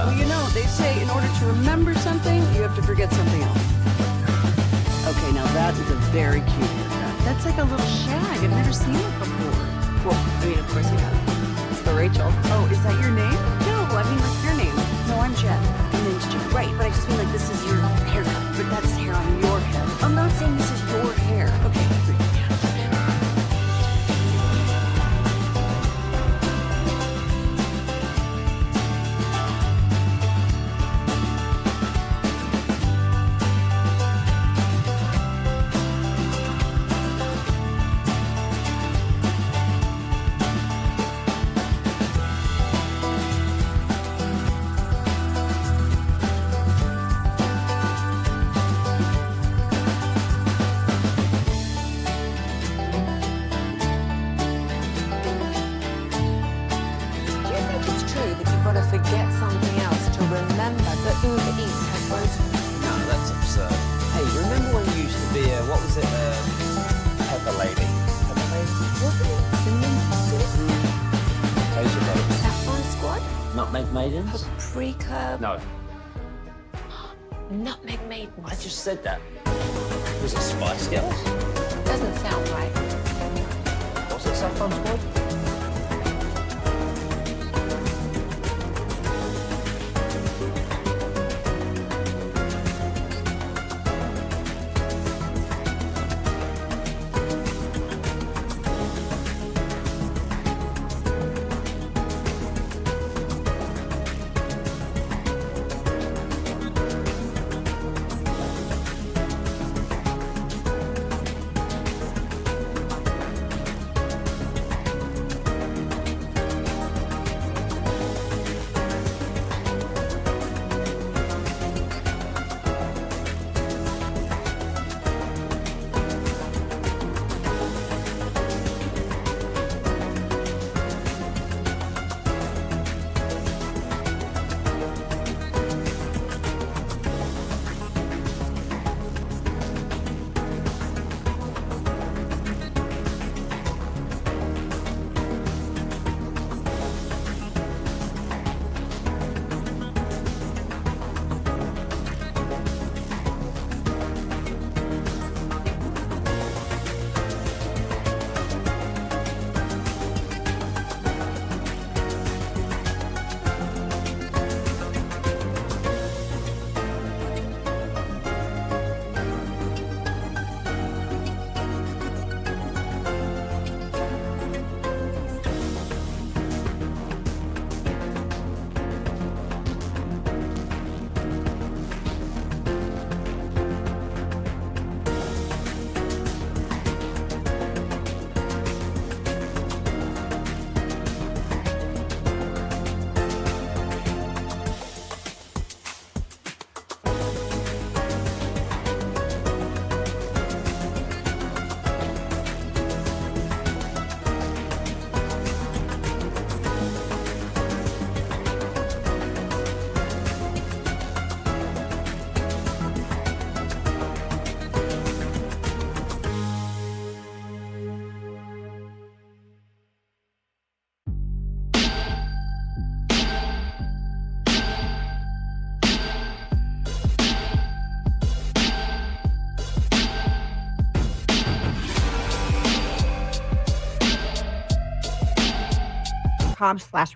Well, you know, they say in order to remember something, you have to forget something else. Okay, now that is a very cute haircut. That's like a little shag. I've never seen it before. Well, I mean, of course you have. It's the Rachel. Oh, is that your name? No, I mean like your name. No, I'm Jen. My name's Jen. Right, but I just mean like this is your haircut. But that's hair on your head. I'm not saying this is your hair. Okay, agree. No. Nutmeg maidens. I just said that. Was it Spice Girls? Doesn't sound right. What's it, Saffron Squad?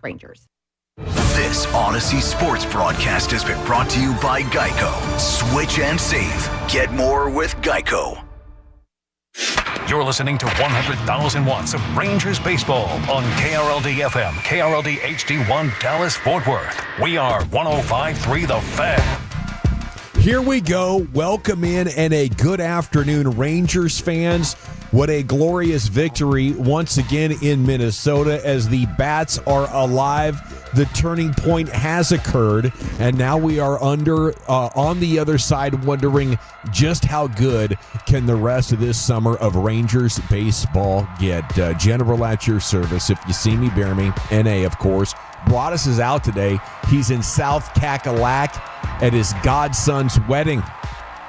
Rangers. This Odyssey Sports broadcast has been brought to you by Geico. Switch and save. Get more with Geico. You're listening to 100,000 watts of Rangers baseball on KRLD-FM, KRLD HD1 Dallas Fort Worth. We are 105.3 The Fan. Here we go. Welcome in and a good afternoon, Rangers fans. What a glorious victory once again in Minnesota as the Bats are alive. The turning point has occurred, and now we are on the other side wondering just how good can the rest of this summer of Rangers baseball get. General at your service. If you see me, bear me. NA, of course. Broadus is out today. He's in South Cackalack at his godson's wedding.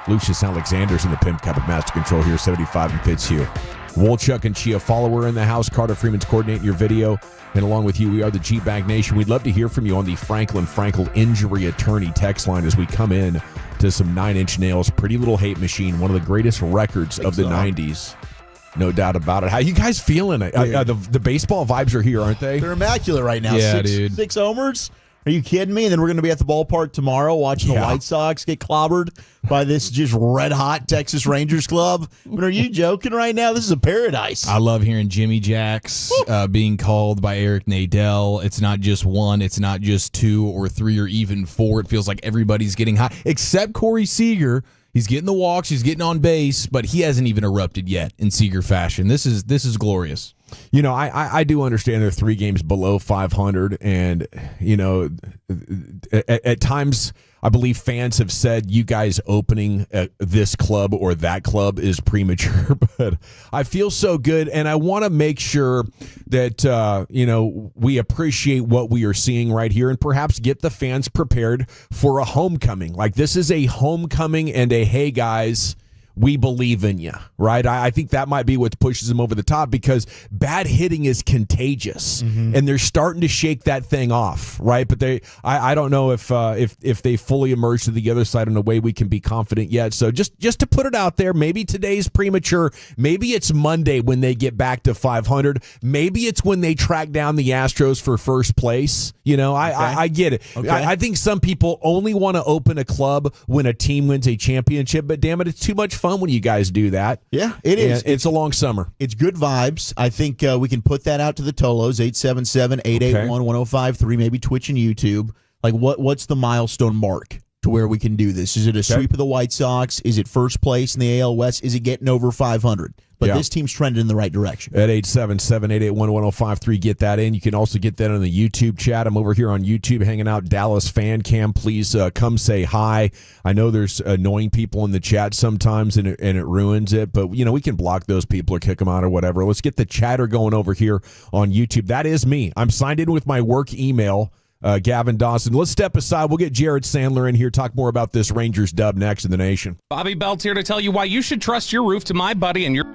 Lucius Alexander's in the Pimp Cup of Master Control here, 75 in Fitzhugh. Wolchuk and Chia, follower in the house. Carter Freeman's coordinating your video. And along with you, we are the G-Bag Nation. We'd love to hear from you on the Franklin Frankel Injury Attorney text line as we come in to some 9 Inch Nails. Pretty Little Hate Machine, one of the greatest records of the 90s. No doubt about it. How you guys feeling? The baseball vibes are here, aren't they? They're immaculate right now. Yeah, dude. 6 homers? Are you kidding me? And then we're going to be at the ballpark tomorrow watching the White Sox get clobbered by this just red-hot Texas Rangers club. But are you joking right now? This is a paradise. I love hearing Jimmy Jacks being called by Eric Nadel. It's not just 1. It's not just 2 or 3 or even 4. It feels like everybody's getting hot, except Corey Seager. He's getting the walks. He's getting on base, but he hasn't even erupted yet in Seager fashion. This is glorious. You know, I do understand they're 3 games below 500, and, you know, at times I believe fans have said you guys opening this club or that club is premature, but I feel so good, and I want to make sure that, you know, we appreciate what we are seeing right here and perhaps get the fans prepared for a homecoming. Like, this is a homecoming and a, hey, guys, we believe in you, right? I think that might be what pushes them over the top because bad hitting is contagious, and they're starting to shake that thing off, right? But I don't know if they fully emerge to the other side in a way we can be confident yet. So just to put it out there, maybe today's premature. Maybe it's Monday when they get back to 500. Maybe it's when they track down the Astros for first place. You know, I get it. Okay. I think some people only want to open a club when a team wins a championship, but damn it, it's too much fun when you guys do that. Yeah, it is. It's a long summer. It's good vibes. I think we can put that out to the Tolos, 877-881-1053, maybe Twitch and YouTube. Like, what's the milestone mark to where we can do this? Is it a sweep of the White Sox? Is it first place in the AL West? Is it getting over 500? But this team's trending in the right direction. At 877-881-1053, get that in. You can also get that on the YouTube chat. I'm over here on YouTube hanging out, Dallas Fan Cam. Please come say hi. I know there's annoying people in the chat sometimes, and it ruins it. But, you know, we can block those people or kick them out or whatever. Let's get the chatter going over here on YouTube. That is me. I'm signed in with my work email. Gavin Dawson. Let's step aside. We'll get Jared Sandler in here, talk more about this Rangers dub next in the nation. Bobby Belt here to tell you why you should trust your roof to my buddy and your...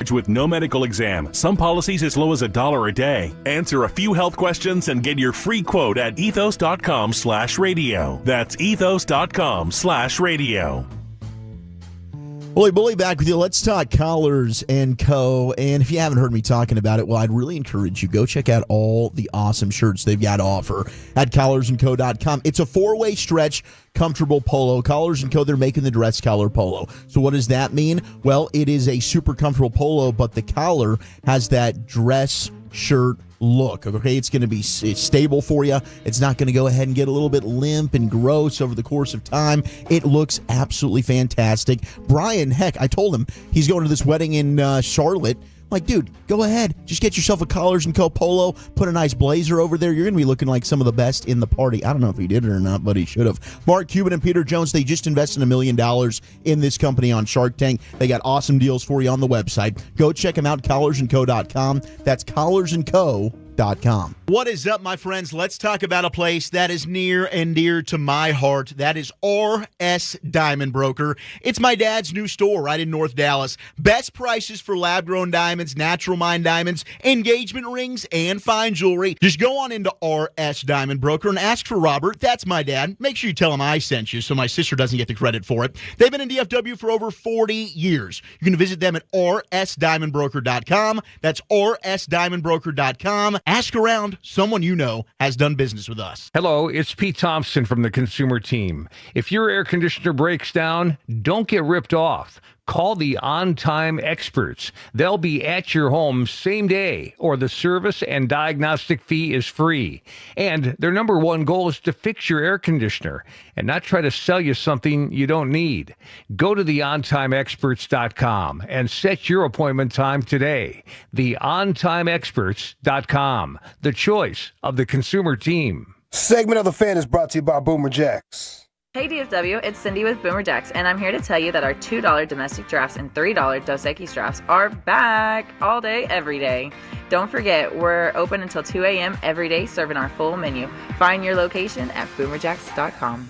coverage with no medical exam. Some policies as low as $1 a day. Answer a few health questions and get your free quote at ethos.com/radio. That's ethos.com/radio. Bully Bully back with you. Let's talk Collars & Co. And if you haven't heard me talking about it, well, I'd really encourage you, go check out all the awesome shirts they've got to offer at collarsandco.com. It's a 4-way stretch, comfortable polo. Collars & Co., they're making the dress collar polo. So what does that mean? Well, it is a super comfortable polo, but the collar has that dress shirt look. Okay, it's going to be stable for you. It's not going to go ahead and get a little bit limp and gross over the course of time. It looks absolutely fantastic. Brian, heck, I told him he's going to this wedding in Charlotte. Like, dude, go ahead. Just get yourself a Collars & Co. polo. Put a nice blazer over there. You're going to be looking like some of the best in the party. I don't know if he did it or not, but he should have. Mark Cuban and Peter Jones, they just invested $1 million in this company on Shark Tank. They got awesome deals for you on the website. Go check them out, collarsandco.com. That's collarsandco.com. What is up, my friends? Let's talk about a place that is near and dear to my heart. That is RS Diamond Broker. It's my dad's new store right in North Dallas. Best prices for lab-grown diamonds, natural mine diamonds, engagement rings, and fine jewelry. Just go on into RS Diamond Broker and ask for Robert. That's my dad. Make sure you tell him I sent you so my sister doesn't get the credit for it. They've been in DFW for over 40 years. You can visit them at rsdiamondbroker.com. That's rsdiamondbroker.com. Ask around. Someone you know has done business with us. Hello, it's Pete Thompson from the Consumer Team. If your air conditioner breaks down, don't get ripped off. Call the On-Time Experts. They'll be at your home same day, or the service and diagnostic fee is free. And their number one goal is to fix your air conditioner and not try to sell you something you don't need. Go to theontimeexperts.com and set your appointment time today. Theontimeexperts.com, the choice of the Consumer Team. Segment of the Fan is brought to you by Boomer Jacks. Hey DFW, it's Cindy with Boomer Jacks, and I'm here to tell you that our $2 domestic drafts and $3 Dos Equis drafts are back all day, every day. Don't forget, we're open until 2 a.m. every day, serving our full menu. Find your location at boomerjacks.com.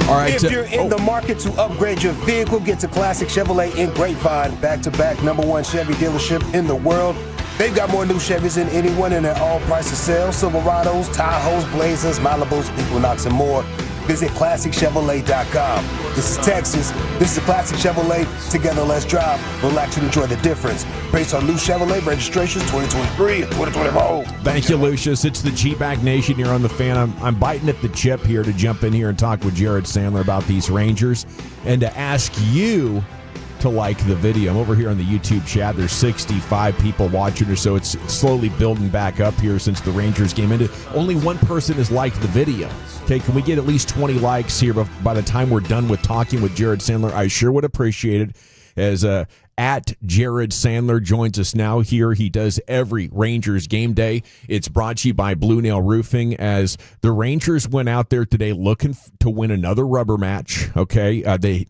All right. If you're in the market to upgrade your vehicle, get to Classic Chevrolet in Grapevine, back-to-back #1 Chevy dealership in the world. They've got more new Chevys than anyone, and at all prices sale. Silverados, Tahoes, Blazers, Malibus, Equinox, and more. Visit ClassicChevrolet.com. This is Texas. This is Classic Chevrolet. Together, let's drive. Relax and enjoy the difference. Based on new Chevrolet registrations 2023 and 2024. Thank you, Lucius. It's the G-Bag Nation here on the Fan. I'm biting at the chip here to jump in here and talk with Jared Sandler about these Rangers and to ask you to like the video. I'm over here on the YouTube chat. There's 65 people watching or so. It's slowly building back up here since the Rangers game ended. Only one person has liked the video. Okay, can we get at least 20 likes here by the time we're done with talking with Jared Sandler? I sure would appreciate it. As at Jared Sandler joins us now here. He does every Rangers game day. It's brought to you by Blue Nail Roofing, as the Rangers went out there today looking to win another rubber match. Okay,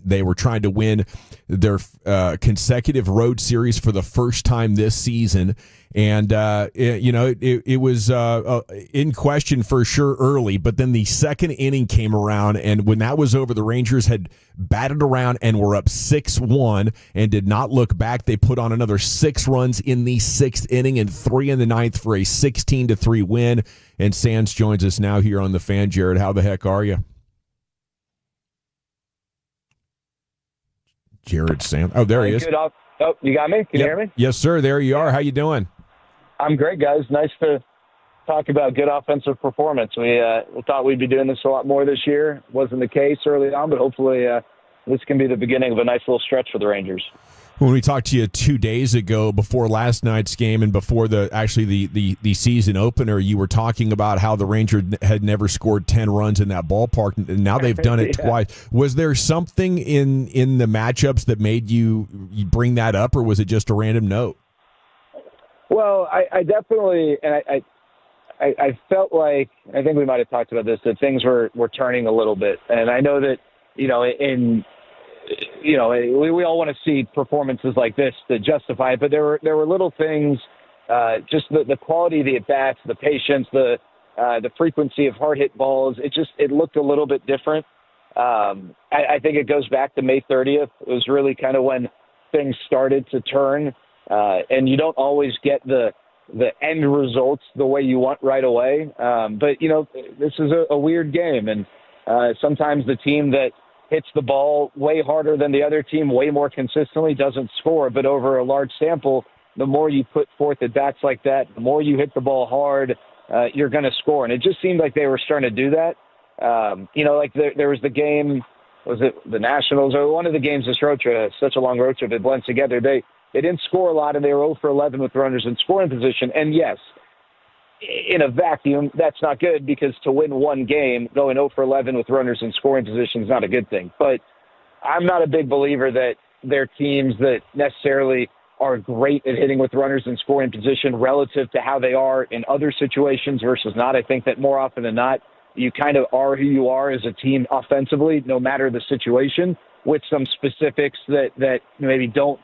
they were trying to win their consecutive road series for the first time this season. And, it was in question for sure early, but then the second inning came around, and when that was over, the Rangers had batted around and were up 6-1 and did not look back. They put on another 6 runs in the 6th inning and 3 in the 9th for a 16-3 win. And Sands joins us now here on the Fan. Jared, how the heck are you? Jared Sandler. Oh, there he is. Oh, you got me? Can you hear me? Yes, sir. There you are. How you doing? I'm great, guys. Nice to talk about good offensive performance. We thought we'd be doing this a lot more this year. Wasn't the case early on, but hopefully this can be the beginning of a nice little stretch for the Rangers. When we talked to you 2 days ago, before last night's game and before the season opener, you were talking about how the Rangers had never scored 10 runs in that ballpark, and now they've done it twice. Was there something in the matchups that made you bring that up, or was it just a random note? Well, I definitely, and I felt like, I think we might have talked about this, that things were turning a little bit. And I know that, we all want to see performances like this to justify it, but there were little things, just the quality of the at-bats, the patience, the frequency of hard-hit balls. It looked a little bit different. I think it goes back to May 30th. It was really kind of when things started to turn, and you don't always get the end results the way you want right away. But, this is a weird game, and sometimes the team that hits the ball way harder than the other team way more consistently doesn't score. But over a large sample, the more you put forth at bats like that, the more you hit the ball hard, you're going to score. And it just seemed like they were starting to do that. There was the game, was it the Nationals, or one of the games this road trip, such a long road trip, it blends together. They didn't score a lot, and they were 0 for 11 with runners in scoring position. And yes, in a vacuum, that's not good, because to win one game, going 0 for 11 with runners in scoring position is not a good thing. But I'm not a big believer that they're teams that necessarily are great at hitting with runners in scoring position relative to how they are in other situations versus not. I think that more often than not, you kind of are who you are as a team offensively, no matter the situation, with some specifics that maybe don't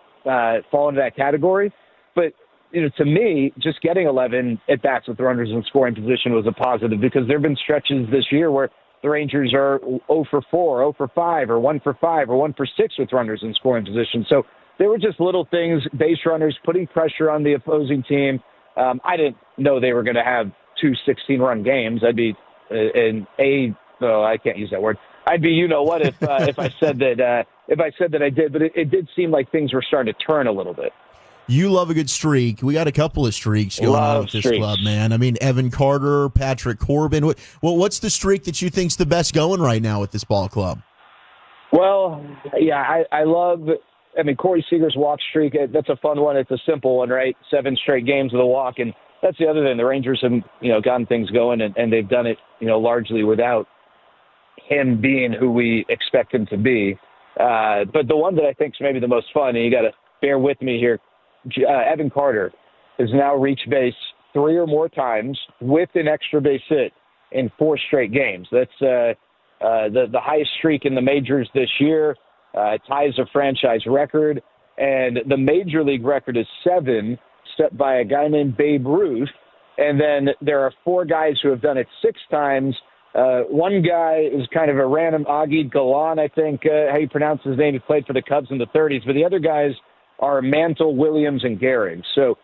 fall into that category. But to me, just getting 11 at-bats with runners in scoring position was a positive, because there have been stretches this year where the Rangers are 0 for 4, 0 for 5, or 1 for 5, or 1 for 6 with runners in scoring position. So they were just little things, base runners, putting pressure on the opposing team. I didn't know they were going to have 2 16-run games. I'd be I can't use that word. I'd be if I said that I did, but it did seem like things were starting to turn a little bit. You love a good streak. We got a couple of streaks going on with this club, man. I mean, Evan Carter, Patrick Corbin. What's the streak that you think's the best going right now with this ball club? Well, yeah, I love. Corey Seager's walk streak. That's a fun one. It's a simple one, right? 7 straight games with a walk, and that's the other thing. The Rangers have gotten things going, and they've done it largely without him being who we expect him to be. But the one that I think is maybe the most fun, and you got to bear with me here. Evan Carter has now reached base 3 or more times with an extra base hit in 4 straight games. That's the highest streak in the majors this year. Ties a franchise record, and the major league record is 7, set by a guy named Babe Ruth. And then there are 4 guys who have done it 6 times. One guy is kind of a random Augie Galan, I think, how you pronounce his name. He played for the Cubs in the 30s, but the other guys are Mantle, Williams, and Gehrig. So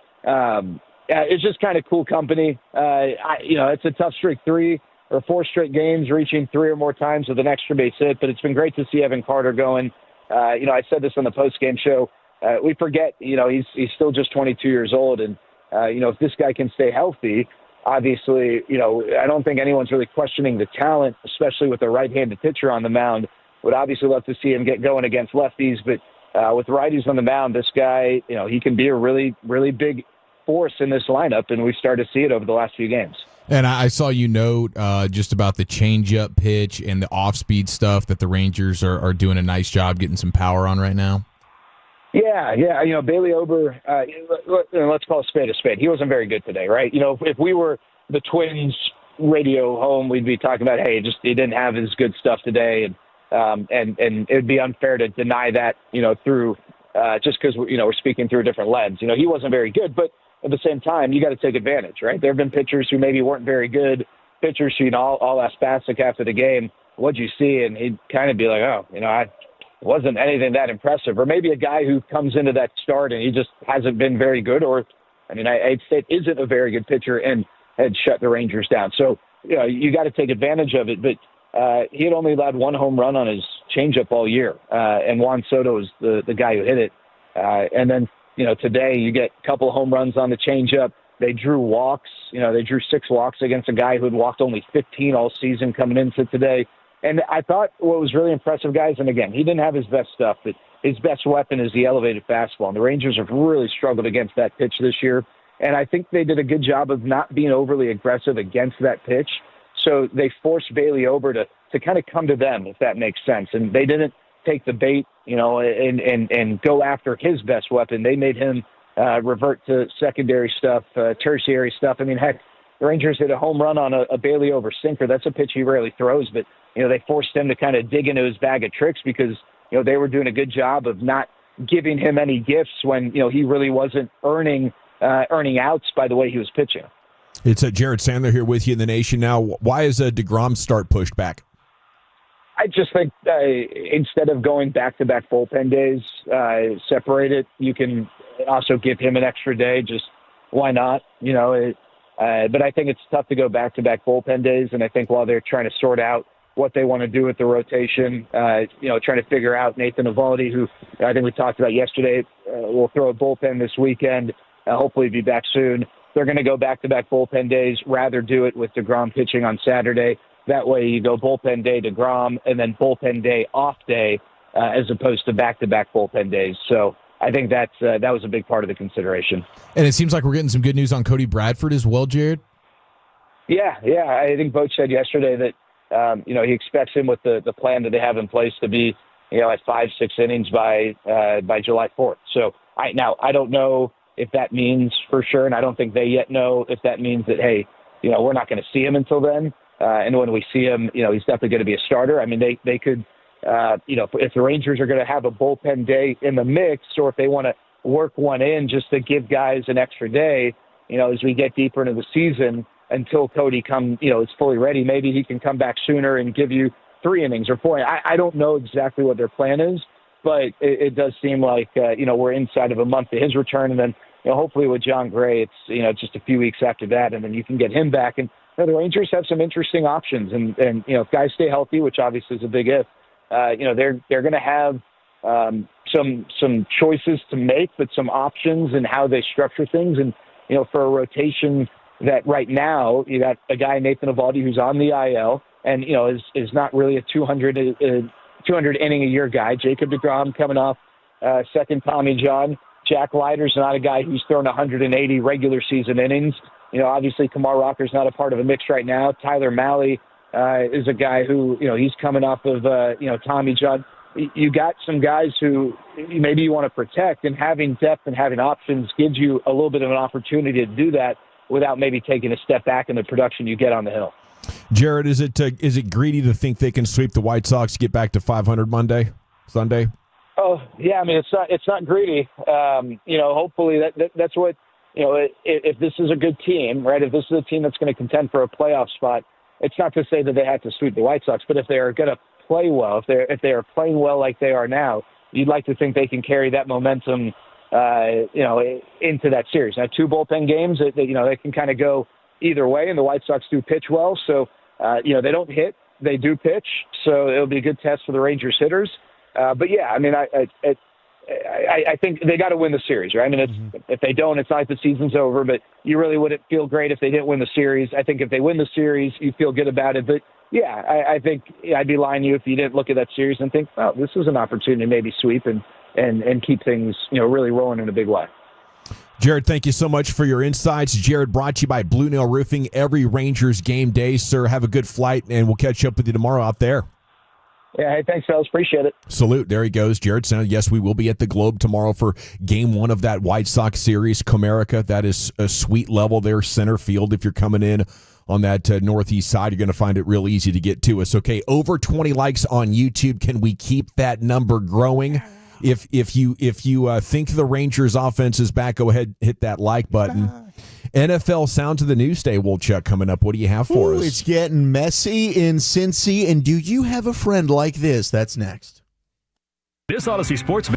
it's just kind of cool company. It's a tough streak, 3 or 4 straight games, reaching 3 or more times with an extra base hit. But it's been great to see Evan Carter going. I said this on the post-game show. We forget, he's still just 22 years old. And, if this guy can stay healthy, obviously, I don't think anyone's really questioning the talent, especially with a right-handed pitcher on the mound. Would obviously love to see him get going against lefties. But with righties on the mound, this guy, he can be a really, really big force in this lineup. And we've started to see it over the last few games. And I saw you note just about the changeup pitch and the off-speed stuff that the Rangers are doing a nice job getting some power on right now. Yeah. Bailey Ober, let's call a spade. He wasn't very good today, right? If we were the Twins radio home, we'd be talking about, hey, he didn't have his good stuff today, and it'd be unfair to deny that, through just because we're speaking through a different lens. He wasn't very good, but at the same time, you got to take advantage, right? There have been pitchers who maybe weren't very good, pitchers who, all asked Bassick after the game, what'd you see? And he'd kind of be like, I wasn't anything that impressive. Or maybe a guy who comes into that start and he just hasn't been very good, or, I'd say isn't a very good pitcher and had shut the Rangers down. So, you got to take advantage of it. But he had only allowed 1 home run on his changeup all year. And Juan Soto is the guy who hit it. And then, today you get a couple of home runs on the changeup. They drew walks. They drew 6 walks against a guy who had walked only 15 all season coming into today. And I thought what was really impressive, guys, and again, he didn't have his best stuff, but his best weapon is the elevated fastball. And the Rangers have really struggled against that pitch this year. And I think they did a good job of not being overly aggressive against that pitch. So they forced Bailey Ober to kind of come to them, if that makes sense. And they didn't take the bait, and go after his best weapon. They made him revert to secondary stuff, tertiary stuff. Heck, the Rangers hit a home run on a Bailey Ober sinker. That's a pitch he rarely throws, but they forced him to kind of dig into his bag of tricks because they were doing a good job of not giving him any gifts when he really wasn't earning outs by the way he was pitching. It's Jared Sandler here with you in the Nation now. Why is a DeGrom start pushed back? I just think instead of going back-to-back bullpen days, separate it. You can also give him an extra day. Just why not? But I think it's tough to go back-to-back bullpen days, and I think while they're trying to sort out what they want to do with the rotation, trying to figure out Nathan Eovaldi, who I think we talked about yesterday, will throw a bullpen this weekend, hopefully be back soon. They're going to go back-to-back bullpen days, rather do it with DeGrom pitching on Saturday. That way you go bullpen day DeGrom and then bullpen day off day as opposed to back-to-back bullpen days. So I think that was a big part of the consideration. And it seems like we're getting some good news on Cody Bradford as well, Jared. Yeah. I think Boach said yesterday that he expects him with the plan that they have in place to be at 5-6 innings by July 4th. So I don't know if that means for sure, and I don't think they yet know if that means that, hey, we're not going to see him until then. And when we see him, he's definitely going to be a starter. I mean, they could, if the Rangers are going to have a bullpen day in the mix, or if they want to work one in just to give guys an extra day, as we get deeper into the season until Cody is fully ready, maybe he can come back sooner and give you 3 innings or 4. I don't know exactly what their plan is, but it does seem like, we're inside of a month to his return. And then, hopefully with John Gray, it's just a few weeks after that, and then you can get him back. And the Rangers have some interesting options, and if guys stay healthy, which obviously is a big if, they're going to have some choices to make, but some options in how they structure things. And for a rotation that right now you got a guy Nathan Eovaldi who's on the IL and is not really a 200 inning a year guy. Jacob deGrom coming off second Tommy John. Jack Leiter's not a guy who's thrown 180 regular season innings. Obviously Kumar Rocker's not a part of the mix right now. Tyler Mahle is a guy who, he's coming off of, Tommy John. You got some guys who maybe you want to protect, and having depth and having options gives you a little bit of an opportunity to do that without maybe taking a step back in the production you get on the hill. Jared, is it greedy to think they can sweep the White Sox, get back to 500 Sunday? Oh yeah, I mean it's not greedy. Hopefully that's what if this is a good team, right? If this is a team that's going to contend for a playoff spot, it's not to say that they have to sweep the White Sox, but if they are going to play well, if they are playing well like they are now, you'd like to think they can carry that momentum, into that series. Now 2 bullpen games, they can kind of go either way, and the White Sox do pitch well, so they don't hit, they do pitch, so it'll be a good test for the Rangers hitters. But yeah, I mean, I think they got to win the series, right? I mean, if they don't, it's not like the season's over, but you really wouldn't feel great if they didn't win the series. I think if they win the series, you feel good about it. But yeah, I think I'd be lying to you if you didn't look at that series and think, oh, this is an opportunity to maybe sweep and keep things, really rolling in a big way. Jared, thank you so much for your insights. Jared, brought to you by Blue Nail Roofing every Rangers game day. Sir, have a good flight, and we'll catch up with you tomorrow out there. Yeah, hey, thanks, fellas. Appreciate it. Salute. There he goes. Jared Sandler. Yes, we will be at the Globe tomorrow for game 1 of that White Sox series. Comerica, that is a sweet level there, center field. If you're coming in on that northeast side, you're going to find it real easy to get to us. Okay, over 20 likes on YouTube. Can we keep that number growing? If you think the Rangers offense is back, go ahead, hit that like button. NFL Sounds of the News Day, Wolchuk, coming up. What do you have for us? It's getting messy in Cincy, and do you have a friend like this? That's next. This Odyssey Sports...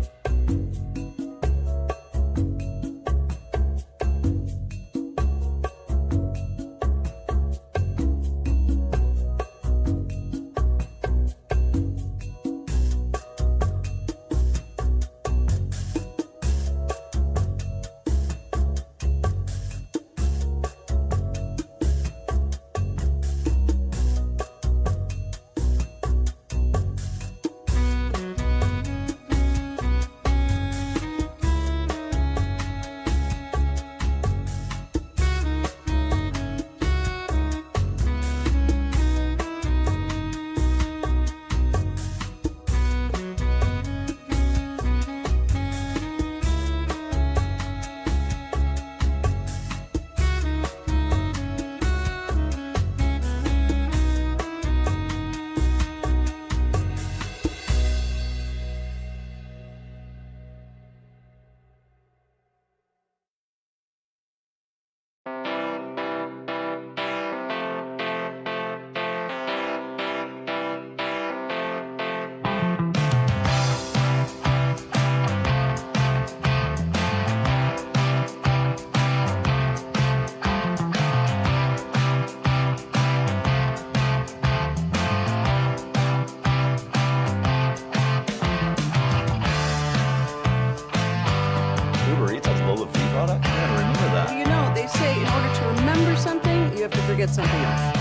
forget something else.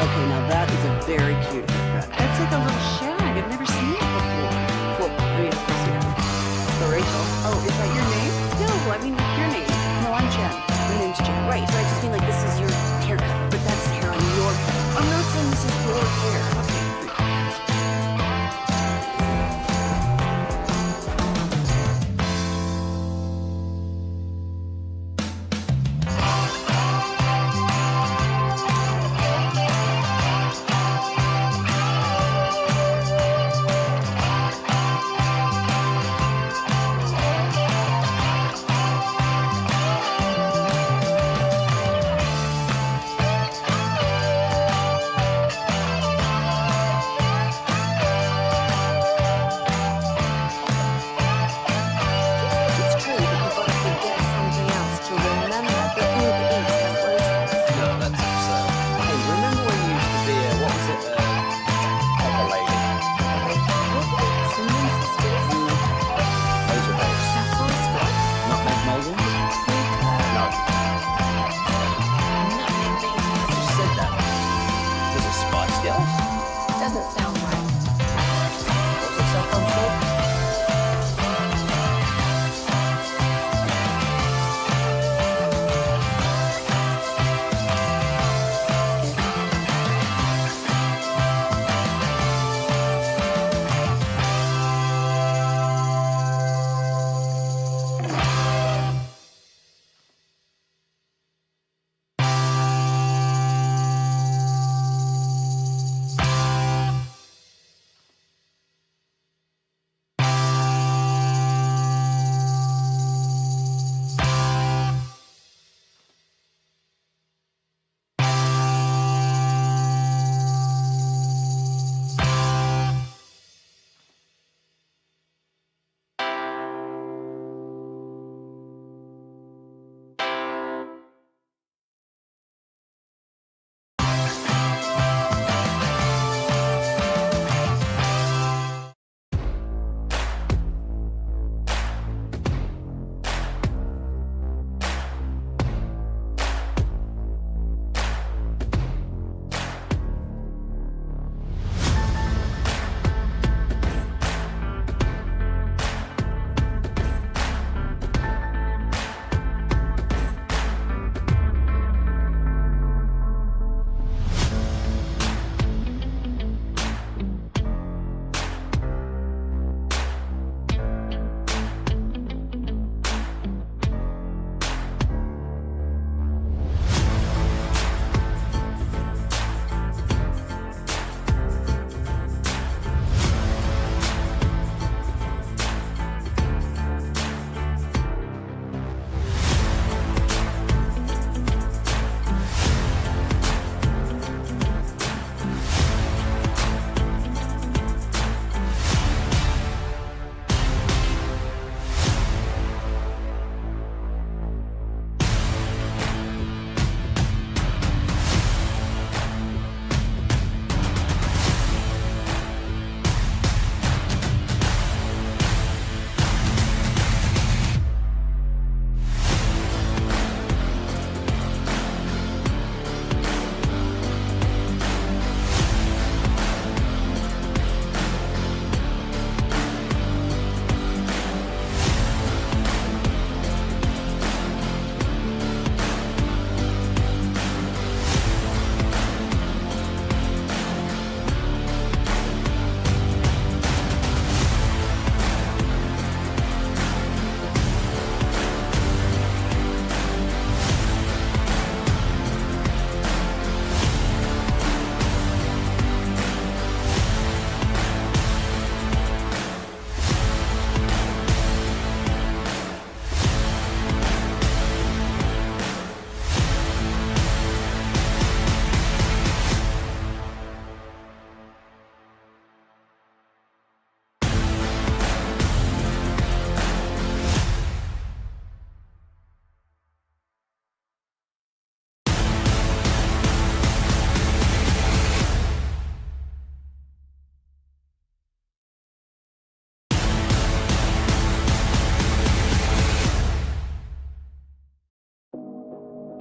Okay, now that is a very cute haircut. That's like a little shag. I've never seen it before. Well, I mean, of course you have. So Rachel. Oh, is that your name? No, I mean your name. No, I'm Jen. My name's Jen. Right, so I just mean like this is your haircut, but that's the hair on your head. I'm not saying this is your hair. Okay.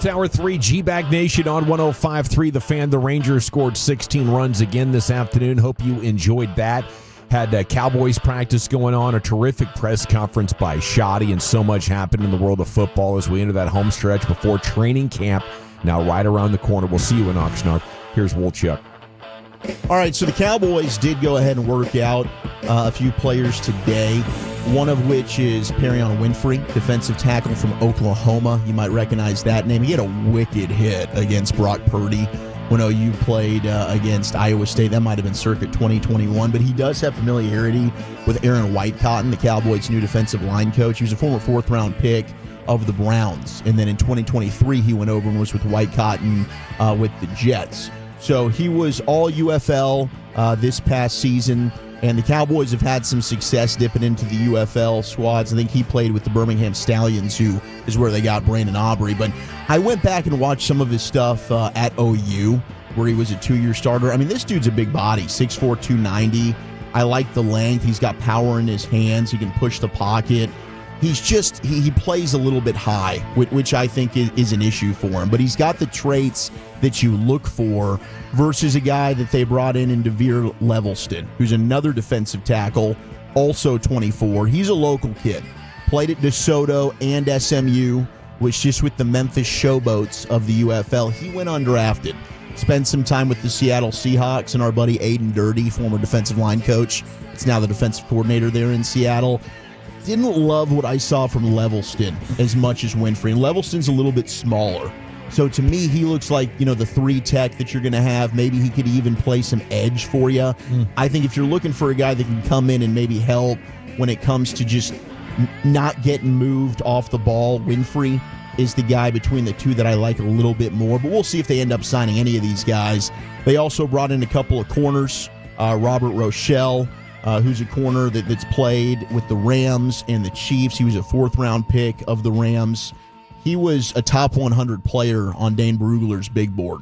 Sports Hour 3, G-Bag Nation on 105.3 The Fan. The Rangers scored 16 runs again this afternoon. Hope you enjoyed that. Had Cowboys practice going on, a terrific press conference by Shoddy, and so much happened in the world of football as we enter that home stretch before training camp. Now right around the corner. We'll see you in Oxnard. Here's Wolchuk. All right, so the Cowboys did go ahead and work out a few players today, one of which is Perrion Winfrey, defensive tackle from Oklahoma. You might recognize that name. He had a wicked hit against Brock Purdy when OU played against Iowa State. That might have been circa 2021, but he does have familiarity with Aaron Whitecotton, the Cowboys' new defensive line coach. He was a former fourth-round pick of the Browns, and then in 2023 he went over and was with Whitecotton with the Jets. So he was all UFL this past season, and the Cowboys have had some success dipping into the UFL squads. I think he played with the Birmingham Stallions, who is where they got Brandon Aubrey. But I went back and watched some of his stuff at OU, where he was a 2-year starter. I mean, this dude's a big body, 6'4", 290. I like the length. He's got power in his hands. He can push the pocket. He's just, he plays a little bit high, which I think is an issue for him. But he's got the traits that you look for versus a guy that they brought in Devere Levelston, who's another defensive tackle, also 24. He's a local kid. Played at DeSoto and SMU, was just with the Memphis Showboats of the UFL. He went undrafted. Spent some time with the Seattle Seahawks, and our buddy Aiden Dirty, former defensive line coach, it's now the defensive coordinator there in Seattle. Didn't love what I saw from Levelston as much as Winfrey. And Levelston's a little bit smaller. So to me, he looks like, the 3 tech that you're going to have. Maybe he could even play some edge for you. I think if you're looking for a guy that can come in and maybe help when it comes to just not getting moved off the ball, Winfrey is the guy between the two that I like a little bit more. But we'll see if they end up signing any of these guys. They also brought in a couple of corners. Robert Rochelle, who's a corner that's played with the Rams and the Chiefs. He was a 4th-round pick of the Rams. He was a top 100 player on Dane Brugler's big board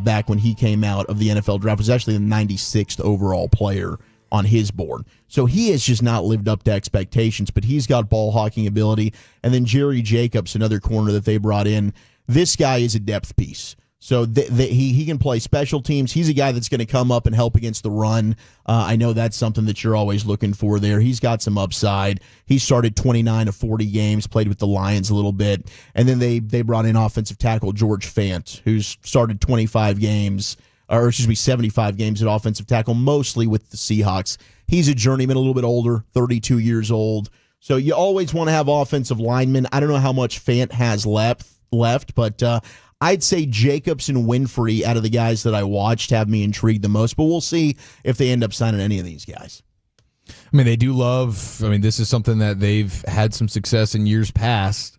back when he came out of the NFL draft. Was actually the 96th overall player on his board. So he has just not lived up to expectations, but he's got ball hawking ability. And then Jerry Jacobs, another corner that they brought in. This guy is a depth piece. So he can play special teams. He's a guy that's going to come up and help against the run. I know that's something that you're always looking for there. He's got some upside. He started 29 of 40 games, played with the Lions a little bit. And then they brought in offensive tackle George Fant, who's started 75 games at offensive tackle, mostly with the Seahawks. He's a journeyman, a little bit older, 32 years old. So you always want to have offensive linemen. I don't know how much Fant has left, but I'd say Jacobs and Winfrey, out of the guys that I watched, have me intrigued the most. But we'll see if they end up signing any of these guys. I mean, they do love, this is something that they've had some success in years past,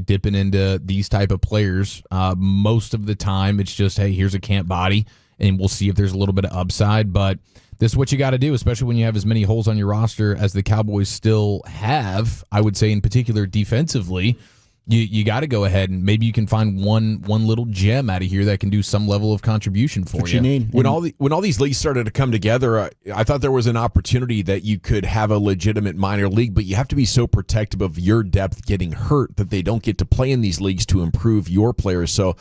dipping into these type of players. Most of the time, it's just, hey, here's a camp body, and we'll see if there's a little bit of upside. But this is what you got to do, especially when you have as many holes on your roster as the Cowboys still have. I would say in particular defensively, you got to go ahead and maybe you can find one little gem out of here that can do some level of contribution for you. Need. When all these leagues started to come together, I thought there was an opportunity that you could have a legitimate minor league, but you have to be so protective of your depth getting hurt that they don't get to play in these leagues to improve your players. So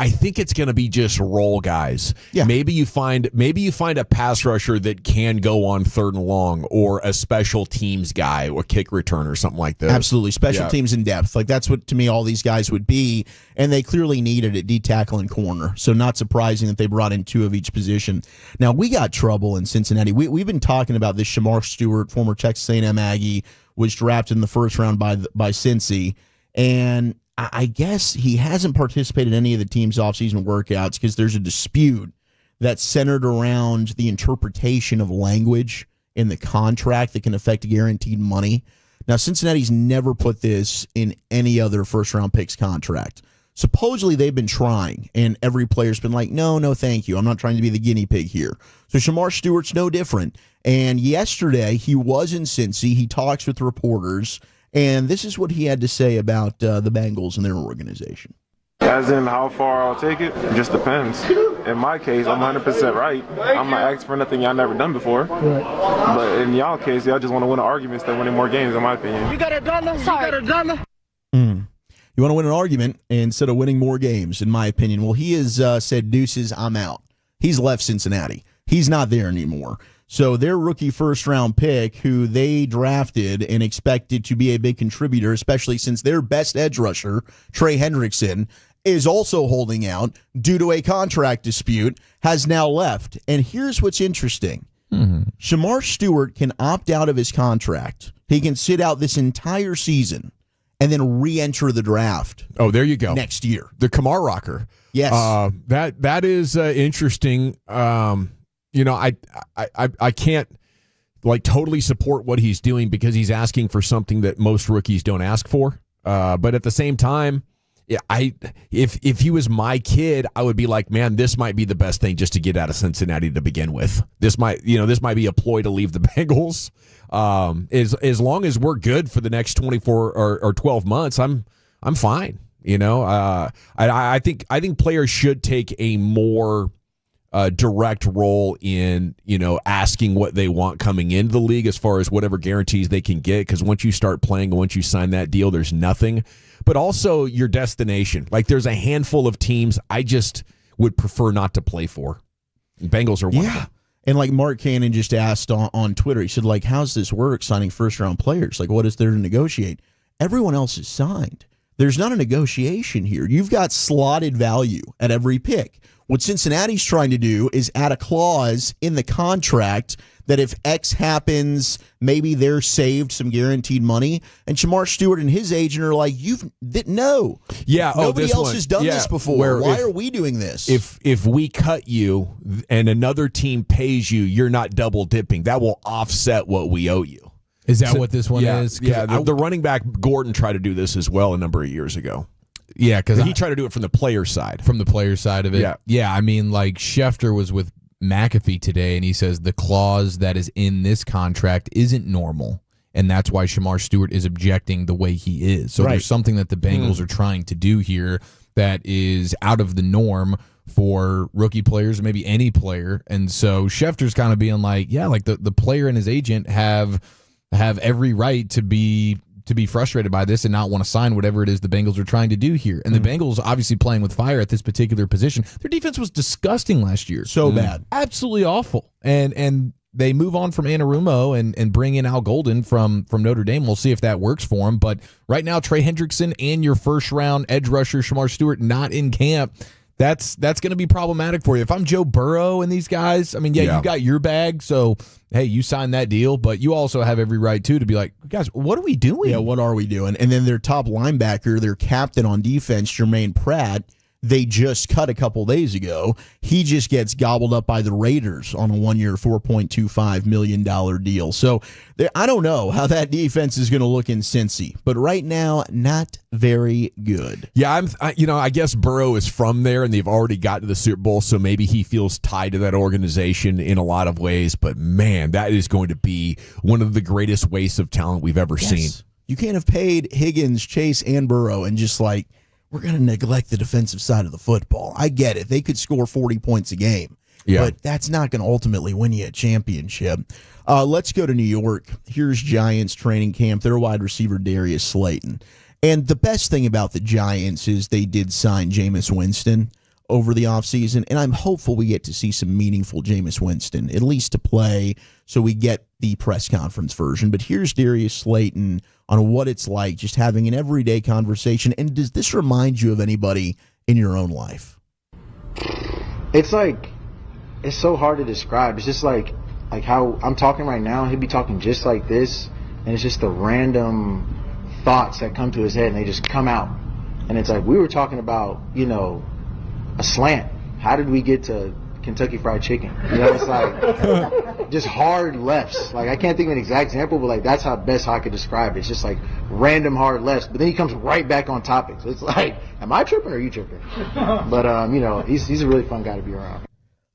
I think it's going to be just role guys. Yeah. Maybe you find a pass rusher that can go on 3rd and long, or a special teams guy or kick return or something like that. Absolutely. Special teams in depth. Like, that's what, to me, all these guys would be. And they clearly needed it, D tackle and corner. So not surprising that they brought in 2 of each position. Now, we got trouble in Cincinnati. We've been talking about this. Shamar Stewart, former Texas A&M Aggie, was drafted in the 1st round by Cincy. And I guess he hasn't participated in any of the team's offseason workouts because there's a dispute that's centered around the interpretation of language in the contract that can affect guaranteed money. Now, Cincinnati's never put this in any other 1st-round picks contract. Supposedly, they've been trying, and every player's been like, no, thank you. I'm not trying to be the guinea pig here. So Shamar Stewart's no different. And yesterday, he was in Cincy. He talks with reporters. And this is what he had to say about the Bengals and their organization. As in how far I'll take it? It just depends. In my case, I'm 100% right. I'm not asking for nothing y'all never done before. Right. But in y'all case, y'all just want to win an argument instead of winning more games, in my opinion. You got a dollar? Sorry. You got a dollar? You want to win an argument instead of winning more games, in my opinion. Well, he has said, deuces, I'm out. He's left Cincinnati. He's not there anymore. So their rookie first-round pick, who they drafted and expected to be a big contributor, especially since their best edge rusher, Trey Hendrickson, is also holding out due to a contract dispute, has now left. And here's what's interesting. Shamar Stewart can opt out of his contract. He can sit out this entire season and then re-enter the draft. Oh, there you go. Next year. The Kamar Rocker. Yes. That is interesting. I can't totally support what he's doing because he's asking for something that most rookies don't ask for. But at the same time, if he was my kid, I would be like, man, this might be the best thing just to get out of Cincinnati to begin with. This might be a ploy to leave the Bengals. As long as we're good for the next 24 or 12 months, I'm fine. I think players should take a more direct role in asking what they want coming into the league as far as whatever guarantees they can get, because once you start playing and once you sign that deal, there's nothing. But also your destination. Like, there's a handful of teams I just would prefer not to play for. Bengals are one of them. And like Mark Cannon just asked on Twitter, he said, like, how's this work signing first-round players? Like, what is there to negotiate? Everyone else is signed. There's not a negotiation here. You've got slotted value at every pick. What Cincinnati's trying to do is add a clause in the contract that if X happens, maybe they're saved some guaranteed money. And Shamar Stewart and his agent are like, no. Yeah. Nobody else has done this before. Why are we doing this? If we cut you and another team pays you, you're not double dipping. That will offset what we owe you. Is that what this one is? Yeah. The running back Gordon tried to do this as well a number of years ago. Yeah, because he tried to do it from the player side. From the player side of it. Yeah. Yeah, I mean, like Schefter was with McAfee today, and he says the clause that is in this contract isn't normal, and that's why Shamar Stewart is objecting the way he is. So there's something that the Bengals are trying to do here that is out of the norm for rookie players, maybe any player. And so Schefter's kind of being like, yeah, like the player and his agent have every right to be frustrated by this and not want to sign whatever it is the Bengals are trying to do here. And the Bengals obviously playing with fire at this particular position. Their defense was disgusting last year. So bad. Absolutely awful. And they move on from Anarumo and bring in Al Golden from Notre Dame. We'll see if that works for him. But right now, Trey Hendrickson and your first-round edge rusher, Shamar Stewart, not in camp. That's going to be problematic for you. If I'm Joe Burrow and these guys, I mean, you got your bag, so, hey, you signed that deal, but you also have every right, too, to be like, guys, what are we doing? Yeah, what are we doing? And then their top linebacker, their captain on defense, Jermaine Pratt, they just cut a couple days ago. He just gets gobbled up by the Raiders on a one-year, $4.25 million deal. So I don't know how that defense is going to look in Cincy, but right now, not very good. Yeah, I guess Burrow is from there, and they've already got to the Super Bowl, so maybe he feels tied to that organization in a lot of ways. But man, that is going to be one of the greatest wastes of talent we've ever seen. You can't have paid Higgins, Chase, and Burrow, and just like, we're going to neglect the defensive side of the football. I get it. They could score 40 points a game, but that's not going to ultimately win you a championship. Let's go to New York. Here's Giants training camp. Their wide receiver, Darius Slayton. And the best thing about the Giants is they did sign Jameis Winston over the offseason, and I'm hopeful we get to see some meaningful Jameis Winston, at least to play, so we get the press conference version. But here's Darius Slayton on what it's like just having an everyday conversation. And does this remind you of anybody in your own life? It's so hard to describe. It's just like how I'm talking right now, he'd be talking just like this, and it's just the random thoughts that come to his head, and they just come out. And it's like, we were talking about, a slant. How did we get to Kentucky Fried Chicken? It's like just hard lefts. Like, I can't think of an exact example, but like that's how best I could describe it. It's just like random hard lefts, but then he comes right back on topic. So it's like, am I tripping or are you tripping? But he's a really fun guy to be around.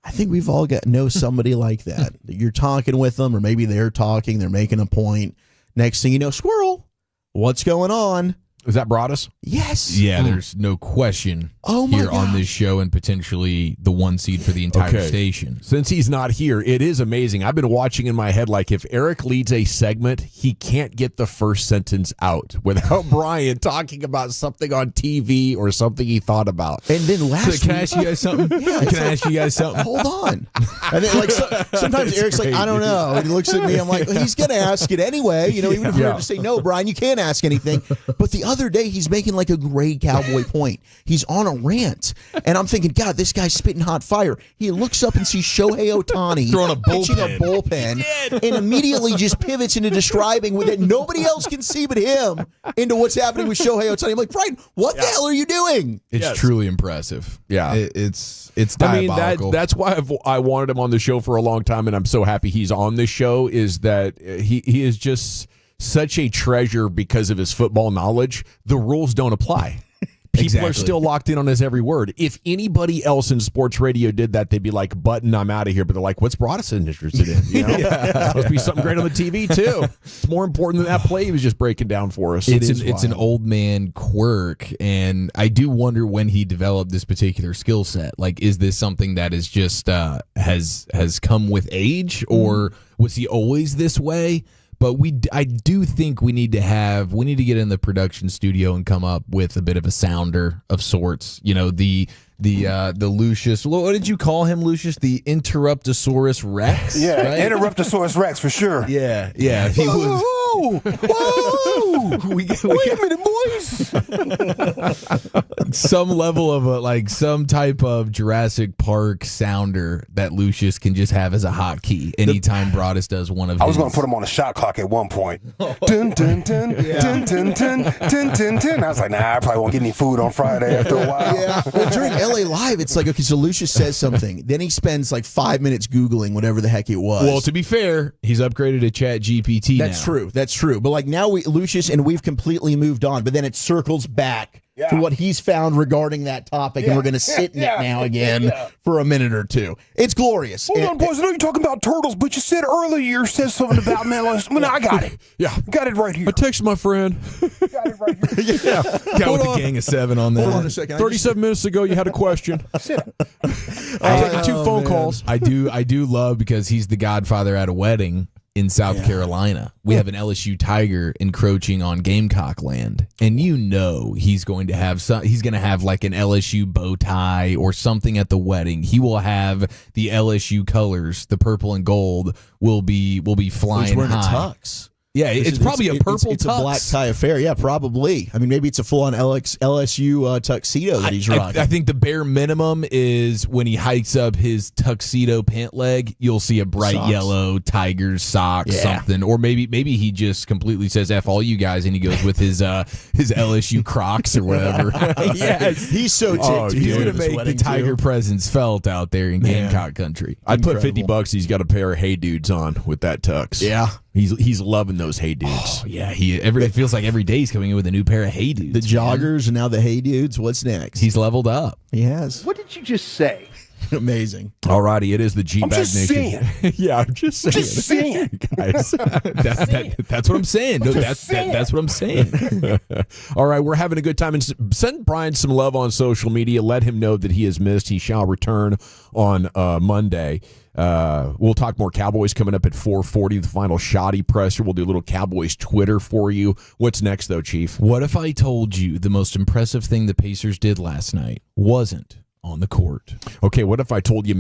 I think we've all know somebody like that. You're talking with them, or maybe they're talking, they're making a point. Next thing you know, squirrel, what's going on? Is that Broadus? Yes. Yeah, there's no question here on this show and potentially the 1 seed for the entire station. Since he's not here, it is amazing. I've been watching in my head, like if Eric leads a segment, he can't get the first sentence out without Brian talking about something on TV or something he thought about. And then Can I ask you guys something? Can I ask you guys something? Hold on. And then, like, sometimes Eric's like, I don't know. And he looks at me. I'm like, well, he's going to ask it anyway. You know, even if we were to say, no, Brian, you can't ask anything. But the other day, he's making like a great Cowboy point. He's on a rant. And I'm thinking, God, this guy's spitting hot fire. He looks up and sees Shohei Ohtani pitching a bullpen and immediately just pivots into describing what nobody else can see but him into what's happening with Shohei Ohtani. I'm like, Brian, what the hell are you doing? It's truly impressive. Yeah. It's diabolical. That's why I wanted him on the show for a long time, and I'm so happy he's on this show, is that he is just such a treasure because of his football knowledge. The rules don't apply. People are still locked in on his every word. If anybody else in sports radio did that, they'd be like, "Button, I'm out of here." But they're like, "What's Broadus interested in?" You know? Must be something great on the TV too. It's more important than that play he was just breaking down for us. It's an old man quirk, and I do wonder when he developed this particular skill set. Like, is this something that is just has come with age, or was he always this way? But I do think we need to get in the production studio and come up with a bit of a sounder of sorts. You know, the Lucius. What did you call him, Lucius? The Interruptosaurus Rex. Yeah, right? Interruptosaurus Rex for sure. Yeah. If he was. Whoa! Wait a minute, boys. Some level of some type of Jurassic Park sounder that Lucius can just have as a hotkey anytime Broadus does one of his. I was going to put him on a shot clock at one point. Dun, dun, dun, dun, dun, dun, dun, dun, dun. I was like, nah, I probably won't get any food on Friday after a while. Yeah. Well, during LA Live, it's like, okay, so Lucius says something. Then he spends like 5 minutes Googling whatever the heck it was. Well, to be fair, he's upgraded to Chat GPT now. That's true. But like now Lucius and we've completely moved on, but then it circles back to what he's found regarding that topic, and we're going to sit in it now again for a minute or two. It's glorious. Hold on, boys. I know you're talking about turtles, but you said earlier you said something about melons. Well, I got it. Yeah. Got it right here. I texted my friend. Got it right here. Got with the gang of 7 on that. Hold on a second. 37 minutes ago, you had a question. Sit. I taking 2 phone calls. I do love, because he's the godfather at a wedding in South Carolina. We have an LSU Tiger encroaching on Gamecock land, and he's going to have like an LSU bow tie or something at the wedding. He will have the LSU colors, the purple and gold will be flying He's wearing high. a tux. Yeah, it's probably a purple it's tux. a black tie affair. Yeah, probably. I mean, maybe it's a full-on LSU tuxedo that he's rocking. I think the bare minimum is when he hikes up his tuxedo pant leg, you'll see a bright yellow Tigers sock, something. Or maybe he just completely says F all you guys, and he goes with his LSU Crocs or whatever. Yes, he's so ticked. He's going to make the Tiger presence felt out there in Gamecock country. I'd put $50. He's got a pair of Hey Dudes on with that tux. Yeah. He's loving those Hey Dudes. Oh, yeah, it feels like every day he's coming in with a new pair of Hey Dudes. The joggers and now the Hey Dudes. What's next? He's leveled up. He has. What did you just say? Amazing. Alrighty, it is the G-Bag Nation. Saying. I'm just saying. Guys. That's what I'm saying. No, that's what I'm saying. All right, we're having a good time. And send Brian some love on social media. Let him know that he is missed. He shall return on Monday. We'll talk more Cowboys coming up at 4:40, the final shoddy presser. We'll do a little Cowboys Twitter for you. What's next, though, Chief? What if I told you the most impressive thing the Pacers did last night wasn't on the court? Okay, what if I told you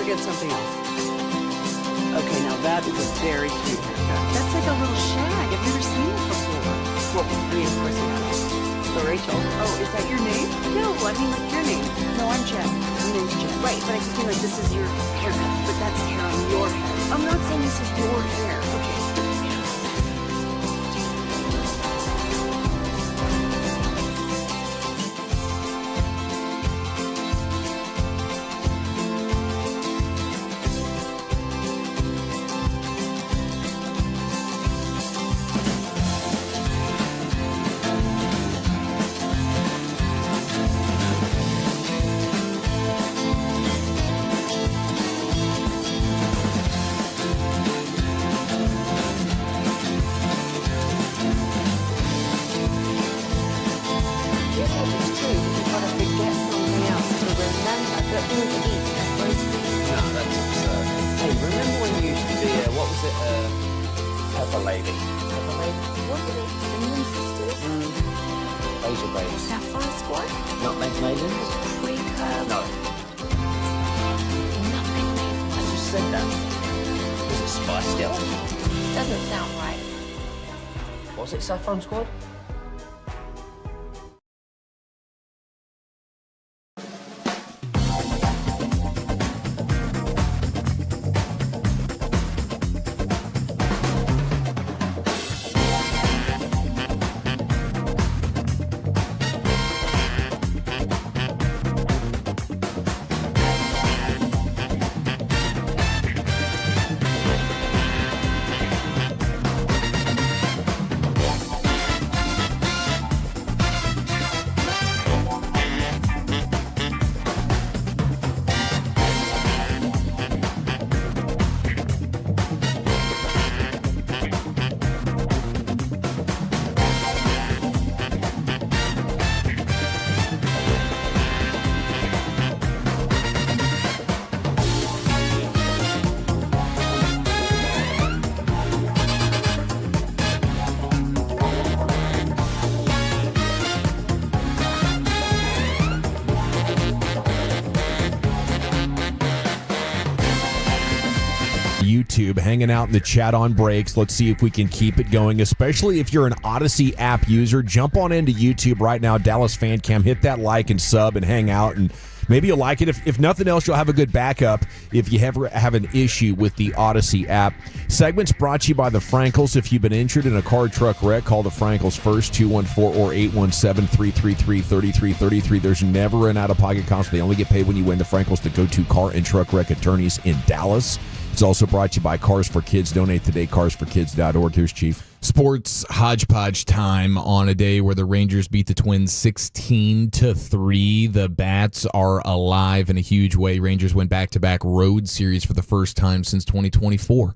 forget something else. Okay, now that is a very cute haircut. That's like a little shag. I've never seen it before. Well, I mean, of course you have. So Rachel. Oh, is that your name? No, I mean like your name. No, I'm Jen. My name's Jen. Right, but I just mean like this is your haircut. But that's hair on your head. I'm not saying this is your hair. Okay. Razor blades. Saffron squad? Nutmeg maidens? Pre-curb? No. Nutmeg maidens? I just said that. Was it Spice Girls? Doesn't sound right. Was it Saffron Squad? YouTube, hanging out in the chat on breaks. Let's see if we can keep it going, especially if you're an Odyssey app user. Jump on into YouTube right now, Dallas Fan Cam. Hit that like and sub and hang out, and maybe you'll like it. If nothing else, you'll have a good backup if you ever have an issue with the Odyssey app. Segments brought to you by the Frankels. If you've been injured in a car truck wreck, call the Frankels first, 214 or 817-333-3333. There's never an out-of-pocket cost. They only get paid when you win. The Frankels, the go-to car and truck wreck attorneys in Dallas. It's also brought to you by Cars for Kids. Donate today, carsforkids.org. Here's Chief. Sports hodgepodge time on a day where the Rangers beat the Twins 16-3. The Bats are alive in a huge way. Rangers went back-to-back road series for the first time since 2024.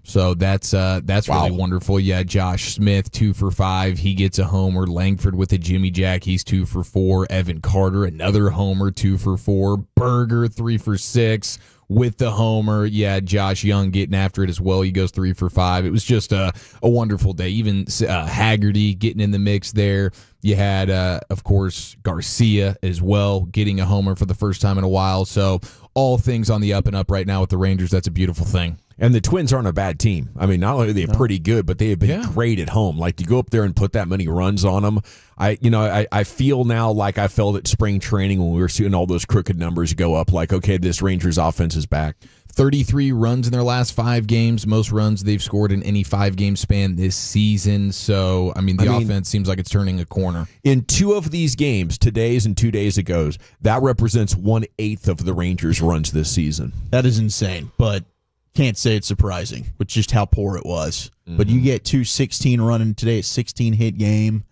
So that's really wonderful. Yeah, Josh Smith, 2 for 5. He gets a homer. Langford with a Jimmy Jack. He's 2 for 4. Evan Carter, another homer, 2 for 4. Berger, 3 for 6. With the homer. Yeah, Josh Young getting after it as well. He goes 3 for 5. It was just a wonderful day. Even Haggerty getting in the mix there. You had, of course, Garcia as well getting a homer for the first time in a while. So all things on the up and up right now with the Rangers. That's a beautiful thing. And the Twins aren't a bad team. I mean, not only are they pretty good, but they have been great at home. Like, to go up there and put that many runs on them, I feel now like I felt at spring training when we were seeing all those crooked numbers go up, like, okay, this Rangers offense is back. 33 runs in their last 5 games, most runs they've scored in any 5-game span this season. So, I mean, the offense seems like it's turning a corner. In 2 of these games, today's and 2 days ago's, that represents 1/8 of the Rangers' runs this season. That is insane, but can't say it's surprising with just how poor it was. Mm-hmm. But you get 216 running today, a 16-hit game.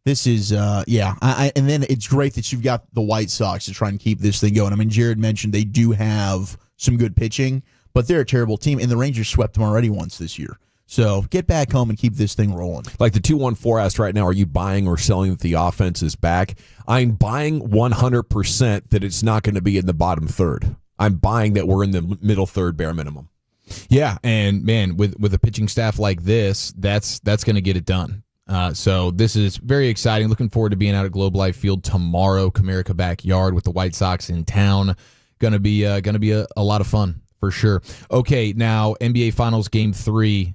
This is, and then it's great that you've got the White Sox to try and keep this thing going. I mean, Jared mentioned they do have some good pitching, but they're a terrible team, and the Rangers swept them already once this year. So get back home and keep this thing rolling. Like the 214 asked right now, are you buying or selling that the offense is back? I'm buying 100% that it's not going to be in the bottom third. I'm buying that we're in the middle third bare minimum. Yeah, and man, with a pitching staff like this, that's going to get it done. So this is very exciting. Looking forward to being out at Globe Life Field tomorrow, Comerica backyard with the White Sox in town. Gonna be a lot of fun for sure. Okay, now NBA Finals Game 3,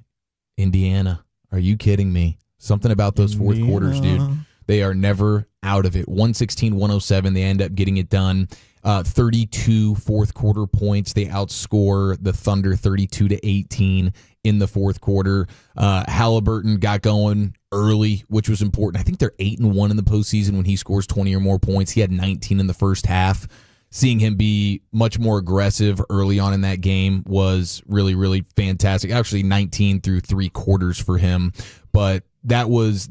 Indiana. Are you kidding me? Something about those fourth quarters, dude. They are never out of it. 116-107. They end up getting it done. 32 fourth quarter points. They outscore the Thunder 32-18 in the fourth quarter. Halliburton got going early, which was important. I think they're 8-1 in the postseason when he scores 20 or more points. He had 19 in the first half. Seeing him be much more aggressive early on in that game was really, really fantastic. Actually, 19 through 3 quarters for him, but that was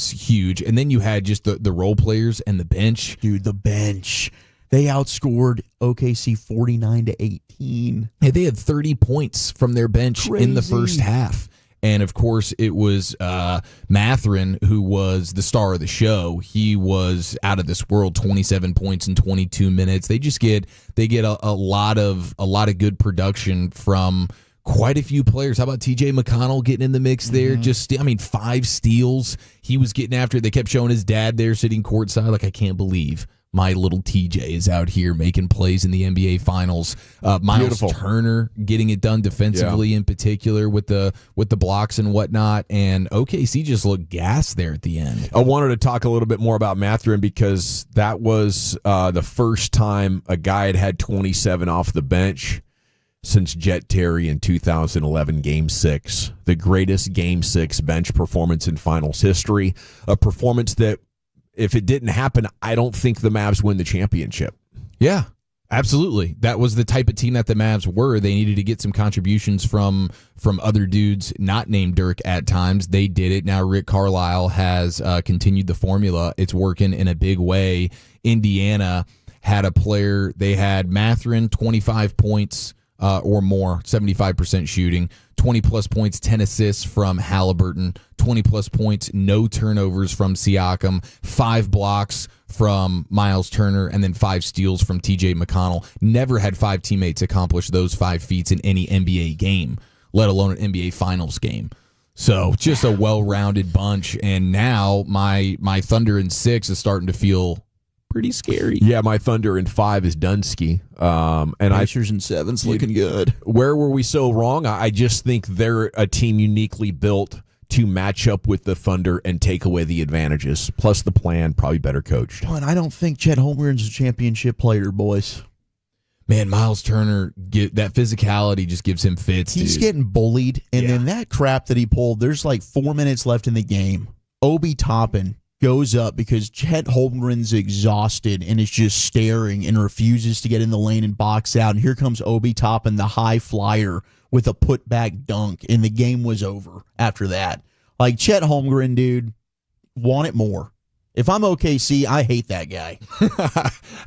huge. And then you had just the role players and the bench. Dude, the bench. They outscored OKC 49-18. Hey, they had 30 points from their bench in the first half. And, of course, it was Mathurin who was the star of the show. He was out of this world, 27 points in 22 minutes. They get a lot of good production from quite a few players. How about TJ McConnell getting in the mix there? Just, 5 steals. He was getting after it. They kept showing his dad there sitting courtside. Like, I can't believe my little TJ is out here making plays in the NBA Finals. Miles Turner getting it done defensively in particular with the blocks and whatnot. And OKC just looked gassed there at the end. I wanted to talk a little bit more about Mathurin because that was the first time a guy had 27 off the bench since Jet Terry in 2011 Game 6. The greatest Game 6 bench performance in Finals history. A performance that, if it didn't happen, I don't think the Mavs win the championship. Yeah, absolutely. That was the type of team that the Mavs were. They needed to get some contributions from other dudes not named Dirk at times. They did it. Now Rick Carlisle has continued the formula. It's working in a big way. Indiana had a player. They had Mathurin, 25 points or more, 75% shooting, 20-plus points, 10 assists from Halliburton, 20-plus points, no turnovers from Siakam, 5 blocks from Miles Turner, and then 5 steals from TJ McConnell. Never had 5 teammates accomplish those 5 feats in any NBA game, let alone an NBA Finals game. So just a well-rounded bunch, and now my Thunder in 6 is starting to feel pretty scary. Yeah, my Thunder in 5 is Dunsky. And Pacers in 7's looking good. Where were we so wrong? I just think they're a team uniquely built to match up with the Thunder and take away the advantages. Plus the plan, probably better coached. And I don't think Chet Holmgren's a championship player, boys. Man, Miles Turner, that physicality just gives him fits. He's getting bullied, and then that crap that he pulled, there's like 4 minutes left in the game. Obi Toppin goes up because Chet Holmgren's exhausted and is just staring and refuses to get in the lane and box out. And here comes Obi Toppin, the high flyer, with a putback dunk, and the game was over after that. Like, Chet Holmgren, dude, want it more. If I'm OKC, I hate that guy.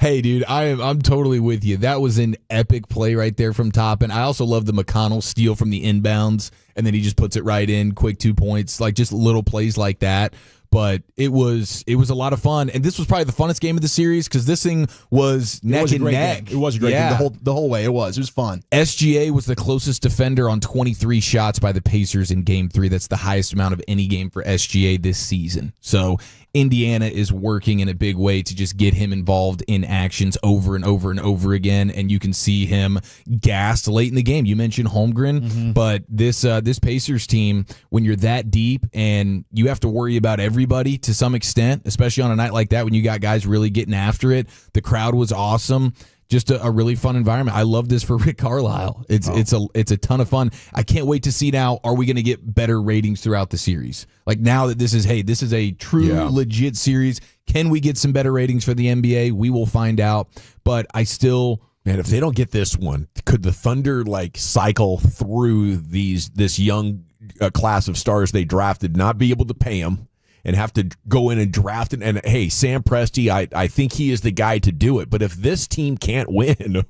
Hey, dude, I'm totally with you. That was an epic play right there from Toppin. I also love the McConnell steal from the inbounds, and then he just puts it right in, quick 2 points, like just little plays like that. But it was a lot of fun, and this was probably the funnest game of the series because this thing was neck and neck. It was a great game the whole way. It was fun. SGA was the closest defender on 23 shots by the Pacers in Game 3. That's the highest amount of any game for SGA this season. So Indiana is working in a big way to just get him involved in actions over and over and over again, and you can see him gassed late in the game. You mentioned Holmgren, but this Pacers team, when you're that deep and you have to worry about everybody to some extent, especially on a night like that when you got guys really getting after it. The crowd was awesome. Just a really fun environment. I love this for Rick Carlisle. It's a ton of fun. I can't wait to see now, are we going to get better ratings throughout the series? Like, now that this is a true legit series, can we get some better ratings for the NBA? We will find out. But I still, man, if they don't get this one, could the Thunder cycle through this young class of stars they drafted, not be able to pay them, and have to go in and draft it? And hey, Sam Presti, I think he is the guy to do it. But if this team can't win,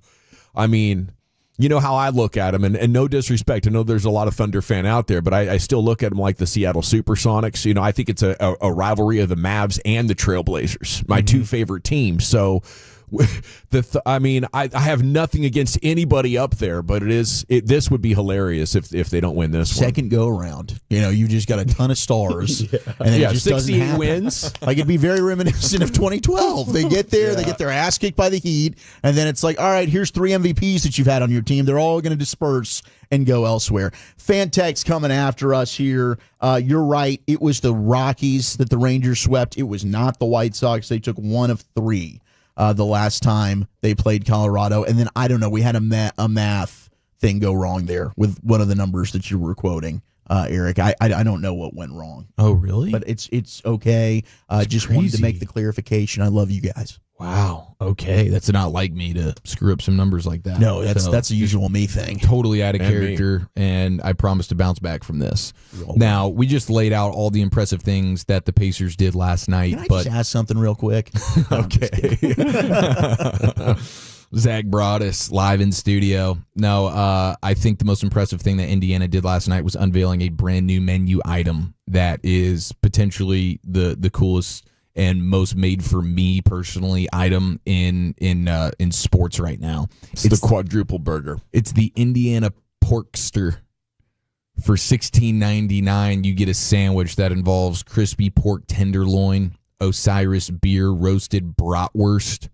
I mean, you know how I look at them, and no disrespect, I know there's a lot of Thunder fan out there, but I still look at them like the Seattle Supersonics. You know, I think it's a rivalry of the Mavs and the Trailblazers, my two favorite teams. So I have nothing against anybody up there, but this would be hilarious if they don't win this second go around. You know, you just got a ton of stars, and then it just 68 wins. Like, it'd be very reminiscent of 2012. They get there, they get their ass kicked by the Heat, and then it's like, all right, here's 3 MVPs that you've had on your team. They're all going to disperse and go elsewhere. Fantex coming after us here. You're right. It was the Rockies that the Rangers swept. It was not the White Sox. They took 1 of 3. The last time they played Colorado. And then, I don't know, we had a math thing go wrong there with one of the numbers that you were quoting, Eric. I don't know what went wrong. Oh, really? But it's okay. Just crazy. wanted to make the clarification. I love you guys. Wow. Okay. That's not like me to screw up some numbers like that. No, that's a usual me thing. Totally out of character, and I promise to bounce back from this. Now, we just laid out all the impressive things that the Pacers did last night. Can I just ask something real quick? Okay. Zach Broadus live in studio. No, I think the most impressive thing that Indiana did last night was unveiling a brand new menu item that is potentially the coolest and most made for me personally item in sports right now. It's the quadruple burger. It's the Indiana Porkster. For $16.99, you get a sandwich that involves crispy pork tenderloin, Osiris beer, roasted bratwurst,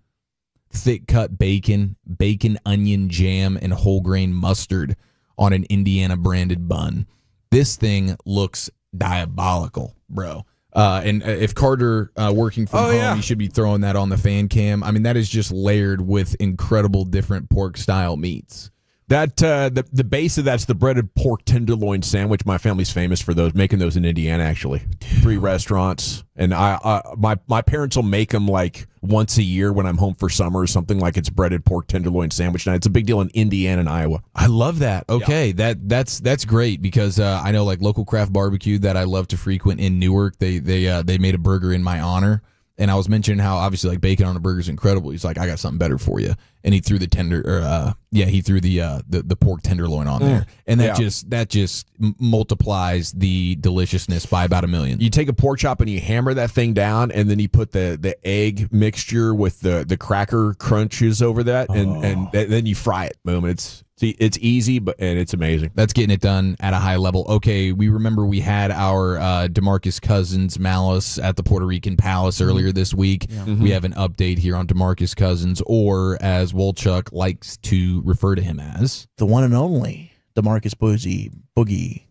thick-cut bacon, bacon onion jam, and whole grain mustard on an Indiana-branded bun. This thing looks diabolical, bro. And if Carter working from home, you should be throwing that on the fan cam. I mean, that is just layered with incredible different pork-style meats. That the base of that's the breaded pork tenderloin sandwich. My family's famous for those, making those in Indiana, actually. 3 restaurants. And my parents will make them like once a year when I'm home for summer or something, like it's breaded pork tenderloin sandwich night. It's a big deal in Indiana and Iowa. I love that. Okay, yeah. That's great because I know like local craft barbecue that I love to frequent in Newark. They made a burger in my honor. And I was mentioning how obviously like bacon on a burger is incredible. He's like, I got something better for you, and he threw the the pork tenderloin on there, and that just multiplies the deliciousness by about 1 million. You take a pork chop and you hammer that thing down, and then you put the egg mixture with the cracker crunches over that, and then you fry it. Boom! It's easy, and it's amazing. That's getting it done at a high level. Okay, we remember we had our DeMarcus Cousins malice at the Puerto Rican Palace earlier this week. Yeah. Mm-hmm. We have an update here on DeMarcus Cousins, or as Wolchuk likes to refer to him as, the one and only DeMarcus Boogie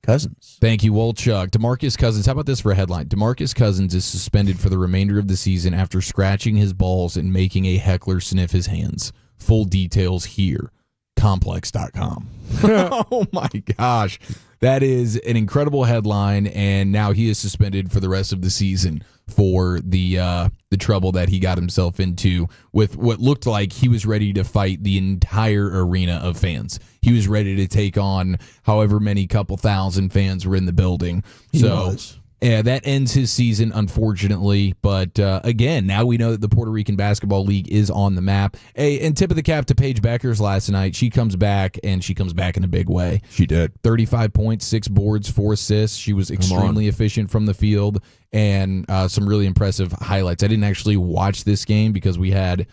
Cousins. Thank you, Wolchuk. DeMarcus Cousins, how about this for a headline? DeMarcus Cousins is suspended for the remainder of the season after scratching his balls and making a heckler sniff his hands. Full details here. Complex.com. Oh my gosh. That is an incredible headline, and now he is suspended for the rest of the season for the trouble that he got himself into with what looked like he was ready to fight the entire arena of fans. He was ready to take on however many couple thousand fans were in the building. He was. Yeah, that ends his season, unfortunately. But again, now we know that the Puerto Rican Basketball League is on the map. Hey, and tip of the cap to Paige Beckers last night. She comes back, and she comes back in a big way. She did. 35 points, 6 boards, 4 assists. She was extremely efficient from the field, and some really impressive highlights. I didn't actually watch this game because we had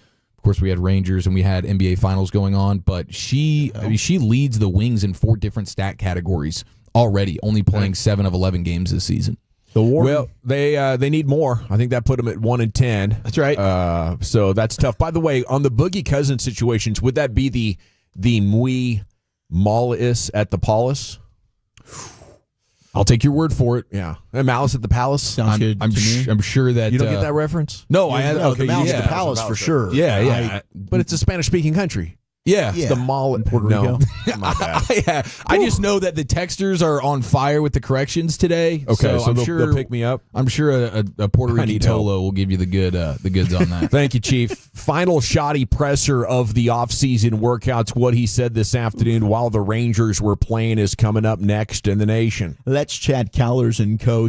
Rangers and we had NBA Finals going on, but she leads the Wings in 4 different stat categories already, only playing 7 of 11 games this season. Well, they need more. I think that put them at 1-10. That's right. So that's tough. By the way, on the Boogie Cousins situations, would that be the muy malis at the Palace? I'll take your word for it. Yeah, and Malice at the Palace. Sounds good. I'm sure that you don't get that reference. No, I had the Malice at the Palace for sure. Yeah. But it's a Spanish-speaking country. Yeah. The mall in Puerto Rico. My bad. I just know that the texters are on fire with the corrections today. Okay, so they'll pick me up. I'm sure a Puerto Rican Tolo will give you the goods on that. Thank you, Chief. Final shoddy presser of the offseason workouts. What he said this afternoon while the Rangers were playing is coming up next in the nation. Let's chat Cowlers and Co.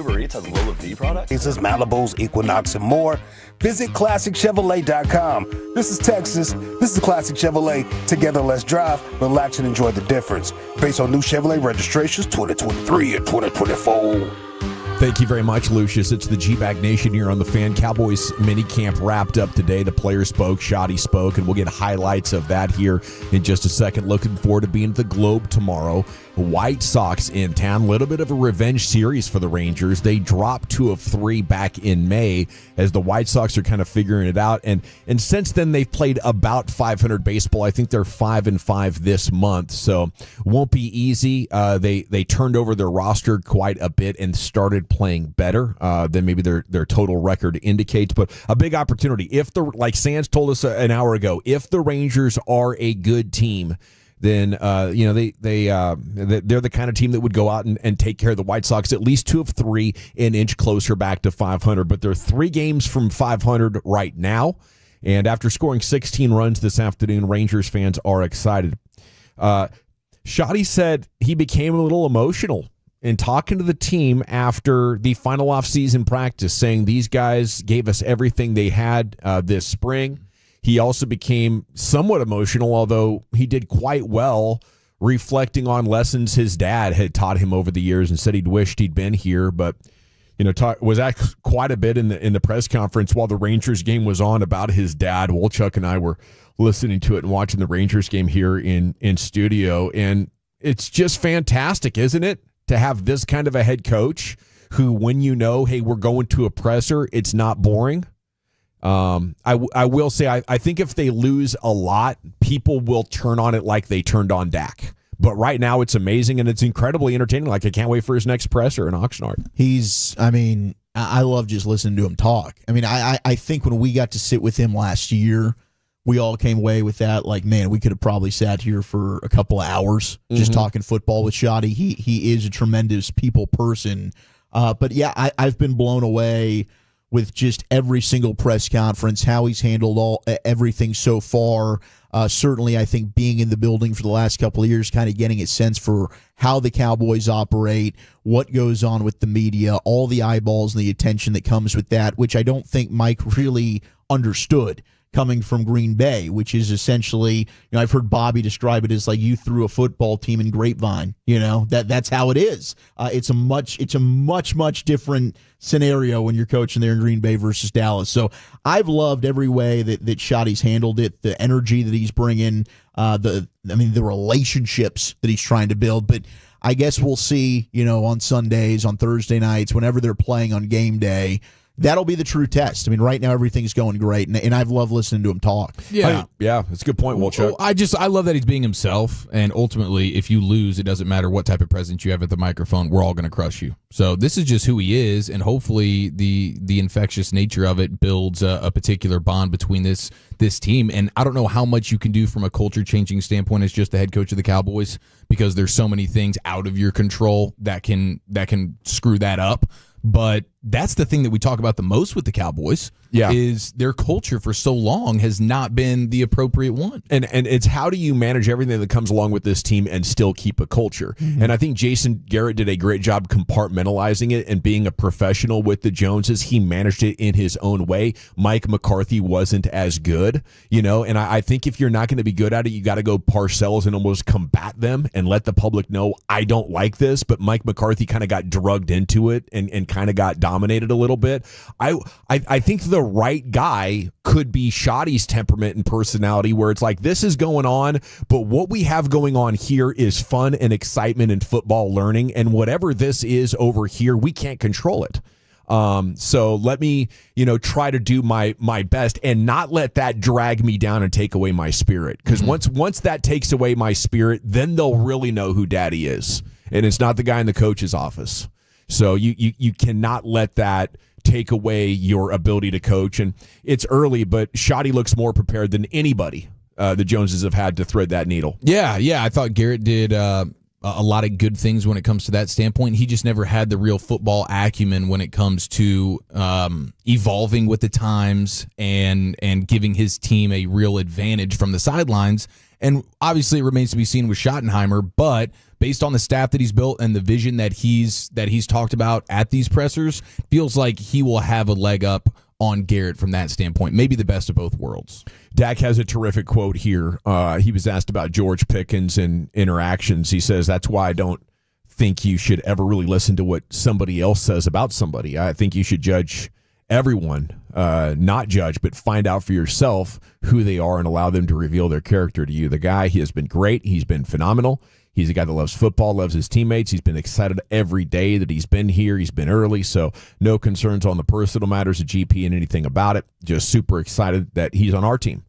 Uber Eats has low fee products? It's Malibu's, Equinox, and more. Visit ClassicChevrolet.com. This is Texas. This is Classic Chevrolet. Together, let's drive, relax, and enjoy the difference. Based on new Chevrolet registrations 2023 and 2024. Thank you very much, Lucius. It's the G-Bag Nation here on the Fan. Cowboys minicamp wrapped up today. The players spoke, Shoddy spoke, and we'll get highlights of that here in just a second. Looking forward to being at the Globe tomorrow. White Sox in town. A little bit of a revenge series for the Rangers. They dropped 2 of 3 back in May as the White Sox are kind of figuring it out. And since then, they've played about 500 baseball. I think they're 5-5 this month, so won't be easy. They turned over their roster quite a bit and started playing better than maybe their total record indicates. But a big opportunity. Like Sands told us an hour ago, if the Rangers are a good team, then they're the kind of team that would go out and take care of the White Sox. At least 2 of 3, an inch closer back to 500. But they're 3 games from 500 right now. And after scoring 16 runs this afternoon, Rangers fans are excited. Shoddy said he became a little emotional in talking to the team after the final offseason practice, saying these guys gave us everything they had this spring. He also became somewhat emotional, although he did quite well, reflecting on lessons his dad had taught him over the years and said he'd wished he'd been here. But, was asked quite a bit in the press conference while the Rangers game was on about his dad. Wolchuk and I were listening to it and watching the Rangers game here in studio. And it's just fantastic, isn't it, to have this kind of a head coach who, when hey, we're going to a presser, it's not boring. I will say, I think if they lose a lot, people will turn on it like they turned on Dak. But right now, it's amazing and it's incredibly entertaining. Like, I can't wait for his next presser in Oxnard. I love just listening to him talk. I think when we got to sit with him last year, we all came away with that. Like, man, we could have probably sat here for a couple of hours just talking football with Shoddy. He is a tremendous people person. But yeah, I've been blown away with just every single press conference, how he's handled everything so far. Certainly, I think being in the building for the last couple of years, kind of getting a sense for how the Cowboys operate, what goes on with the media, all the eyeballs and the attention that comes with that, which I don't think Mike really understood coming from Green Bay, which is essentially, I've heard Bobby describe it as like you threw a football team in Grapevine. That's how it is. It's a much different scenario when you're coaching there in Green Bay versus Dallas. So I've loved every way that Shoddy's handled it, the energy that he's bringing, the relationships that he's trying to build. But I guess we'll see, on Sundays, on Thursday nights, whenever they're playing on game day. That'll be the true test. Right now everything's going great, and I've loved listening to him talk. Yeah, it's a good point, Wolchuk. I love that he's being himself, and ultimately, if you lose, it doesn't matter what type of presence you have at the microphone. We're all going to crush you. So this is just who he is, and hopefully the infectious nature of it builds a particular bond between this team. And I don't know how much you can do from a culture-changing standpoint as just the head coach of the Cowboys, because there's so many things out of your control that can screw that up. But that's the thing that we talk about the most with the Cowboys, is their culture for so long has not been the appropriate one. And it's how do you manage everything that comes along with this team and still keep a culture? Mm-hmm. And I think Jason Garrett did a great job compartmentalizing it and being a professional with the Joneses. He managed it in his own way. Mike McCarthy wasn't as good, and I think if you're not going to be good at it, you got to go Parcells and almost combat them and let the public know, I don't like this. But Mike McCarthy kind of got drugged into it and kind of got dominated a little bit. I think the right guy could be Shoddy's temperament and personality, where it's like, this is going on, but what we have going on here is fun and excitement and football learning, and whatever this is over here, we can't control it. So let me, try to do my best and not let that drag me down and take away my spirit. Because once that takes away my spirit, then they'll really know who daddy is. And it's not the guy in the coach's office. So you cannot let that take away your ability to coach. And it's early, but Shoddy looks more prepared than anybody the Joneses have had to thread that needle. Yeah, I thought Garrett did a lot of good things when it comes to that standpoint. He just never had the real football acumen when it comes to evolving with the times and giving his team a real advantage from the sidelines. And obviously, it remains to be seen with Schottenheimer, but based on the staff that he's built and the vision that he's talked about at these pressers, feels like he will have a leg up on Garrett from that standpoint. Maybe the best of both worlds. Dak has a terrific quote here. He was asked about George Pickens and interactions. He says, that's why I don't think you should ever really listen to what somebody else says about somebody. I think you should judge everyone, not judge, but find out for yourself who they are and allow them to reveal their character to you. The guy, he has been great. He's been phenomenal. He's a guy that loves football, loves his teammates. He's been excited every day that he's been here. He's been early, so no concerns on the personal matters of GP and anything about it. Just super excited that he's on our team.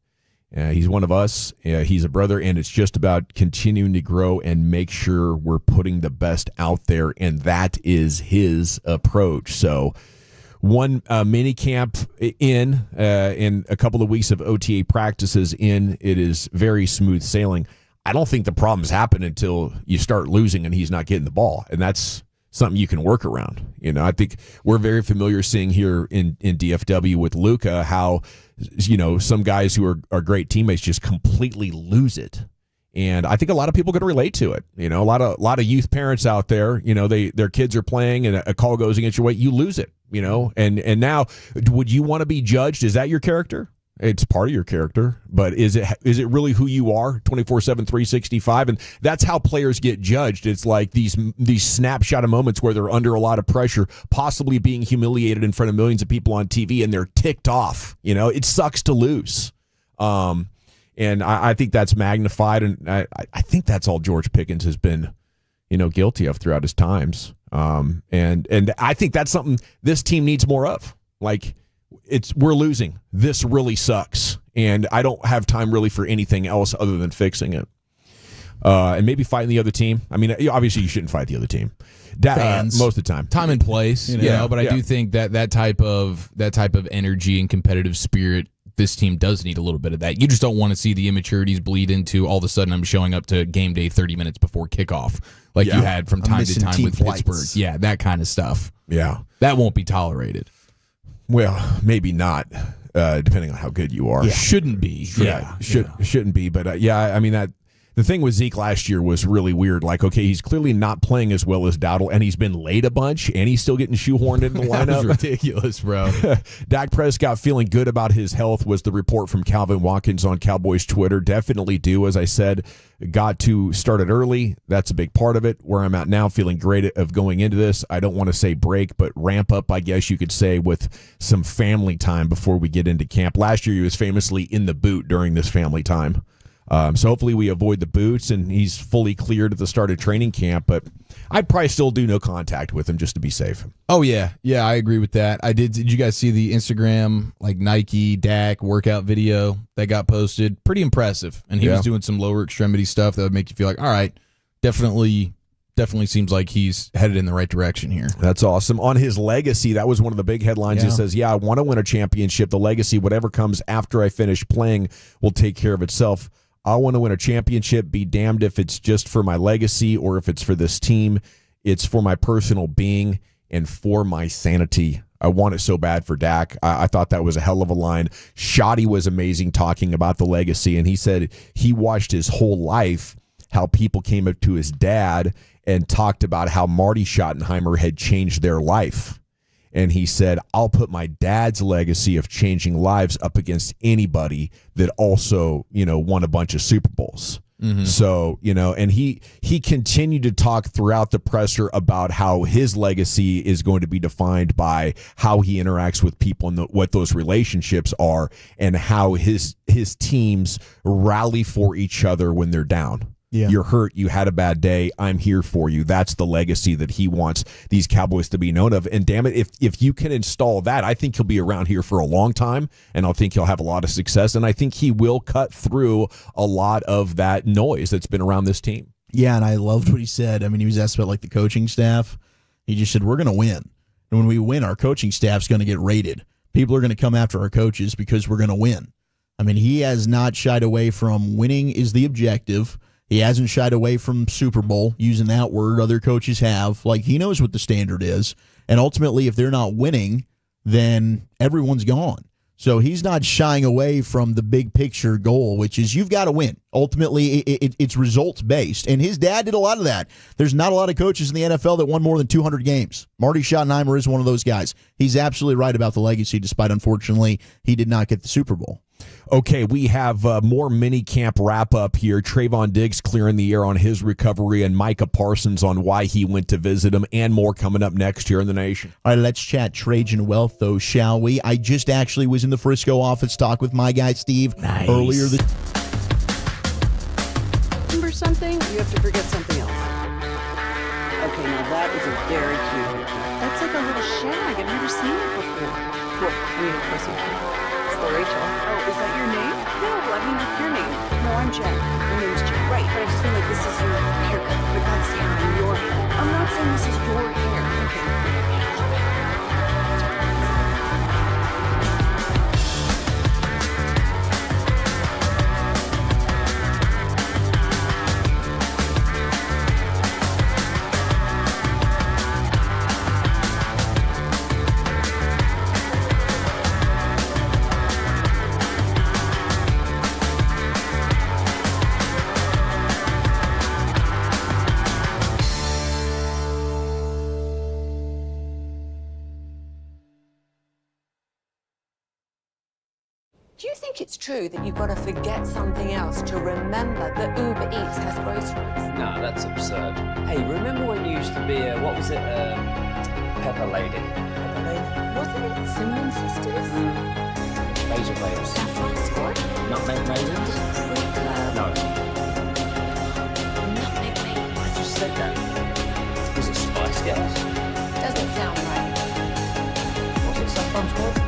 He's one of us. He's a brother, and it's just about continuing to grow and make sure we're putting the best out there, and that is his approach. So one minicamp in a couple of weeks of OTA practices in, it is very smooth sailing. I don't think the problems happen until you start losing and he's not getting the ball, and that's something you can work around. I think we're very familiar seeing here in DFW with Luka how, some guys who are great teammates just completely lose it. And I think a lot of people can relate to it. A lot of youth parents out there, their kids are playing and a call goes against your way, you lose it, and now would you want to be judged? Is that your character? It's part of your character, but is it really who you are 24/7, 365? And that's how players get judged. It's like these snapshot of moments where they're under a lot of pressure, possibly being humiliated in front of millions of people on TV, and they're ticked off. It sucks to lose. And I think that's magnified, and I think that's all George Pickens has been, guilty of throughout his times. And I think that's something this team needs more of. Like, we're losing. This really sucks, and I don't have time really for anything else other than fixing it. And maybe fighting the other team. I mean, obviously you shouldn't fight the other team. Most of the time, time and place. But I do think that type of energy and competitive spirit, this team does need a little bit of that. You just don't want to see the immaturities bleed into all of a sudden I'm showing up to game day 30 minutes before kickoff, like you had from time to time with Pittsburgh. Yeah, that kind of stuff. Yeah, that won't be tolerated. Well, maybe not, depending on how good you are. Yeah. Shouldn't be. Shouldn't be. But I mean, that the thing with Zeke last year was really weird. Like, okay, he's clearly not playing as well as Dowdle, and he's been late a bunch, and he's still getting shoehorned into the lineup. That was ridiculous, bro. Dak Prescott feeling good about his health was the report from Calvin Watkins on Cowboys Twitter. Definitely do, as I said. Got to start it early. That's a big part of it. Where I'm at now, feeling great of going into this. I don't want to say break, but ramp up, I guess you could say, with some family time before we get into camp. Last year, he was famously in the boot during this family time. So hopefully we avoid the boots, and he's fully cleared at the start of training camp. But I'd probably still do no contact with him just to be safe. Oh, yeah. Yeah, I agree with that. Did you guys see the Instagram, Nike, Dak workout video that got posted? Pretty impressive. And he was doing some lower extremity stuff that would make you feel like, all right, definitely seems like he's headed in the right direction here. That's awesome. On his legacy, that was one of the big headlines. It says, I want to win a championship. The legacy, whatever comes after I finish playing, will take care of itself. I want to win a championship. Be damned if it's just for my legacy or if it's for this team. It's for my personal being and for my sanity. I want it so bad for Dak. I thought that was a hell of a line. Shoddy was amazing talking about the legacy, and he said he watched his whole life how people came up to his dad and talked about how Marty Schottenheimer had changed their life. And he said, I'll put my dad's legacy of changing lives up against anybody that also, won a bunch of Super Bowls. Mm-hmm. So, and he continued to talk throughout the presser about how his legacy is going to be defined by how he interacts with people and what those relationships are, and how his teams rally for each other when they're down. Yeah. You're hurt. You had a bad day. I'm here for you. That's the legacy that he wants these Cowboys to be known of. And damn it, if you can install that, I think he'll be around here for a long time, and I think he'll have a lot of success. And I think he will cut through a lot of that noise that's been around this team. Yeah, and I loved what he said. I mean, he was asked about the coaching staff. He just said, we're going to win. And when we win, our coaching staff's going to get rated. People are going to come after our coaches because we're going to win. I mean, he has not shied away from winning is the objective. He hasn't shied away from Super Bowl, using that word. Other coaches have. He knows what the standard is. And ultimately, if they're not winning, then everyone's gone. So he's not shying away from the big picture goal, which is you've got to win. Ultimately, it's results based. And his dad did a lot of that. There's not a lot of coaches in the NFL that won more than 200 games. Marty Schottenheimer is one of those guys. He's absolutely right about the legacy, despite, unfortunately, he did not get the Super Bowl. Okay, we have more minicamp wrap-up here. Trayvon Diggs clearing the air on his recovery and Micah Parsons on why he went to visit him, and more coming up next here in the Nation. All right, let's chat Trajan wealth, though, shall we? I just actually was in the Frisco office, talk with my guy Steve earlier this. Remember something? You have to forget something else. Okay, now that is a very cute picture. That's like a little shag. I've never seen it before. Well, I mean, of course you can. It's the Rachel. Oh, is that your name? No, I mean, like your name. No, I'm Jen. Your name's Jen. Right, but I just mean like this is your haircut, but that's your hair. I'm not saying this is your hair. Okay. Do you think it's true that you've got to forget something else to remember that Uber Eats has groceries? Nah, that's absurd. Hey, remember when you used to be what was it, Pepper Lady? Pepper Lady? Wasn't it Cinnamon Sisters? Basil Babes. Saffron Squad? Nutmeg Maidens? krld-fm? No. Nutmeg Maidens? I just said that. Was it Spice Girls? Doesn't sound right. Was it Saffron Squad?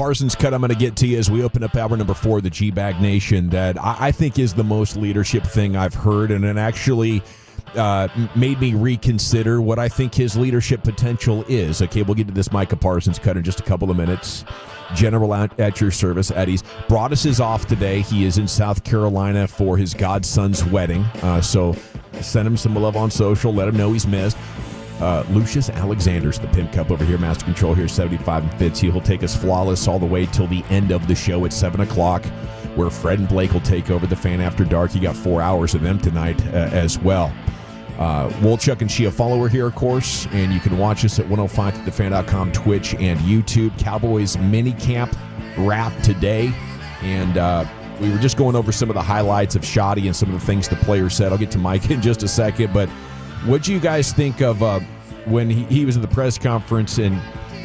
Parsons cut I'm going to get to you as we open up hour number 4 of the G-Bag Nation that I think is the most leadership thing I've heard, and it actually made me reconsider what I think his leadership potential is. Okay, we'll get to this Micah Parsons cut in just a couple of minutes. General at your service, Eddie's. Broadus is off today. He is in South Carolina for his godson's wedding. So send him some love on social. Let him know he's missed. Lucius Alexander's the Pimp Cup over here. Master Control here, 75 and Fitz. He'll take us flawless all the way till the end of the show at 7 o'clock, where Fred and Blake will take over the Fan After Dark. You got 4 hours of them tonight as well. Wolchuk and Shia follower here, of course, and you can watch us at 105thefan.com, Twitch, and YouTube. Cowboys minicamp wrap today, and we were just going over some of the highlights of Shoddy and some of the things the players said. I'll get to Mike in just a second, but what do you guys think of when he was at the press conference and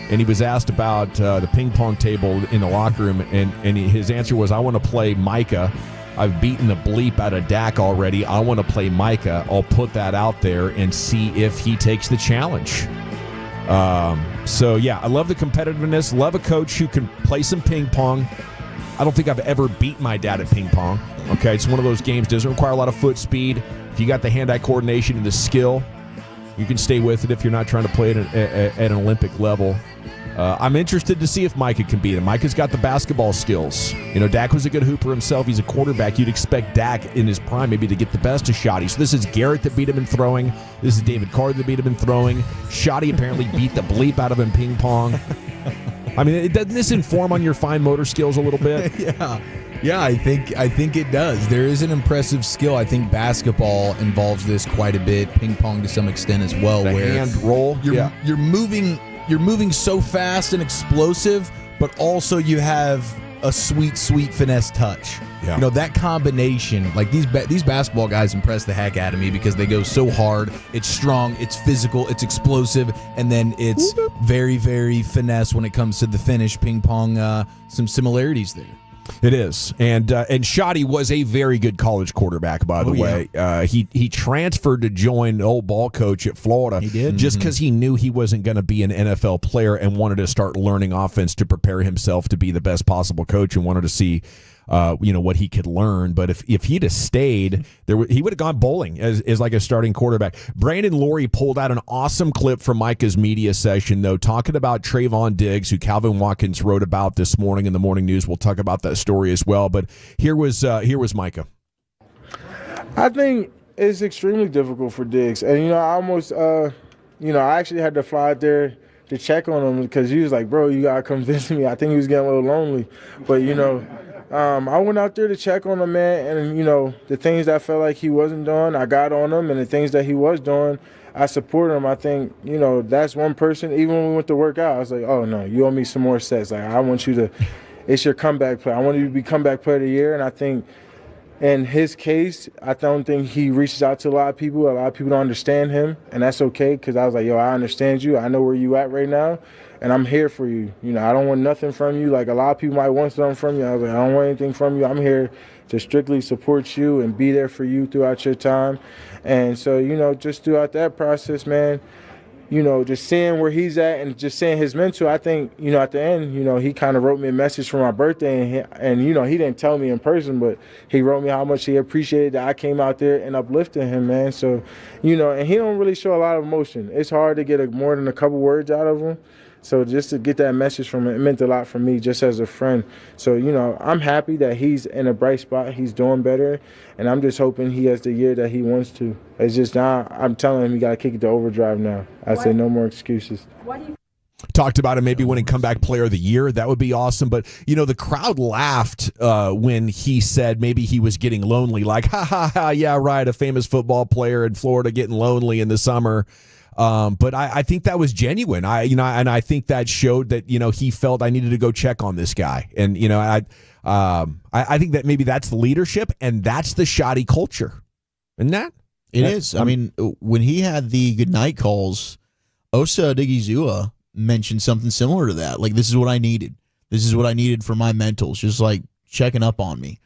he was asked about the ping pong table in the locker room, and his answer was, I want to play Micah. I've beaten the bleep out of Dak already. I want to play Micah. I'll put that out there and see if he takes the challenge. So, yeah, I love the competitiveness. Love a coach who can play some ping pong. I don't think I've ever beat my dad at ping pong. Okay, it's one of those games. Doesn't require a lot of foot speed. If you got the hand-eye coordination and the skill, you can stay with it if you're not trying to play it at an Olympic level. I'm interested to see if Micah can beat him. Micah's got the basketball skills. You know, Dak was a good hooper himself. He's a quarterback. You'd expect Dak in his prime maybe to get the best of Shoddy. So this is Garrett that beat him in throwing. This is David Carr that beat him in throwing. Shoddy apparently beat the bleep out of him in ping pong. I mean, doesn't this inform on your fine motor skills a little bit? Yeah, I think it does. There is an impressive skill. I think basketball involves this quite a bit. Ping pong to some extent as well. The where hand roll. You're moving so fast and explosive, but also you have a sweet finesse touch. Yeah. You know, that combination, like these basketball guys impress the heck out of me because they go so hard. It's strong, it's physical, it's explosive, and then it's very, very finesse when it comes to the finish. Ping pong, some similarities there. It is, and Shoddy was a very good college quarterback, by the way. Yeah. He transferred to join the old ball coach at Florida. He did, just because he knew he wasn't going to be an NFL player and wanted to start learning offense to prepare himself to be the best possible coach, and wanted to see what he could learn. But if he'd have stayed, he would have gone bowling as like a starting quarterback. Brandon Laurie pulled out an awesome clip from Micah's media session, though, talking about Trayvon Diggs, who Calvin Watkins wrote about this morning in the morning news. We'll talk about that story as well. But here was Micah. I think it's extremely difficult for Diggs, and I almost I actually had to fly out there to check on him because he was like, bro, you gotta come visit me. I think he was getting a little lonely, but I went out there to check on him, man, and, the things that I felt like he wasn't doing, I got on him, and the things that he was doing, I supported him. I think, that's one person, even when we went to work out, I was like, oh, no, you owe me some more sets. Like, I want you to – it's your comeback play. I want you to be comeback player of the year, and I think in his case, I don't think he reaches out to a lot of people. A lot of people don't understand him, and that's okay because I was like, I understand you. I know where you at right now. And I'm here for you. I don't want nothing from you. Like, a lot of people might want something from you. I was like, I don't want anything from you. I'm here to strictly support you and be there for you throughout your time. And so, just throughout that process, man, just seeing where he's at and just seeing his mentor, I think, at the end, he kind of wrote me a message for my birthday. And he didn't tell me in person, but he wrote me how much he appreciated that I came out there and uplifted him, man. So, and he don't really show a lot of emotion. It's hard to get more than a couple words out of him. So just to get that message from him, it meant a lot for me just as a friend. So, I'm happy that he's in a bright spot. He's doing better. And I'm just hoping he has the year that he wants to. It's just now I'm telling him he got to kick it to overdrive now. I say no more excuses. Talked about him maybe winning comeback player of the year. That would be awesome. But, the crowd laughed when he said maybe he was getting lonely. Like, ha, yeah, right, a famous football player in Florida getting lonely in the summer. But I think that was genuine. I think that showed that, he felt I needed to go check on this guy. And, I think that maybe that's the leadership and that's the Shoddy culture. Isn't that? It is. I mean, when he had the goodnight calls, Osa Odigizua mentioned something similar to that. Like, this is what I needed. This is what I needed for my mentals, just like checking up on me.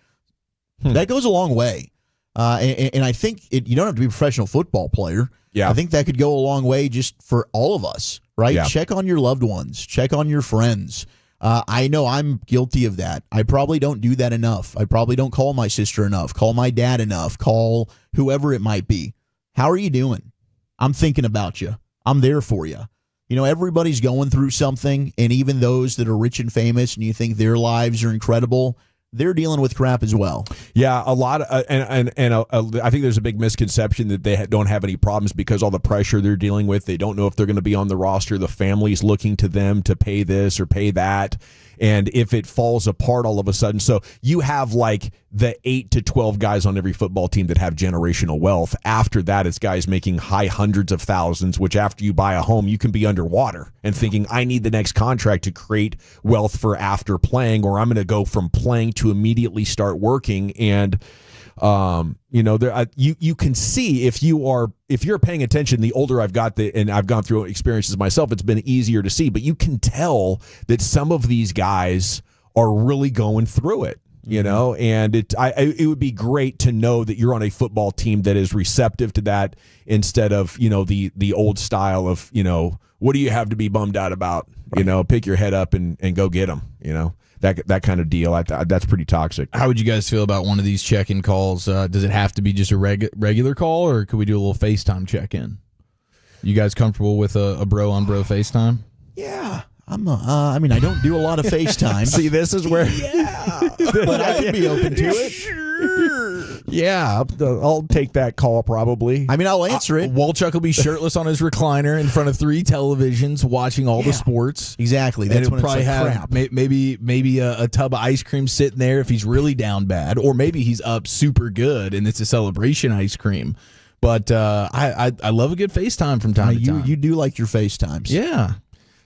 That goes a long way. And I think you don't have to be a professional football player. Yeah. I think that could go a long way just for all of us, right? Yeah. Check on your loved ones. Check on your friends. I know I'm guilty of that. I probably don't do that enough. I probably don't call my sister enough, call my dad enough, call whoever it might be. How are you doing? I'm thinking about you. I'm there for you. You know, everybody's going through something, and even those that are rich and famous and you think their lives are incredible, they're dealing with crap as well. Yeah, a lot of, I think there's a big misconception that they don't have any problems because all the pressure they're dealing with. They don't know if they're going to be on the roster. The family's looking to them to pay this or pay that. And if it falls apart all of a sudden, so you have like the 8 to 12 guys on every football team that have generational wealth. After that, it's guys making high hundreds of thousands, which after you buy a home, you can be underwater and thinking, I need the next contract to create wealth for after playing, or I'm going to go from playing to immediately start working. And you can see if you're paying attention. The older I've got, and I've gone through experiences myself, it's been easier to see. But you can tell that some of these guys are really going through it. And it would be great to know that you're on a football team that is receptive to that instead of the old style of what do you have to be bummed out about? Pick your head up and go get them. That kind of deal. That's pretty toxic. How would you guys feel about one of these check-in calls? Does it have to be just a regular call, or could we do a little FaceTime check-in? You guys comfortable with a bro-on-bro FaceTime? Yeah. I don't do a lot of FaceTime. See, this is where... but I could be open to it. Sure. Yeah, I'll take that call probably. I'll answer it. Walchuk will be shirtless on his recliner in front of 3 televisions watching all the sports. Exactly. That's That's when when probably it's like have crap. maybe a tub of ice cream sitting there if he's really down bad, or maybe he's up super good and it's a celebration ice cream. But I love a good FaceTime from time to time. You do like your FaceTimes. Yeah.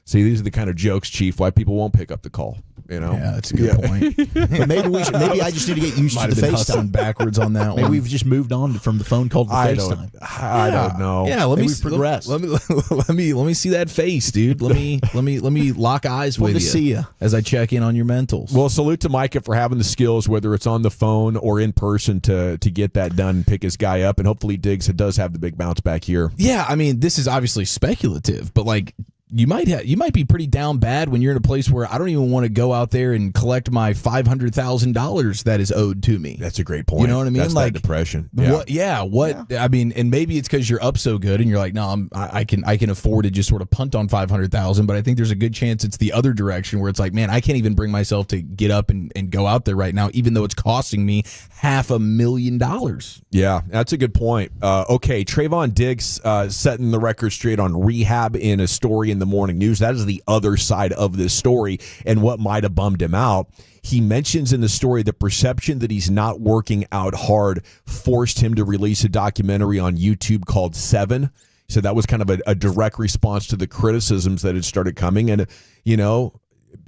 See, these are the kind of jokes, Chief, why people won't pick up the call. Yeah, that's a good point. But maybe I just need to get used to the FaceTime. Backwards on that Maybe one. we've just moved on from the phone call to FaceTime. I don't know. Yeah, let me progress. Let me see that face, dude. Let me lock eyes with to see you as I check in on your mentals. Well, salute to Micah for having the skills, whether it's on the phone or in person, to get that done and pick his guy up. And hopefully Diggs does have the big bounce back here. Yeah, this is obviously speculative, but you might be pretty down bad when you're in a place where I don't even want to go out there and collect my $500,000 that is owed to me. That's a great point. You know what I mean? That's like that depression. And maybe it's because you're up so good and you're like, no, I can afford to just sort of punt on $500,000. But I think there's a good chance it's the other direction where it's like, man, I can't even bring myself to get up and go out there right now, even though it's costing me $500,000. Yeah, that's a good point. Okay, Trayvon Diggs setting the record straight on rehab in a story in the morning news. That is the other side of this story and what might have bummed him out. He mentions in the story the perception that he's not working out hard forced him to release a documentary on YouTube called 7. So that was kind of a direct response to the criticisms that had started coming. And,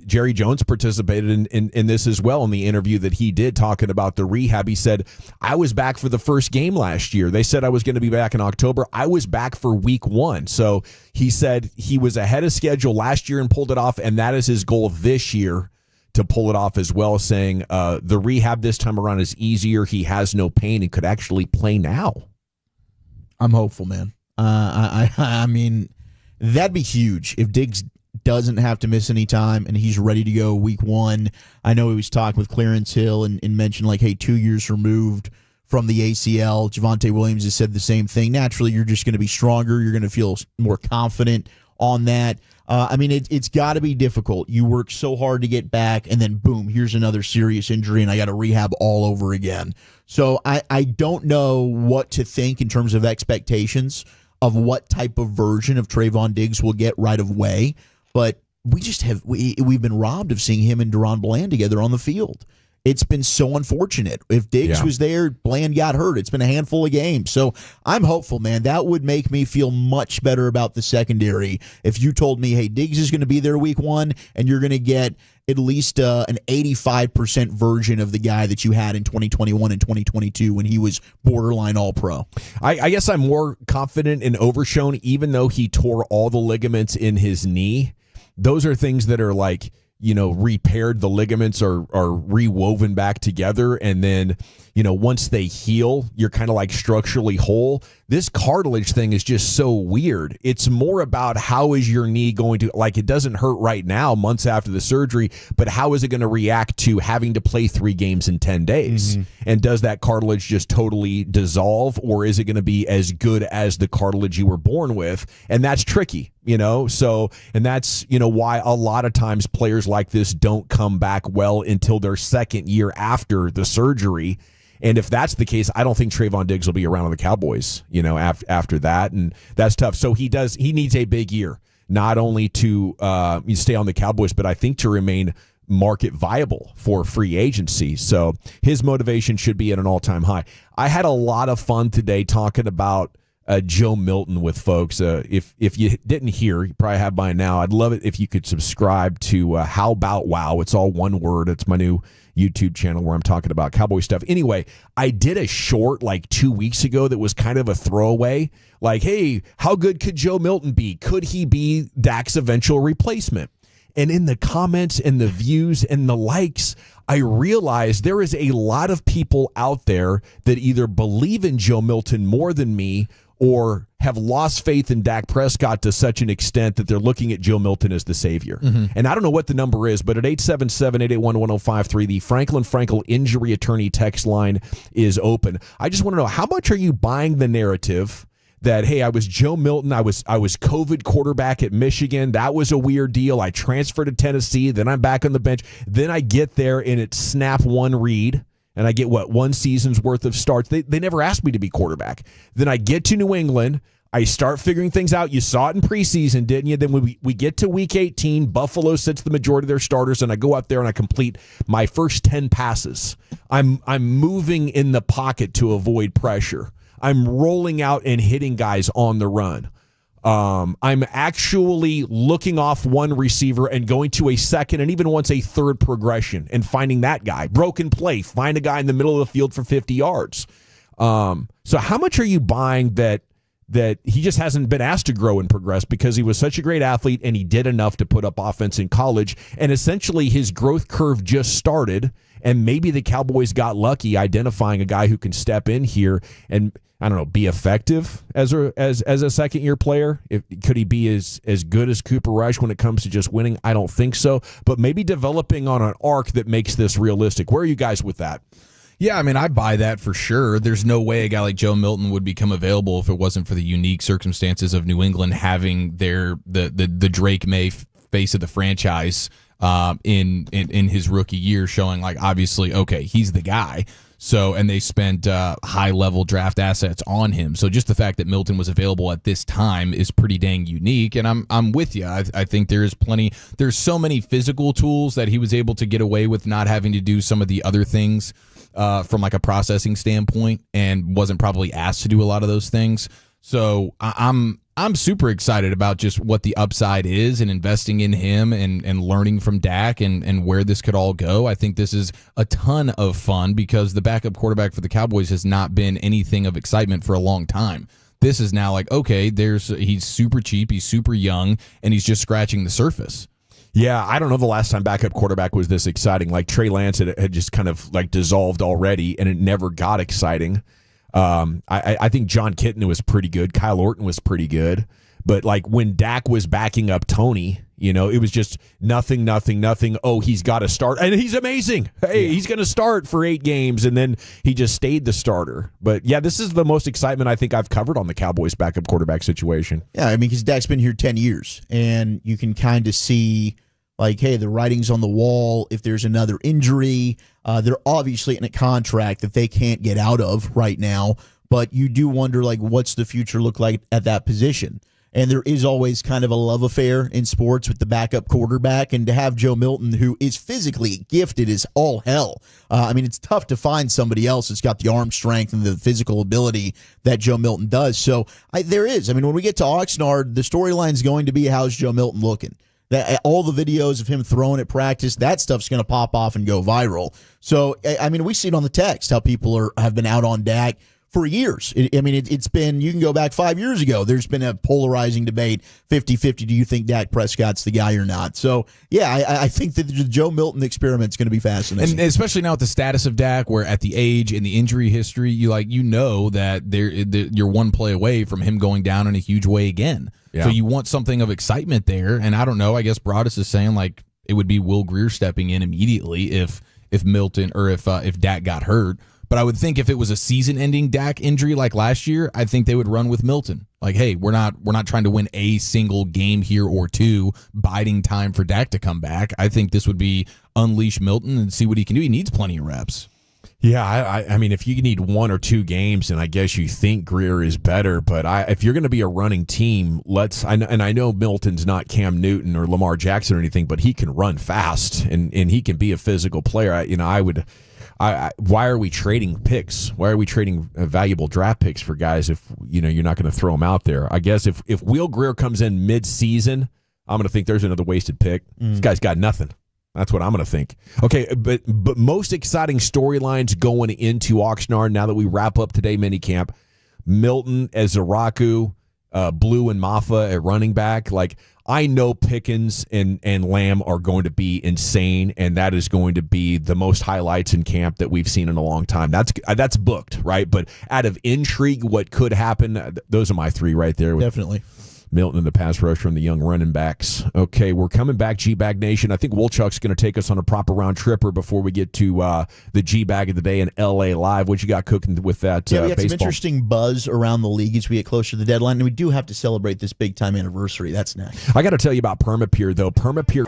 Jerry Jones participated in this as well in the interview that he did talking about the rehab. He said, I was back for the first game last year. They said I was going to be back in October. I was back for week 1. So he said he was ahead of schedule last year and pulled it off, and that is his goal this year to pull it off as well, saying the rehab this time around is easier. He has no pain and could actually play now. I'm hopeful, man. That'd be huge if Diggs doesn't have to miss any time and he's ready to go week 1. I know he was talking with Clarence Hill and mentioned 2 years removed from the ACL. Javonte Williams has said the same thing. Naturally, you're just going to be stronger. You're going to feel more confident on that. It's got to be difficult. You work so hard to get back, and then boom, here's another serious injury, and I got to rehab all over again. So I don't know what to think in terms of expectations of what type of version of Trayvon Diggs we'll get right away. But we've been robbed of seeing him and Deron Bland together on the field. It's been so unfortunate. If Diggs was there, Bland got hurt. It's been a handful of games. So I'm hopeful, man. That would make me feel much better about the secondary if you told me, hey, Diggs is going to be there week 1, and you're going to get at least an 85% version of the guy that you had in 2021 and 2022 when he was borderline all-pro. I guess I'm more confident in Overshown, even though he tore all the ligaments in his knee. Those are things that are repaired, the ligaments are rewoven back together, and then once they heal, you're kind of like structurally whole. This cartilage thing is just so weird. It's more about how is your knee going to, like, it doesn't hurt right now months after the surgery, but how is it going to react to having to play 3 games in 10 days? And does that cartilage just totally dissolve, or is it going to be as good as the cartilage you were born with? And that's tricky. So, and that's, why a lot of times players like this don't come back well until their second year after the surgery. And if that's the case, I don't think Trayvon Diggs will be around on the Cowboys, after that. And that's tough. So he needs a big year, not only to stay on the Cowboys, but I think to remain market viable for free agency. So his motivation should be at an all-time high. I had a lot of fun today talking about Joe Milton with folks. If you didn't hear, you probably have by now. I'd love it if you could subscribe to How About Wow. It's all one word. It's my new YouTube channel where I'm talking about Cowboy stuff. Anyway, I did a short like 2 weeks ago that was kind of a throwaway. Like, hey, how good could Joe Milton be? Could he be Dak's eventual replacement? And in the comments and the views and the likes, I realized there is a lot of people out there that either believe in Joe Milton more than me or have lost faith in Dak Prescott to such an extent that they're looking at Joe Milton as the savior. And I don't know what the number is, but at 877-881-1053, the Franklin Frankel injury attorney text line is open. I just want to know, how much are you buying the narrative that, hey, I was Joe Milton, I was COVID quarterback at Michigan, that was a weird deal, I transferred to Tennessee, then I'm back on the bench, then I get there and it's snap one read, and I get, one season's worth of starts. They never asked me to be quarterback. Then I get to New England. I start figuring things out. You saw it in preseason, didn't you? Then we get to Week 18. Buffalo sits the majority of their starters, and I go out there and I complete my first 10 passes. I'm moving in the pocket to avoid pressure. I'm rolling out and hitting guys on the run. I'm actually looking off one receiver and going to a second and even once a third progression and finding that guy. Broken play, find a guy in the middle of the field for 50 yards. So how much are you buying that he just hasn't been asked to grow and progress because he was such a great athlete and he did enough to put up offense in college, and essentially his growth curve just started, and maybe the Cowboys got lucky identifying a guy who can step in here and, I don't know, be effective as a second-year player? Could he be as good as Cooper Rush when it comes to just winning? I don't think so. But maybe developing on an arc that makes this realistic. Where are you guys with that? Yeah, I mean, I buy that for sure. There's no way a guy like Joe Milton would become available if it wasn't for the unique circumstances of New England having the Drake May face of the franchise in his rookie year, showing like, obviously, okay, he's the guy. So, and they spent high-level draft assets on him. So just the fact that Milton was available at this time is pretty dang unique. And I'm with you. I think there's so many physical tools that he was able to get away with not having to do some of the other things from like a processing standpoint, and wasn't probably asked to do a lot of those things. So I'm super excited about just what the upside is and investing in him and learning from Dak and where this could all go. I think this is a ton of fun because the backup quarterback for the Cowboys has not been anything of excitement for a long time. This is now like, okay, he's super cheap, he's super young, and he's just scratching the surface. Yeah, I don't know the last time backup quarterback was this exciting. Like Trey Lance had just kind of like dissolved already, and it never got exciting. I think John Kitna was pretty good. Kyle Orton was pretty good. But like when Dak was backing up Tony, it was just nothing. Oh, he's got to start. And he's amazing. Hey, he's going to start for 8 games. And then he just stayed the starter. But yeah, this is the most excitement I think I've covered on the Cowboys backup quarterback situation. Yeah, I mean, because Dak's been here 10 years. And you can kind of see, like, hey, the writing's on the wall. If there's another injury, they're obviously in a contract that they can't get out of right now. But you do wonder, like, what's the future look like at that position? And there is always kind of a love affair in sports with the backup quarterback. And to have Joe Milton, who is physically gifted as all hell. I mean, it's tough to find somebody else that's got the arm strength and the physical ability that Joe Milton does. So there is. I mean, when we get to Oxnard, the storyline is going to be, how's Joe Milton looking? That all the videos of him throwing at practice, that stuff's going to pop off and go viral. So, I mean, we see it on the text, how people have been out on Dak for years. It's been, you can go back 5 years ago. There's been a polarizing debate, 50-50. Do you think Dak Prescott's the guy or not? So, yeah, I think that the Joe Milton experiment is going to be fascinating. And especially now with the status of Dak, where at the age and the injury history, you know that you're one play away from him going down in a huge way again. Yeah. So you want something of excitement there. And I don't know, I guess Broadus is saying like it would be Will Grier stepping in immediately if Milton or if Dak got hurt. But I would think if it was a season-ending Dak injury like last year, I think they would run with Milton. Like, hey, we're not trying to win a single game here or two, biding time for Dak to come back. I think this would be unleash Milton and see what he can do. He needs plenty of reps. Yeah, I mean, if you need 1 or 2 games, and I guess you think Grier is better, but if you're going to be a running team, I know Milton's not Cam Newton or Lamar Jackson or anything, but he can run fast and he can be a physical player. Why are we trading picks? Why are we trading valuable draft picks for guys if you're not going to throw them out there? I guess if Will Grier comes in mid-season, I'm going to think there's another wasted pick. This guy's got nothing. That's what I'm going to think. Okay, but most exciting storylines going into Oxnard now that we wrap up today minicamp. Milton, Ezeraku, Blue and Maffa at running back. Like, I know Pickens and Lamb are going to be insane, and that is going to be the most highlights in camp that we've seen in a long time. That's booked, right? But out of intrigue, what could happen, those are my 3 right there. Definitely. Milton in the pass rush from the young running backs. Okay, we're coming back, G-Bag Nation. I think Wolchuk's going to take us on a proper round tripper before we get to the G-Bag of the day in L.A. Live. What you got cooking with that we got baseball? some interesting buzz around the league as we get closer to the deadline, and we do have to celebrate this big-time anniversary. That's next. I got to tell you about Permapure, though. Permapure...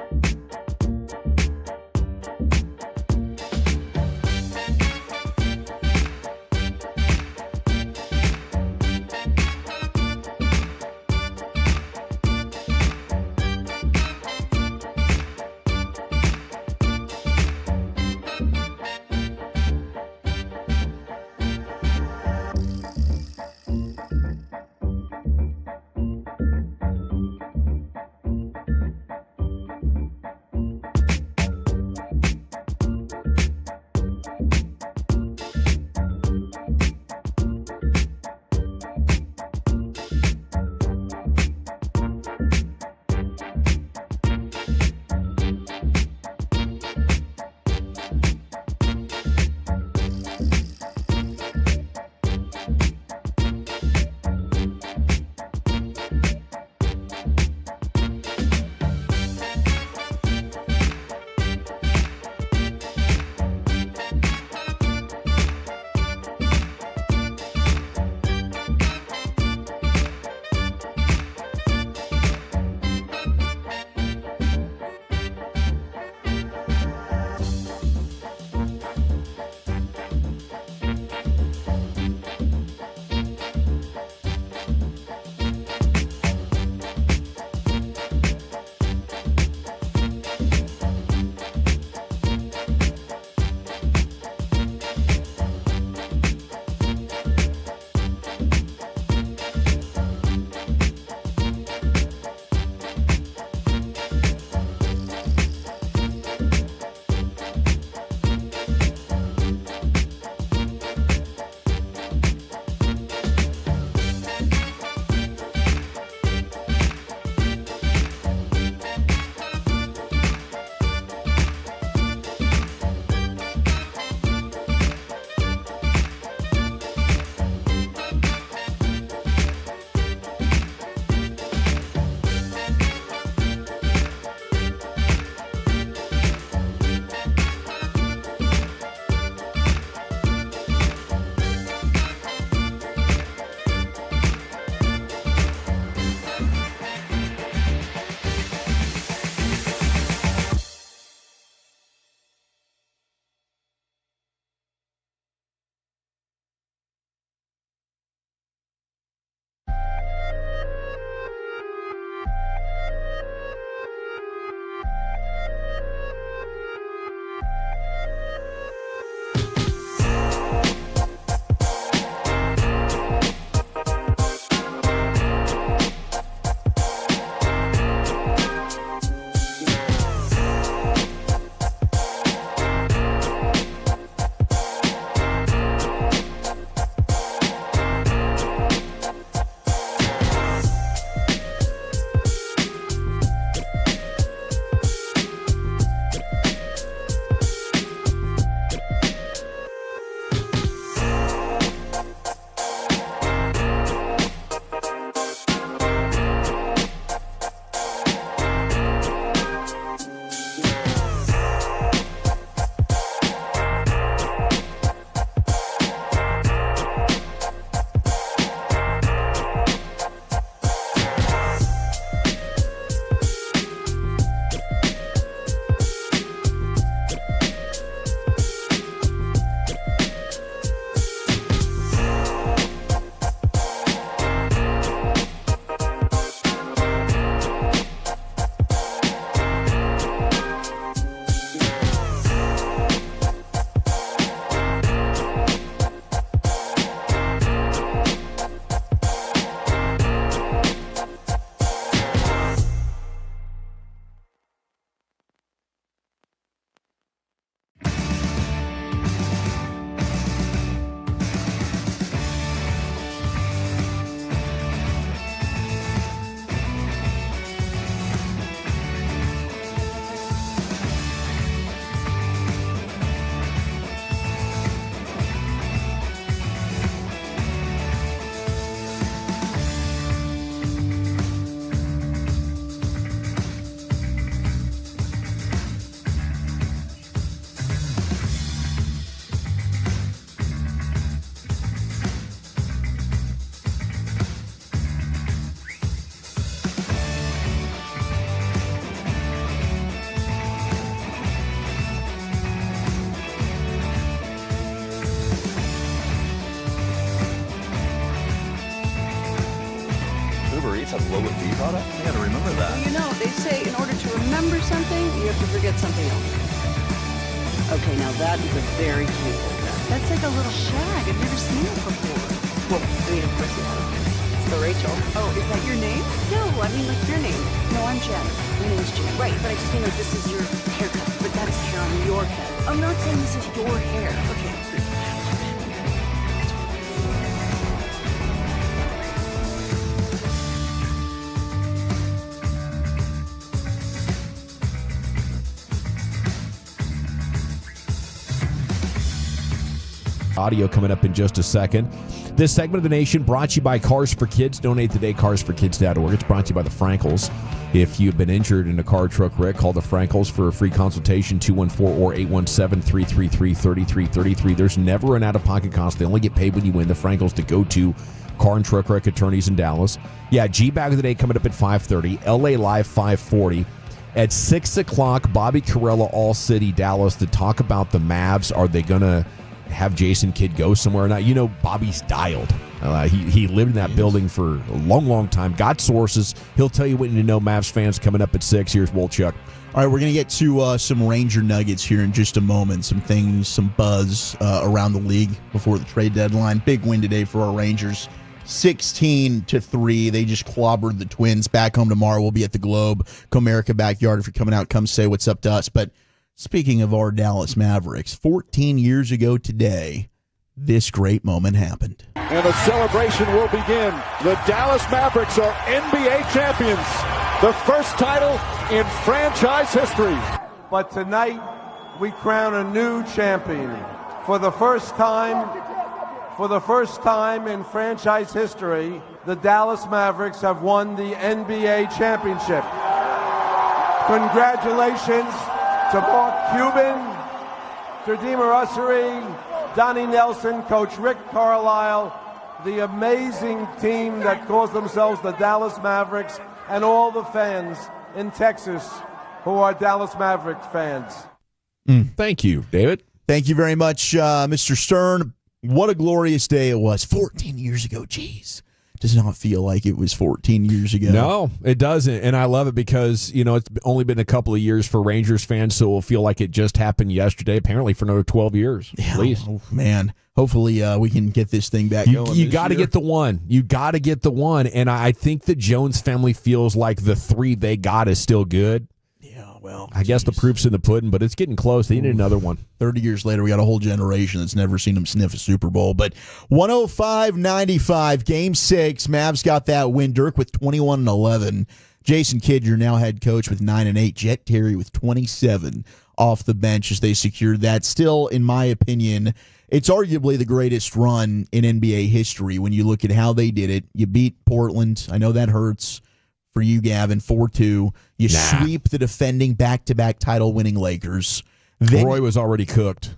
What would be brought up? I gotta remember that. Well, you know, they say in order to remember something, you have to forget something else. Okay, now that is a very cute haircut. That's like a little shag. I've never seen it before. Well, I mean, of course you have. It's the Rachel. Oh, is that your name? No, I mean, like your name. No, I'm Jen. My name's Jen. Right, but I just mean like this is your haircut, but that's hair on your head. I'm not saying this is your hair. Okay. Audio coming up in just a second. This segment of the nation brought to you by Cars for Kids. Donate today, carsforkids.org. It's brought to you by the Frankels. If you've been injured in a car, truck wreck, call the Frankels for a free consultation, 214 or 817-333-3333. There's never an out-of-pocket cost. They only get paid when you win. The Frankels, the go-to car and truck wreck attorneys in Dallas. Yeah, G-Bag of the Day coming up at 5:30. LA Live 5:40. At 6 o'clock, Bobby Carella, All City, Dallas, to talk about the Mavs. Are they going to have Jason Kidd go somewhere or not? You know, Bobby's dialed. He lived in that building for a long, long time. Got sources. He'll tell you what you need to know. Mavs fans coming up at 6. Here's Wolchuk. All right, we're going to get to some Ranger nuggets here in just a moment. Some things, some buzz around the league before the trade deadline. Big win today for our Rangers. 16-3. They just clobbered the Twins. Back home tomorrow. We'll be at the Globe, Comerica backyard. If you're coming out, come say what's up to us. But speaking of our Dallas Mavericks, 14 years ago today, this great moment happened. And the celebration will begin. The Dallas Mavericks are NBA champions. The first title in franchise history. But tonight, we crown a new champion. For the first time in franchise history, the Dallas Mavericks have won the NBA championship. Congratulations to Mark Cuban, to Dima Russeri, Donnie Nelson, Coach Rick Carlisle, the amazing team that calls themselves the Dallas Mavericks, and all the fans in Texas who are Dallas Mavericks fans. Thank you, David. Thank you very much, Mr. Stern. What a glorious day it was. 14 years ago, geez. Does not feel like it was 14 years ago. No, it doesn't. And I love it because, you know, it's only been a couple of years for Rangers fans, so it'll feel like it just happened yesterday, apparently for another 12 years, at least. Oh, man. Hopefully we can get this thing back going. You got to get the one. You got to get the one. And I think the Jones family feels like the 3 they got is still good. Well, I guess the proof's in the pudding, but it's getting close. They need another one. 30 years later, we got a whole generation that's never seen them sniff a Super Bowl. But 105-95, Game 6, Mavs got that win. Dirk with 21-11. Jason Kidd, your now head coach, with 9-8. Jet Terry with 27 off the bench as they secured that. Still, in my opinion, it's arguably the greatest run in NBA history when you look at how they did it. You beat Portland. I know that hurts for you, Gavin, 4-2. You sweep the defending back-to-back title-winning Lakers. Then, Roy was already cooked.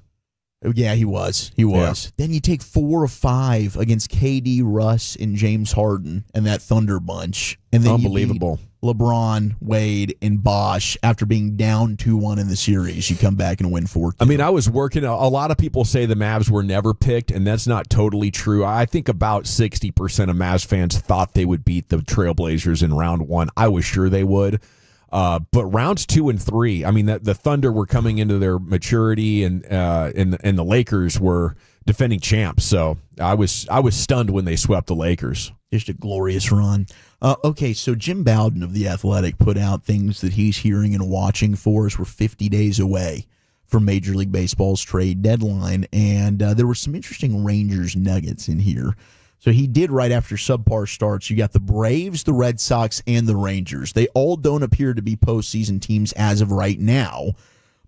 Yeah, he was. Yeah. Then you take 4 of 5 against KD, Russ, and James Harden and that Thunder bunch. And then unbelievable. LeBron, Wade, and Bosh. After being down 2-1 in the series, you come back and win 4-2. I mean, I was working. A lot of people say the Mavs were never picked, and that's not totally true. I think about 60% of Mavs fans thought they would beat the Trailblazers in round 1. I was sure they would. But rounds 2 and 3, I mean, the Thunder were coming into their maturity, and the Lakers were defending champs. So I was stunned when they swept the Lakers. Just a glorious run. Okay, so Jim Bowden of The Athletic put out things that he's hearing and watching for us. We're 50 days away from Major League Baseball's trade deadline, and there were some interesting Rangers nuggets in here. So he did right after subpar starts. You got the Braves, the Red Sox, and the Rangers. They all don't appear to be postseason teams as of right now,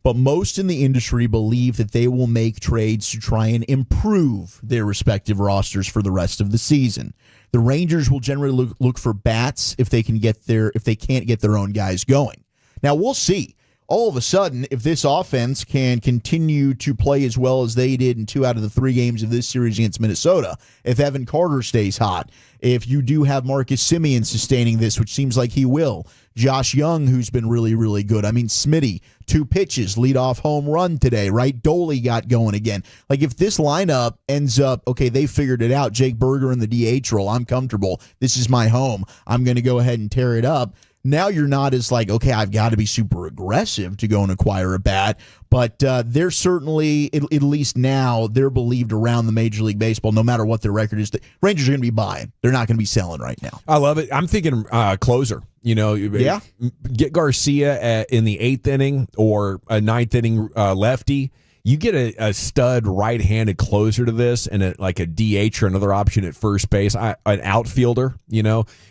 but most in the industry believe that they will make trades to try and improve their respective rosters for the rest of the season. The Rangers will generally look for bats if they can't get their own guys going. Now we'll see. all of a sudden, if this offense can continue to play as well as they did in 2 out of the 3 games of this series against Minnesota, if Evan Carter stays hot, if you do have Marcus Semien sustaining this, which seems like he will, Josh Young, who's been really, really good. I mean, Smitty, 2 pitches, leadoff home run today, right? Doley got going again. Like, if this lineup ends up, okay, they figured it out, Jake Berger in the DH role, I'm comfortable. This is my home. I'm going to go ahead and tear it up. Now you're not as like, okay, I've got to be super aggressive to go and acquire a bat. But they're certainly, at least now, they're believed around the Major League Baseball, no matter what their record is. The Rangers are going to be buying. They're not going to be selling right now. I love it. I'm thinking closer. Yeah. Get Garcia in the 8th inning or a 9th inning lefty. You get a stud right-handed closer to this and a DH or another option at first base, an outfielder,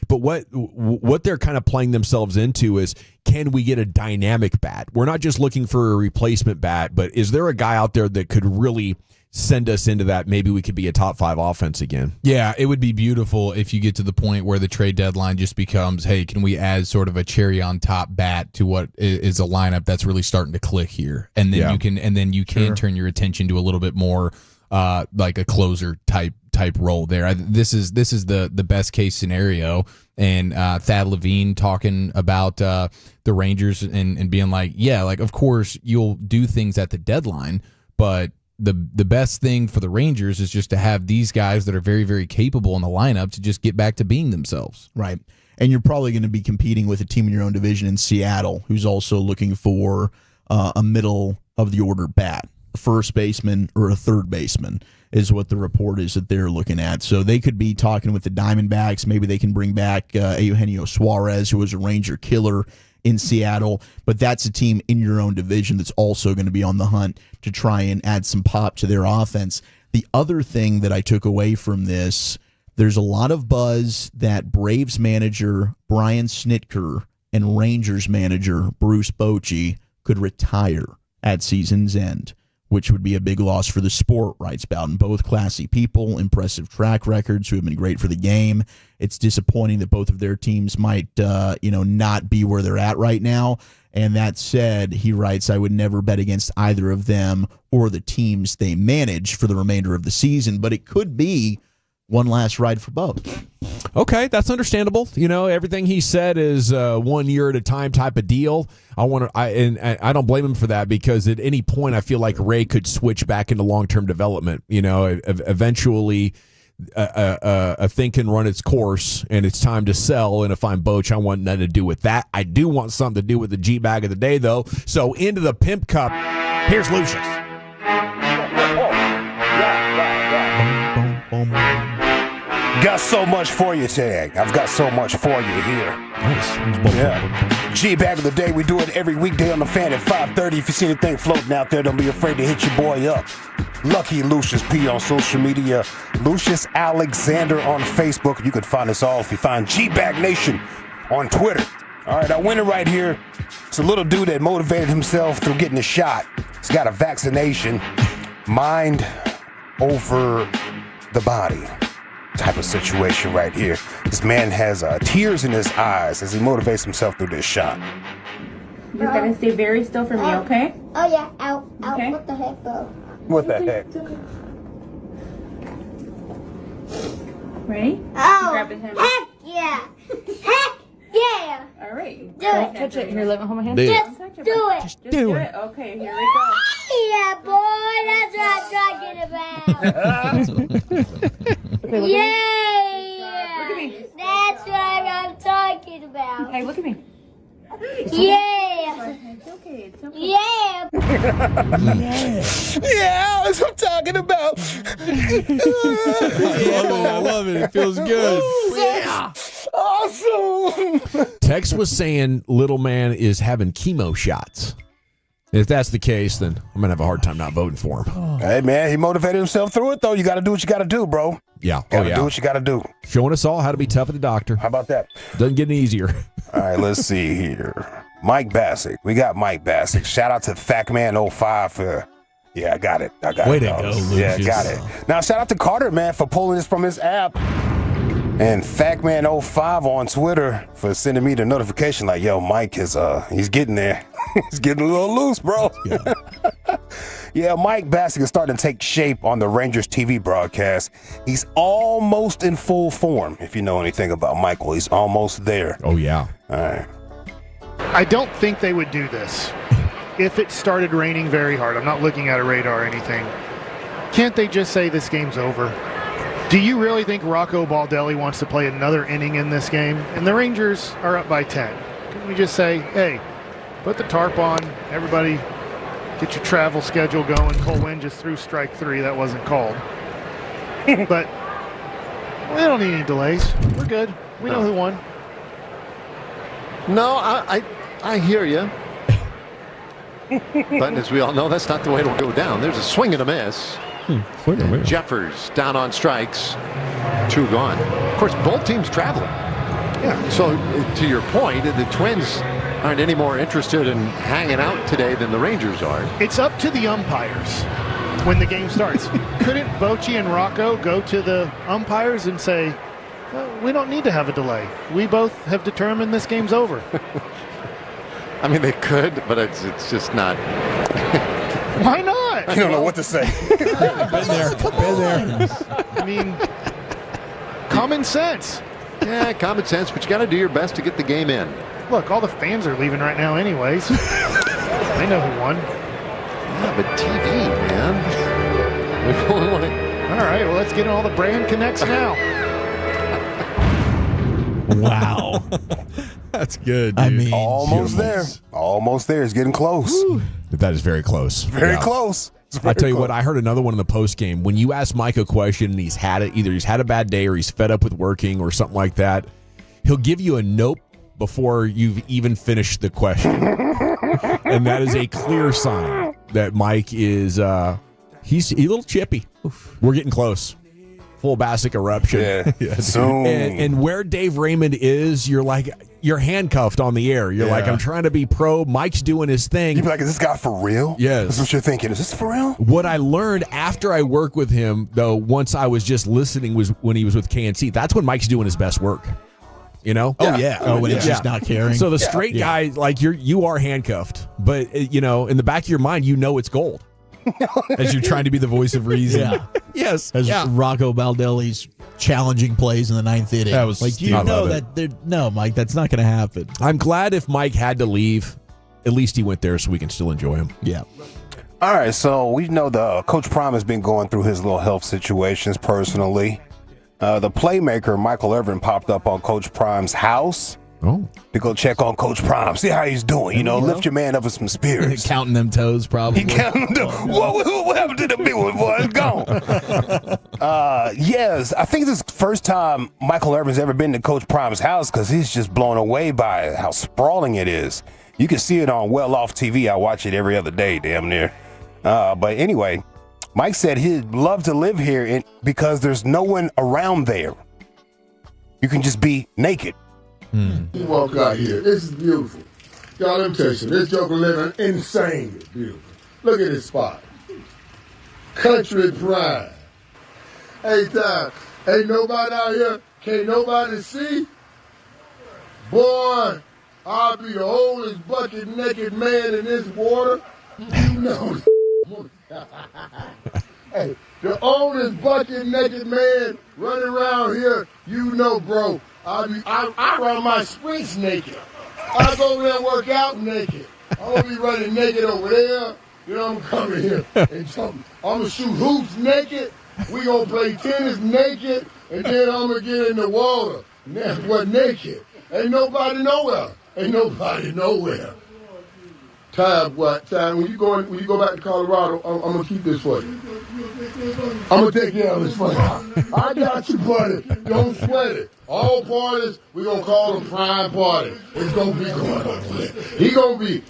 But what they're kind of playing themselves into is, can we get a dynamic bat? We're not just looking for a replacement bat, but is there a guy out there that could really send us into that? Maybe we could be a top 5 offense again. Yeah, it would be beautiful if you get to the point where the trade deadline just becomes, hey, can we add sort of a cherry on top bat to what is a lineup that's really starting to click here, and then you can turn your attention to a little bit more like a closer type role there. This is the best case scenario, and Thad Levine talking about the Rangers and being like, yeah, like of course you'll do things at the deadline, but the best thing for the Rangers is just to have these guys that are very, very capable in the lineup to just get back to being themselves. Right. And you're probably going to be competing with a team in your own division in Seattle who's also looking for a middle of the order bat, a first baseman or a third baseman is what the report is that they're looking at. So they could be talking with the Diamondbacks. Maybe they can bring back Eugenio Suarez, who was a Ranger killer in Seattle, but that's a team in your own division that's also going to be on the hunt to try and add some pop to their offense. The other thing that I took away from this, there's a lot of buzz that Braves manager Brian Snitker and Rangers manager Bruce Bochy could retire at season's end, which would be a big loss for the sport, writes Bowden. Both classy people, impressive track records, who have been great for the game. It's disappointing that both of their teams might, not be where they're at right now. And that said, he writes, I would never bet against either of them or the teams they manage for the remainder of the season, but it could be one last ride for both. Okay, that's understandable. Everything he said is 1 year at a time type of deal. I don't blame him for that, because at any point I feel like Ray could switch back into long-term development. Eventually a thing can run its course and it's time to sell. And if I'm Boch, I want nothing to do with that. I do want something to do with the G bag of the day, though. So into the Pimp Cup. Here's Lucius. Got so much for you, Tag. I've got so much for you here. Nice. Yeah. G-Bag of the Day, we do it every weekday on the Fan at 5:30. If you see anything floating out there, don't be afraid to hit your boy up. Lucky Lucius P on social media. Lucius Alexander on Facebook. You can find us all if you find G-Bag Nation on Twitter. All right, our winner right here. It's a little dude that motivated himself through getting a shot. He's got a vaccination. Mind over the body type of situation right here. This man has tears in his eyes as he motivates himself through this shot. You're gonna stay very still for me, okay? Oh yeah, ow, Okay. what the heck though? What the heck? Ready? Oh, Grab his hand. heck yeah! Heck yeah! All right. Do it. Touch it. Here, let me hold my hand. Just Touch it. do it. Just do it. Okay, here we go. Yeah, boy, that's what I'm talking about. Okay, look Yeah! Look at me. That's what I'm talking about. Hey, look at me. Yeah! It's okay. It's okay. Yeah! Yeah, that's what I'm talking about. I love it. It feels good. Yeah. Awesome. Tex was saying little man is having chemo shots. If that's the case, then I'm going to have a hard time not voting for him. Hey, man, he motivated himself through it, though. You got to do what you got to do, bro. Yeah. Gotta do what you got to do. Showing us all how to be tough at the doctor. How about that? Doesn't get any easier. All right, let's see here. Mike Bassick. We got Mike Bassick. Shout out to Facman05 for... Yeah, I got it. Way to go, Lucius. Yeah, got it. Now, shout out to Carter, man, for pulling this from his app. And Facman05 on Twitter for sending me the notification like, yo, Mike is, he's getting there. It's getting a little loose, bro. Yeah, Mike Bassett is starting to take shape on the Rangers TV broadcast. He's almost in full form. If you know anything about Michael, he's almost there. Oh, yeah. All right. I don't think they would do this if it started raining very hard. I'm not looking at a radar or anything. Can't they just say this game's over? Do you really think Rocco Baldelli wants to play another inning in this game? And the Rangers are up by 10. Can we just say, hey, put the tarp on, everybody get your travel schedule going. Cole Winn just threw strike 3. That wasn't called. But we don't need any delays. We're good. We know who won. No, I hear you. But as we all know, that's not the way it'll go down. There's a swing and a miss. And Jeffers down on strikes. 2 gone. Of course, both teams traveling. Yeah. So to your point, the Twins aren't any more interested in hanging out today than the Rangers are. It's up to the umpires when the game starts. Couldn't Bochy and Rocco go to the umpires and say, well, we don't need to have a delay. We both have determined this game's over. I mean, they could, but it's just not. Why not? You don't know what to say. Been there. I mean, common sense. Yeah, common sense, but you got to do your best to get the game in. Look, all the fans are leaving right now anyways. They know who won. Yeah, but TV, man. We only want to... All right, well, let's get all the brand connects now. Wow. That's good, dude. I mean, almost there. Almost there. It's getting close. Woo. That is very close. Very close. I tell you what, I heard another one in the post game. When you ask Mike a question and he's had it, either he's had a bad day or he's fed up with working or something like that, he'll give you a nope before you've even finished the question. And that is a clear sign that Mike is he's a little chippy. We're getting close. Full Bassick eruption. Yeah. Soon. And where Dave Raymond is, you're handcuffed on the air. You're like, I'm trying to be pro. Mike's doing his thing. You'd be like, is this guy for real? Yes. That's what you're thinking. Is this for real? What I learned after I worked with him, though, once I was just listening, was when he was with KNC. That's when Mike's doing his best work. You know? Oh, yeah. Oh, when it's just not caring. So the straight guy, like you are handcuffed. But, in the back of your mind, it's gold. As you're trying to be the voice of reason. Yeah. Yes. As Rocco Baldelli's challenging plays in the 9th inning. That was like, no, Mike, that's not going to happen. I'm glad if Mike had to leave, at least he went there so we can still enjoy him. Yeah. All right, so we know the Coach Prime has been going through his little health situations personally. The playmaker, Michael Irvin, popped up on Coach Prime's house. Oh. To go check on Coach Prime, see how he's doing. Lift your man up with some spirits. Counting them toes, probably. He counting them. What happened to the big one, boy? It's gone. Yes, I think this is the first time Michael Irvin's ever been to Coach Prime's house because he's just blown away by how sprawling it is. You can see it on Well Off TV. I watch it every other day, damn near. But anyway, Mike said he'd love to live here because there's no one around there. You can just be naked. You walk out here. This is beautiful. Y'all, let me tell you something. This joker living insanely beautiful. Look at this spot. Country pride. Hey, Tom, ain't nobody out here. Can't nobody see. Boy, I'll be the oldest bucket naked man in this water. You know. Hey, the oldest bucket naked man running around here. You know, bro. I run my sprints naked. I go over there and work out naked. I'm gonna be running naked over there. I'm coming here and jump. I'm gonna shoot hoops naked. We gonna play tennis naked, and then I'm gonna get in the water. And that's what naked. Ain't nobody nowhere. Time, when you go back to Colorado, I'm gonna keep this for you. I'm gonna take care of this for you. I got you, buddy. Don't sweat it. All parties, we gonna call them Prime Party. It's gonna be going on there. He gonna be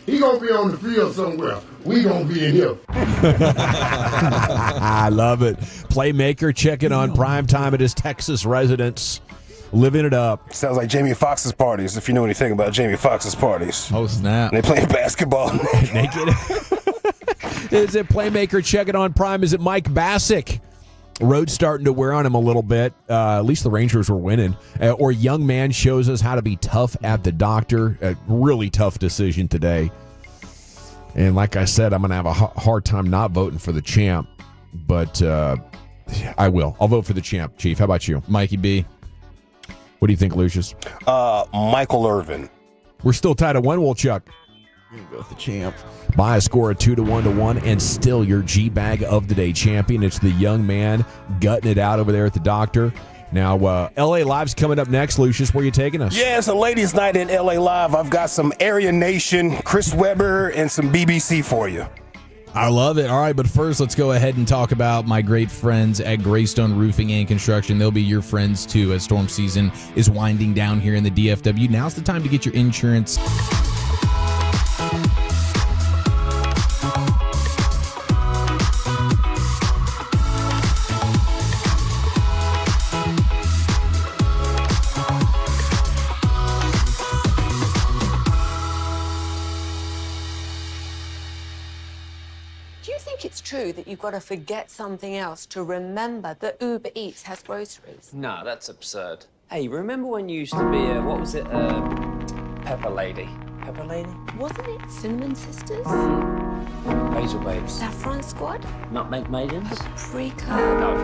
on the field somewhere. We gonna be in here. I love it. Playmaker checking on Prime Time at his Texas residence. Living it up. Sounds like Jamie Foxx's parties, if you know anything about Jamie Foxx's parties. Oh, snap. They play basketball naked. Is it Playmaker checking on Prime? Is it Mike Bassick? Road's starting to wear on him a little bit. At least the Rangers were winning. Or young man shows us how to be tough at the doctor. A really tough decision today. And like I said, I'm going to have a hard time not voting for the champ, but I will. I'll vote for the champ, Chief. How about you? Mikey B. What do you think, Lucius? Michael Irvin. We're still tied at 1, Wolchuk. I'm going to go with the champ. By a score of 2-1, and still your G-Bag of the Day champion. It's the young man gutting it out over there at the doctor. Now, LA Live's coming up next. Lucius, where are you taking us? Yeah, it's a ladies' night in LA Live. I've got some Aryan Nation, Chris Webber, and some BBC for you. I love it. All right, but first, let's go ahead and talk about my great friends at Greystone Roofing and Construction. They'll be your friends, too, as storm season is winding down here in the DFW. Now's the time to get your insurance. It's true that you've got to forget something else to remember that Uber Eats has groceries. No, that's absurd. Hey, remember when you used to be what was it? Pepper Lady. Pepper Lady? Wasn't it Cinnamon Sisters? Basil Babes. Saffron Squad? Nutmeg Maidens? Paprika? No.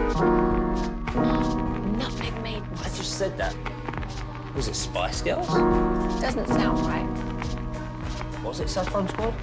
Nutmeg Maidens. I just said that. Was it Spice Girls? Doesn't sound right. Was it Saffron Squad?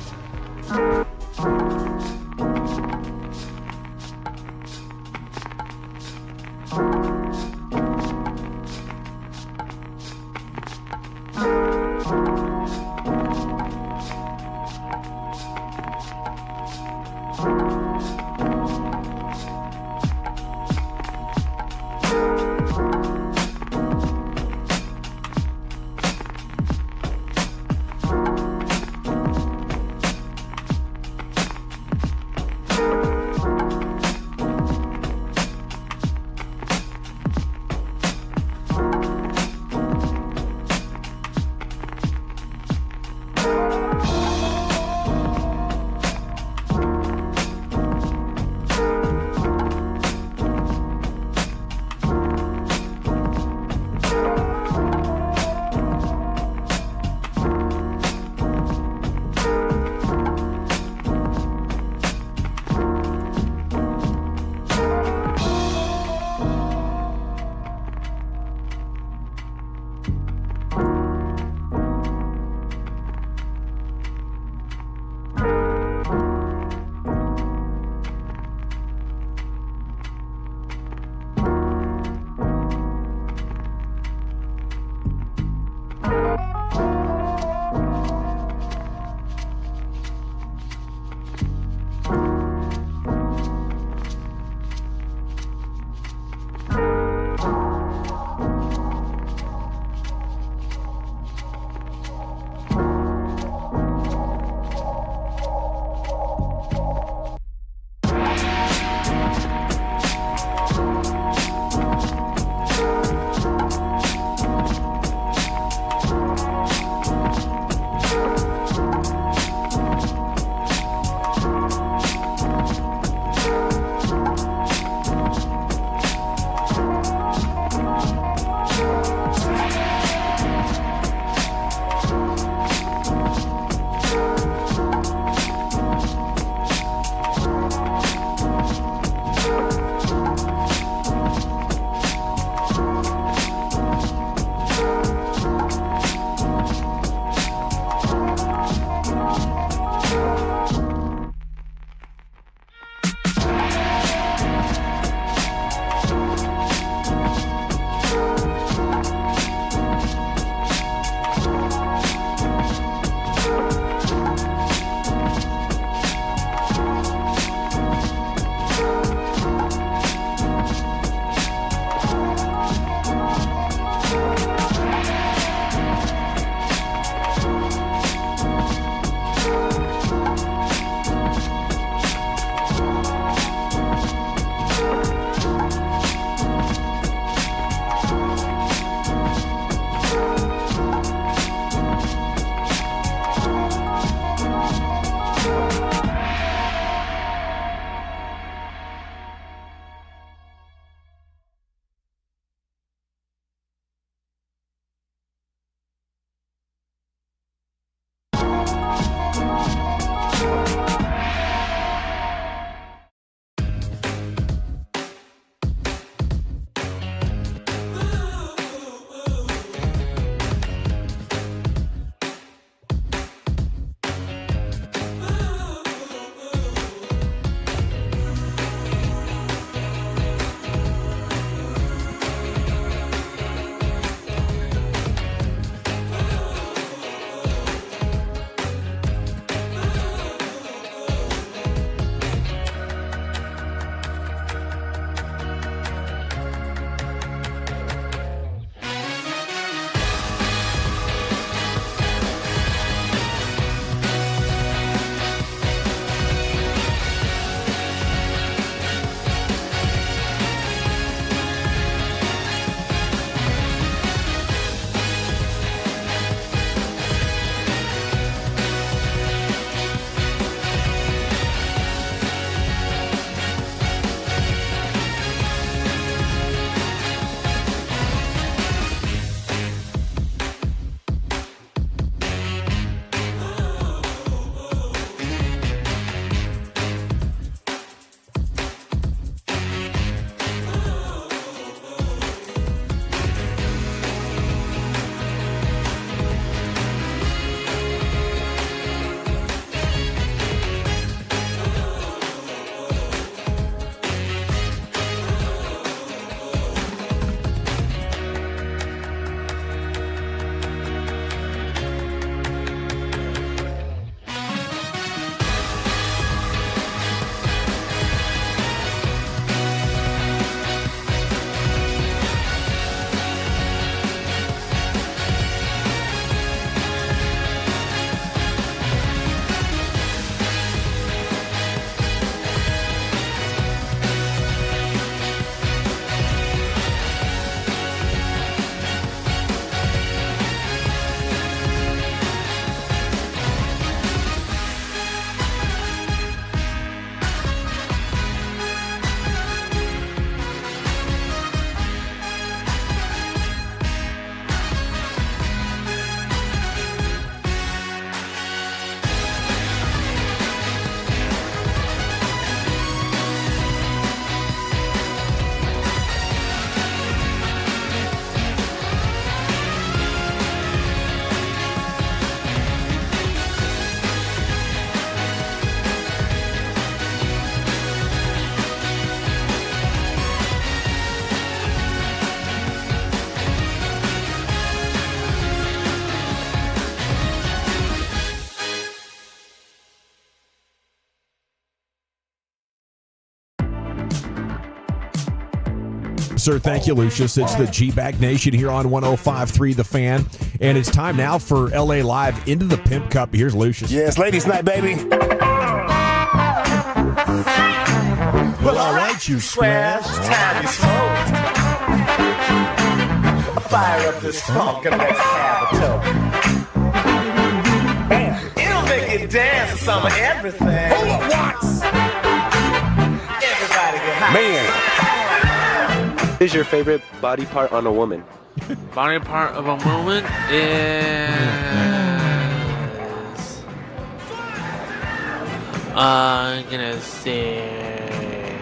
Sir, thank you, Lucius. It's the G-Bag Nation here on 105.3 The Fan. And it's time now for LA Live into the Pimp Cup. Here's Lucius. Yes, ladies' night, baby. Well, all right, you squares. Time you smoke. Fire up this funk and let's have a toke. It'll make you dance to some of everything. Hold up, Watts. Everybody get high. What is your favorite body part on a woman? Body part of a woman is I'm gonna say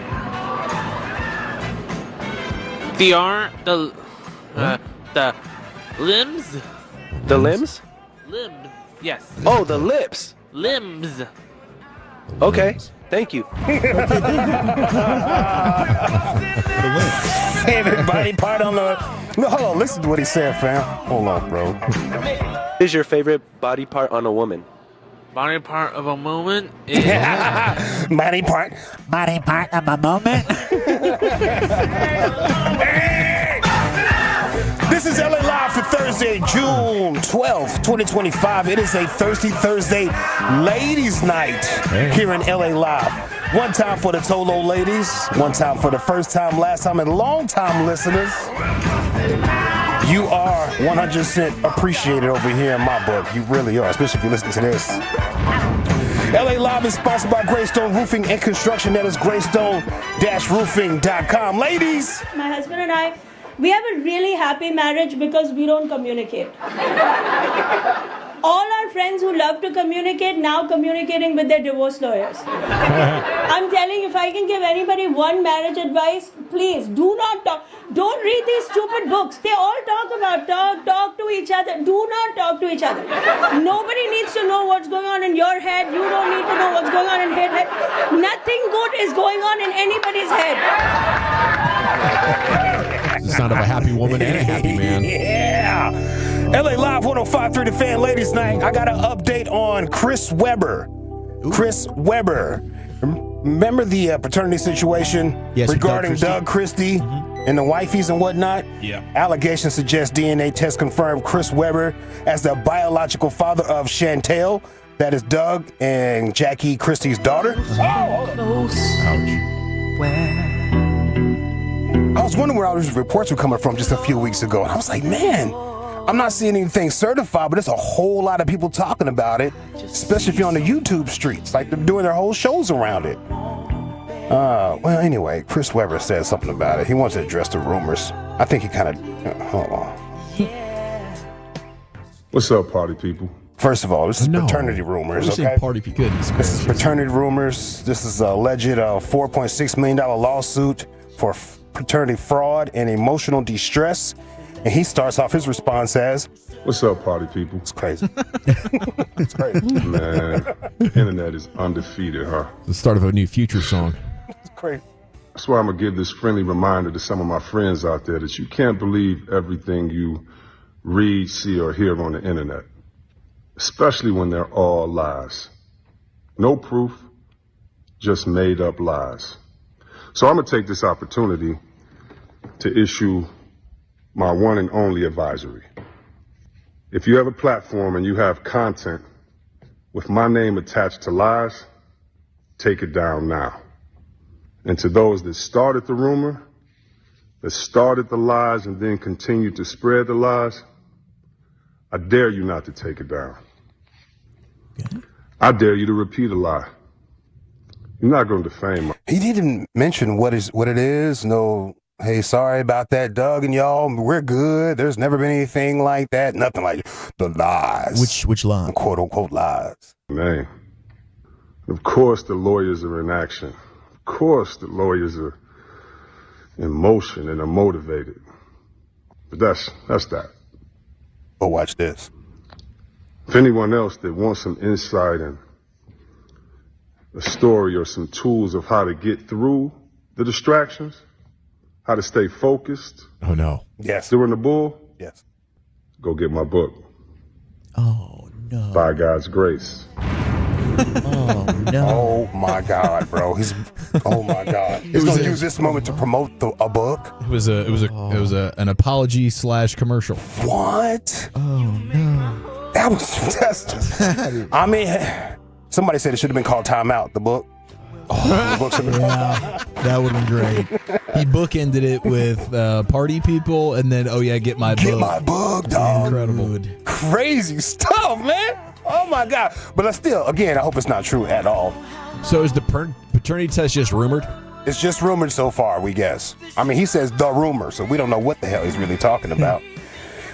the arm, the limbs. The limbs? Limbs, yes. Oh, the lips. Limbs. Okay, thank you. Favorite body part on the... No, hold on, listen to what he said, fam. Hold on, bro. What is your favorite body part on a woman? Body part of a woman is body part of a moment. This is LA Live for Thursday, June 12th, 2025. It is a Thirsty Thursday ladies' night here in LA Live. One time for the Tolo ladies, one time for the first time, last time, and long time listeners. You are 100% appreciated over here in my book. You really are, especially if you listen to this. LA Live is sponsored by Greystone Roofing and Construction. That is greystone-roofing.com. Ladies! My husband and I, we have a really happy marriage because we don't communicate. All our friends who love to communicate now communicating with their divorce lawyers. I'm telling you, if I can give anybody one marriage advice, please do not talk. Don't read these stupid books. They all talk about talk to each other. Do not talk to each other. Nobody needs to know what's going on in your head. You don't need to know what's going on in his head. Nothing good is going on in anybody's head. It's the sound of a happy woman and a happy man. Yeah. LA Live 105.3 The Fan Ladies Night. I got an update on Chris Webber. Ooh. Chris Webber. Remember the paternity situation regarding Doug Christie and the wifeys and whatnot? Yeah. Allegations suggest DNA test confirmed Chris Webber as the biological father of Chantel. That is Doug and Jackie Christie's daughter. I was wondering where all these reports were coming from just a few weeks ago. And I was like, man, I'm not seeing anything certified, but there's a whole lot of people talking about it, especially if you're on the YouTube streets. Like, they're doing their whole shows around it. Well, anyway, Chris Webber said something about it. He wants to address the rumors. I think he kind of... hold on. What's up, party people? First of all, this is paternity rumors, okay? Party people. Goodness this is paternity rumors. This is a alleged $4.6 million lawsuit for paternity fraud and emotional distress. And he starts off his response as, "What's up, party people?" It's crazy. It's crazy. Man, internet is undefeated, huh? The start of a new Future song. It's crazy. That's why I'm going to give this friendly reminder to some of my friends out there that you can't believe everything you read, see, or hear on the internet, especially when they're all lies. No proof, just made up lies. So I'm going to take this opportunity to issue my one and only advisory. If you have a platform and you have content with my name attached to lies, take it down now. And to those that started the rumor, that started the lies and then continued to spread the lies, I dare you not to take it down. I dare you to repeat a lie. You're not going to defame me. He didn't mention what it is. No, hey, sorry about that, Doug and y'all. We're good. There's never been anything like that. Nothing like the lies. Which lie? Quote unquote lies. Man, of course the lawyers are in action. Of course the lawyers are in motion and are motivated. But that's that. But watch this. If anyone else that wants some insight and a story or some tools of how to get through the distractions, how to stay focused. Oh, no. Yes. During the bull? Yes. Go get my book. Oh, no. By God's grace. Oh no! Oh my God, bro! Oh my God! He's gonna use this moment to promote a book. It was an apology / commercial. What? Oh no! That's just. I mean, somebody said it should have been called Time Out. The book. The book should have been that would have been great. He bookended it with party people, and then get my book. Get my book, dog. Incredible. Crazy stuff, man. Oh my God! But still, again, I hope it's not true at all. So is the paternity test just rumored? It's just rumored so far, we guess. I mean, he says the rumor, so we don't know what the hell he's really talking about.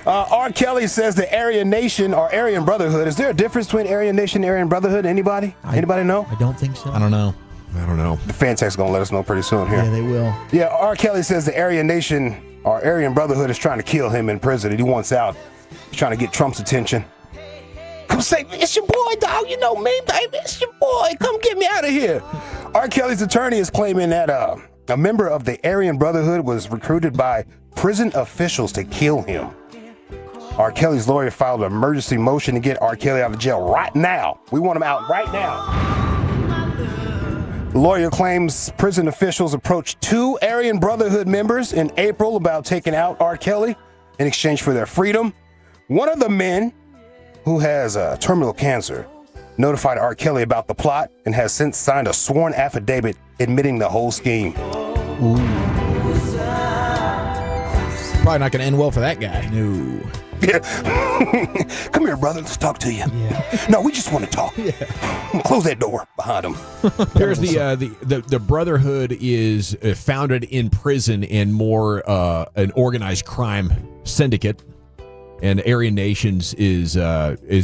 R. Kelly says the Aryan Nation or Aryan Brotherhood. Is there a difference between Aryan Nation and Aryan Brotherhood? Anybody know? I don't think so. I don't know. The fan text is going to let us know pretty soon here. Yeah, they will. Yeah, R. Kelly says the Aryan Nation or Aryan Brotherhood is trying to kill him in prison. He wants out. He's trying to get Trump's attention. Come say, it's your boy, dog. You know me, baby. It's your boy. Come get me out of here. R. Kelly's attorney is claiming that a member of the Aryan Brotherhood was recruited by prison officials to kill him. R. Kelly's lawyer filed an emergency motion to get R. Kelly out of jail right now. We want him out right now. The lawyer claims prison officials approached 2 Aryan Brotherhood members in April about taking out R. Kelly in exchange for their freedom. One of the men, who has terminal cancer, notified R. Kelly about the plot and has since signed a sworn affidavit admitting the whole scheme. Ooh. Probably not going to end well for that guy. No. Yeah. Come here, brother. Let's talk to you. Yeah. No, we just want to talk. Yeah. Close that door behind him. Here's the Brotherhood is founded in prison and more an organized crime syndicate, and Aryan Nations is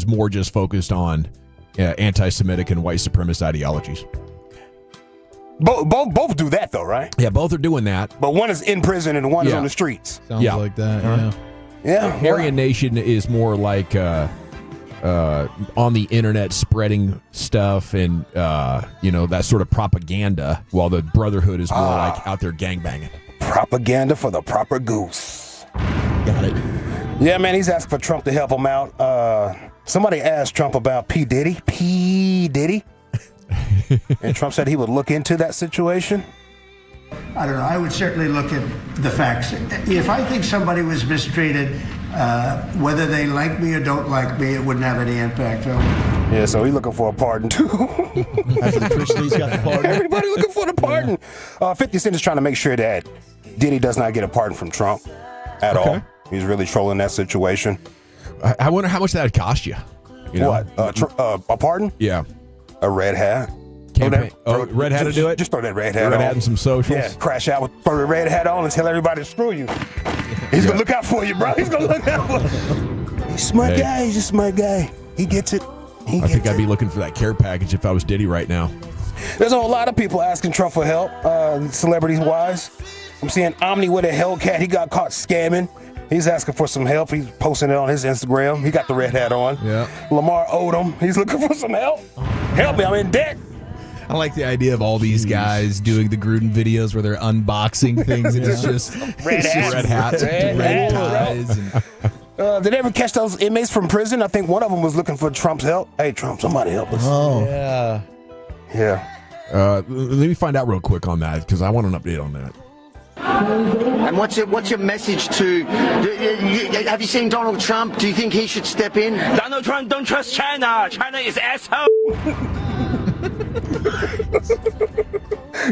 more just focused on anti-Semitic and white supremacist ideologies. Both do that though, right? Yeah, both are doing that. But one is in prison and one is on the streets. Sounds like that. Yeah. Yeah. Aryan Nation is more like on the internet spreading stuff and that sort of propaganda, while the Brotherhood is more like out there gangbanging. Propaganda for the proper goose. Got it. Yeah, man, he's asking for Trump to help him out. Somebody asked Trump about P. Diddy. And Trump said he would look into that situation. I don't know. I would certainly look at the facts. If I think somebody was mistreated, whether they like me or don't like me, it wouldn't have any impact on me. Yeah, so he's looking for a pardon, too. Chrisley's got the pardon. Everybody looking for the pardon. 50 Cent is trying to make sure that Diddy does not get a pardon from Trump at all. He's really trolling that situation. I wonder how much that would cost you. What? A pardon? Yeah. A red hat. Red hat to do it? Just throw that red hat on. Red hat and some socials. Yeah, crash out with throw the red hat on and tell everybody to screw you. He's going to look out for you, bro. He's going to look out for you. He's a smart guy. He's a smart guy. He gets it. I think I'd be looking for that care package if I was Diddy right now. There's a whole lot of people asking Trump for help, celebrities-wise. I'm seeing Omni with a Hellcat. He got caught scamming. He's asking for some help. He's posting it on his Instagram. He got the red hat on. Yeah. Lamar Odom. He's looking for some help. Help me. I'm in debt. I like the idea of all these guys doing the Gruden videos where they're unboxing things and it's just red hats, red ties. Did they ever catch those inmates from prison? I think one of them was looking for Trump's help. Hey, Trump, somebody help us. Oh. Yeah. Yeah. Let me find out real quick on that because I want an update on that. And what's your message to? Have you seen Donald Trump? Do you think he should step in? Donald Trump don't trust China. China is asshole.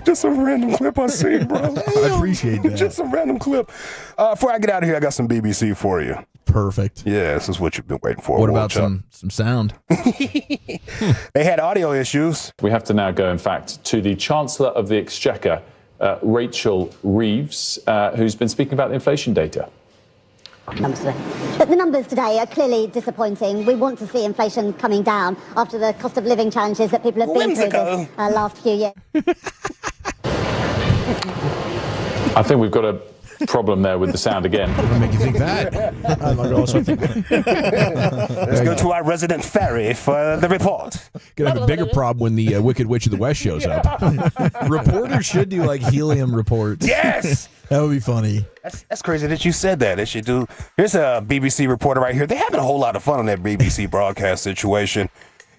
Just a random clip I see, bro. I appreciate that. Just a random clip. Before I get out of here, I got some BBC for you. Perfect. Yeah, this is what you've been waiting for. What about some sound? They had audio issues. We have to now go, in fact, to the Chancellor of the Exchequer, Rachel Reeves, who's been speaking about the inflation data. But the numbers today are clearly disappointing. We want to see inflation coming down after the cost of living challenges that people have been through this last few years. I think we've got a problem there with the sound again. What make you think that? I might also think Let's go to our resident fairy for the report. Gonna have a bigger problem when the Wicked Witch of the West shows up. Reporters should do like helium reports. Yes! That would be funny. That's crazy that you said that. They should do. Here's a BBC reporter right here. They're having a whole lot of fun on that BBC broadcast situation.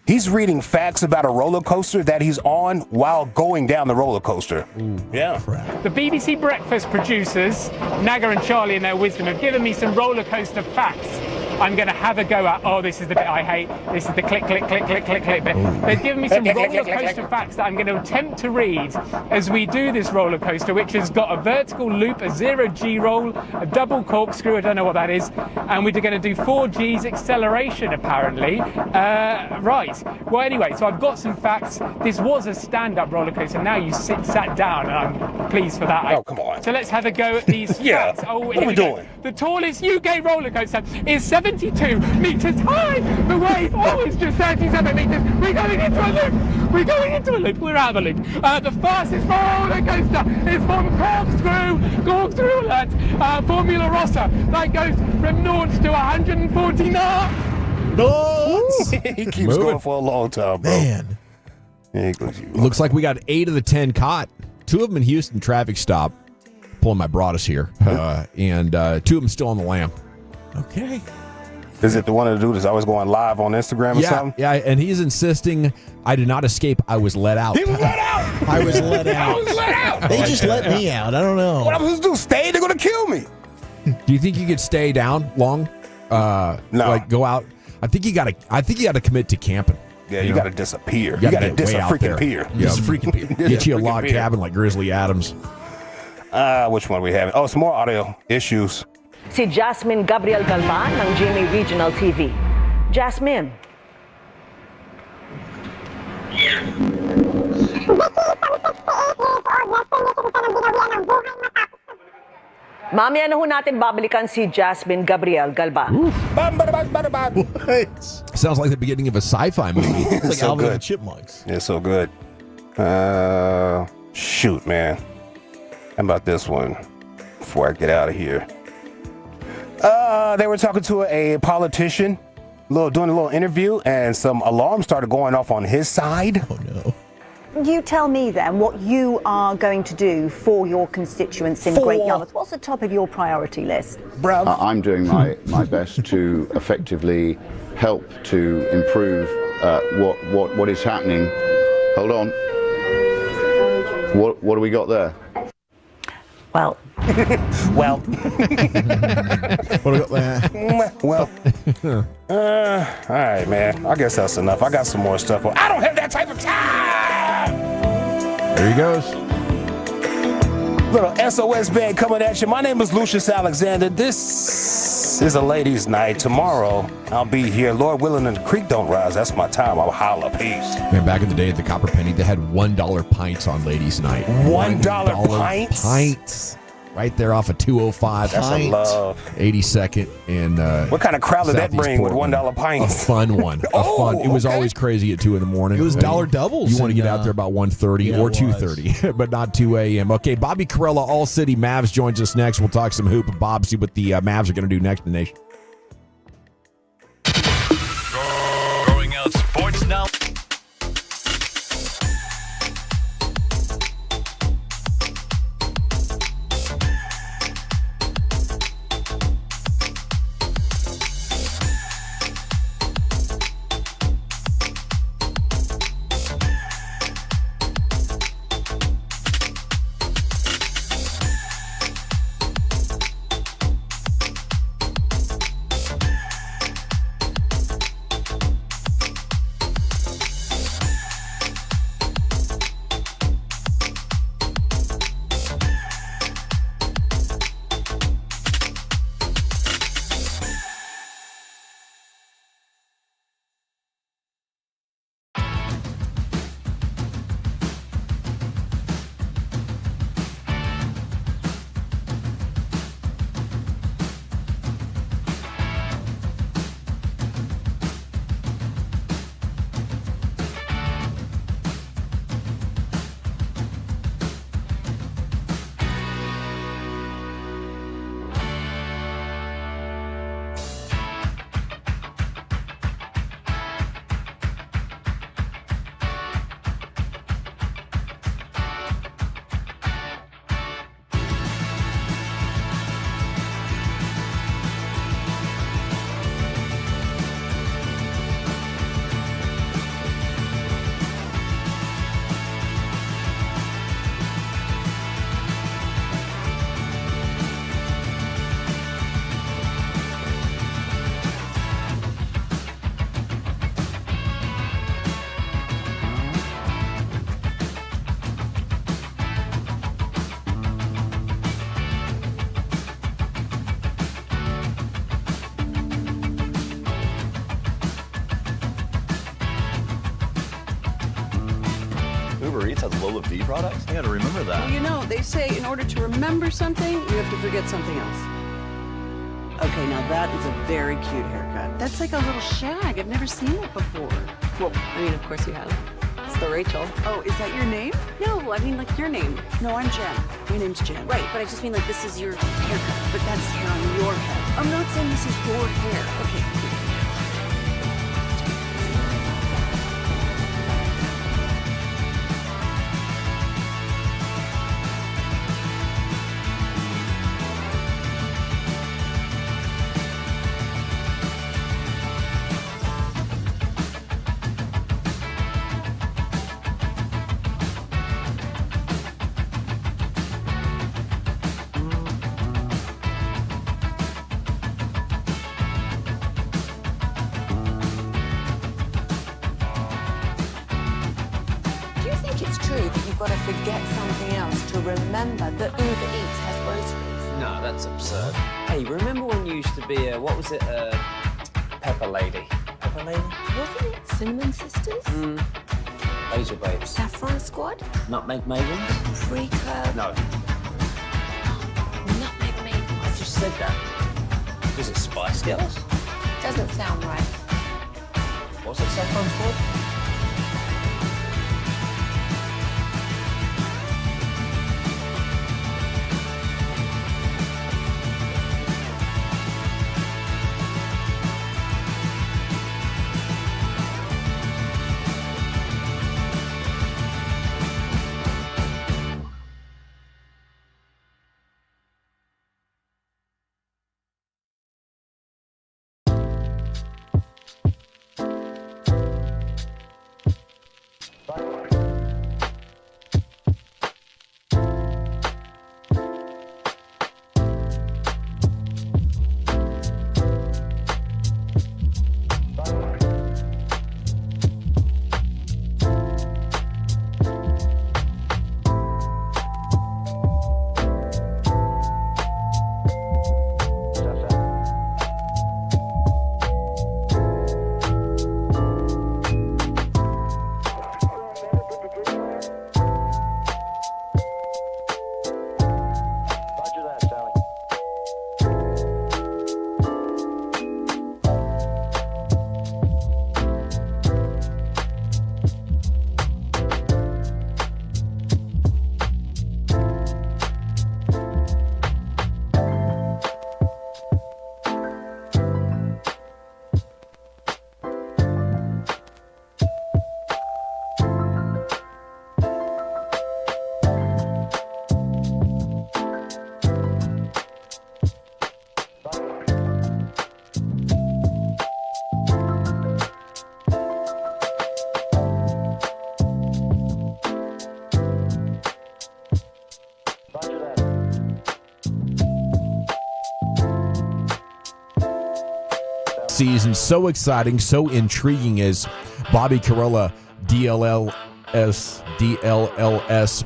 He's reading facts about a roller coaster that he's on while going down the roller coaster. Yeah. The BBC Breakfast producers, Naga and Charlie in their wisdom, have given me some roller coaster facts. I'm going to have a go at, this is the bit I hate. This is the click, click, click, click, click, click bit. They've given me some roller coaster facts that I'm going to attempt to read as we do this roller coaster, which has got a vertical loop, a 0G roll, a double corkscrew, I don't know what that is, and we're going to do 4Gs acceleration, apparently. Right. Well, anyway, so I've got some facts. This was a stand-up roller coaster. Now you sat down, and I'm pleased for that. Oh, come on. So let's have a go at these facts. What are we doing? The tallest UK roller coaster is 72 metres high. The wave, is just 37 metres. We're going into a loop. We're out of a loop. The fastest roller coaster is from corkscrew alert, Formula Rossa. That goes from 0 to 140 knots. He keeps going for a long time, bro. Man. Looks like we got 8 of the 10 caught. 2 of them in Houston traffic stop. Pulling my broadest here. And 2 of them still on the lam. Okay. Is it the one of the dude that's always going live on Instagram or something? Yeah, and he's insisting I did not escape. I was let out. He was let out. I was let out. I was let out. They just let me out. I don't know. What I'm supposed to do? Stay? They're going to kill me. Do you think you could stay down long? No. Like go out? I think you got to commit to camping. Yeah, you got to disappear. You got to dis-a-freaking-peer. Dis-a-freaking-peer. Get you a log cabin like Grizzly Adams. Which one are we having? Oh, some more audio issues. Si Jasmine Gabriel Galvan ng GMA Regional TV. Jasmine. Mamaya na ho natin babalikan si Jasmine Gabriel Galvan. Sounds like the beginning of a sci-fi movie. It's like so Alvin good. and the Chipmunks. It's so good. Shoot, man. How about this one before I get out of here? They were talking to a politician, doing a little interview, and some alarms started going off on his side. Oh, no. You tell me then what you are going to do for your constituents in Great Yarmouth. What's the top of your priority list? I'm doing my best to effectively help to improve what is happening. Hold on. What do we got there? Well. Well. What do we got there? Well. All right, man. I guess that's enough. I got some more stuff. I don't have that type of time. There he goes. Little SOS band coming at you. My name is Lucius Alexander. This is a ladies' night. Tomorrow, I'll be here. Lord willing, and the creek don't rise. That's my time. I'll holla. Peace. Man, back in the day at the Copper Penny, they had $1 pints on ladies' night. $1 pints? Pints. Right there off of 205. That's a love. 82nd. And what kind of crowd did that bring with $1 pints? A fun one. It was always crazy at 2 in the morning. It was dollar doubles. You want to get out there about 1:30 or 2:30, but not 2 a.m. Okay, Bobby Carella, All City Mavs, joins us next. We'll talk some hoop. Bob, see what the Mavs are going to do next in the nation. Growing out sports now. has Lola V products? I gotta remember that. Well, you know, they say in order to remember something, you have to forget something else. Okay, now that is a very cute haircut. That's like a little shag. I've never seen it before. Well, I mean, of course you have. It's the Rachel. Oh, is that your name? No, I mean like your name. No, I'm Jen. My name's Jen. Right, but I just mean like this is your haircut. But that's hair on your head. I'm not saying this is your hair. Okay. Forget something else to remember that Uber Eats has groceries. No, that's absurd. Hey, remember when you used to be Pepper Lady? Pepper Lady? Wasn't it Cinnamon Sisters? Laser Babes. Saffron Squad? Nutmeg Maiden? Pre-curb? No. Nutmeg Maiden. I just said that. Is it Spice Girls? Doesn't sound right. What's it, Saffron Squad? Season so exciting, so intriguing as Bobby Carella, DLLS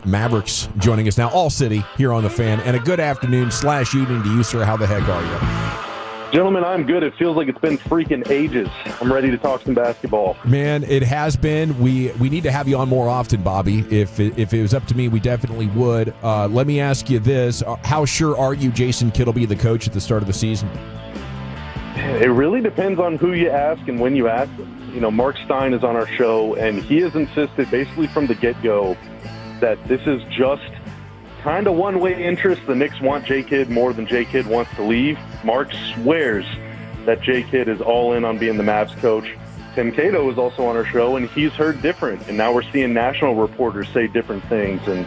Mavericks joining us now, all city here on the Fan, and a good afternoon / evening to you, sir. How the heck are you? Gentlemen, I'm good. It feels like it's been freaking ages. I'm ready to talk some basketball. Man, it has been. We need to have you on more often, Bobby. If it was up to me, we definitely would. Let me ask you this. How sure are you Jason Kidd will be the coach at the start of the season? It really depends on who you ask and when you ask them. You know, Mark Stein is on our show, and he has insisted basically from the get-go that this is just kind of one-way interest. The Knicks want J. Kidd more than J. Kidd wants to leave. Mark swears that J. Kidd is all in on being the Mavs coach. Tim Cato is also on our show, and he's heard different. And now we're seeing national reporters say different things and,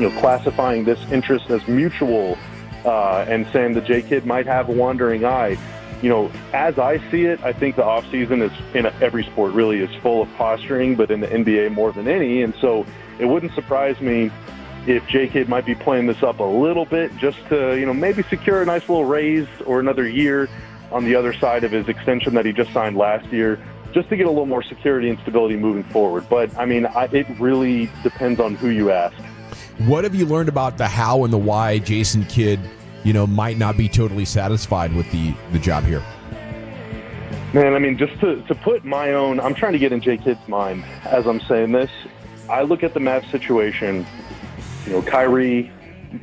you know, classifying this interest as mutual and saying that J. Kidd might have a wandering eye. You know, as I see it, I think the offseason is, in every sport really, is full of posturing, but in the NBA more than any. And so it wouldn't surprise me if J. Kidd might be playing this up a little bit just to, you know, maybe secure a nice little raise or another year on the other side of his extension that he just signed last year, just to get a little more security and stability moving forward. But, I mean, it really depends on who you ask. What have you learned about the how and the why Jason Kidd, you know, might not be totally satisfied with the job here? Man, I mean, just to put my own, I'm trying to get in J. Kidd's mind as I'm saying this. I look at the Mavs situation, Kyrie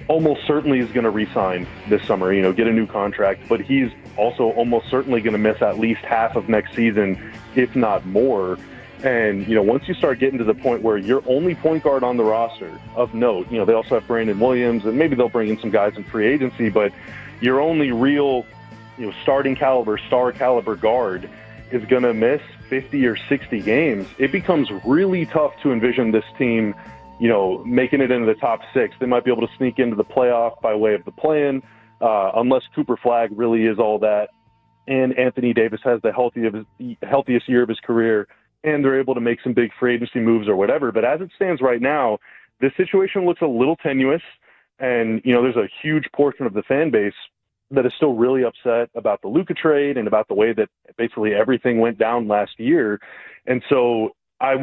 almost certainly is going to re-sign this summer, get a new contract, but he's also almost certainly going to miss at least half of next season, if not more. And, once you start getting to the point where you're only point guard on the roster of note, they also have Brandon Williams, and maybe they'll bring in some guys in free agency, but your only real, starting caliber, star caliber guard is going to miss 50 or 60 games. It becomes really tough to envision this team, making it into the top 6. They might be able to sneak into the playoff by way of the play-in, unless Cooper Flagg really is all that, and Anthony Davis has the healthiest year of his career, and they're able to make some big free agency moves or whatever. But as it stands right now, this situation looks a little tenuous, and, there's a huge portion of the fan base that is still really upset about the Luka trade and about the way that basically everything went down last year. And so I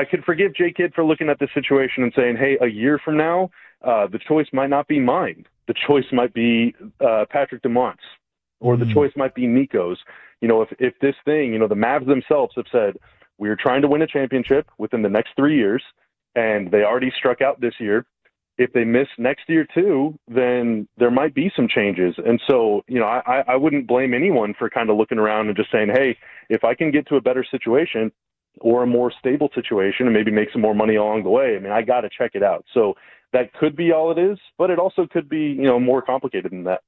could forgive J. Kidd for looking at this situation and saying, hey, a year from now, the choice might not be mine. The choice might be Patrick DeMont's, or the choice might be Nico's. If this thing, the Mavs themselves have said, we're trying to win a championship within the next 3 years, and they already struck out this year. If they miss next year too, then there might be some changes. And so, I wouldn't blame anyone for kind of looking around and just saying, hey, if I can get to a better situation or a more stable situation and maybe make some more money along the way, I got to check it out. So that could be all it is, but it also could be, more complicated than that.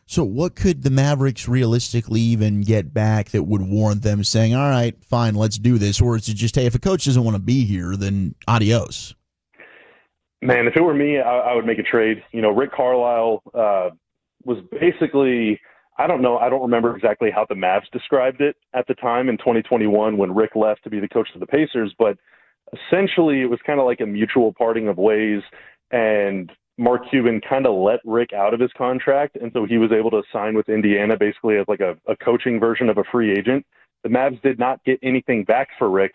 So what could the Mavericks realistically even get back that would warrant them saying, all right, fine, let's do this? Or is it just, hey, if a coach doesn't want to be here, then adios? Man, if it were me, I would make a trade. Rick Carlisle was basically, I don't remember exactly how the Mavs described it at the time in 2021 when Rick left to be the coach of the Pacers, but essentially it was kind of like a mutual parting of ways, and Mark Cuban kind of let Rick out of his contract, and so he was able to sign with Indiana basically as like a coaching version of a free agent. The Mavs did not get anything back for Rick.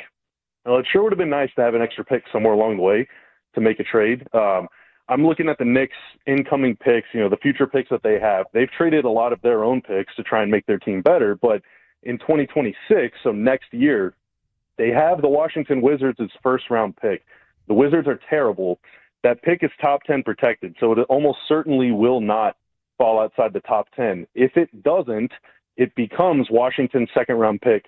Well, it sure would have been nice to have an extra pick somewhere along the way to make a trade. I'm looking at the Knicks' incoming picks, the future picks that they have. They've traded a lot of their own picks to try and make their team better, but in 2026, so next year, they have the Washington Wizards' first-round pick. The Wizards are terrible. That pick is top 10 protected, so it almost certainly will not fall outside the top 10. If it doesn't, it becomes Washington's second-round pick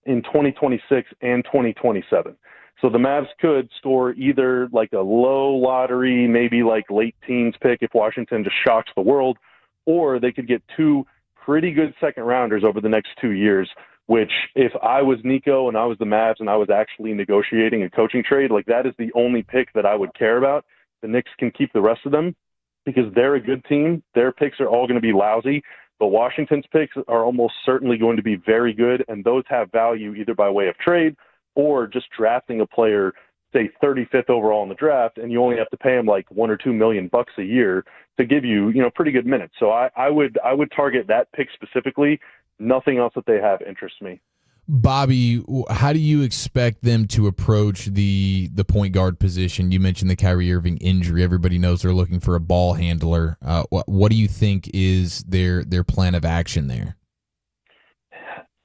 in 2026 and 2027. So the Mavs could score either like a low lottery, maybe like late teens pick if Washington just shocks the world, or they could get 2 pretty good second-rounders over the next 2 years, which if I was Nico and I was the Mavs and I was actually negotiating a coaching trade, like that is the only pick that I would care about. The Knicks can keep the rest of them because they're a good team. Their picks are all going to be lousy, but Washington's picks are almost certainly going to be very good, and those have value either by way of trade or just drafting a player, say 35th overall in the draft, and you only have to pay him like $1 or $2 million a year to give you, pretty good minutes. So I would target that pick specifically. Nothing else that they have interests me. Bobby, how do you expect them to approach the point guard position? You mentioned the Kyrie Irving injury. Everybody knows they're looking for a ball handler. What do you think is their plan of action there?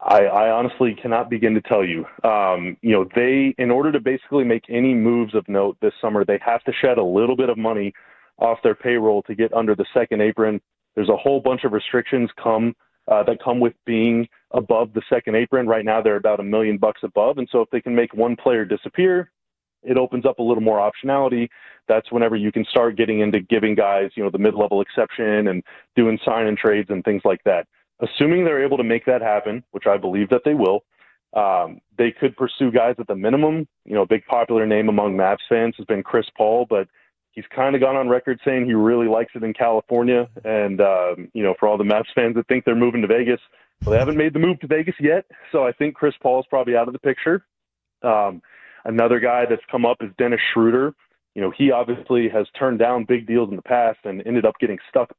I honestly cannot begin to tell you. They, in order to basically make any moves of note this summer, they have to shed a little bit of money off their payroll to get under the second apron. There's a whole bunch of restrictions that come with being above the second apron. Right now, they're about $1 million above. And so if they can make one player disappear, it opens up a little more optionality. That's whenever you can start getting into giving guys, the mid-level exception and doing sign-in trades and things like that. Assuming they're able to make that happen, which I believe that they will, they could pursue guys at the minimum. A big popular name among Mavs fans has been Chris Paul, but he's kind of gone on record saying he really likes it in California. And, for all the Mavs fans that think they're moving to Vegas, well, they haven't made the move to Vegas yet. So I think Chris Paul is probably out of the picture. Another guy that's come up is Dennis Schroeder. He obviously has turned down big deals in the past and ended up getting stuck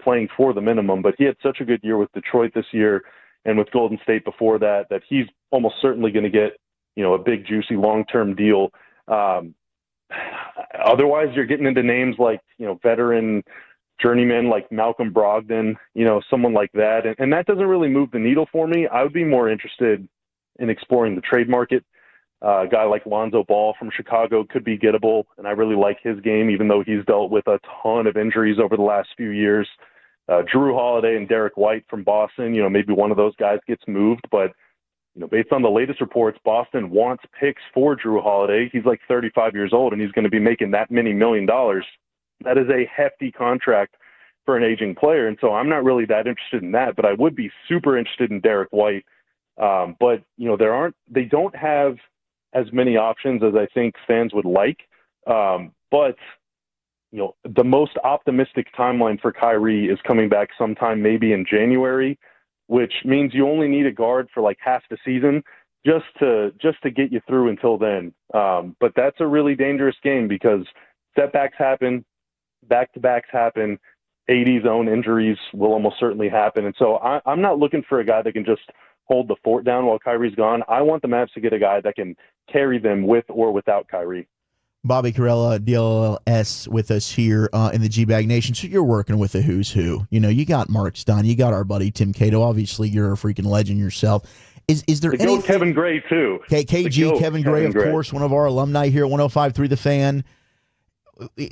playing for the minimum. But he had such a good year with Detroit this year and with Golden State before that he's almost certainly going to get, a big, juicy, long-term deal. Otherwise, you're getting into names like, veteran journeyman like Malcolm Brogdon, someone like that. And that doesn't really move the needle for me. I would be more interested in exploring the trade market. A guy like Lonzo Ball from Chicago could be gettable, and I really like his game, even though he's dealt with a ton of injuries over the last few years. Drew Holiday and Derek White from Boston, maybe one of those guys gets moved, but based on the latest reports, Boston wants picks for Drew Holiday. He's like 35 years old, and he's going to be making that many $1 million. That is a hefty contract for an aging player, and so I'm not really that interested in that, but I would be super interested in Derek White. But they don't have as many options as I think fans would like. But the most optimistic timeline for Kyrie is coming back sometime maybe in January, which means you only need a guard for like half the season just to get you through until then. But that's a really dangerous game because setbacks happen, back-to-backs happen, AD's own injuries will almost certainly happen. And so I'm not looking for a guy that can just hold the fort down while Kyrie's gone. I want the Mavs to get a guy that can carry them with or without Kyrie. Bobby Carella, DLS, with us here in the G-Bag Nation. So you're working with the who's who. You got Mark Stein, you got our buddy Tim Cato. Obviously, you're a freaking legend yourself. Is there any Kevin Gray too? KG, Kevin Gray, of course, one of our alumni here at 105.3 The Fan.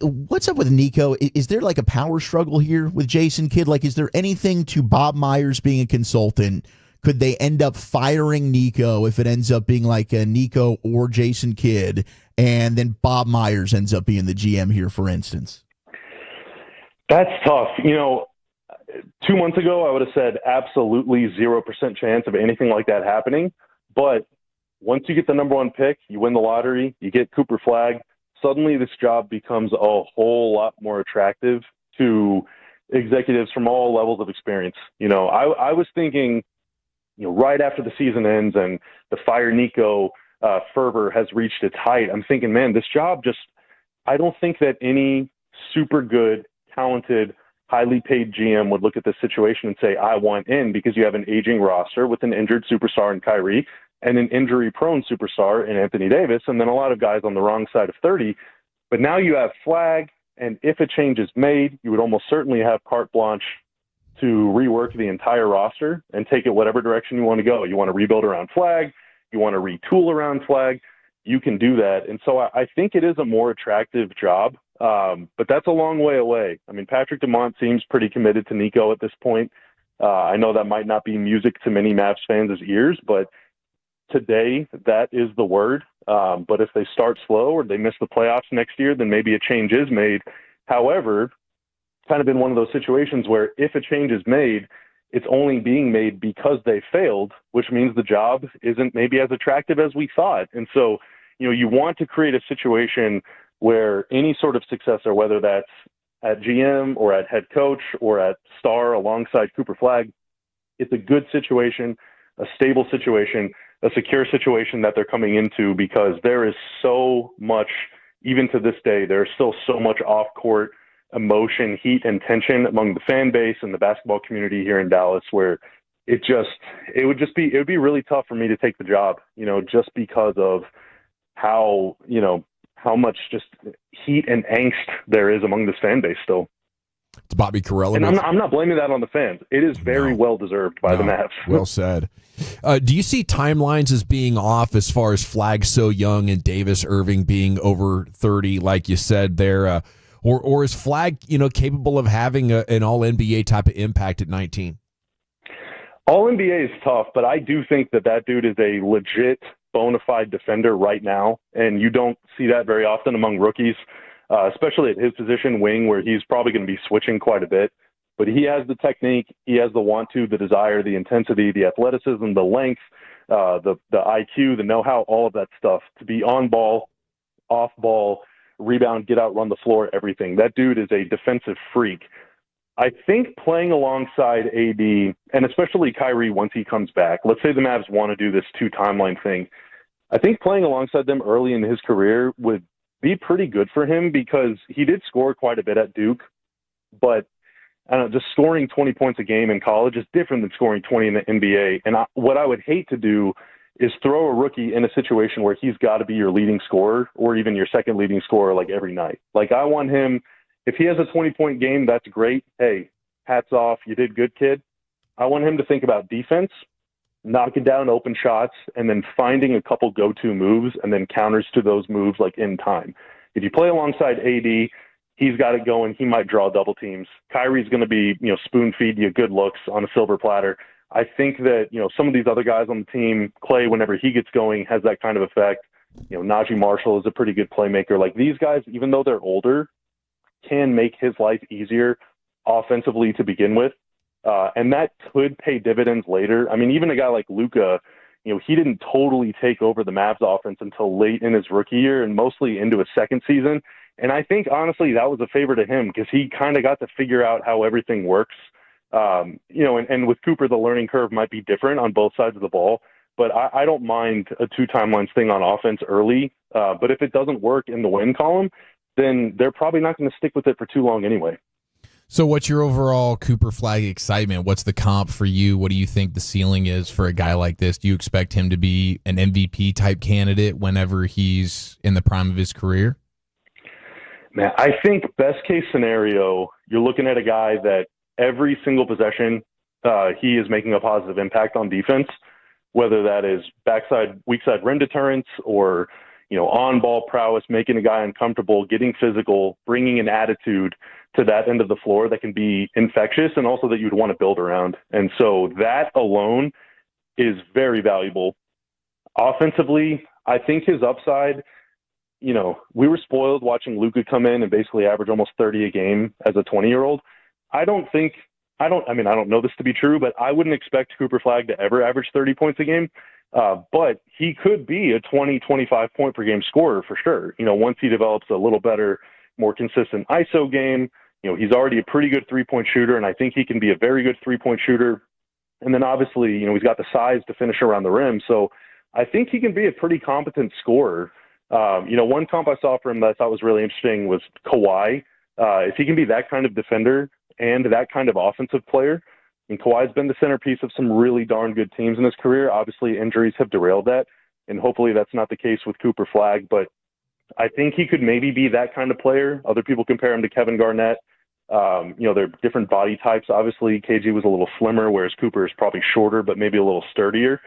What's up with Nico? Is there like a power struggle here with Jason Kidd? Like, is there anything to Bob Myers being a consultant? Could they end up firing Nico if it ends up being like a Nico or Jason Kidd, and then Bob Myers ends up being the GM here, for instance? That's tough. 2 months ago, I would have said absolutely 0% chance of anything like that happening. But once you get the number one pick, you win the lottery, you get Cooper Flagg, suddenly this job becomes a whole lot more attractive to executives from all levels of experience. I was thinking, right after the season ends and the fire Nico fervor has reached its height, I'm thinking, man, this job I don't think that any super good, talented, highly paid GM would look at this situation and say, I want in, because you have an aging roster with an injured superstar in Kyrie and an injury-prone superstar in Anthony Davis, and then a lot of guys on the wrong side of 30. But now you have Flagg, and if a change is made, you would almost certainly have carte blanche to rework the entire roster and take it whatever direction you want to go. You want to rebuild around Flagg, you want to retool around Flagg, you can do that. And so I think it is a more attractive job, but that's a long way away. I mean, Patrick DeMont seems pretty committed to Nico at this point. I know that might not be music to many Mavs fans' ears, but today that is the word. But if they start slow or they miss the playoffs next year, then maybe a change is made. However, kind of been one of those situations where if a change is made, it's only being made because they failed, which means the job isn't maybe as attractive as we thought. And so, you want to create a situation where any sort of successor, whether that's at GM or at head coach or at star alongside Cooper Flagg, it's a good situation, a stable situation, a secure situation that they're coming into, because there is so much, even to this day, there's still so much off-court emotion, heat, and tension among the fan base and the basketball community here in Dallas, where it would be really tough for me to take the job, just because of how much just heat and angst there is among this fan base still. It's Bobby Carella. And I'm not blaming that on the fans. It is very well deserved by the Mavs. Well said. Do you see timelines as being off as far as Flagg so young and Davis Irving being over 30, like you said there? Or is Flagg, capable of having an all-NBA type of impact at 19? All-NBA is tough, but I do think that dude is a legit bona fide defender right now, and you don't see that very often among rookies, especially at his position, wing, where he's probably going to be switching quite a bit. But he has the technique, he has the want to, the desire, the intensity, the athleticism, the length, the IQ, the know-how, all of that stuff to be on ball, off ball, rebound, get out, run the floor, everything. That dude is a defensive freak. I think playing alongside AD, and especially Kyrie once he comes back, let's say the Mavs want to do this 2 timeline thing, I think playing alongside them early in his career would be pretty good for him, because he did score quite a bit at Duke, but I don't know, just scoring 20 points a game in college is different than scoring 20 in the NBA. And what I would hate to do is throw a rookie in a situation where he's got to be your leading scorer or even your second leading scorer like every night. Like, I want him, if he has a 20-point game, that's great. Hey, hats off. You did good, kid. I want him to think about defense knocking down open shots and then finding a couple go-to moves and then counters to those moves like in time. If you play alongside AD, he's got it going. He might draw double teams. Kyrie's going to be, spoon feed you good looks on a silver platter. I think that, some of these other guys on the team, Clay, whenever he gets going, has that kind of effect. Najee Marshall is a pretty good playmaker. Like, these guys, even though they're older, can make his life easier offensively to begin with. And that could pay dividends later. I mean, even a guy like Luka, he didn't totally take over the Mavs offense until late in his rookie year and mostly into his second season. And I think, honestly, that was a favor to him because he kind of got to figure out how everything works. And with Cooper, the learning curve might be different on both sides of the ball. But I don't mind a two timelines thing on offense early. But if it doesn't work in the win column, then they're probably not going to stick with it for too long anyway. So what's your overall Cooper Flag excitement? What's the comp for you? What do you think the ceiling is for a guy like this? Do you expect him to be an MVP type candidate whenever he's in the prime of his career? Man, I think best case scenario, you're looking at a guy that every single possession, he is making a positive impact on defense, whether that is backside, weak side rim deterrence or, on-ball prowess, making a guy uncomfortable, getting physical, bringing an attitude to that end of the floor that can be infectious and also that you'd want to build around. And so that alone is very valuable. Offensively, I think his upside, we were spoiled watching Luka come in and basically average almost 30 a game as a 20-year-old. I don't know this to be true, but I wouldn't expect Cooper Flag to ever average 30 points a game. But he could be a 20, 25 point per game scorer for sure. Once he develops a little better, more consistent ISO game, he's already a pretty good 3-point shooter, and I think he can be a very good 3-point shooter. And then obviously, he's got the size to finish around the rim. So I think he can be a pretty competent scorer. One comp I saw for him that I thought was really interesting was Kawhi. If he can be that kind of defender and that kind of offensive player, and Kawhi's been the centerpiece of some really darn good teams in his career. Obviously, injuries have derailed that, and hopefully that's not the case with Cooper Flag. But I think he could maybe be that kind of player. Other people compare him to Kevin Garnett. They're different body types. Obviously, KG was a little slimmer, whereas Cooper is probably shorter, but maybe a little sturdier.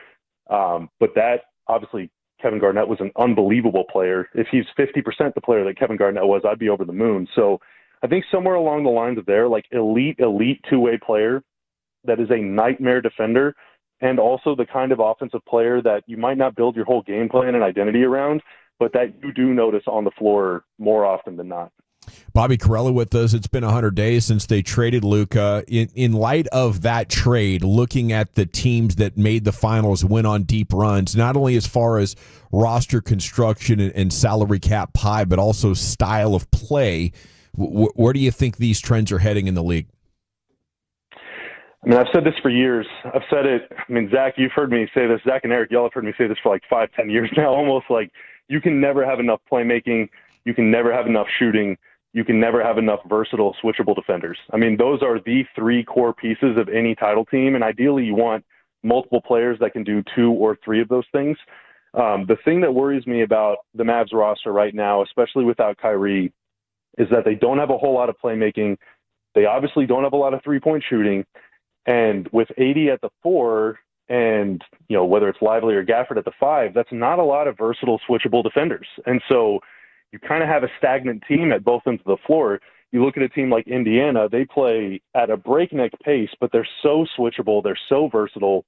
But that, obviously, Kevin Garnett was an unbelievable player. If he's 50% the player that Kevin Garnett was, I'd be over the moon. So I think somewhere along the lines of there, like elite two-way player that is a nightmare defender and also the kind of offensive player that you might not build your whole game plan and identity around, but that you do notice on the floor more often than not. Bobby Carella with us. It's been 100 days since they traded Luka. In light of that trade, looking at the teams that made the finals, went on deep runs, not only as far as roster construction and salary cap pie, but also style of play, where do you think these trends are heading in the league? I mean, I've said this for years. I've said it. I mean, Zach, you've heard me say this. Zach and Eric, y'all have heard me say this for like 5-10 years now, almost. Like, you can never have enough playmaking. You can never have enough shooting. You can never have enough versatile, switchable defenders. I mean, those are the three core pieces of any title team, and ideally you want multiple players that can do 2 or 3 of those things. The thing that worries me about the Mavs roster right now, especially without Kyrie, is that they don't have a whole lot of playmaking. They obviously don't have a lot of three-point shooting. And with 80 at the 4 and, whether it's Lively or Gafford at the 5, that's not a lot of versatile, switchable defenders. And so you kind of have a stagnant team at both ends of the floor. You look at a team like Indiana, they play at a breakneck pace, but they're so switchable. They're so versatile.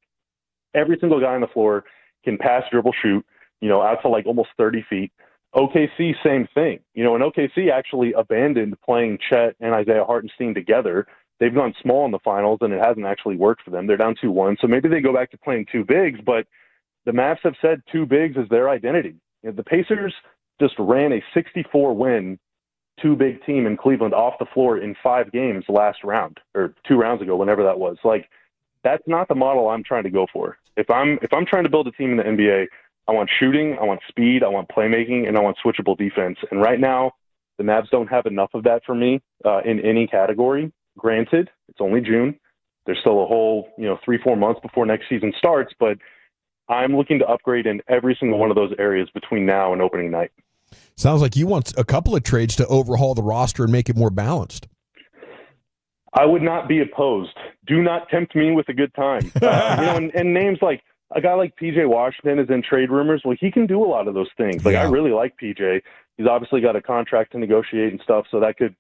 Every single guy on the floor can pass, dribble, shoot, out to like almost 30 feet. OKC, same thing. And OKC actually abandoned playing Chet and Isaiah Hartenstein together. They've gone small in the finals, and it hasn't actually worked for them. They're down 2-1, so maybe they go back to playing 2 bigs, but the Mavs have said 2 bigs is their identity. The Pacers just ran a 64-win 2-big team in Cleveland off the floor in 5 games last round, or 2 rounds ago, whenever that was. Like, that's not the model I'm trying to go for. If I'm trying to build a team in the NBA, I want shooting, I want speed, I want playmaking, and I want switchable defense. And right now, the Mavs don't have enough of that for me in any category. Granted, it's only June. There's still a whole, 3-4 months before next season starts, but I'm looking to upgrade in every single one of those areas between now and opening night. Sounds like you want a couple of trades to overhaul the roster and make it more balanced. I would not be opposed. Do not tempt me with a good time. And names like a guy like PJ Washington is in trade rumors. Well, he can do a lot of those things. Like, I really like PJ. He's obviously got a contract to negotiate and stuff, so that could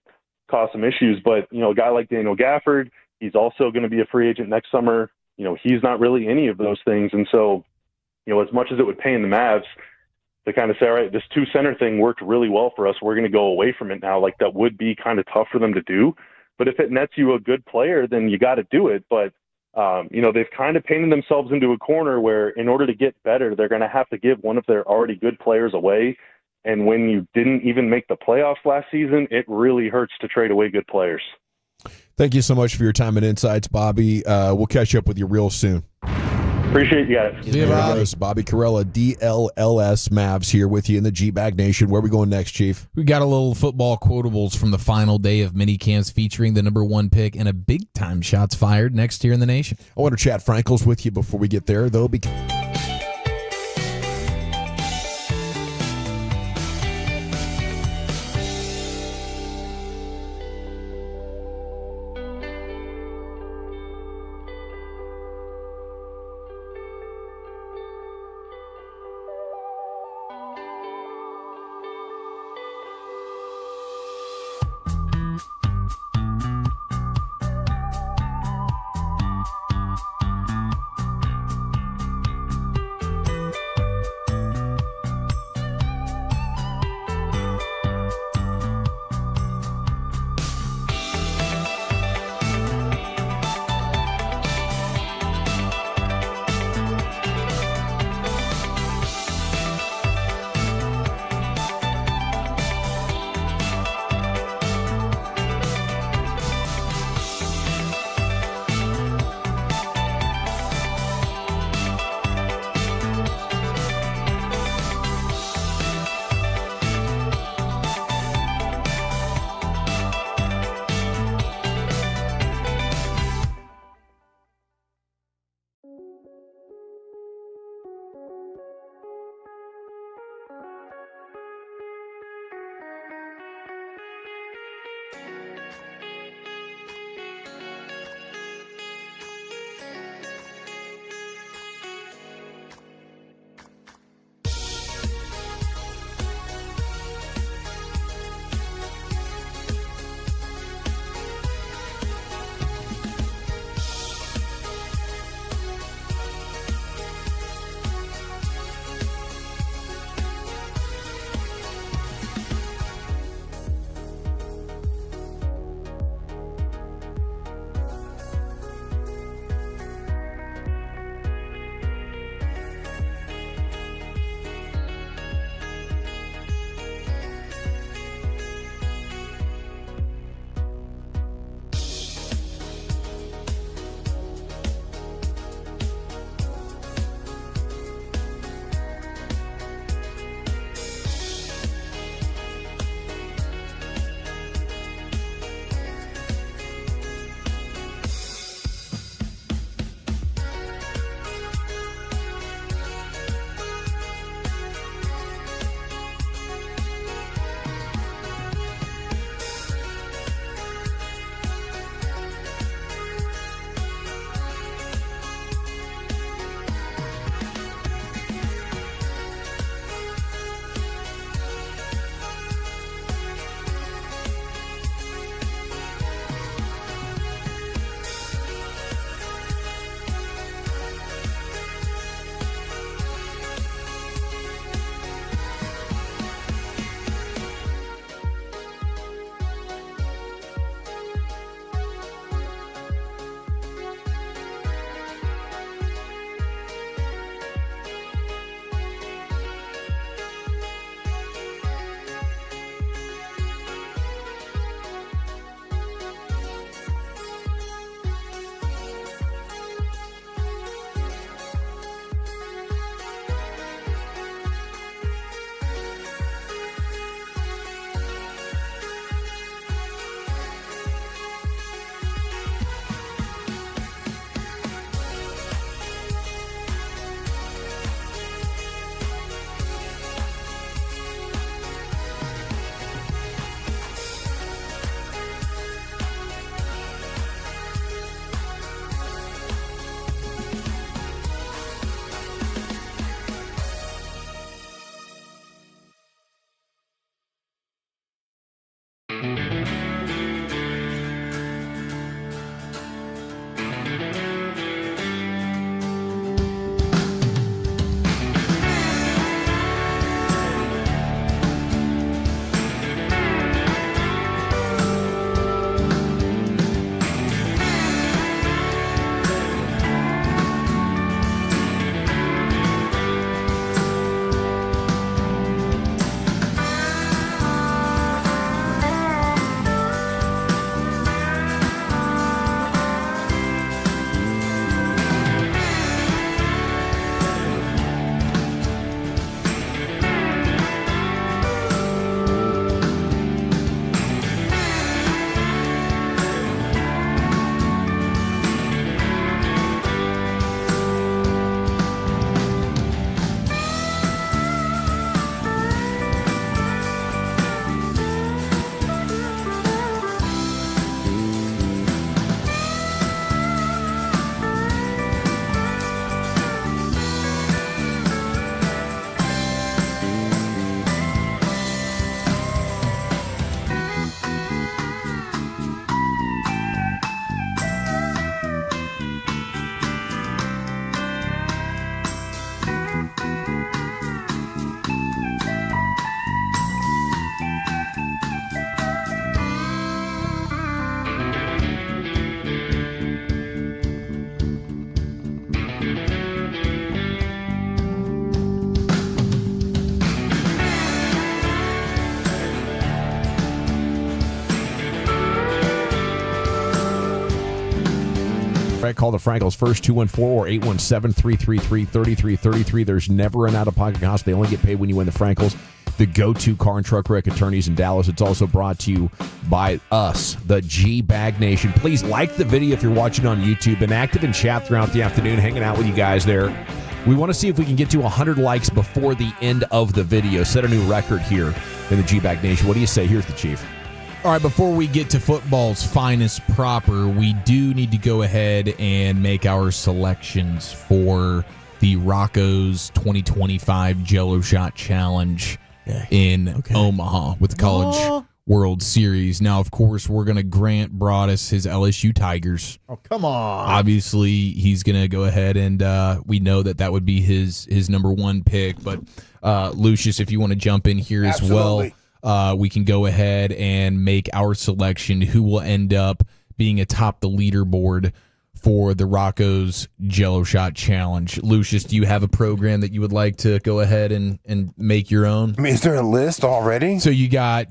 cause some issues. But, a guy like Daniel Gafford, he's also going to be a free agent next summer. He's not really any of those things. And so, as much as it would pain the Mavs to kind of say, all right, this 2-center thing worked really well for us, we're going to go away from it now. Like, that would be kind of tough for them to do. But if it nets you a good player, then you got to do it. But, they've kind of painted themselves into a corner where in order to get better, they're going to have to give one of their already good players away. And when you didn't even make the playoffs last season, it really hurts to trade away good players. Thank you so much for your time and insights, Bobby. We'll catch up with you real soon. Appreciate you guys. There goes Bobby Carella, DLLS Mavs, here with you in the G-Bag Nation. Where are we going next, Chief? We got a little football quotables from the final day of minicamps featuring the number 1 pick and a big-time shots fired next here in the nation. I want to chat Frankels with you before we get there, though, because Right, call the Frankels first, 214 or 817-333-3333. There's never an out-of-pocket cost. They only get paid when you win the Frankels, the go-to car and truck wreck attorneys in Dallas. It's also brought to you by us, the G-Bag Nation. Please like the video if you're watching on YouTube. Been active in chat throughout the afternoon, hanging out with you guys there. We want to see if we can get to 100 likes before the end of the video. Set a new record here in the G-Bag Nation. What do you say? Here's the Chief. All right, before we get to football's finest proper, we do need to go ahead and make our selections for the Rocco's 2025 Jello Shot Challenge in Omaha with the College World Series. Now, of course, we're going to grant Broadus his LSU Tigers. Oh, come on. Obviously, he's going to go ahead and we know that would be his number one pick. But, Lucius, if you want to jump in here as well. We can go ahead and make our selection who will end up being atop the leaderboard for the Rocco's Jello Shot Challenge. Lucius, do you have a program that you would like to go ahead and make your own? I mean, is there a list already? So you got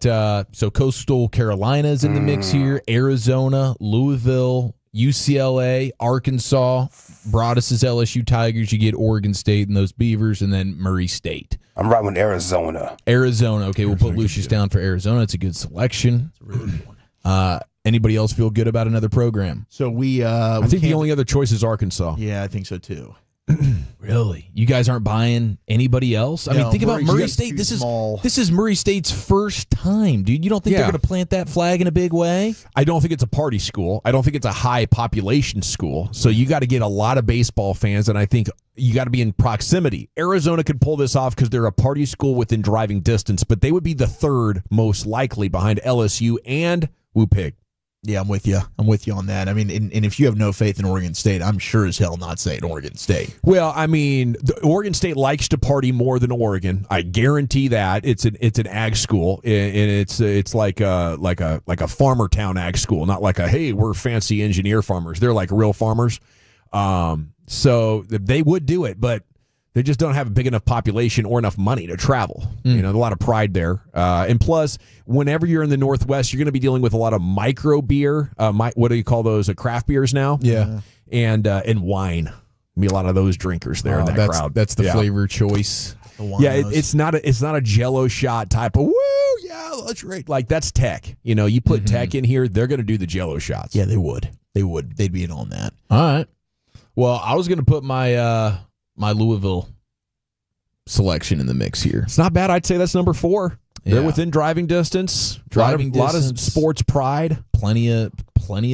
so Coastal Carolina's in the mix here, Arizona, Louisville, UCLA, Arkansas, Broadus's LSU Tigers. You get Oregon State and those Beavers, and then Murray State. I'm right with Arizona. Okay, we'll put Lucius down for Arizona. It's a good selection. It's a really good one. Anybody else feel good about another program? So I think the only other choice is Arkansas. Yeah, I think so too. Really? You guys aren't buying anybody else? I mean, think about Murray State. This is Murray State's first time, dude. You don't think they're going to plant that flag in a big way? I don't think it's a party school. I don't think it's a high population school. So you got to get a lot of baseball fans, and I think you got to be in proximity. Arizona could pull this off because they're a party school within driving distance, but they would be the third most likely behind LSU and Whoopig. Yeah, I'm with you. I'm with you on that. I mean, and if you have no faith in Oregon State, I'm sure as hell not saying Oregon State. Well, I mean, Oregon State likes to party more than Oregon. I guarantee that. It's an ag school, and it's like a farmer town ag school, not like hey, we're fancy engineer farmers. They're like real farmers. So they would do it, but they just don't have a big enough population or enough money to travel. You know, a lot of pride there. And plus, whenever you're in the Northwest, you're going to be dealing with a lot of micro beer. What do you call those? Craft beers now? Yeah. And wine. Be a lot of those drinkers there in that crowd. That's the flavor choice. Yeah, it's not a Jello shot type of woo. Yeah, that's right. Like that's Tech. You know, you put Tech in here, they're going to do the Jello shots. Yeah, they would. They'd be in on that. All right. Well, I was going to put my my Louisville selection in the mix here. It's not bad. I'd say that's number 4. Yeah. They're within driving distance. A lot of sports pride. Plenty of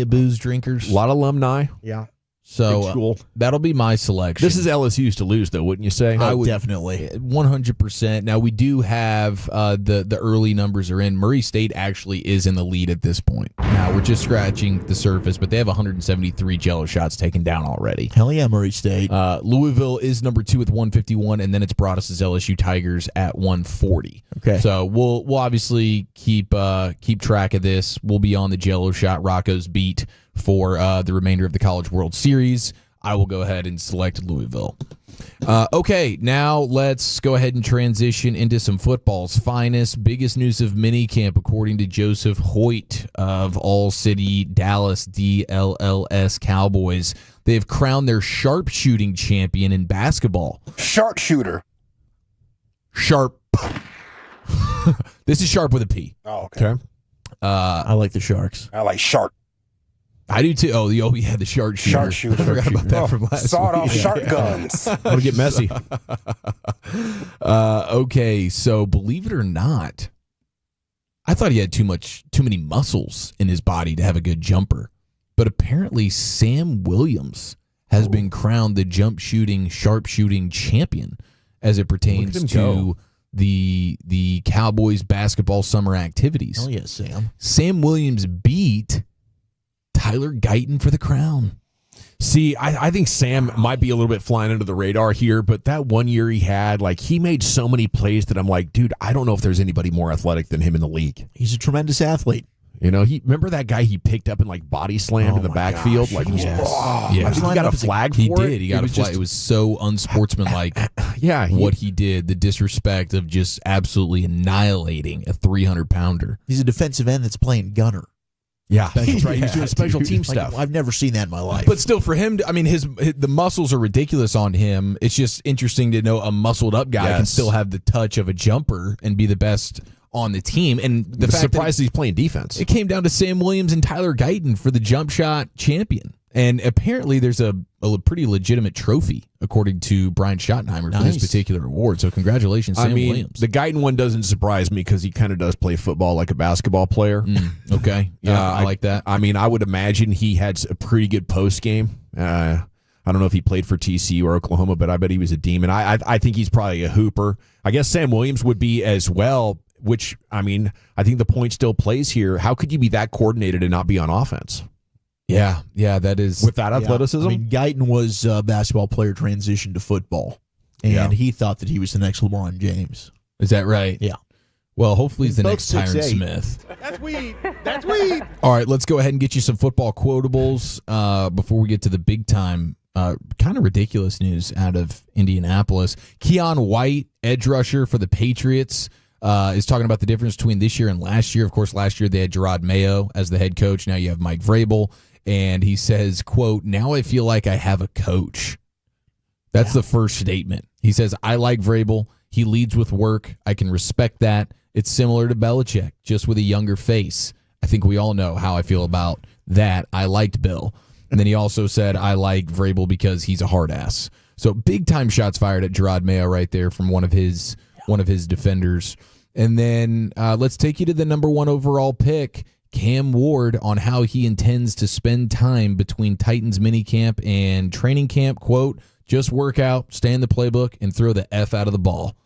booze drinkers. A lot of alumni. Yeah. So that'll be my selection. This is LSU's to lose, though, wouldn't you say? I would definitely 100%. Now we do have the early numbers are in. Murray State actually is in the lead at this point. Now we're just scratching the surface, but they have 173 Jello shots taken down already. Hell yeah, Murray State. Louisville is number 2 with 151, and then it's Broadus's LSU Tigers at 140. Okay. So we'll obviously keep track of this. We'll be on the Jello shot Rocco's beat for the remainder of the College World Series. I will go ahead and select Louisville. Okay, now let's go ahead and transition into some football's finest. Biggest news of minicamp, according to Joseph Hoyt of All City Dallas DLLS Cowboys. They have crowned their sharpshooting champion in basketball. Sharpshooter. Sharp. This is sharp with a P. Oh, okay. I like the Sharks. I like shark. I do too. Oh, yeah, the sharpshooter. Sharpshooter. I forgot about that from last Sawed week. off shark guns. It'll get messy. Okay, so believe it or not, I thought he had too many muscles in his body to have a good jumper. But apparently Sam Williams has been crowned the sharpshooting champion as it pertains to the Cowboys basketball summer activities. Hell yeah, Sam. Sam Williams beat Tyler Guyton for the crown. See, I think Sam might be a little bit flying under the radar here, but that one year he had, he made so many plays that I'm like, dude, I don't know if there's anybody more athletic than him in the league. He's a tremendous athlete. You know, remember that guy he picked up and body slammed in the backfield? Gosh, I think he got a flag for it. He did. He got a flag. It was so unsportsmanlike. What he did, the disrespect of just absolutely annihilating a 300-pounder. He's a defensive end that's playing gunner. Yeah, that's right. He was doing special team Like, stuff. I've never seen that in my life. But still, for him, I mean, the muscles are ridiculous on him. It's just interesting to know a muscled up guy can still have the touch of a jumper and be the best on the team. And the fact surprised he's playing defense. It came down to Sam Williams and Tyler Guyton for the jump shot champion. And apparently there's a pretty legitimate trophy, according to Brian Schottenheimer, for this particular award. So congratulations, Sam Williams. The Guyton one doesn't surprise me because he kind of does play football like a basketball player. Okay. Yeah, I like that. I mean, I would imagine he had a pretty good post game. I don't know if he played for TCU or Oklahoma, but I bet he was a demon. I think he's probably a hooper. I guess Sam Williams would be as well, which, I mean, I think the point still plays here. How could you be that coordinated and not be on offense? Yeah, that is. With that athleticism? I mean, Guyton was a basketball player transitioned to football, and he thought that he was the next LeBron James. Is that right? Yeah. Well, hopefully he's the next both Tyron 6'8". Smith. That's weed. That's weed. All right, let's go ahead and get you some football quotables before we get to the big time. Kind of ridiculous news out of Indianapolis. Keon White, edge rusher for the Patriots, is talking about the difference between this year and last year. Of course, last year they had Gerard Mayo as the head coach. Now you have Mike Vrabel. And he says, quote, "Now I feel like I have a coach." That's the first statement. He says, "I like Vrabel. He leads with work. I can respect that. It's similar to Belichick, just with a younger face. I think we all know how I feel about that. I liked Bill." And then he also said, "I like Vrabel because he's a hard ass." So big time shots fired at Gerard Mayo right there from one of his defenders. And then let's take you to the number 1 overall pick, Cam Ward, on how he intends to spend time between Titans minicamp and training camp. Quote, "Just work out, stay in the playbook, and throw the F out of the ball."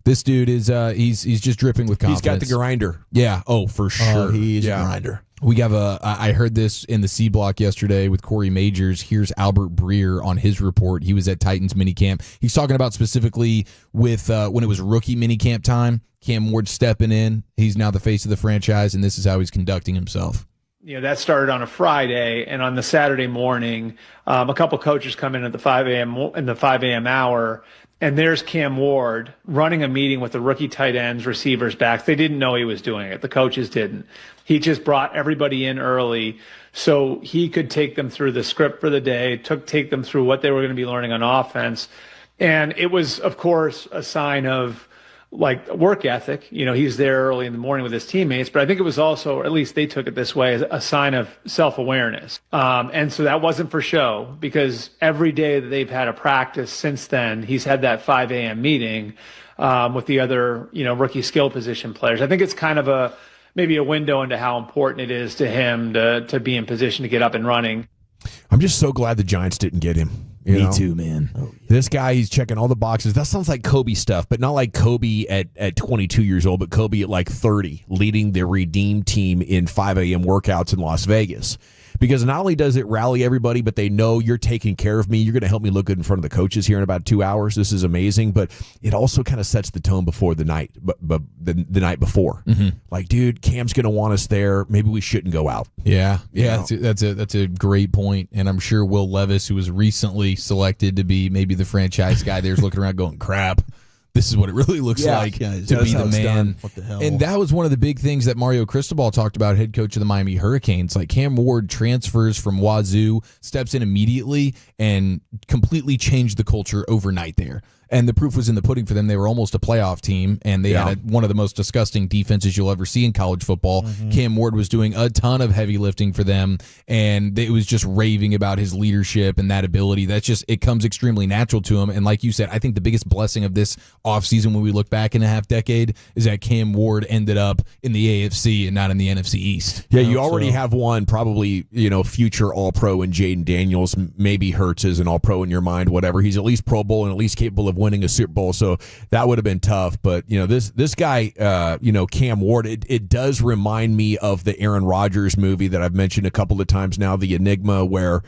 This dude is he's just dripping with confidence. He's got the grinder. Yeah. Oh, for sure. He's a grinder. We have I heard this in the C Block yesterday with Corey Majors. Here's Albert Breer on his report. He was at Titans minicamp. He's talking about specifically with when it was rookie minicamp time, Cam Ward stepping in. He's now the face of the franchise, and this is how he's conducting himself. That started on a Friday, and on the Saturday morning, a couple coaches come in at the 5 a.m. hour, and there's Cam Ward running a meeting with the rookie tight ends, receivers, backs. They didn't know he was doing it. The coaches didn't. He just brought everybody in early so he could take them through the script for the day, take them through what they were going to be learning on offense. And it was, of course, a sign of like work ethic. He's there early in the morning with his teammates, but I think it was also, or at least they took it this way, as a sign of self-awareness. And so that wasn't for show, because every day that they've had a practice since then, he's had that 5 a.m. meeting with the other, rookie skill position players. I think it's kind of maybe a window into how important it is to him to be in position to get up and running. I'm just so glad the Giants didn't get him. Me too, man. This guy, he's checking all the boxes. That sounds like Kobe stuff, but not like Kobe at 22 years old, but Kobe at like 30, leading the Redeem team in 5 a.m. workouts in Las Vegas. Because not only does it rally everybody, but they know you're taking care of me. You're going to help me look good in front of the coaches here in about 2 hours. This is amazing. But it also kind of sets the tone before the night, but the night before. Mm-hmm. Like, dude, Cam's going to want us there. Maybe we shouldn't go out. Yeah. That's a great point. And I'm sure Will Levis, who was recently selected to be maybe the franchise guy, there's looking around going, crap. This is what it really looks like to be the man. What the hell? And that was one of the big things that Mario Cristobal talked about, head coach of the Miami Hurricanes. Like, Cam Ward transfers from Wazoo, steps in immediately, and completely changed the culture overnight there. And the proof was in the pudding for them. They were almost a playoff team, and they had one of the most disgusting defenses you'll ever see in college football. Mm-hmm. Cam Ward was doing a ton of heavy lifting for them, and it was just raving about his leadership and that ability. That's just, it comes extremely natural to him. And like you said, I think the biggest blessing of this offseason when we look back in a half decade is that Cam Ward ended up in the AFC and not in the NFC East. Yeah, you already have one, probably, future All-Pro in Jaden Daniels. Maybe Hurts is an All-Pro in your mind, whatever. He's at least Pro Bowl and at least capable of winning a Super Bowl, so that would have been tough. But this guy, Cam Ward, it does remind me of the Aaron Rodgers movie that I've mentioned a couple of times now, The Enigma, where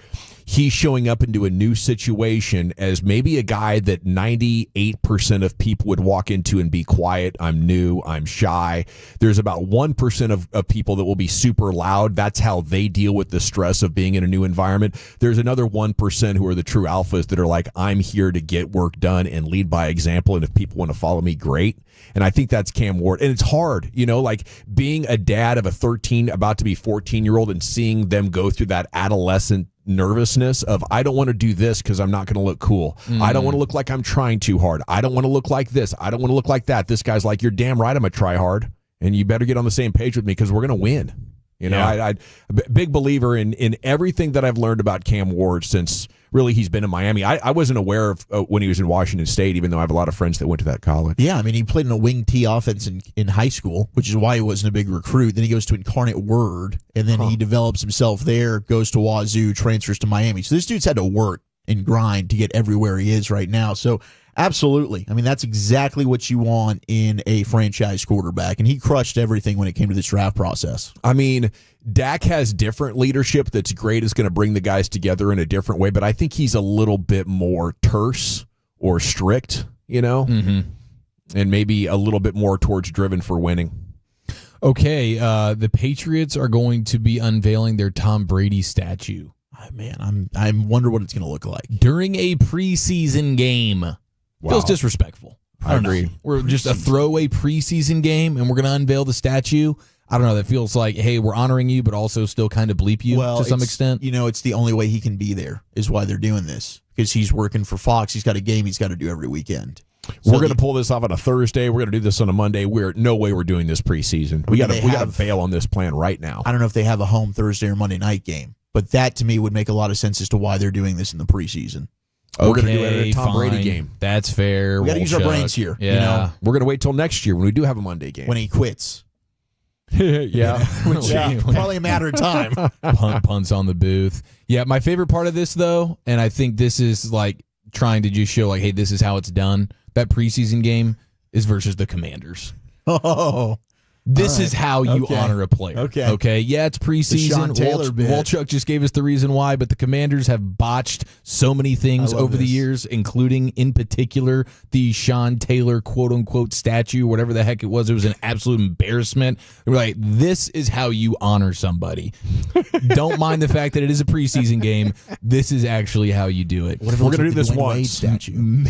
he's showing up into a new situation as maybe a guy that 98% of people would walk into and be quiet. I'm new. I'm shy. There's about 1% of people that will be super loud. That's how they deal with the stress of being in a new environment. There's another 1% who are the true alphas that are like, I'm here to get work done and lead by example. And if people want to follow me, great. And I think that's Cam Ward. And it's hard, like being a dad of a 13, about to be 14-year-old and seeing them go through that adolescent nervousness of, I don't want to do this because I'm not going to look cool. I don't want to look like I'm trying too hard. I don't want to look like this. I don't want to look like that. This guy's like, you're damn right I'm a try hard, and you better get on the same page with me because we're going to win. I'm a big believer in everything that I've learned about Cam Ward since really he's been in Miami. I wasn't aware of when he was in Washington State, even though I have a lot of friends that went to that college. Yeah, I mean, he played in a wing T offense in high school, which is why he wasn't a big recruit. Then he goes to Incarnate Word, and then he develops himself there, goes to Wazoo, transfers to Miami. So this dude's had to work and grind to get everywhere he is right now. So absolutely. I mean, that's exactly what you want in a franchise quarterback, and he crushed everything when it came to this draft process. I mean, Dak has different leadership that's great. It's going to bring the guys together in a different way, but I think he's a little bit more terse or strict, and maybe a little bit more towards driven for winning. Okay, the Patriots are going to be unveiling their Tom Brady statue. Oh, man, I wonder what it's going to look like. During a preseason game. Wow. Feels disrespectful. I agree. We're just a throwaway preseason game, and we're going to unveil the statue. I don't know. That feels like, hey, we're honoring you, but also still kind of bleep you to some extent. It's the only way he can be there is why they're doing this, because he's working for Fox. He's got a game he's got to do every weekend. We're going to pull this off on a Thursday. We're going to do this on a Monday. No way we're doing this preseason. We got to bail on this plan right now. I don't know if they have a home Thursday or Monday night game, but that to me would make a lot of sense as to why they're doing this in the preseason. We're going to do it at a Tom Brady game. That's fair. We got to use our brains here. Yeah. We're going to wait till next year when we do have a Monday game. When he quits. Probably a matter of time. Punts on the booth. Yeah, my favorite part of this, though, and I think this is like trying to just show, like, hey, this is how it's done. That preseason game is versus the Commanders. Oh. This is how you honor a player. Okay. Yeah, it's preseason. Walchuk just gave us the reason why, but the Commanders have botched so many things over the years, including, in particular, the Sean Taylor quote-unquote statue, whatever the heck it was. It was an absolute embarrassment. They were like, this is how you honor somebody. Don't mind the fact that it is a preseason game. This is actually how you do it. We're going to do this once. Statue.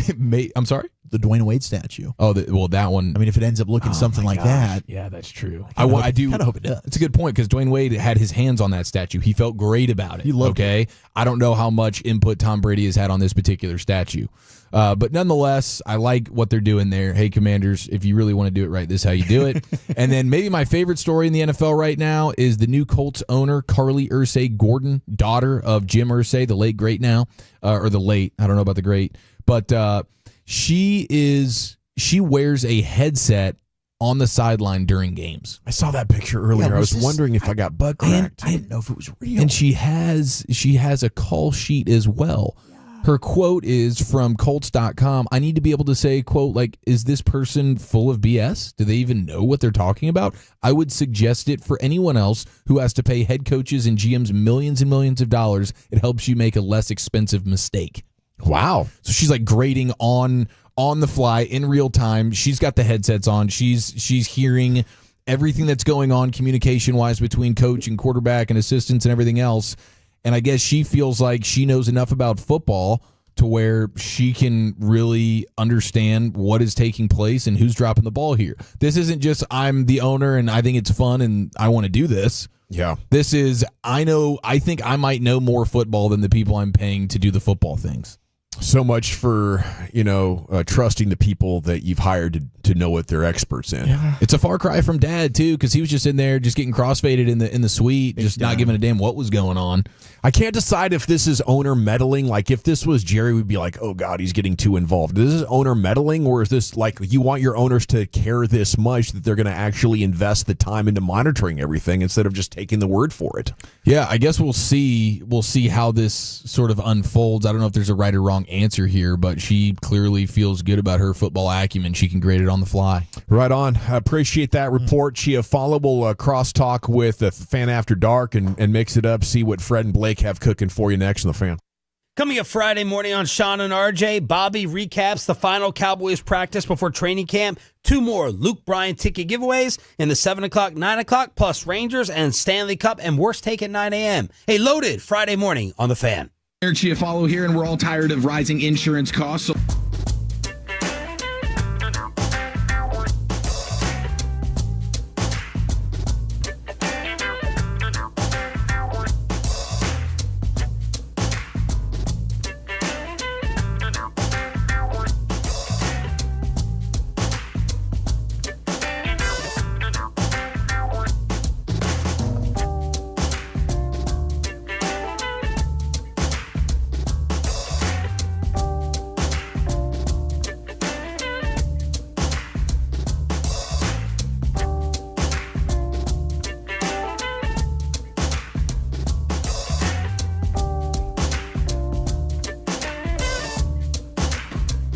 I'm sorry? The Dwayne Wade statue. Oh, that one. I mean, if it ends up looking something like that. Yeah, that's true. I do kind of hope it does. It's a good point because Dwayne Wade had his hands on that statue. He felt great about it. He loved it. I don't know how much input Tom Brady has had on this particular statue. But nonetheless, I like what they're doing there. Hey, Commanders, if you really want to do it right, this is how you do it. And then maybe my favorite story in the NFL right now is the new Colts owner, Carly Irsay Gordon, daughter of Jim Irsay, the late great now, or the late, I don't know about the great, but she wears a headset on the sideline during games. I saw that picture earlier. I was wondering if I got butt cracked. I didn't know if it was real. And she has a call sheet as well. Her quote is from Colts.com. I need to be able to say, quote, like, is this person full of BS? Do they even know what they're talking about? I would suggest it for anyone else who has to pay head coaches and GMs millions and millions of dollars. It helps you make a less expensive mistake. Wow. So she's like grading on the fly in real time. She's got the headsets on. She's hearing everything that's going on communication-wise between coach and quarterback and assistants and everything else. And I guess she feels like she knows enough about football to where she can really understand what is taking place and who's dropping the ball here. This isn't just I'm the owner and I think it's fun and I want to do this. Yeah. This is I think I might know more football than the people I'm paying to do the football things. So much for, trusting the people that you've hired to know what they're experts in. Yeah. It's a far cry from Dad, too, because he was just in there just getting crossfaded in the suite, just not giving a damn what was going on. I can't decide if this is owner meddling. Like, if this was Jerry, we'd be like, oh, God, he's getting too involved. Is this owner meddling, or is this like you want your owners to care this much that they're going to actually invest the time into monitoring everything instead of just taking the word for it? Yeah, I guess we'll see how this sort of unfolds. I don't know if there's a right or wrong answer here, but she clearly feels good about her football acumen. She can grade it on the fly. Right on. I appreciate that report. Chia Follow will crosstalk with the Fan After Dark and mix it up, see what Fred and Blake have cooking for you next on the Fan. Coming up Friday morning on Sean and RJ, Bobby recaps the final Cowboys practice before training camp. 2 more Luke Bryan ticket giveaways in the 7 o'clock, 9 o'clock, plus Rangers and Stanley Cup and Worst Take at 9 a.m. Hey, loaded Friday morning on The Fan. Eric Chiafalo here, and we're all tired of rising insurance costs. So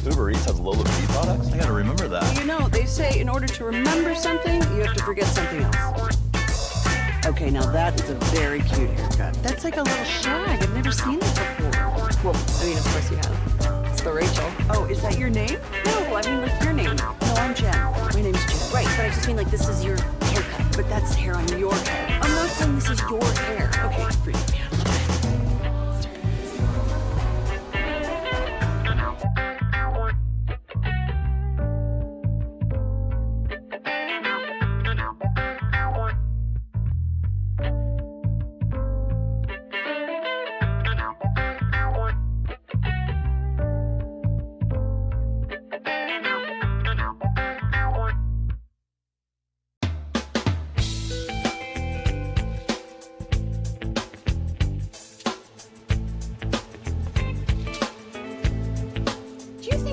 Uber Eats has low fee products? I gotta remember that. You know, they say in order to remember something, you have to forget something else. Okay, now that is a very cute haircut. That's like a little shag. I've never seen it before. Well, I mean, of course you have. It's the Rachel. Oh, is that your name? No, I mean, like your name. No, I'm Jen. My name's Jen. Right, but I just mean like this is your haircut. But that's hair on your head. I'm not saying this is your hair. Okay, freak me out a little bit.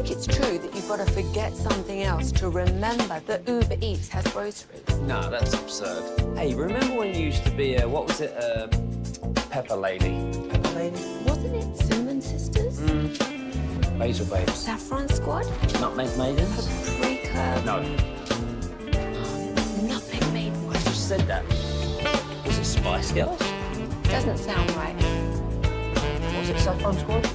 It's true that you've got to forget something else to remember that Uber Eats has groceries. No, that's absurd. Hey, remember when you used to be a, what was it, Pepper Lady? Pepper Lady? Wasn't it Cinnamon Sisters? Basil Babes. Saffron Squad? Nutmeg Maidens? Paprika? No. Nutmeg Maidens. I just said that. Was it Spice Girls? Doesn't sound right. Was it Saffron Squad?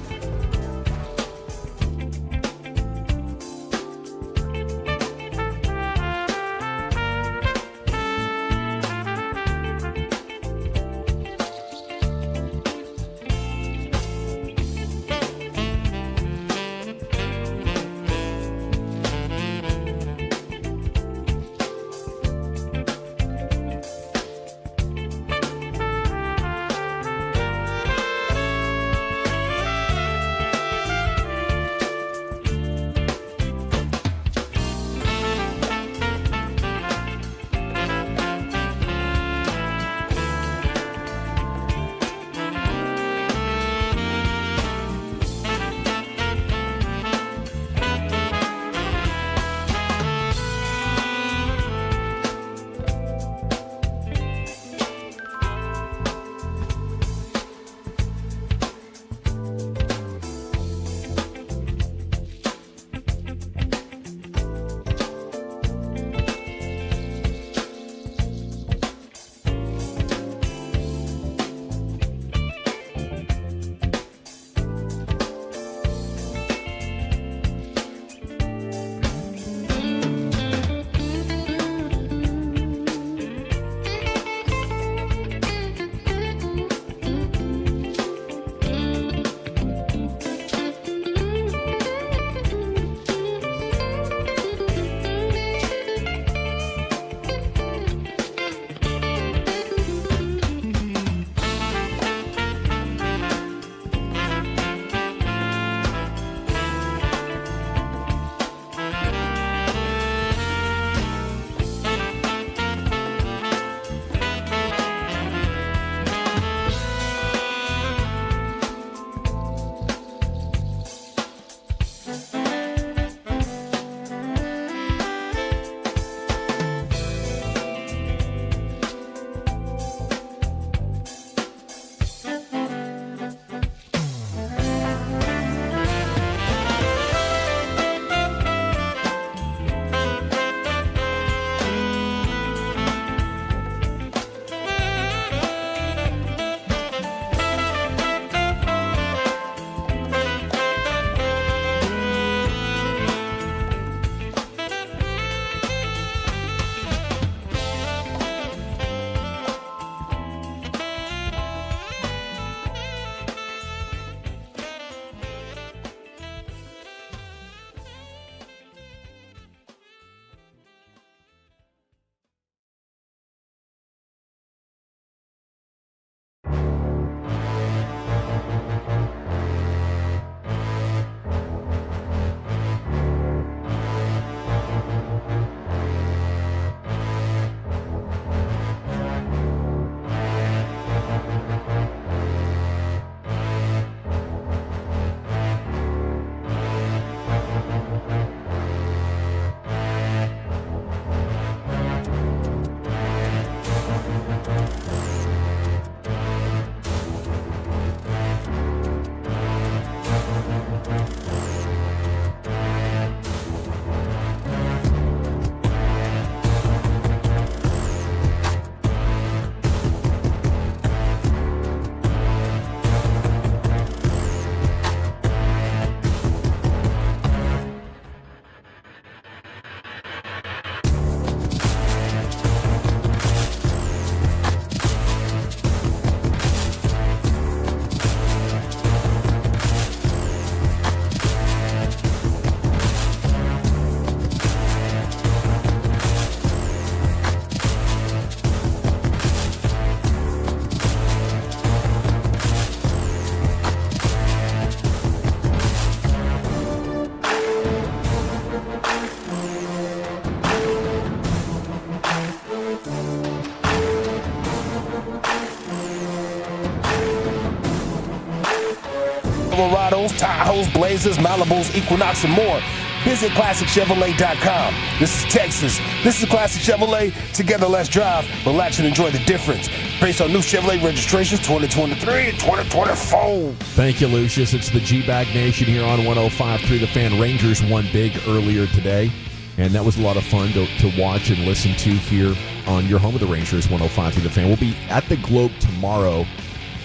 Silverados, Tahoes, Blazers, Malibus, Equinox, and more. Visit ClassicChevrolet.com. This is Texas. This is Classic Chevrolet. Together, let's drive, relax, and enjoy the difference. Based on new Chevrolet registrations 2023 and 2024. Thank you, Lucius. It's the G-Bag Nation here on 105.3 The Fan. Rangers won big earlier today, and that was a lot of fun to watch and listen to here on your home of the Rangers, 105.3 The Fan. We'll be at the Globe tomorrow,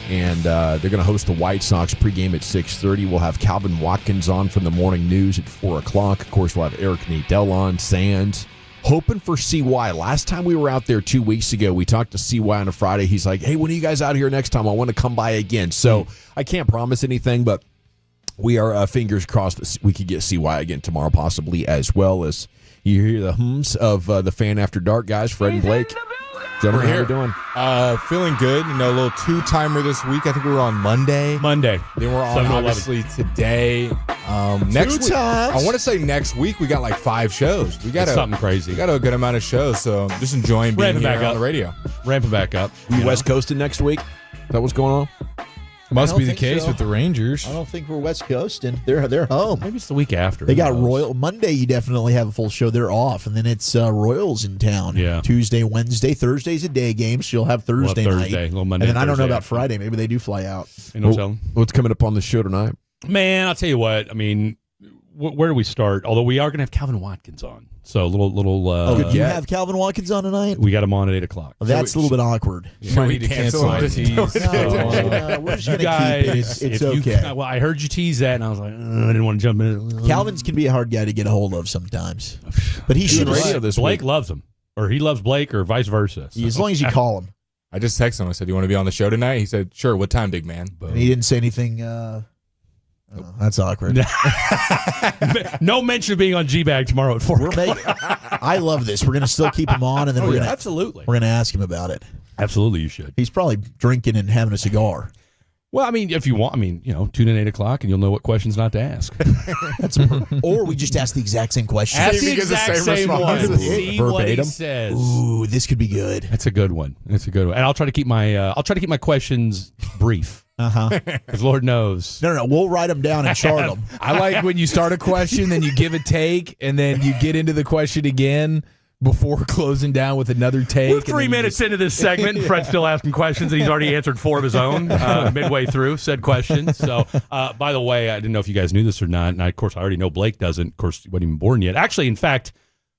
and they're going to host the White Sox pregame at 6:30. We'll have Calvin Watkins on from the morning news at 4 o'clock. Of course, we'll have Eric Nadell on, Sands. Hoping for CY. Last time we were out there 2 weeks ago, we talked to CY on a Friday. He's like, hey, when are you guys out here next time? I want to come by again. So I can't promise anything, but we are fingers crossed that we could get CY again tomorrow, possibly, as well as you hear the hums of the Fan After Dark guys, Fred and Blake. Gentlemen, how are you doing? Feeling good. You know, a little two-timer this week. I think we were on Monday. Then we're on, obviously, today. Next week, I want to say next week we got like 5 shows. We got something crazy. We got a good amount of shows, so I'm just enjoying being here on the radio. Ramping back up. You West Coasting next week? Is that what's going on? Must be the case with the Rangers. I don't think we're West Coasting. They're home. Maybe it's the week after. They got Royal Monday. You definitely have a full show. They're off, and then it's Royals in town. Yeah. Tuesday, Wednesday, Thursday's a day game. So you'll have Thursday night. Little Monday, and then I don't know Thursday about Friday. Maybe they do fly out. What's coming up on the show tonight? Man, I'll tell you what. I mean, where do we start? Although we are going to have Calvin Watkins on. So a little. You have Calvin Watkins on tonight? We got him on at 8 o'clock. Well, that's a little bit awkward. Might need to cancel my tease. No, we're just going to keep it. It's okay. Well, I heard you tease that, and I was like, I didn't want to jump in. Calvin's can be a hard guy to get a hold of sometimes. But he should have. Blake loves him. Or he loves Blake, or vice versa. So. As long as you call him. I just texted him. I said, "Do you want to be on the show tonight?" He said, "Sure." What time, big man? And he didn't say anything. That's awkward. No mention of being on G-Bag tomorrow at 4 o'clock. I love this. We're going to still keep him on, and then we're going to absolutely. We're going to ask him about it. Absolutely, you should. He's probably drinking and having a cigar. Well, I mean, if you want, tune in 8 o'clock, and you'll know what questions not to ask. Or we just ask the exact same question. Ask the exact same one. See what he says. Ooh, this could be good. That's a good one. And I'll try to keep my questions brief. Because Lord knows. No, we'll write them down and chart them. I like when you start a question, then you give a take, and then you get into the question again before closing down with another take. We're 3 minutes into this segment, and Fred's still asking questions, and he's already answered 4 of his own midway through said questions. So, by the way, I didn't know if you guys knew this or not, and of course, I already know Blake doesn't. Of course, he wasn't even born yet. Actually, in fact,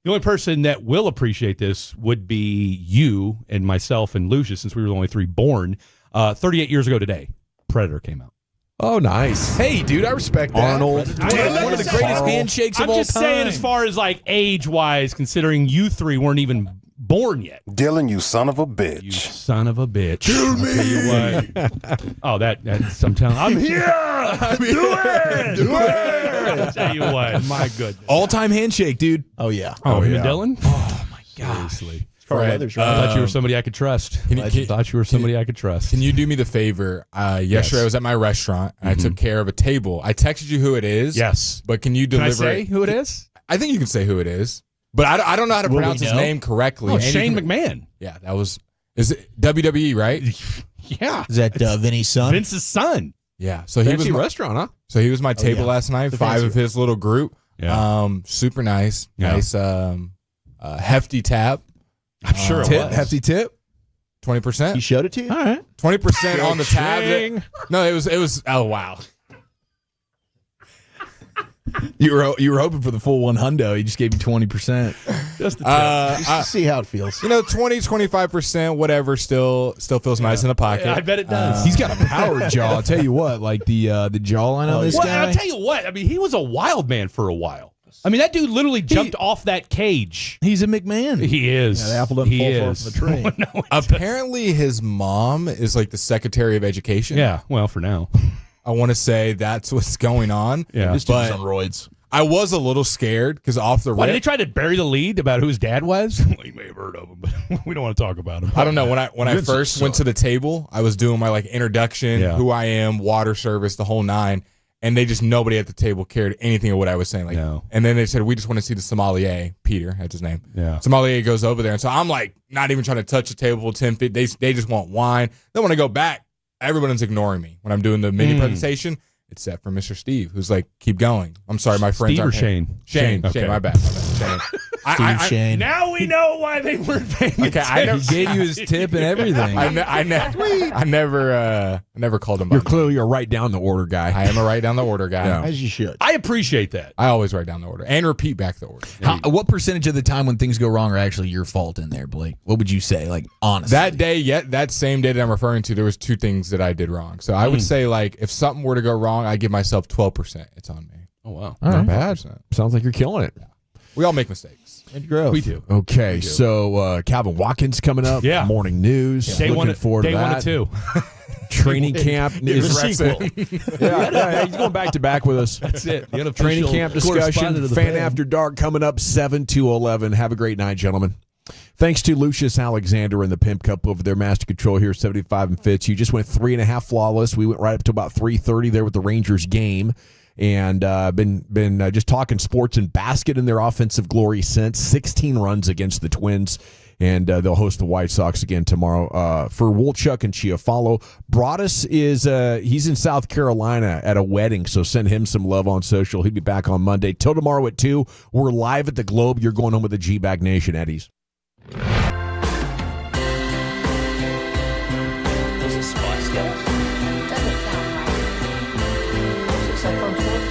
the only person that will appreciate this would be you and myself and Lucius, since we were the only 3 born. 38 years ago today, Predator came out. Oh, nice. Hey, dude, I respect that. Arnold. One of the greatest handshakes of all time. I'm just saying, as far as like age-wise, considering you 3 weren't even born yet. Dylan, you son of a bitch. You son of a bitch. Kill me. I'll tell you what. Oh, that's I'm telling. I'm here. Do it. I'll tell you what. My goodness. All-time handshake, dude. Oh, yeah. Oh, him and Dylan? Oh, my God. Seriously. Fred, I thought you were somebody I could trust. I could trust. Can you do me the favor? Yesterday I was at my restaurant and I took care of a table. I texted you who it is. Yes. But can you deliver? Can I say who it is? I think you can say who it is. But I don't know how to pronounce his name correctly. Oh, Shane McMahon. Yeah, is it WWE, right? Yeah. Is that Vinny's son? Vince's son. Yeah. So he was my restaurant, huh? So he was my table last night. 5 of his little group. Yeah. Super nice. Yeah. Nice hefty tap. I'm sure it was. Hefty tip. 20%. He showed it to you? All right. 20% on the tab. No, it was. Oh wow. You were hoping for the full $100. He just gave you 20%. Just to see how it feels. 20-25%, whatever. Still feels nice in the pocket. Yeah, I bet it does. He's got a power jaw. I'll tell you what, like the jawline on this guy. I'll tell you what. I mean, he was a wild man for a while. I mean, that dude literally jumped off that cage. He's a McMahon. He is. Yeah, the apple doesn't fall far from the tree. Apparently, his mom is like the Secretary of Education. Yeah, well, for now. I want to say that's what's going on. Yeah. This dude's on roids. I was a little scared because off the Why rip, did they try to bury the lead about who his dad was? Well, you may have heard of him, but we don't want to talk about him. I don't know. When I first went to the table, I was doing my like introduction, who I am, water service, the whole 9. And nobody at the table cared anything of what I was saying. And then they said, we just want to see the sommelier. Peter, that's his name. Yeah. Sommelier goes over there. And so I'm like, not even trying to touch the table 10 feet. They just want wine. Then when I go back, everyone's ignoring me when I'm doing the menu presentation. It's set for Mr. Steve, who's like, keep going. I'm sorry, my friends Steve or aren't paying. Shane? Shane, my bad. Shane. Shane. Now we know why they weren't paying attention. He gave you his tip and everything. I never called him by You're name. clearly a write down the order guy. I am a write down the order guy. Yeah. As you should. I appreciate that. I always write down the order and repeat back the order. What percentage of the time when things go wrong are actually your fault in there, Blake? What would you say? Like, honestly. That same day that I'm referring to, there was 2 things that I did wrong. So I would say, like, if something were to go wrong, I give myself 12%. It's on me. Oh, wow. Not bad. Sounds like you're killing it. We all make mistakes. And growth. We do. Okay, so Calvin Watkins coming up. Yeah. Morning news. Day Looking one, forward to day that. 1 and 2. Training camp is the sequel. Yeah, he's going back to back with us. That's it. The unofficial Training camp discussion. correspondent of the Fan After Dark coming up 7 to 11. Have a great night, gentlemen. Thanks to Lucius Alexander and the Pimp Cup over there, Master Control here, 75 and Fitz. You just went 3.5 flawless. We went right up to about 3:30 there with the Rangers game. And been just talking sports and basket in their offensive glory since. 16 runs against the Twins. And they'll host the White Sox again tomorrow. For Wolchuk and Chiafalo, Broadus he's in South Carolina at a wedding, so send him some love on social. He'll be back on Monday. Till tomorrow at 2, we're live at the Globe. You're going home with the G-Bag Nation, Eddies. Was it Spice Girls? Doesn't sound right. Was it Saffron Sword?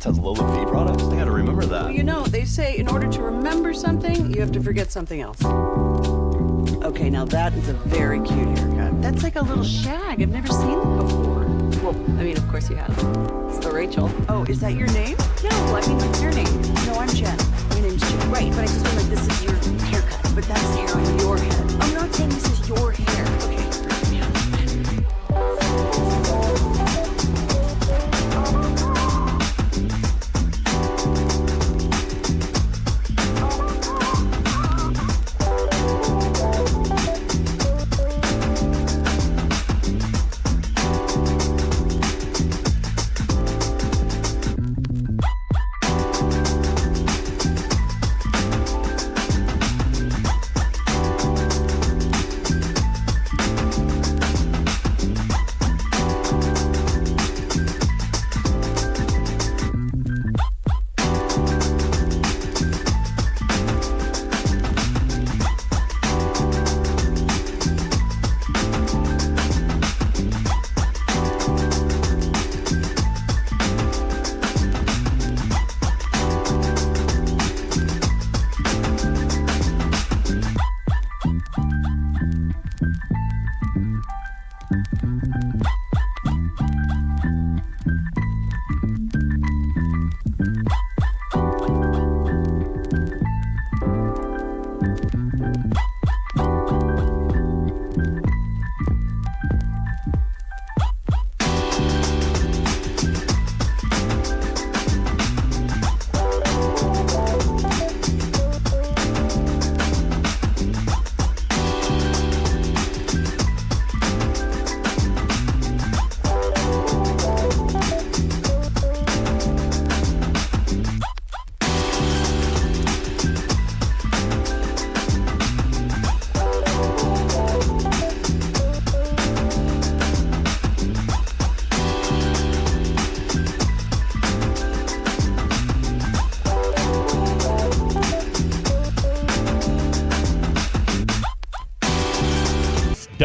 has lower fee products? I gotta remember that. Well, you know, they say in order to remember something, you have to forget something else. Okay, now that is a very cute haircut. That's like a little shag. I've never seen it before. Well, I mean, of course you have. It's the Rachel. Oh, is that your name? No, I mean, like your name. No, I'm Jen. My name's Jen. Right, but I just mean like this is your haircut. But that's the hair on your head. I'm not saying this is your hair. Okay, forgive me.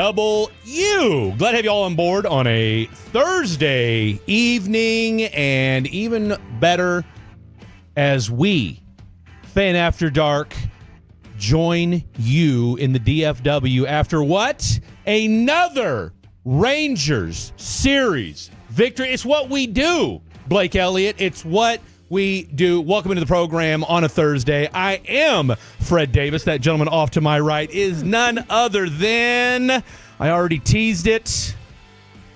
W. Glad to have you all on board on a Thursday evening, and even better as we, Fan After Dark, join you in the DFW after what? Another Rangers series victory. It's what we do, Blake Elliott. It's what we do. Welcome into the program on a Thursday. I am Fred Davis. That gentleman off to my right is none other than, I already teased it,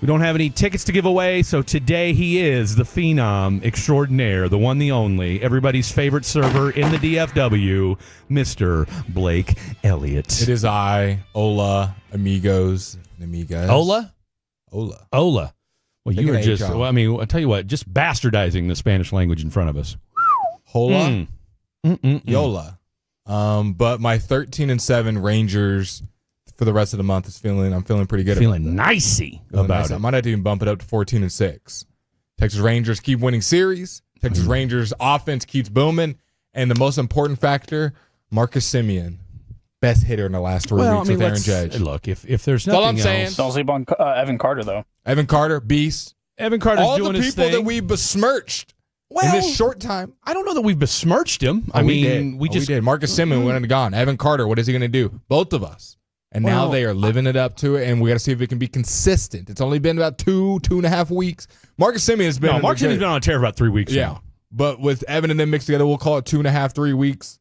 we don't have any tickets to give away, so today he is the phenom extraordinaire, the one, the only, everybody's favorite server in the DFW, Mr. Blake Elliott. It is I, Ola, amigos, and amigas. Ola? Ola. Well, you were just, well, I mean, I'll tell you what, just bastardizing the Spanish language in front of us. Hola. Yola. But my 13-7 Rangers for the rest of the month I'm feeling pretty good. Feeling nicey about it. I might have to even bump it up to 14-6. Texas Rangers keep winning series. Texas Rangers offense keeps booming. And the most important factor, Marcus Semien. Best hitter in the last 3 weeks with Aaron Judge. Look, if there's nothing all I'm saying. Don't sleep on Evan Carter, though. Evan Carter, beast. Evan Carter's all doing the his people thing. that we besmirched in this short time. I don't know that we've besmirched him. We did. Marcus Semien went and gone. Evan Carter, what is he going to do? Both of us. And now they are living it up to it, and we got to see if it can be consistent. It's only been about 2.5 weeks. Marcus Semien has been. Marcus Semien's been on a tear for about 3 weeks. Yeah, now. But with Evan and them mixed together, we'll call it 2.5, 3 weeks.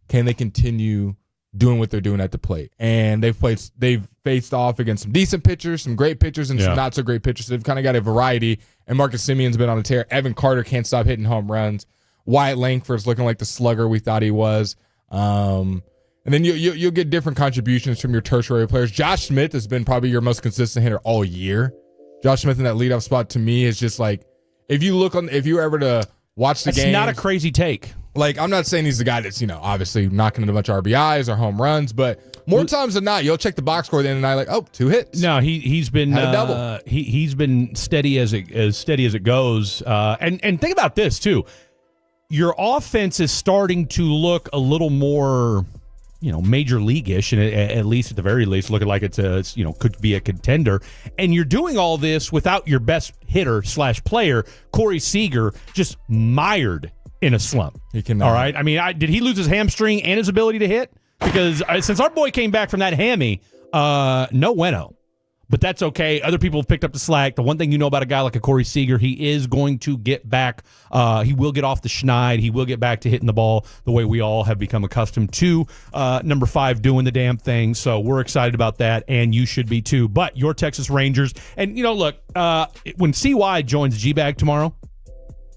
Can they continue doing what they're doing at the plate? And they've faced off against some decent pitchers, some great pitchers, and some not so great pitchers. They've kind of got a variety. And Marcus Semien's been on a tear. Evan Carter can't stop hitting home runs. Wyatt Langford's looking like the slugger we thought he was. And then you'll get different contributions from your tertiary players. Josh Smith has been probably your most consistent hitter all year. Josh Smith in that leadoff spot to me is just like, if you were ever to watch the game, it's not a crazy take. Like, I'm not saying he's the guy that's, obviously knocking into a bunch of RBIs or home runs, but more times than not, you'll check the box score at the end of the night, like, oh, 2 hits. No, he's been had a double. He's been steady as it goes. And think about this too. Your offense is starting to look a little more, major league-ish, and at least at the very least, looking like it's could be a contender. And you're doing all this without your best hitter / player, Corey Seager, just mired in a slump. He can. All right. I mean, did he lose his hamstring and his ability to hit? Because since our boy came back from that hammy, no bueno. But that's okay. Other people have picked up the slack. The one thing you know about a guy like a Corey Seager, he is going to get back. He will get off the schneid. He will get back to hitting the ball the way we all have become accustomed to. Number 5 doing the damn thing. So we're excited about that, and you should be too. But your Texas Rangers, and look, when CY joins G-Bag tomorrow,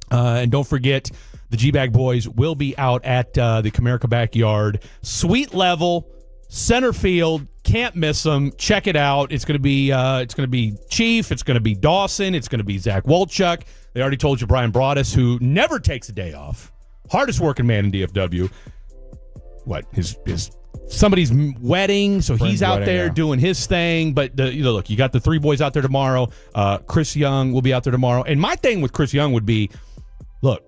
and don't forget, the G-Bag boys will be out at the Comerica backyard. Sweet level, center field. Can't miss them. Check it out. It's going to be Chief. It's going to be Dawson. It's going to be Zach Wolchuk. They already told you Brian Broaddus, who never takes a day off. Hardest working man in DFW. What, his somebody's wedding, so he's out there doing his thing. But look, you got the 3 boys out there tomorrow. Chris Young will be out there tomorrow. And my thing with Chris Young would be, look,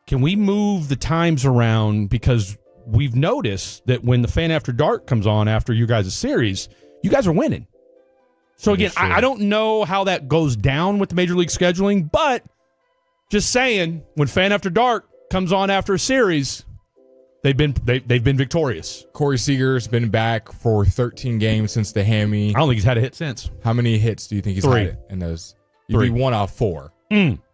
can we move the times around? Because we've noticed that when the Fan After Dark comes on after you guys' series, you guys are winning. So again, I don't know how that goes down with the Major League scheduling, but just saying, when Fan After Dark comes on after a series, they've been victorious. Corey Seager's been back for 13 games since the hammy. I don't think he's had a hit since. How many hits do you think he's 3 had in those? You'd be 1 out of 4.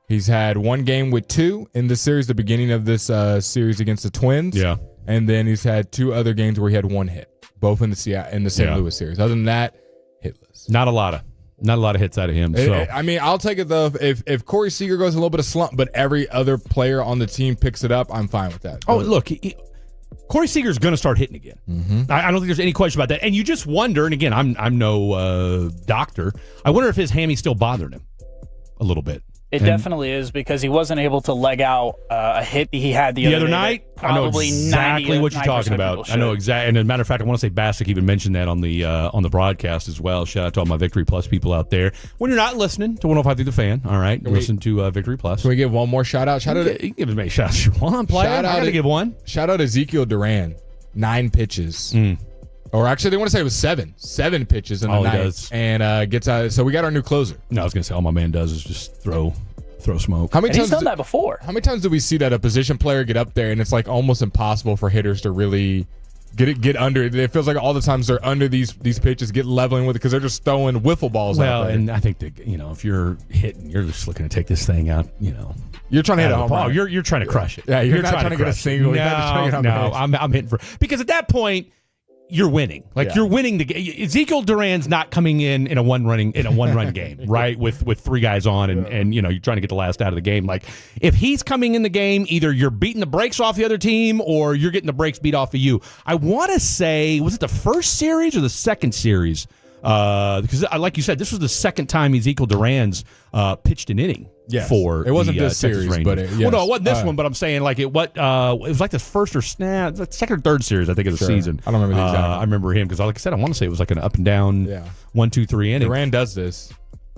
He's had 1 game with 2 in the series, the beginning of this series against the Twins. Yeah. And then he's had 2 other games where he had 1 hit, both in the St. Louis series. Other than that, hitless. Not a lot of hits out of him. So I mean, I'll take it though. If Corey Seager goes a little bit of slump, but every other player on the team picks it up, I'm fine with that. Oh, look, Corey Seager's going to start hitting again. Mm-hmm. I don't think there's any question about that. And you just wonder, and again, I'm no doctor. I wonder if his hammy's still bothering him a little bit. It definitely is, because he wasn't able to leg out a hit that he had the other night. I know exactly what you're talking about. I know exactly. And as a matter of fact, I want to say Bastick even mentioned that on the broadcast as well. Shout out to all my Victory Plus people out there. When you're not listening to 105 through the Fan, all right, listen to Victory Plus. Can we give one more shout out? You can give as many shout outs you want, player. I got to give one. Shout out Ezekiel Duran. 9 pitches. Or actually, they want to say it was 7 pitches in the night. Does. And gets out. So we got our new closer. No, I was going to say all my man does is just throw smoke. How many times he's done that before. How many times do we see that a position player get up there and it's like almost impossible for hitters to really get under it? It feels like all the times they're under these pitches, get leveling with it because they're just throwing wiffle balls out there. Well, and I think that, if you're hitting, you're just looking to take this thing out, You're trying to hit a home run. You're trying to crush it. Yeah, you're not trying to get a crush it. single. You're not trying to get No, I'm hitting for, because at that point you're winning. You're winning the game. Ezekiel Duran's not coming in a one run game, right? With 3 guys on and you're trying to get the last out of the game. Like, if he's coming in the game, either you're beating the brakes off the other team or you're getting the brakes beat off of you. I want to say, was it the first series or the second series? Because like you said, this was the second time Ezekiel Duran's pitched an inning. Yes. For it wasn't the this Texas series, Rangers. but yes. Well, no, it wasn't this one. But I'm saying it was like the first or second or third series, I think, of the season. I don't remember the exact. I remember him because, like I said, I want to say it was like an up and down 1, 2, 3 inning. Duran does this.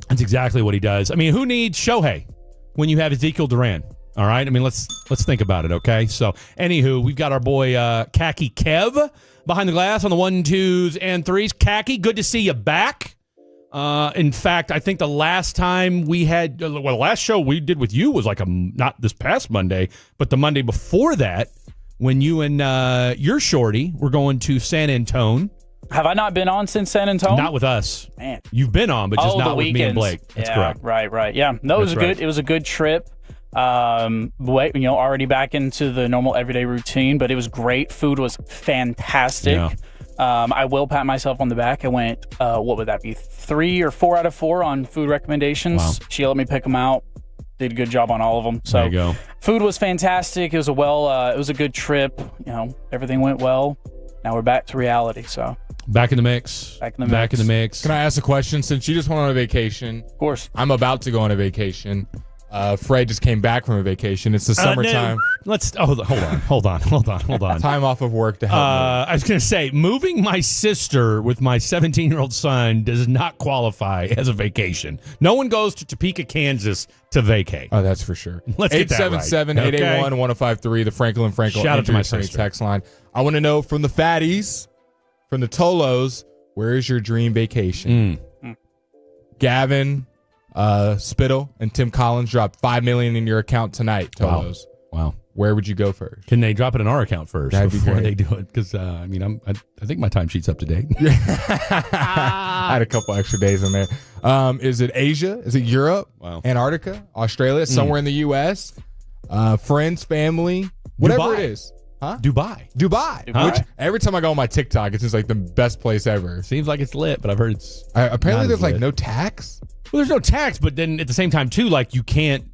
That's exactly what he does. I mean, who needs Shohei when you have Ezekiel Duran? All right. I mean, let's think about it. Okay. So, anywho, we've got our boy Khaki Kev behind the glass on the 1, 2s, and 3s. Khaki, good to see you back. In fact, I think the last time we had, the last show we did with you was not this past Monday, but the Monday before that, when you and your shorty were going to San Antone. Have I not been on since San Antone? Not with us. Man, you've been on, but just not with me and Blake. That's correct. Right. Yeah, no, it was good. It was a good trip. Already back into the normal everyday routine, but it was great. Food was fantastic. Yeah. I will pat myself on the back. I went, what would that be, 3 or 4 out of 4 on food recommendations. Wow. She let me pick them out. Did a good job on all of them. So there you go. Food was fantastic. It was a good trip. Everything went well. Now we're back to reality. So back in the mix. Back in the mix. Can I ask a question? Since you just went on a vacation, of course, I'm about to go on a vacation. Fred just came back from a vacation. It's the summertime. Hold on. Time off of work to help me. I was going to say, moving my sister with my 17-year-old son does not qualify as a vacation. No one goes to Topeka, Kansas to vacay. Oh, that's for sure. Let's get that right. 877-881-1053, the Franklin Shout out to my Injury sister. text line. I want to know from the fatties, from the Tolos, where is your dream vacation? Gavin, Spittle, and Tim Collins dropped $5 million in your account tonight, Tolos. Wow. Where would you go first? Can they drop it in our account first before great. they do it? Because I think my timesheet's up to date. I had a couple extra days in there. Is it Asia? Is it Europe? Wow. Antarctica? Australia? Somewhere in the U.S.? Friends, family, whatever Dubai. it is. Huh? Dubai. Which every time I go on my TikTok, it seems like the best place ever. Seems like it's lit, but I've heard it's apparently not there's as like lit. no tax. Well, there's no tax, but then at the same time too, you can't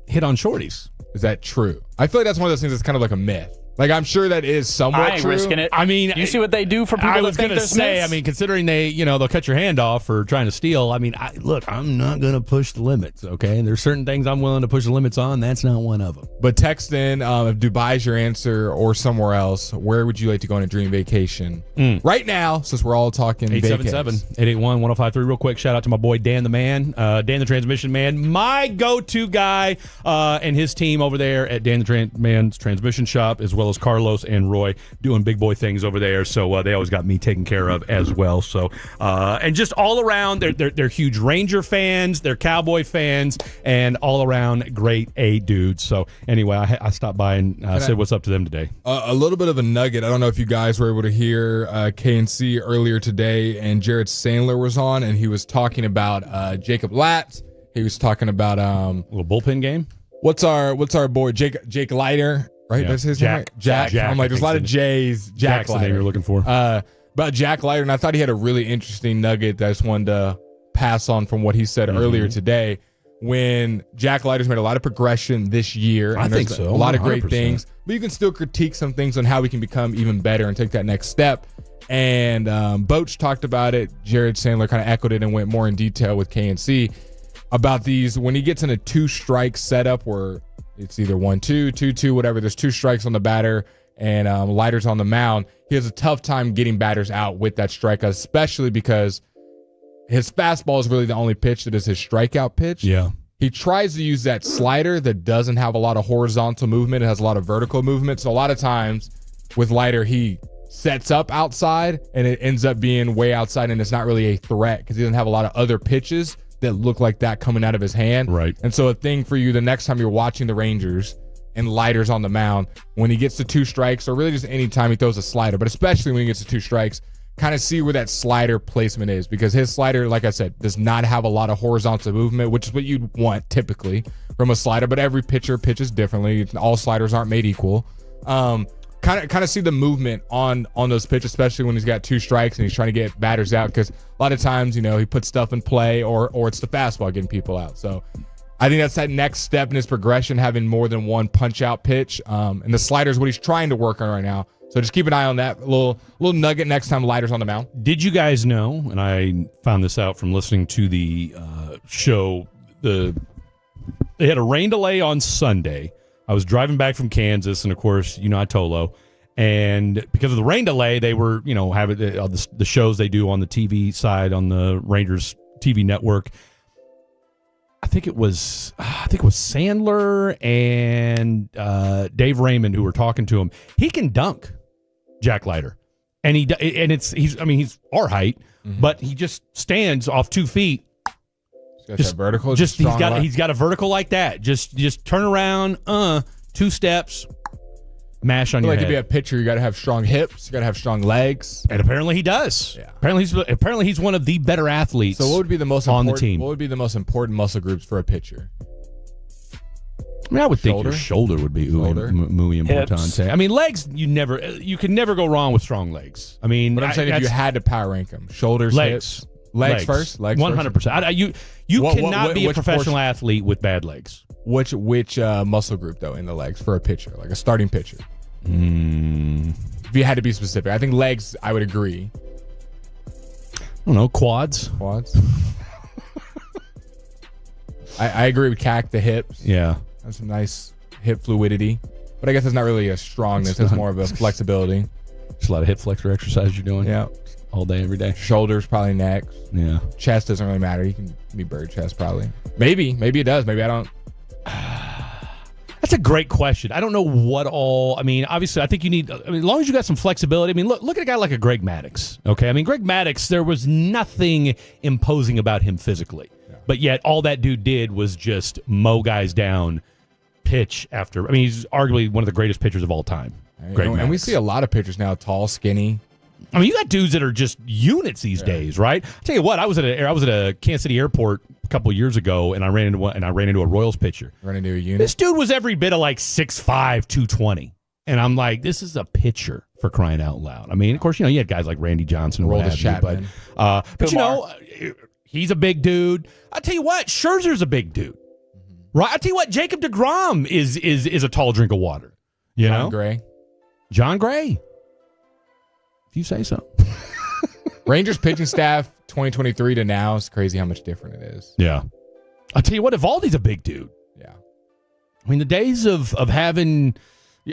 hit on shorties. Is that true? I feel like that's one of those things that's kind of like a myth. Like, I'm sure that is somewhat I ain't true. risking it. I mean, you see what they do for people I that was think going to there's say, myths? considering they'll cut your hand off for trying to steal. I'm not going to push the limits, okay? And there's certain things I'm willing to push the limits on. That's not one of them. But text in if Dubai's your answer or somewhere else. Where would you like to go on a dream vacation? Right now, since we're all talking 877-881-1053. Real quick, shout out to my boy Dan the Man, Dan the Transmission Man, my go-to guy, and his team over there at Dan the Man's Transmission Shop, as well as Carlos and Roy, doing big boy things over there. So they always got me taken care of as well. So and just all around, they're huge Ranger fans, they're Cowboy fans, and all around great A dudes. So anyway, I stopped by and said what's up to them today. A little bit of a nugget. I don't know if you guys were able to hear KNC earlier today, and Jared Sandler was on, and he was talking about Jacob Latz. He was talking about a little bullpen game. What's our boy Jake Leiter? Right, Yeah. that's his name. Right? Jack. I'm like, there's a lot of J's. Jack's the name you're looking for. About Jack Leiter, and I thought he had a really interesting nugget that I just wanted to pass on from what he said earlier today. When Jack Leiter's made a lot of progression this year, I and think there's so. a lot of great 100%. things, but you can still critique some things on how we can become even better and take that next step. And Boach talked about it. Jared Sandler kind of echoed it and went more in detail with KNC about these. When he gets in a 2-strike setup where it's either 1-2, 2-2, whatever. There's 2 strikes on the batter and Leiter's on the mound. He has a tough time getting batters out with that strikeout, especially because his fastball is really the only pitch that is his strikeout pitch. Yeah. He tries to use that slider that doesn't have a lot of horizontal movement. It has a lot of vertical movement. So a lot of times with Leiter, he sets up outside and it ends up being way outside and it's not really a threat because he doesn't have a lot of other pitches that look like that coming out of his hand. Right. And so a thing for you the next time you're watching the Rangers and Leiter's on the mound, when he gets to 2 strikes, or really just any time he throws a slider, but especially when he gets to 2 strikes, kind of see where that slider placement is, because his slider, like I said, does not have a lot of horizontal movement, which is what you'd want typically from a slider, but every pitcher pitches differently. All sliders aren't made equal. Kind of see the movement on those pitches, especially when he's got 2 strikes and he's trying to get batters out, because a lot of times, he puts stuff in play or it's the fastball getting people out. So I think that's that next step in his progression, having more than one punch-out pitch. And the slider is what he's trying to work on right now. So just keep an eye on that. A little nugget next time Leiter's on the mound. Did you guys know, and I found this out from listening to the show, they had a rain delay on Sunday. I was driving back from Kansas, and of course, Tolo. And because of the rain delay, they were, having the shows they do on the TV side on the Rangers TV network. I think it was Sandler and Dave Raymond who were talking to him. He can dunk, Jack Leiter, and he's our height, but he just stands off 2 feet. Just vertical. He's got a vertical like that. Just turn around, 2 steps, mash on your head. To be a pitcher, you got to have strong hips. You got to have strong legs, and apparently he does. Yeah. Apparently he's one of the better athletes. So what would be the most on the team? What would be the most important muscle groups for a pitcher? I mean, I would think your shoulder would be muy importante. I mean, legs, you can never go wrong with strong legs. I mean, but I'm saying if you had to power rank them, shoulders, legs. hips. Legs first? Legs 100%. You cannot be a professional athlete with bad legs. Which muscle group, though, in the legs for a pitcher, like a starting pitcher? If you had to be specific. I think legs, I would agree. I don't know, quads. I agree with the hips. Yeah. That's some nice hip fluidity. But I guess it's not really a strongness. It's more of a flexibility. Just a lot of hip flexor exercise you're doing. Yeah. All day, every day. Shoulders, probably next. Yeah. Chest doesn't really matter. You can be bird chest, probably. Maybe it does. Maybe I don't. That's a great question. I don't know what all. I mean, obviously, I think you need. as long as you got some flexibility. I mean, look at a guy like a Greg Maddux. Okay, I mean, Greg Maddux. There was nothing imposing about him physically, but yet all that dude did was just mow guys down, pitch after. I mean, he's arguably one of the greatest pitchers of all time. Greg Maddux. And we see a lot of pitchers now, tall, skinny. I mean, you got dudes that are just units these days, right? I'll tell you what, I was at a Kansas City airport a couple of years ago, and I ran into a Royals pitcher. Ran into a unit. This dude was every bit of like 6'5", 220, and I'm like, this is a pitcher for crying out loud. I mean, of course, you had guys like Randy Johnson, and what have you, but he's a big dude. I'll tell you what, Scherzer's a big dude, right? I'll tell you what, Jacob deGrom is a tall drink of water. John Gray. If you say so. Rangers pitching staff 2023 to now is crazy how much different it is. Yeah. I'll tell you what, Evaldi's a big dude. Yeah. I mean, the days of having,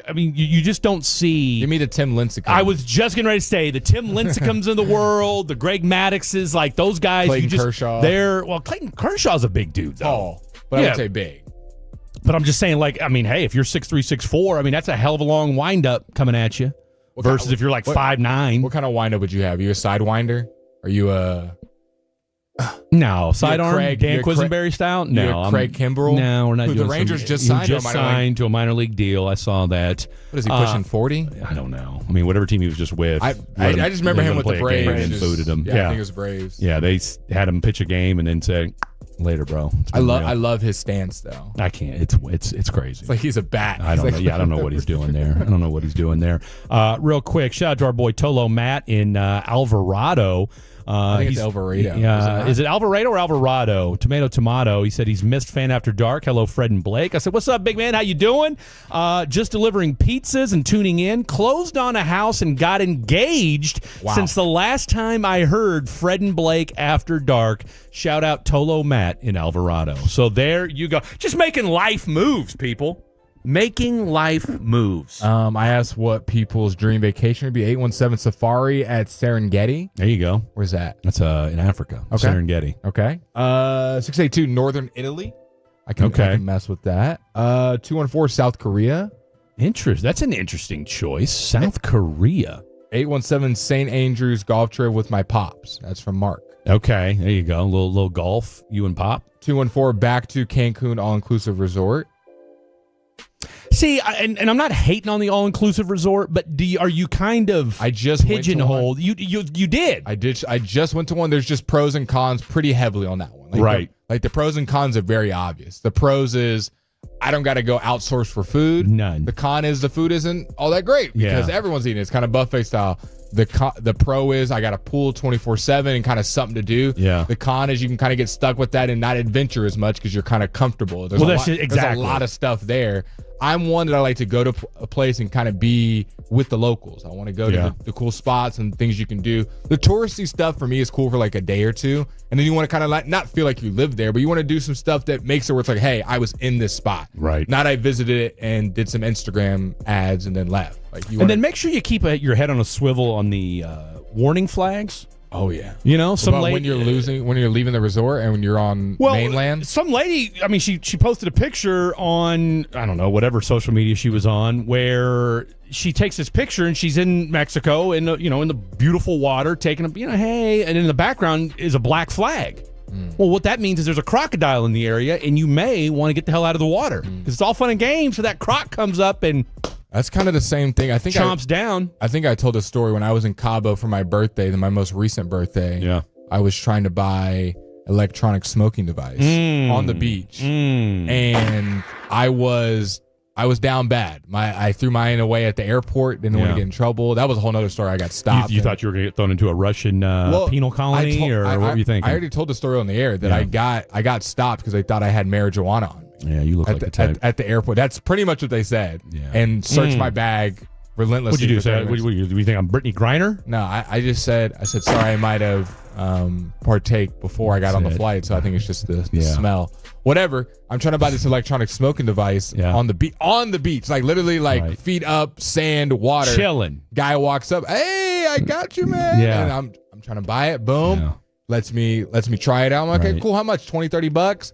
I mean, you just don't see. Give me the Tim Lincecum. I was just getting ready to say the Tim Lincecums of the world, the Greg Maddoxes, like those guys. Clayton Kershaw. Clayton Kershaw's a big dude, though. Oh, but I would say big. But I'm just saying, like, I mean, hey, if you're 6'3", 6'4", I mean, that's a hell of a long windup coming at you. Versus if you're like 5'9". What kind of windup would you have? Are you a sidewinder? Are you a... No, sidearm, Dan Quisenberry style? No. I'm Craig Kimbrell? No, we're not doing the Rangers just signed to a minor league deal. I saw that. What is he, pushing 40? I don't know. I mean, whatever team he was just with. I just remember him with the Braves. And booted him. Yeah, I think it was Braves. Yeah, they had him pitch a game and then say... Later, bro. I love his stance though. I can't. It's crazy. It's like he's a bat. I don't know. Yeah, I don't know what he's doing there. Real quick, shout out to our boy Tolo Matt in Alvarado. I think it's Alvarado. Is it Alvarado or Alvarado? Tomato. He said he's missed Fan After Dark. Hello, Fred and Blake. I said, what's up, big man? How you doing? Just delivering pizzas and tuning in. Closed on a house and got engaged since the last time I heard Fred and Blake After Dark. Shout out Tolo Matt in Alvarado. So there you go. Just making life moves, people. Making life moves. I asked what people's dream vacation would be. 817 Safari at Serengeti. There you go. Where's that? That's in Africa. Okay. Serengeti. Okay. 682 Northern Italy. I can mess with that. 214 South Korea. That's an interesting choice. South Korea. 817 St. Andrews golf trip with my pops. That's from Mark. Okay, there you go. A little golf, you and Pop. 214 back to Cancun all-inclusive resort. See, and I'm not hating on the all-inclusive resort, but are you kind of pigeonholed? You did. I just went to one. There's just pros and cons pretty heavily on that one. Right. The pros and cons are very obvious. The pros is I don't got to go outsource for food. None. The con is the food isn't all that great because everyone's eating it. It's kind of buffet style. The pro is I got a pool 24/7 and kind of something to do. Yeah. The con is you can kind of get stuck with that and not adventure as much because you're kind of comfortable. There's a lot of stuff there. I'm one that I like to go to a place and kind of be with the locals. I want to go to the cool spots and things you can do. The touristy stuff for me is cool for like a day or two. And then you want to kind of not feel like you live there, but you want to do some stuff that makes it where it's like, hey, I was in this spot. Right. Not I visited it and did some Instagram ads and then left. Then make sure you keep your head on a swivel on the warning flags. Oh yeah, when you're leaving the resort and when you're on mainland. Some lady, I mean, she posted a picture on I don't know whatever social media she was on where she takes this picture and she's in Mexico in the beautiful water taking a hey, and in the background is a black flag. Well, what that means is there's a crocodile in the area and you may want to get the hell out of the water because it's all fun and games. So that croc comes up and. That's kind of the same thing. I think chomps down. I think I told a story when I was in Cabo for my birthday, my most recent birthday. Yeah. I was trying to buy electronic smoking device on the beach. And I was down bad. I threw mine away at the airport, didn't want to get in trouble. That was a whole nother story. I got stopped. You thought you were going to get thrown into a Russian penal colony or what were you thinking? I already told the story on the air that I got stopped because they thought I had marijuana on me. Yeah, you look like the type. At the airport. That's pretty much what they said. Yeah. And searched my bag relentlessly. What'd you do? Say, do you think I'm Brittany Griner? No, I just said, sorry, I might have partake before I got on the flight, so I think it's just the smell. Whatever. I'm trying to buy this electronic smoking device on the beach. Like literally feet up, sand, water. Chilling. Guy walks up, hey, I got you, man. Yeah. And I'm trying to buy it. Boom. Yeah. Lets me try it out. I'm like, okay, cool. How much? $20-$30?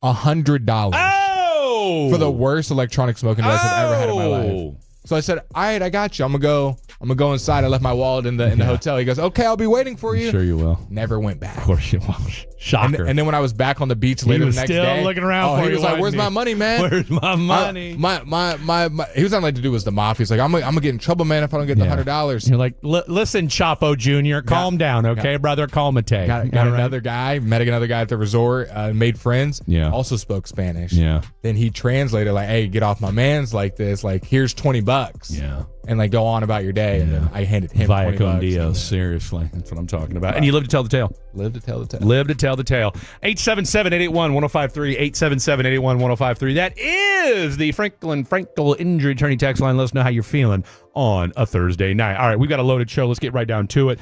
$100. Oh! For the worst electronic smoking device I've ever had in my life. So I said, all right, I got you. I'm gonna go inside. I left my wallet in the hotel. He goes, okay, I'll be waiting for you. Sure you will. Never went back. Of course you will. Shocker. And then when I was back on the beach later the next day, looking around for you. He was like, where's my money, man? Where's my money? He was not like to do was the mafia. He's like, I'm gonna get in trouble, man, if I don't get the $100. You're like, listen, Chapo Jr., calm down, okay, brother? Calmate. Got another guy, met another guy at the resort, made friends. Yeah. Also spoke Spanish. Yeah. Then he translated like, hey, get off my mans like this. Like, here's $20. Yeah. And like go on about your day. And then I handed him Via $20. con Dios, seriously. That's what I'm talking about. And you live to tell the tale. Live to tell the tale. Live to tell the tale. 877-881-1053. 877-881-1053. That is the Frankel Injury Attorney text line. Let us know how you're feeling on a Thursday night. All right, we've got a loaded show. Let's get right down to it.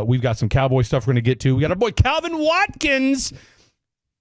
We've got some Cowboy stuff we're going to get to. We got our boy Calvin Watkins.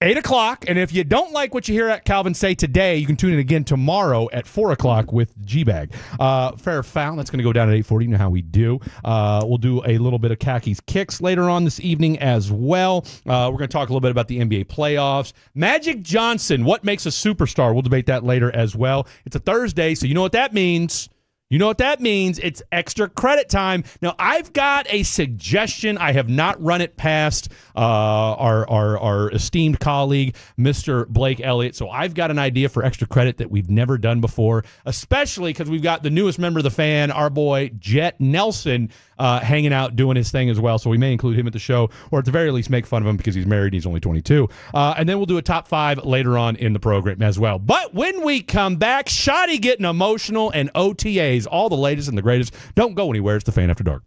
8 o'clock, and if you don't like what you hear at Calvin say today, you can tune in again tomorrow at 4 o'clock with G-Bag. Fair or Foul, that's going to go down at 8:40. You know how we do. We'll do a little bit of Khakis Kicks later on this evening as well. We're going to talk a little bit about the NBA playoffs. Magic Johnson, what makes a superstar? We'll debate that later as well. It's a Thursday, so you know what that means. It's extra credit time. Now, I've got a suggestion. I have not run it past our esteemed colleague, Mr. Blake Elliott. So I've got an idea for extra credit that we've never done before, especially because we've got the newest member of the fan, our boy Jet Nelson, hanging out doing his thing as well. So we may include him at the show, or at the very least make fun of him because he's married and he's only 22. And then we'll do a top 5 later on in the program as well. But when we come back, Shoddy getting emotional and OTAs, all the latest and the greatest. Don't go anywhere. It's the Fan After Dark.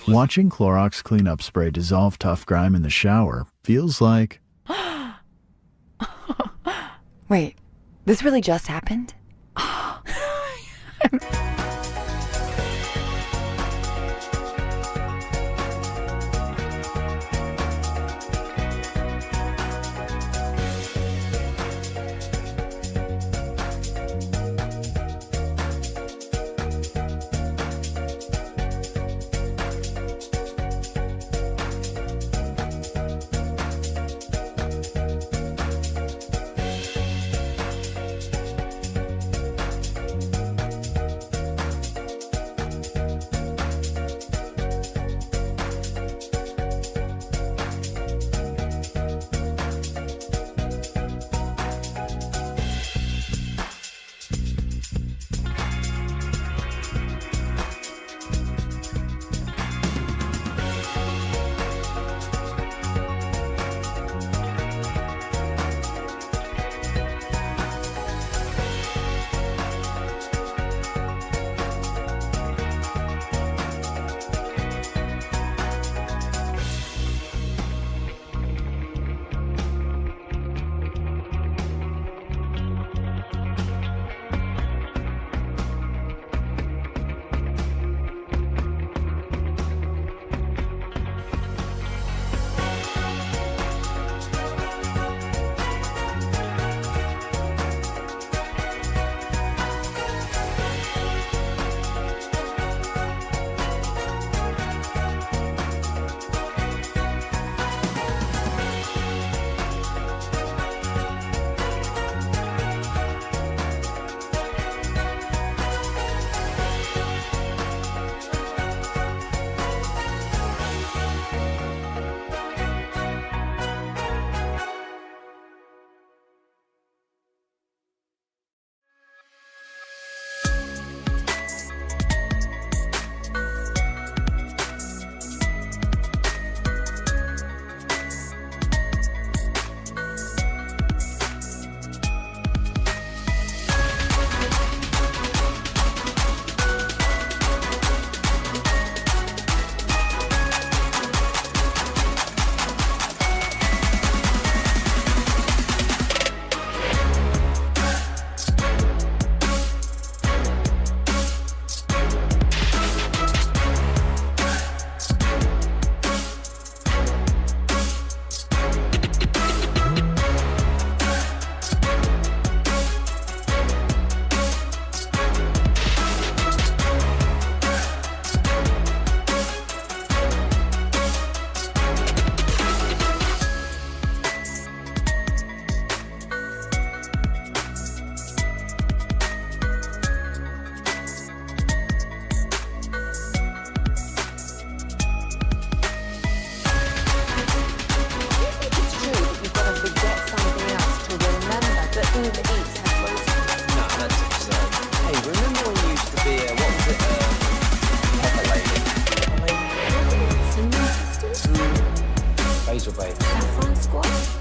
Watching Clorox cleanup spray dissolve tough grime in the shower feels like... Wait, this really just happened?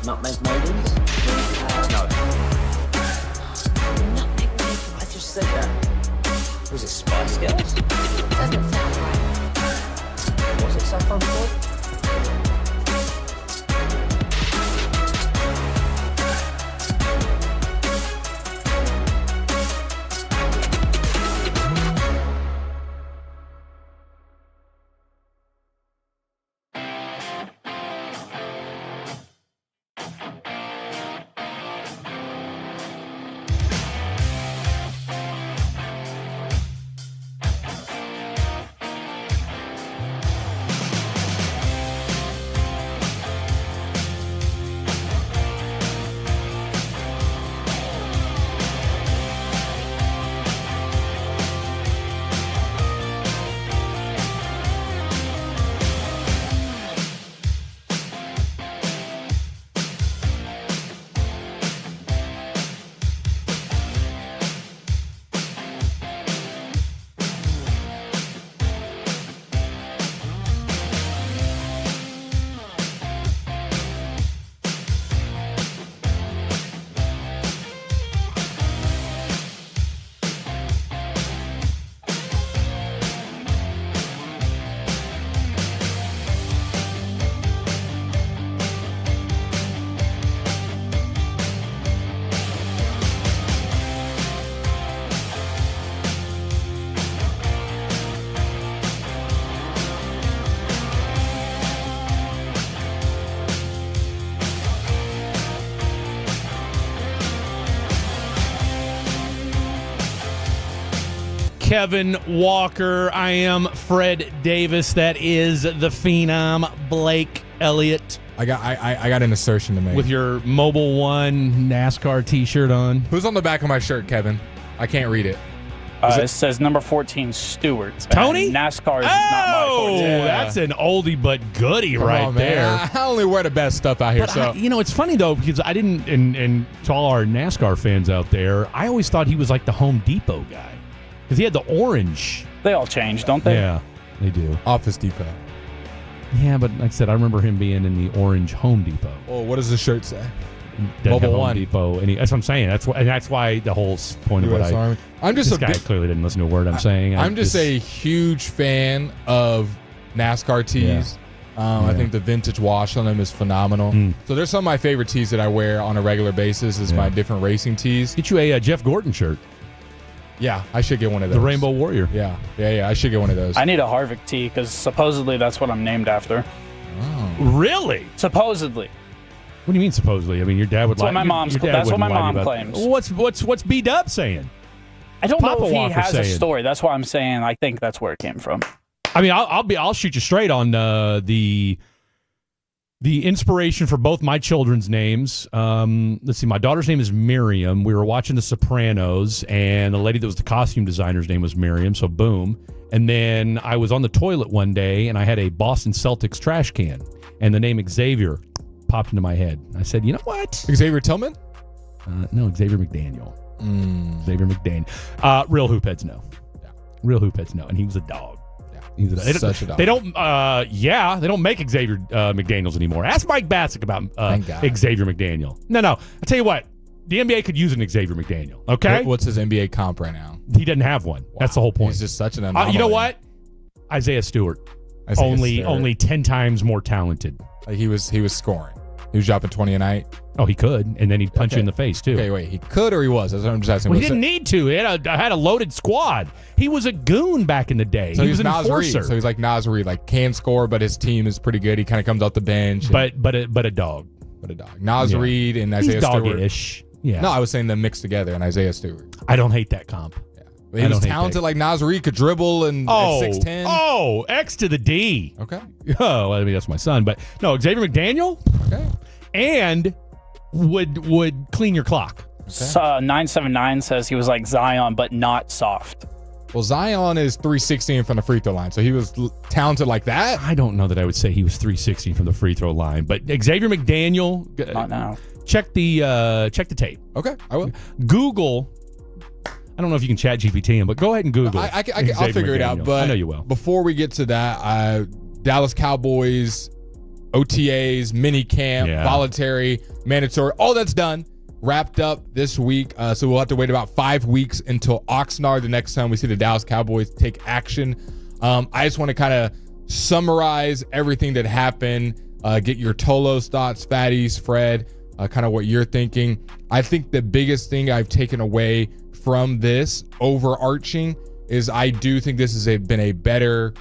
Nutmeg maidens? No. Nutmeg maidens? I just said that. Was it Spice Girls? Doesn't sound right. What's it Saffron for? Kevin Walker. I am Fred Davis. That is the Phenom Blake Elliott. I got an assertion to make. With your Mobile One NASCAR T-shirt on. Who's on the back of my shirt, Kevin? I can't read it. It says number 14, Stewart. Tony? NASCAR is not my forte. That's an oldie but goodie right there. I only wear the best stuff out here. But it's funny, though, because I didn't, and to all our NASCAR fans out there, I always thought he was like the Home Depot guy. Because he had the orange. They all change, don't they? Yeah, they do. Office Depot. Yeah, but like I said, I remember him being in the orange Home Depot. Well, what does the shirt say? Mobile One Depot. That's what I'm saying. That's why the whole point of what this guy clearly didn't listen to a word I'm saying. I'm just a huge fan of NASCAR tees. I think the vintage wash on them is phenomenal. So there's some of my favorite tees that I wear on a regular basis is my different racing tees. Get you a Jeff Gordon shirt. Yeah, I should get one of those. The Rainbow Warrior. Yeah, I should get one of those. I need a Harvick tee because supposedly that's what I'm named after. Oh. Really? Supposedly. What do you mean supposedly? I mean, your dad would that's what my mom claims. What's B-Dub saying? I don't know if Walker he has saying. a story. That's why I'm saying I think that's where it came from. I mean, I'll shoot you straight on the inspiration for both my children's names. Let's see, my daughter's name is Miriam. We were watching The Sopranos, and the lady that was the costume designer's name was Miriam, so boom. And then I was on the toilet one day, and I had a Boston Celtics trash can, and the name Xavier popped into my head. I said, you know what? Xavier Tillman? No, Xavier McDaniel. Xavier McDaniel. Real hoop heads know. Yeah. Real hoop heads know, and he was a dog. He's such a dog. They don't make Xavier McDaniels anymore. Ask Mike Bassick about Xavier McDaniel. No. I'll tell you what. The NBA could use an Xavier McDaniel, okay? What's his NBA comp right now? He doesn't have one. Wow. That's the whole point. He's just such an anomaly. You know what? Isaiah Stewart. Only 10 times more talented. Like he was scoring. He was dropping 20 a night. Oh, he could, and then he'd punch you in the face too. Okay, wait, he could or he was? That's what I'm just asking. Well, he didn't need to. He had a loaded squad. He was a goon back in the day. So he was an Nas enforcer. Reed. So he's like Nas Reed, like can score, but his team is pretty good. He kind of comes off the bench. But a dog. But a dog. Nas Reed and Isaiah Stewart. Dog-ish. Yeah. No, I was saying them mixed together and Isaiah Stewart. I don't hate that comp. Yeah. But he was talented like Nas Reed, could dribble and at 6'10". Oh, X to the D. Okay. Oh, I mean that's my son, but no, Xavier McDaniel. Okay. And would clean your clock. Okay. 979 says he was like Zion, but not soft. Well, Zion is 316 from the free throw line, so he was talented like that. I don't know that I would say he was 316 from the free throw line, but Xavier McDaniel. Not now. Check the tape. Okay, I will. Google. I don't know if you can chat GPT him, but go ahead and Google. I'll figure it out. But I know you will. Before we get to that, Dallas Cowboys OTAs, minicamp, voluntary, mandatory, all that's done. Wrapped up this week. So we'll have to wait about 5 weeks until Oxnard the next time we see the Dallas Cowboys take action. I just want to kind of summarize everything that happened. Get your Tolo's thoughts, Fatty's, Fred, kind of what you're thinking. I think the biggest thing I've taken away from this overarching is I do think this has been a better,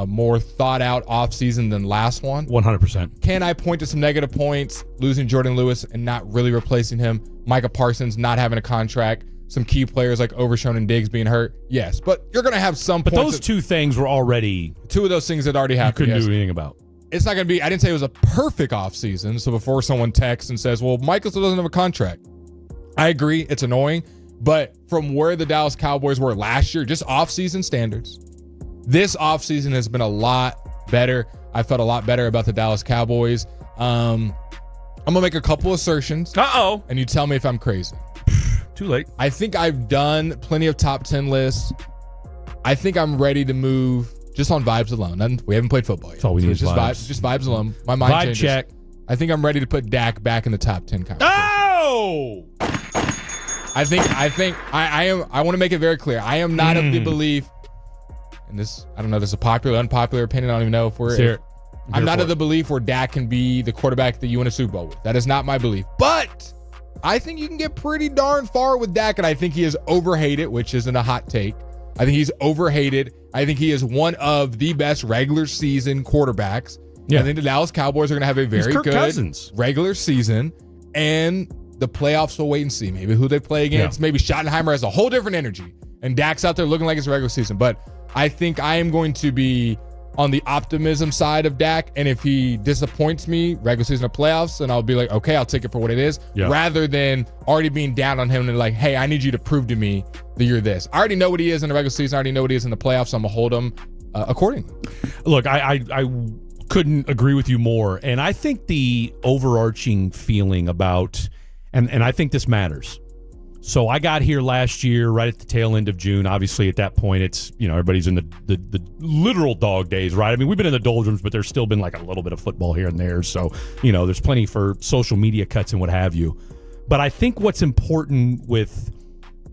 more thought out offseason than last one. 100%. Can I point to some negative points? Losing Jordan Lewis and not really replacing him. Micah Parsons not having a contract. Some key players like Overshown and Diggs being hurt. Yes, but you're going to have some But points. those two things were already... Two of those things that already happened. You couldn't do anything about. It's not going to be... I didn't say it was a perfect offseason. So before someone texts and says, well, Michael still doesn't have a contract. I agree. It's annoying. But from where the Dallas Cowboys were last year, just offseason standards, this offseason has been a lot better. I felt a lot better about the Dallas Cowboys. I'm going to make a couple assertions. Uh-oh. And you tell me if I'm crazy. Too late. I think I've done plenty of top 10 lists. I think I'm ready to move just on vibes alone. We haven't played football yet. That's all we need is just vibes. Just vibes alone. My mind Vibe changes. check. I think I'm ready to put Dak back in the top 10 conversation. Oh! I want to make it very clear. I am not of the belief, and this, I don't know, this is a popular, unpopular opinion. I don't even know if we're... I'm not of the belief where Dak can be the quarterback that you win a Super Bowl with. That is not my belief. But I think you can get pretty darn far with Dak, and I think he is overhated, which isn't a hot take. I think he's overhated. I think he is one of the best regular season quarterbacks. Yeah. I think the Dallas Cowboys are going to have a very good regular season, and the playoffs will wait and see. Maybe who they play against. Maybe Schottenheimer has a whole different energy, and Dak's out there looking like it's regular season. But I think I am going to be on the optimism side of Dak, and if he disappoints me, regular season or playoffs, and I'll be like, okay, I'll take it for what it is, rather than already being down on him and like, hey, I need you to prove to me that you're this. I already know what he is in the regular season. I already know what he is in the playoffs, so I'm going to hold him accordingly. Look, I couldn't agree with you more, and I think the overarching feeling about, and I think this matters. So I got here last year right at the tail end of June. Obviously, at that point, it's, everybody's in the literal dog days, right? I mean, we've been in the doldrums, but there's still been like a little bit of football here and there. So, there's plenty for social media cuts and what have you. But I think what's important with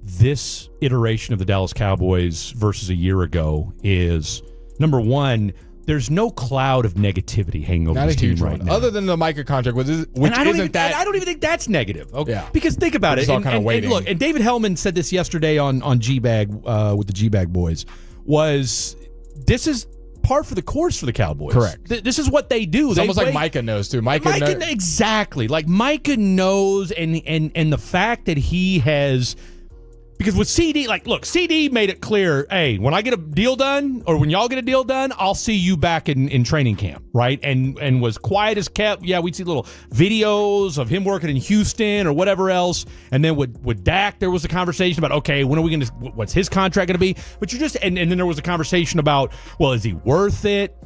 this iteration of the Dallas Cowboys versus a year ago is, number one, there's no cloud of negativity hanging over this team right now. Other than the Micah contract, which I don't even think that's negative. Okay. Yeah. Because think about it. And look, and David Hellman said this yesterday on G-Bag with the G-Bag boys, was this is par for the course for the Cowboys. Correct. This is what they do. It's almost like Micah knows, too. Micah exactly. Like Micah knows, and the fact that he has... Because with CD, look, CD made it clear, hey, when I get a deal done, or when y'all get a deal done, I'll see you back in training camp, right? And was quiet as kept. Yeah, we'd see little videos of him working in Houston or whatever else. And then with Dak, there was a conversation about, okay, when are we going to, what's his contract going to be? But and then there was a conversation about, well, is he worth it?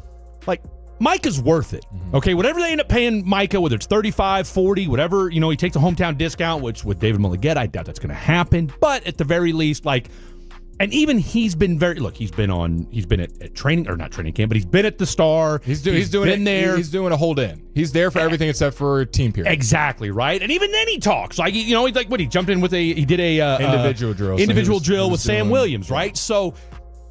Like, Micah's worth it. Okay, whatever they end up paying Micah, whether it's 35, 40, whatever, he takes a hometown discount, which with David Mulligett, I doubt that's going to happen. But at the very least, and even he's been at training, or not training camp, but he's been at the Star. He's doing a hold in. He's there for everything except for team period. Exactly, right? And even then he talks. He's like, he jumped in with he did a individual drill with Sam Williams, right? So,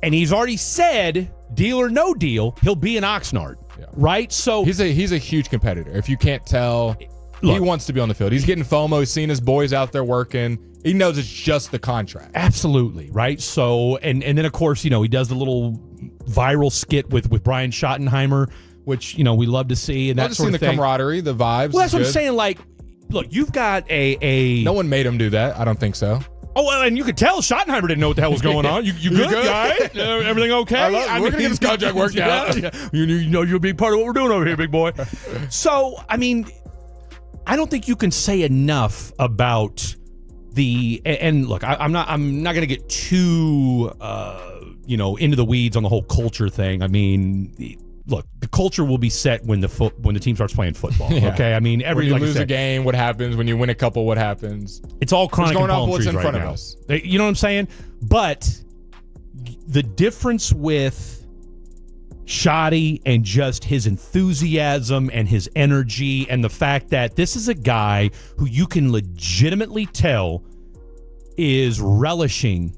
and he's already said, deal or no deal, he'll be in Oxnard. Yeah. Right? So he's a huge competitor. If you can't tell, he wants to be on the field. He's getting FOMO. He's seeing his boys out there working. He knows it's just the contract. Absolutely. Right? So, and then of course, he does the little viral skit with Brian Schottenheimer, which, we love to see, and that sort of thing. The camaraderie, the vibes. Well, that's what I'm saying. Look, you've got a no one made him do that. I don't think so. Oh, well, and you could tell Schottenheimer didn't know what the hell was going on. You good, guy? Everything okay? We're going to get this contract worked out. You'll be part of what we're doing over here, big boy. So, I mean, I don't think you can say enough about and look, I'm not going to get too, into the weeds on the whole culture thing. I mean, look, the culture will be set when the team starts playing football. Yeah. Okay, I mean, when you lose a game, what happens? When you win a couple, what happens? It's all chronic and palm trees in front right of now. us. You know what I'm saying? But the difference with shoddy, and just his enthusiasm and his energy, and the fact that this is a guy who you can legitimately tell is relishing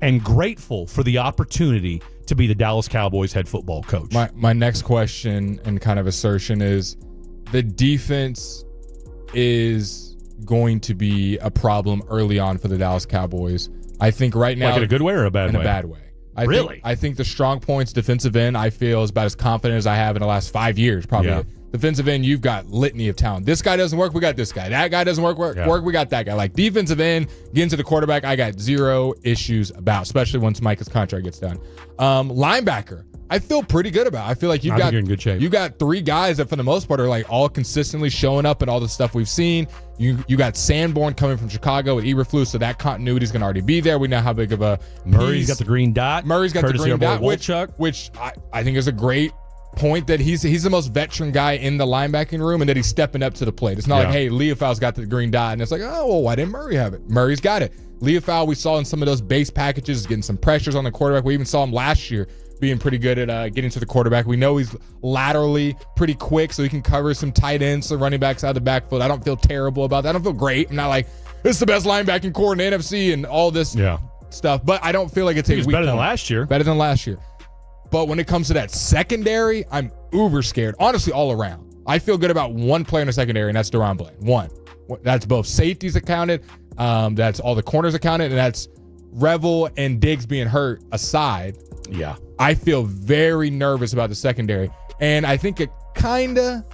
and grateful for the opportunity to be the Dallas Cowboys head football coach. My next question and kind of assertion is the defense is going to be a problem early on for the Dallas Cowboys. I think right now, like in a good way or a bad way? In a bad way. I think the strong points defensive end, I feel, is about as confident as I have in the last 5 years, probably. Yeah. Defensive end, you've got litany of talent. This guy doesn't work, we got this guy. That guy doesn't work, we got that guy. Like defensive end, getting to the quarterback, I got zero issues about, especially once Micah's contract gets done. Linebacker, I feel pretty good about. I feel like you're in good shape. You got three guys that for the most part are like all consistently showing up in all the stuff we've seen. You got Sanborn coming from Chicago with Eberflus, so that continuity is going to already be there. We know how big of a Murray's got the green dot. Murray's got the green dot, which I think is a great point that he's the most veteran guy in the linebacking room and that he's stepping up to the plate. It's not like, hey, Leofau's got the green dot, and it's like, oh, well, why didn't Murray have it? Murray's got it. Leofau, we saw in some of those base packages, getting some pressures on the quarterback. We even saw him last year being pretty good at getting to the quarterback. We know he's laterally pretty quick, so he can cover some tight ends, so running backs out of the backfield. I don't feel terrible about that. I don't feel great. I'm not like, this is the best linebacking core in the NFC and all this stuff, but I don't feel like it's a weak better than last year. Better than last year. But when it comes to that secondary, I'm uber scared, honestly, all around. I feel good about one player in the secondary, and that's DaRon Bland. One. That's both safeties accounted, that's all the corners accounted, and that's Revel and Diggs being hurt aside. Yeah. I feel very nervous about the secondary. And I think it kind of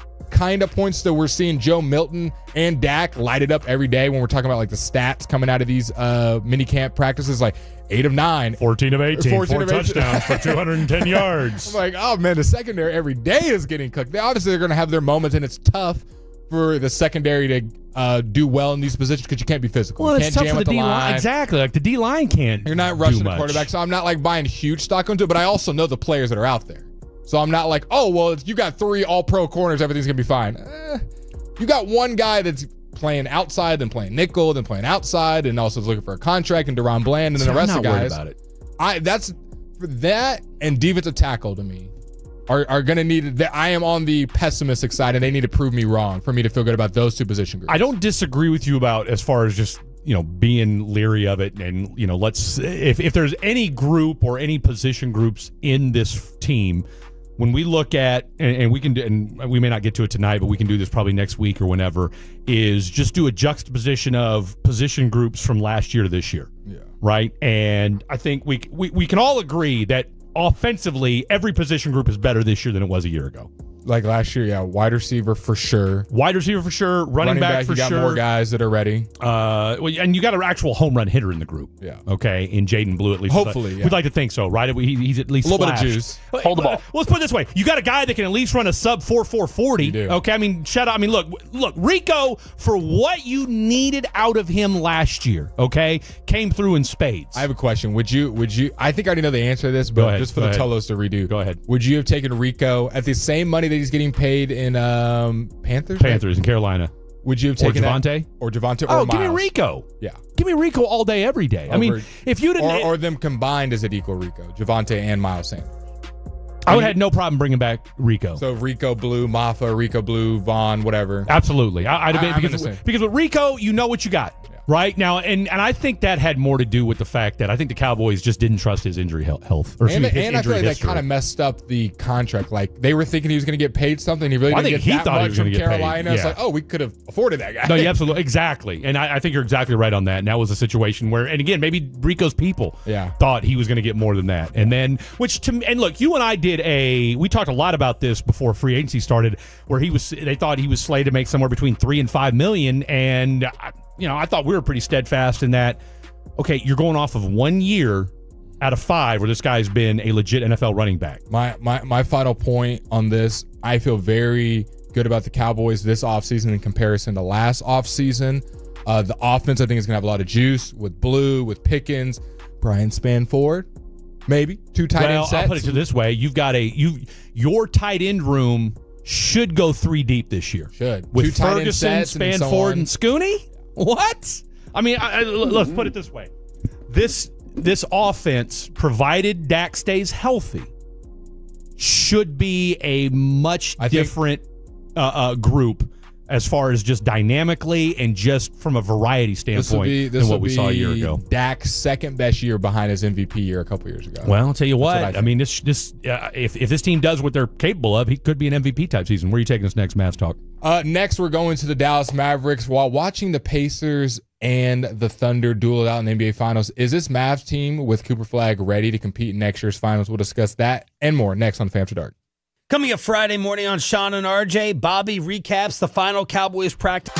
points to we're seeing Joe Milton and Dak light it up every day when we're talking about like the stats coming out of these minicamp practices, like 8 of 9. 14 of 18, 4 touchdowns for 210 yards. I'm like, oh, man, the secondary every day is getting cooked. They're going to have their moments, and it's tough for the secondary to do well in these positions because you can't be physical. Well, you it's can't tough for the D-line. Exactly. Like the D-line can't. You're not rushing the quarterback, so I'm not like buying huge stock into it, but I also know the players that are out there. So I'm not like, oh, well, you got 3 all-pro corners, everything's going to be fine. You got one guy that's playing outside, then playing nickel, then playing outside, and also is looking for a contract, and DaRon Bland, and then the rest of the guys. I'm not worried about it. That's for that and defensive tackle to me are going to need – I am on the pessimistic side, and they need to prove me wrong for me to feel good about those two position groups. I don't disagree with you about as far as just, being leery of it. And, let's – if there's any group or any position groups in this team – when we look at, and we can do, and we may not get to it tonight, but we can do this probably next week or whenever, is just do a juxtaposition of position groups from last year to this year. Yeah. Right? And I think we can all agree that offensively, every position group is better this year than it was a year ago. Like last year, yeah, wide receiver for sure. Running back for you got sure. more guys that are ready. And you got an actual home run hitter in the group. Yeah. Okay, in Jaden Blue at least. Hopefully, we'd like to think so, right? He's at least a little flashed. bit of juice. Hold the ball. Well, let's put it this way: you got a guy that can at least run a sub 4.40. Okay, I mean, shout out. I mean, look, Rico, for what you needed out of him last year, okay, came through in spades. I have a question. Would you? I think I already know the answer to this, but just for the Telos to redo. Go ahead. Would you have taken Rico at the same money that he's getting paid in Panthers? Panthers in Carolina. Would you have taken Javonte? Or Javonte? Oh, or Miles? give me Rico. Yeah. Give me Rico all day, every day. I mean, if you didn't, or them combined, does it equal Rico? Javonte and Miles Sanders. I would have had no problem bringing back Rico. So Rico Blue, Maffa, Rico Blue, Vaughn, whatever. Absolutely. I'd have been because with Rico, you know what you got. Right now, and I think that had more to do with the fact that I think the Cowboys just didn't trust his injury health. And I feel like that kind of messed up the contract. Like they were thinking he was going to get paid something. He really didn't get that much from Carolina. It's like, oh, we could have afforded that guy. No, yeah, absolutely, exactly. And I think you're exactly right on that. And that was a situation where, and again, maybe Rico's people thought he was going to get more than that. And then, and look, you and I we talked a lot about this before free agency started, where they thought he was slated to make somewhere between $3 and $5 million, and I thought we were pretty steadfast in that, okay, you're going off of 1 year out of 5 where this guy's been a legit NFL running back. My final point on this, I feel very good about the Cowboys this offseason in comparison to last offseason. The offense, I think, is going to have a lot of juice with Blue, with Pickens, Brian Spanford, maybe 2 tight end sets. I'll put it this way. You've got your tight end room should go 3 deep this year. Should. With 2 tight end Ferguson, sets Spanford, and Scooney? What? I mean, let's put it this way. This offense, provided Dak stays healthy, should be a much different group as far as just dynamically and just from a variety standpoint than what we saw a year ago. Dak's second best year behind his MVP year a couple years ago. Well, I'll tell you what. I mean, if this team does what they're capable of, he could be an MVP type season. Where are you taking us next, Mavs Talk? Next, we're going to the Dallas Mavericks. While watching the Pacers and the Thunder duel it out in the NBA Finals, is this Mavs team with Cooper Flagg ready to compete in next year's Finals? We'll discuss that and more next on Fam After Dark. Coming up Friday morning on Sean and RJ, Bobby recaps the final Cowboys practice.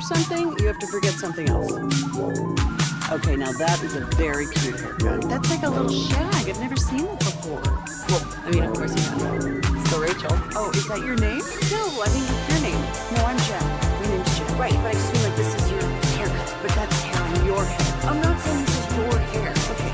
something, you have to forget something else. Okay, now that is a very cute haircut. That's like a little shag. I've never seen it before. Well, I mean, of course you have. So Rachel. Oh, is that your name? No, I mean, your name. No, I'm Jen. My name's Jen. Right, but I just mean like this is your haircut. But that's hair on your head. I'm not saying this is your hair. Okay,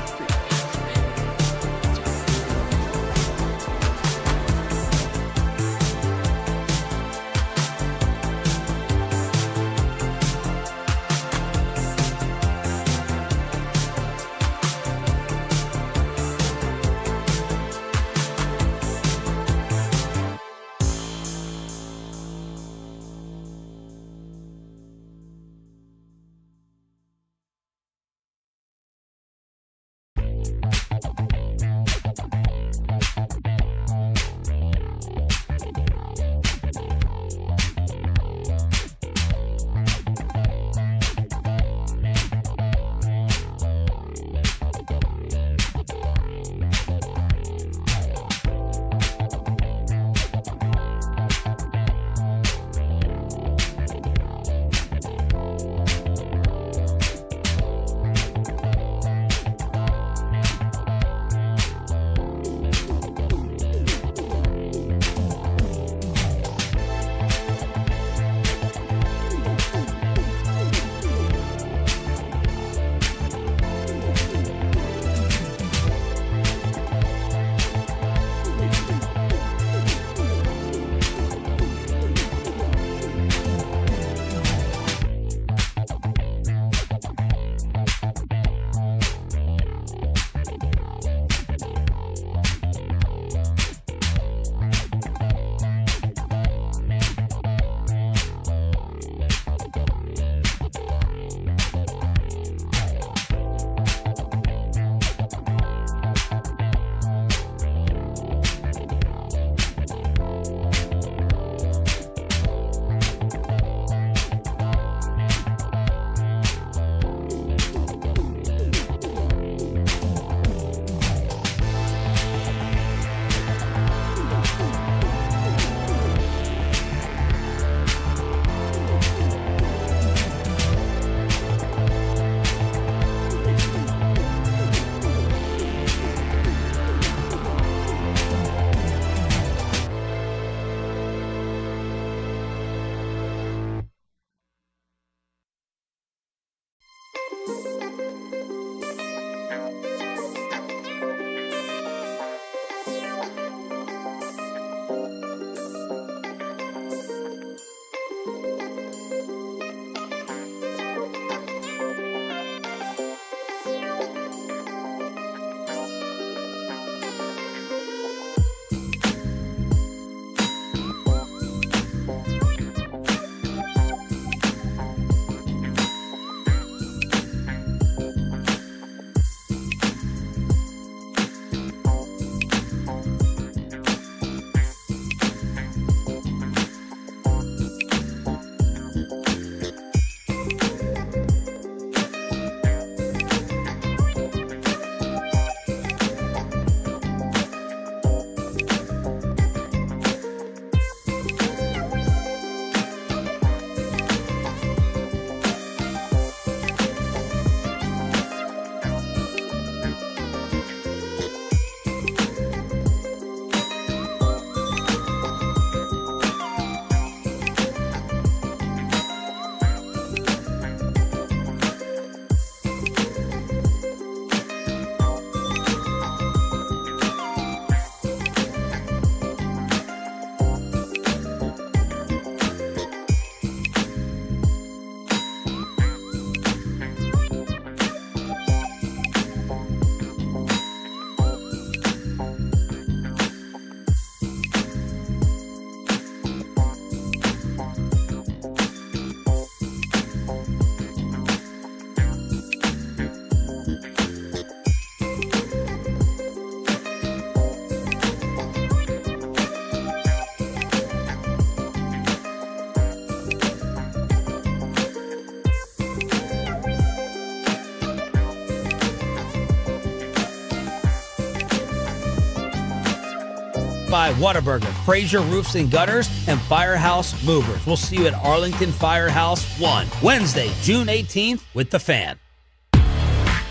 by Whataburger, Fraser Roofs and Gutters, and Firehouse Movers. We'll see you at Arlington Firehouse 1, Wednesday, June 18th with The Fan.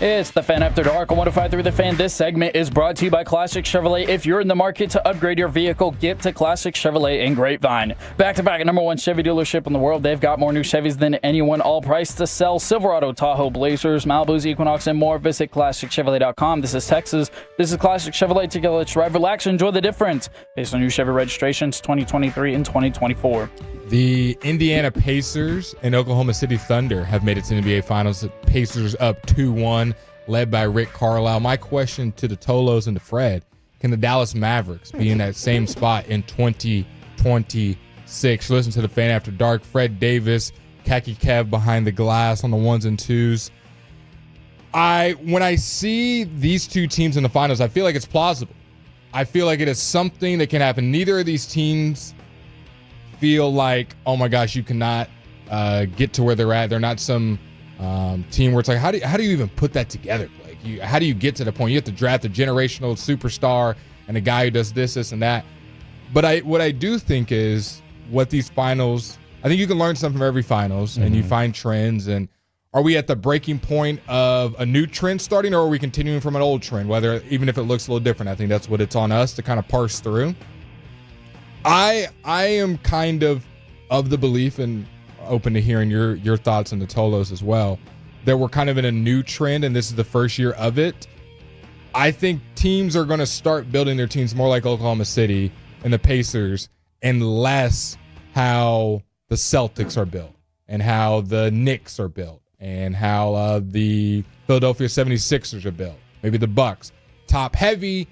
It's The Fan After Dark on 105.3 The Fan. This segment is brought to you by Classic Chevrolet. If you're in the market to upgrade your vehicle, get to Classic Chevrolet in Grapevine. Back-to-back at #1 Chevy dealership in the world. They've got more new Chevys than anyone, all priced to sell. Silverado, Tahoe, Blazers, Malibus, Equinox, and more. Visit ClassicChevrolet.com. This is Texas. This is Classic Chevrolet. Together, let's ride, relax, and enjoy the difference based on new Chevy registrations 2023 and 2024. The Indiana Pacers and Oklahoma City Thunder have made it to the NBA Finals. The Pacers up 2-1, led by Rick Carlisle. My question to the Tolos and to Fred, can the Dallas Mavericks be in that same spot in 2026? Listen to The Fan After Dark. Fred Davis, Khaki Kev behind the glass on the ones and twos. When I see these two teams in the finals, I feel like it's plausible. I feel like it is something that can happen. Neither of these teams feel like, oh my gosh, you cannot get to where they're at. They're not some team where it's like, how do you even put that together, Blake? How do you get to the point? You have to draft a generational superstar and a guy who does this, and that. But what I do think is what these finals, I think you can learn something from every finals, and you find trends. And are we at the breaking point of a new trend starting, or are we continuing from an old trend? Even if it looks a little different, I think that's what it's on us to kind of parse through. I am kind of the belief, and open to hearing your thoughts on the Tolos as well, that we're kind of in a new trend, and this is the first year of it. I think teams are going to start building their teams more like Oklahoma City and the Pacers, and less how the Celtics are built and how the Knicks are built and how the Philadelphia 76ers are built. Maybe the Bucks. Top heavy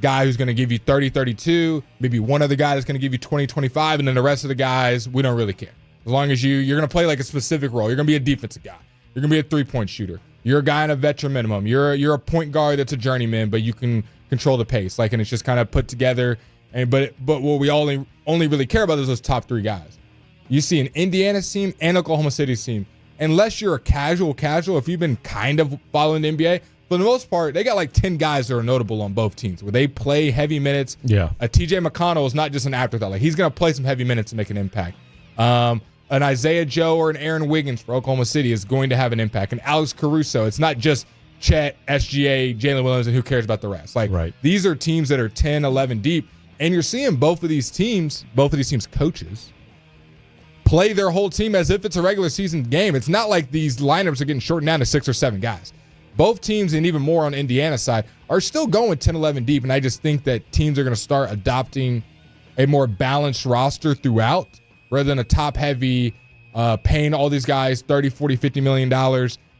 guy who's going to give you 30, 32, maybe one other guy that's going to give you 20, 25, and then the rest of the guys, we don't really care. As long as you're going to play like a specific role. You're going to be a defensive guy. You're going to be a three-point shooter. You're a guy on a veteran minimum. You're a point guard that's a journeyman, but you can control the pace. And it's just kind of put together. But what we only really care about is those top three guys. You see an Indiana team and Oklahoma City team. Unless you're a casual, if you've been kind of following the NBA, for the most part, they got like 10 guys that are notable on both teams where they play heavy minutes. Yeah. A TJ McConnell is not just an afterthought. He's going to play some heavy minutes and make an impact. An Isaiah Joe or an Aaron Wiggins for Oklahoma City is going to have an impact. And Alex Caruso, it's not just Chet, SGA, Jalen Williams, and who cares about the rest. These are teams that are 10, 11 deep. And you're seeing both of these teams coaches, play their whole team as if it's a regular season game. It's not like these lineups are getting shortened down to 6 or 7 guys. Both teams, and even more on Indiana's side, are still going 10, 11 deep. And I just think that teams are going to start adopting a more balanced roster throughout, rather than a top-heavy, paying all these guys $30, $40, $50 million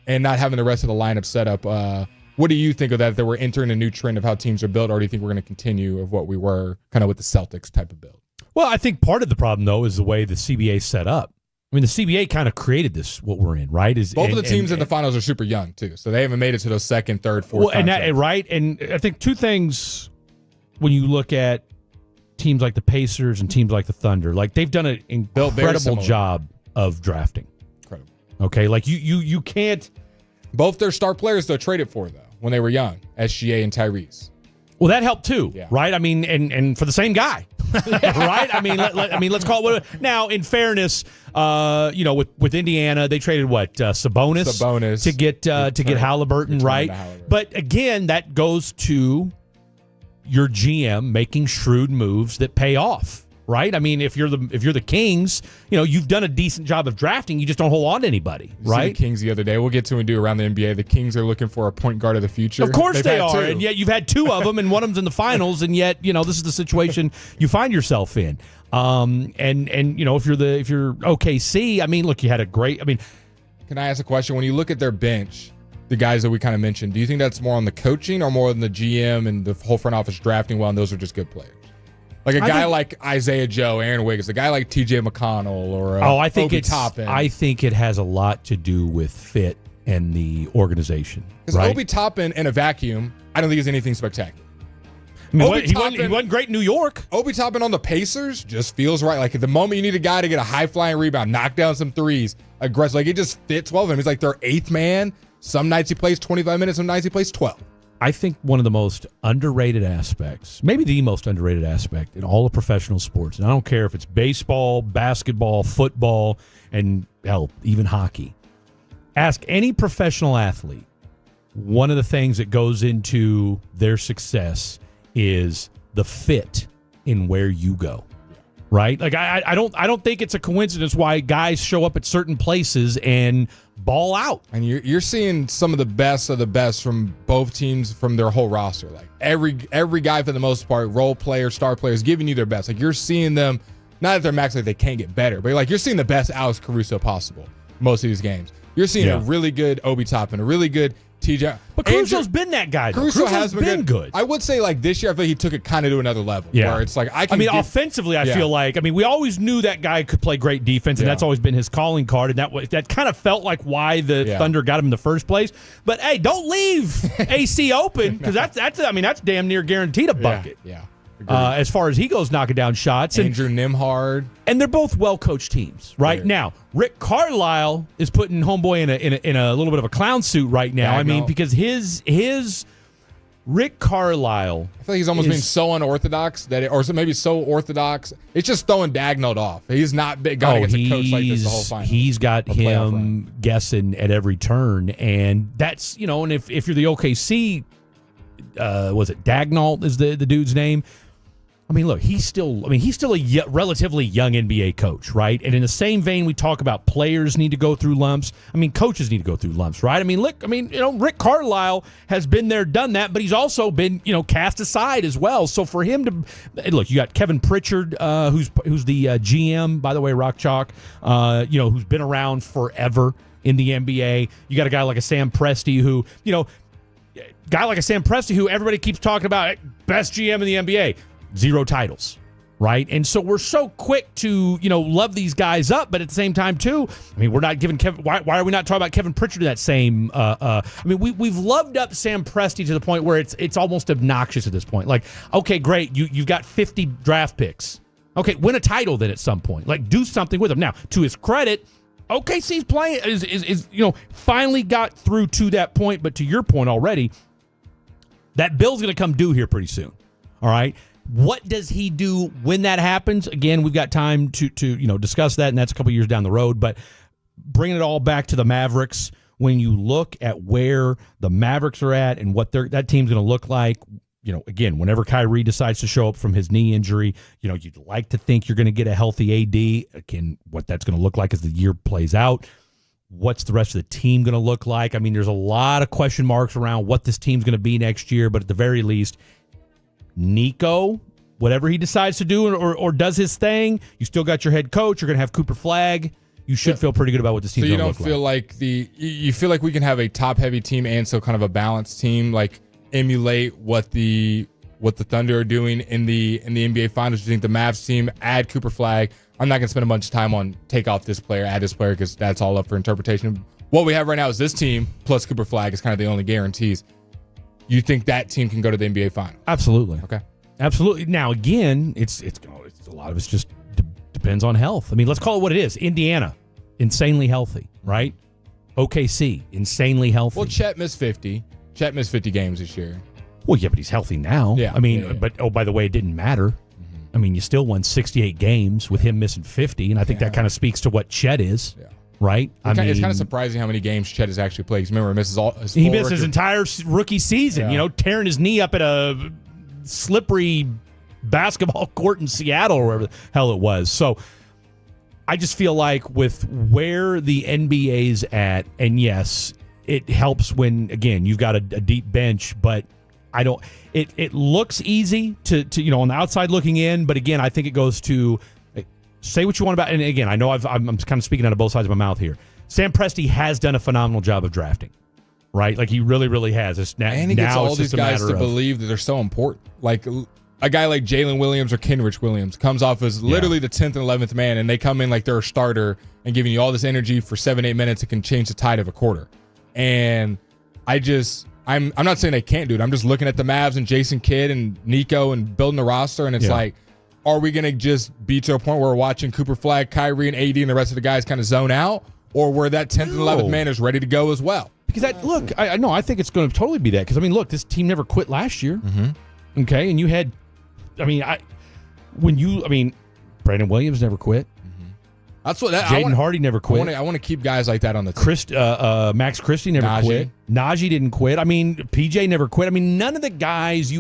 and not having the rest of the lineup set up. What do you think of that we're entering a new trend of how teams are built, or do you think we're going to continue of what we were kind of with the Celtics type of build? Well, I think part of the problem, though, is the way the CBA set up. I mean, the CBA kind of created this, what we're in, right? Both of the teams in the finals are super young, too, so they haven't made it to those second, third, fourth. Well, right? And I think two things when you look at teams like the Pacers and teams like the Thunder, they've done an incredible job of drafting. Incredible. Okay, you can't. Both their star players they're traded for, though, when they were young, SGA and Tyrese. Well, that helped too, right? I mean, and for the same guy, right? I mean, let's call it what. Now, in fairness, with Indiana, they traded Sabonis to get Halliburton, right? But again, that goes to your GM making shrewd moves that pay off, right? I mean, if you're the Kings, you've done a decent job of drafting. You just don't hold on to anybody, right? The Kings the other day. We'll get to and do around the NBA. The Kings are looking for a point guard of the future. Of course they are, and yet you've had 2 of them, and one of them's in the finals, and yet this is the situation you find yourself in. And if you're OKC, I mean, look, you had a great. I mean, can I ask a question? When you look at their bench, the guys that we kind of mentioned, do you think that's more on the coaching or more on the GM and the whole front office drafting well, and those are just good players? Like a guy like Isaiah Joe, Aaron Wiggins, a guy like TJ McConnell, or I think Obi Toppin. I think it has a lot to do with fit and the organization. Because Obi Toppin in a vacuum, I don't think is anything spectacular. I mean, he wasn't great in New York. Obi Toppin on the Pacers just feels right. Like at the moment you need a guy to get a high flying rebound, knock down some threes, aggressive. Like it just fits well with him. He's like their 8th man. Some nights he plays 25 minutes, some nights he plays 12. I think one of the most underrated aspects, maybe the most underrated aspect in all of professional sports, and I don't care if it's baseball, basketball, football, and hell, even hockey. Ask any professional athlete, one of the things that goes into their success is the fit in where you go. Right? Like I don't think it's a coincidence why guys show up at certain places and ball out. And you're seeing some of the best from both teams from their whole roster. Like every guy for the most part, role player, star players, giving you their best. Like you're seeing them, not at their max, like they can't get better, but like you're seeing the best Alex Caruso possible most of these games. You're seeing a really good Obi Toppin, a really good TJ. But Caruso's been that guy. Caruso has been good. I would say like this year, I feel like he took it kind of to another level. Yeah. Where it's like offensively, I feel like we always knew that guy could play great defense, and that's always been his calling card, and that kind of felt like why the Thunder got him in the first place. But hey, don't leave AC open because that's damn near guaranteed a bucket. Yeah. As far as he goes knocking down shots. Andrew Nimhard. And they're both well-coached teams right now. Rick Carlisle is putting homeboy in a little bit of a clown suit right now. Because his Rick Carlisle, I feel like he's almost being so unorthodox maybe so orthodox. It's just throwing Dagnall off. He's not big guy against a coach like this the whole final. He's got him guessing at every turn, and that's and if you're the OKC, was it Dagnall is the dude's name? Look, he's still a relatively young NBA coach, right? And in the same vein, we talk about players need to go through lumps. Coaches need to go through lumps, right? Rick Carlisle has been there, done that, but he's also been, cast aside as well. So for him to look, you got Kevin Pritchard, who's the GM, by the way, Rock Chalk, who's been around forever in the NBA. You got a guy like a Sam Presti who, everybody keeps talking about best GM in the NBA. 0 titles, right? And so we're so quick to, love these guys up, but at the same time, too, we're not giving Kevin. Why are we not talking about Kevin Pritchard in that same? We've loved up Sam Presti to the point where it's almost obnoxious at this point. Like, okay, great, you've got 50 draft picks. Okay, win a title then at some point. Like, do something with them. Now, to his credit, OKC's playing is finally got through to that point. But to your point already, that bill's going to come due here pretty soon. All right. What does he do when that happens? Again, we've got time to discuss that, and that's a couple years down the road. But bringing it all back to the Mavericks, when you look at where the Mavericks are at and what that team's going to look like, again, whenever Kyrie decides to show up from his knee injury, you'd like to think you're going to get a healthy AD. Again, what that's going to look like as the year plays out. What's the rest of the team going to look like? There's a lot of question marks around what this team's going to be next year, but at the very least, Nico, whatever he decides to do or does his thing, you still got your head coach. You're going to have Cooper Flagg. You should feel pretty good about what this team's going to look like. So you don't feel you feel like we can have a top-heavy team and still kind of a balanced team, like emulate what the Thunder are doing in the NBA Finals. You think the Mavs team, add Cooper Flagg. I'm not going to spend a bunch of time on take off this player, add this player, because that's all up for interpretation. What we have right now is this team plus Cooper Flagg is kind of the only guarantees. You think that team can go to the NBA Finals? Absolutely. Okay. Absolutely. Now, again, it's a lot of it's just depends on health. Let's call it what it is. Indiana, insanely healthy, right? OKC, insanely healthy. Well, Chet missed 50. Chet missed 50 games this year. Well, yeah, but he's healthy now. Yeah. But by the way, it didn't matter. Mm-hmm. You still won 68 games with him missing 50, and I think that kind of speaks to what Chet is. Yeah. Right? It's kind of surprising how many games Chet has actually played. Because remember, he missed his entire rookie season, tearing his knee up at a slippery basketball court in Seattle or wherever the hell it was. So I just feel like with where the NBA's at, and yes, it helps when, again, you've got a deep bench, but it looks easy to on the outside looking in, but again, I think it goes to say what you want about, and again, I know I'm kind of speaking out of both sides of my mouth here. Sam Presti has done a phenomenal job of drafting, right? Like he really, really has. And he gets all these guys to believe that they're so important. Like a guy like Jalen Williams or Kenrich Williams comes off as literally the 10th and 11th man, and they come in like they're a starter and giving you all this energy for 7-8 minutes. It can change the tide of a quarter. And I'm not saying they can't do it. I'm just looking at the Mavs and Jason Kidd and Nico and building the roster, and it's like, are we going to just be to a point where we're watching Cooper Flagg, Kyrie, and AD and the rest of the guys kind of zone out? Or where that 10th and 11th man is ready to go as well? Because I think it's going to totally be that. Because look, this team never quit last year. Mm-hmm. Okay, and you had, Brandon Williams never quit. That's what Jaden Hardy never quit. I want to keep guys like that on the team. Max Christie never quit. Najee didn't quit. PJ never quit. None of the guys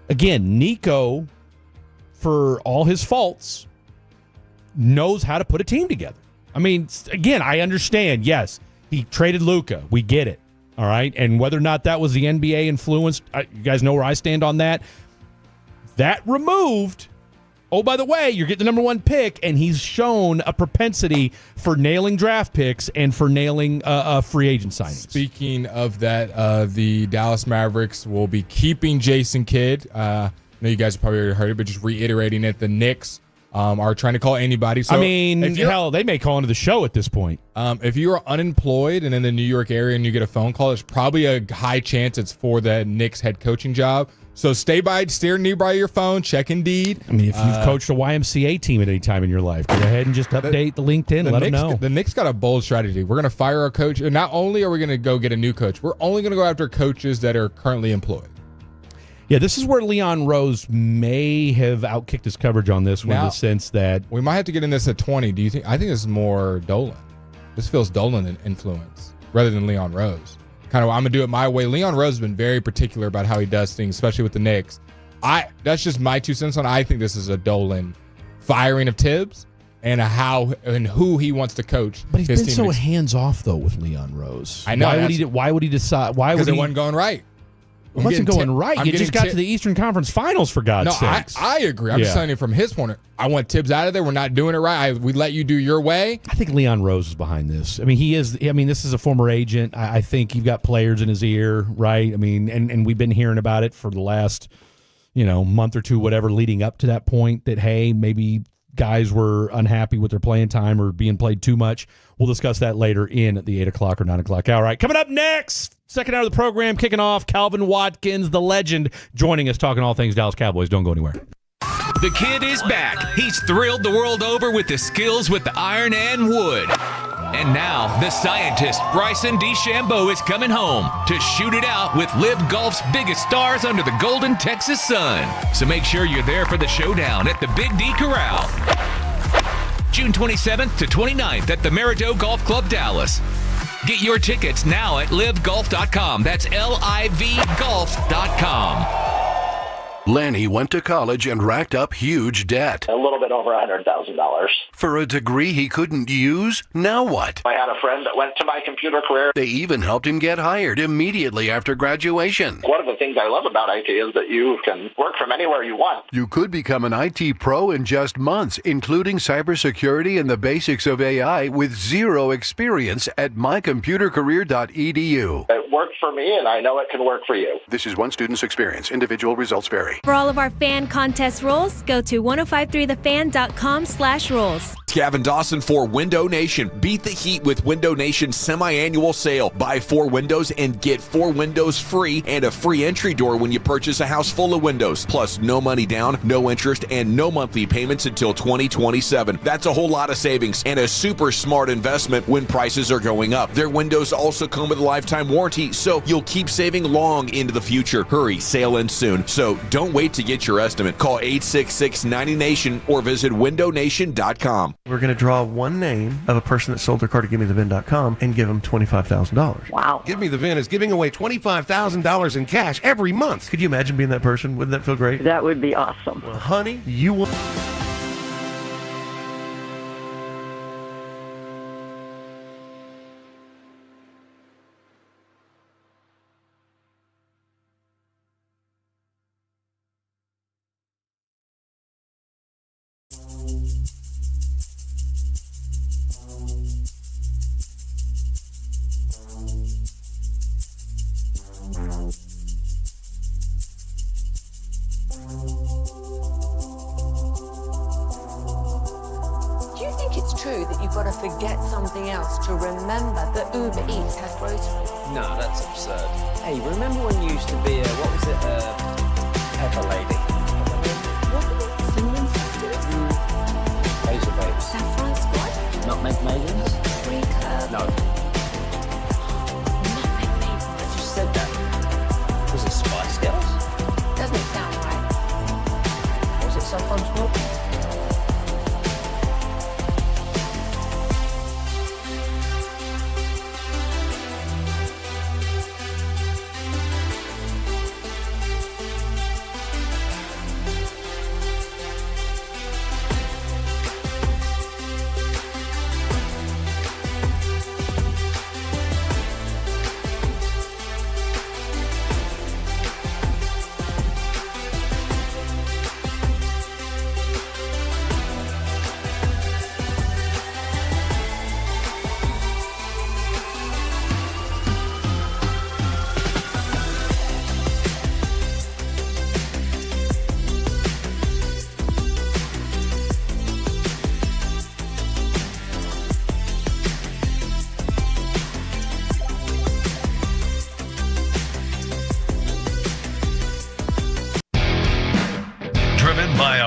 again, Nico, for all his faults, knows how to put a team together. Again, I understand. Yes, he traded Luka. We get it. All right. And whether or not that was the NBA influenced, you guys know where I stand on that. That removed. Oh, by the way, you're getting the number 1 pick, and he's shown a propensity for nailing draft picks and for nailing free agent signings. Speaking of that, the Dallas Mavericks will be keeping Jason Kidd. I know you guys have probably already heard it, but just reiterating it, the Knicks are trying to call anybody. So hell, they may call into the show at this point. If you are unemployed and in the New York area and you get a phone call, there's probably a high chance it's for the Knicks head coaching job. So steer nearby your phone, check Indeed. If you've coached a YMCA team at any time in your life, go ahead and just update the LinkedIn, let them know. The Knicks got a bold strategy. We're going to fire our coach. And not only are we going to go get a new coach, we're only going to go after coaches that are currently employed. Yeah, this is where Leon Rose may have outkicked his coverage on this one in the sense that... We might have to get in this at 20. Do you think? I think this is more Dolan. This feels Dolan influence rather than Leon Rose. I'm going to do it my way. Leon Rose has been very particular about how he does things, especially with the Knicks. That's just my 2 cents on it. I think this is a Dolan firing of Tibbs and who he wants to coach. But he's been so hands-off, though, with Leon Rose. I know. Why would he decide? Because it wasn't going right. It wasn't going right. You just got to the Eastern Conference Finals, for God's sakes. I agree. I'm just telling you from his point. I want Tibbs out of there. We're not doing it right. We let you do your way. I think Leon Rose is behind this. He is. This is a former agent. I think you've got players in his ear, right? And we've been hearing about it for the last, month or two, whatever, leading up to that point that, hey, maybe guys were unhappy with their playing time or being played too much. We'll discuss that later in the 8 o'clock or 9 o'clock hour. All right, coming up next, second hour of the program, kicking off, Calvin Watkins, the legend, joining us, talking all things Dallas Cowboys. Don't go anywhere. The kid is back. He's thrilled the world over with the skills with the iron and wood. And now, the scientist, Bryson DeChambeau, is coming home to shoot it out with Live Golf's biggest stars under the golden Texas sun. So make sure you're there for the showdown at the Big D Corral. June 27th to 29th at the Merideau Golf Club, Dallas. Get your tickets now at livegolf.com. That's LIVgolf.com. Lanny went to college and racked up huge debt. A little bit over $100,000. For a degree he couldn't use? Now what? I had a friend that went to my computer career. They even helped him get hired immediately after graduation. One of the things I love about IT is that you can work from anywhere you want. You could become an IT pro in just months, including cybersecurity and the basics of AI with zero experience at mycomputercareer.edu. It worked for me, and I know it can work for you. This is one student's experience. Individual results vary. For all of our fan contest rules, go to 1053thefan.com/rules. Gavin Dawson for Window Nation. Beat the heat with Window Nation's semi-annual sale. Buy 4 windows and get 4 windows free and a free entry door when you purchase a house full of windows. Plus, no money down, no interest, and no monthly payments until 2027. That's a whole lot of savings and a super smart investment when prices are going up. Their windows also come with a lifetime warranty, so you'll keep saving long into the future. Hurry, sale ends soon. So don't wait to get your estimate. Call 866-90NATION or visit windownation.com. We're going to draw one name of a person that sold their car to GiveMeTheVin.com and give them $25,000. Wow. Give Me The Vin is giving away $25,000 in cash every month. Could you imagine being that person? Wouldn't that feel great? That would be awesome. Well, honey, you will... Forget something else to remember that Uber Eats has groceries. No, that's absurd. Hey, remember when you used to be Pepper Lady? Wasn't it Cinnamon Sisters? Hazel Babes. Saffron Squad? Nutmeg Maidens? Free Club? No.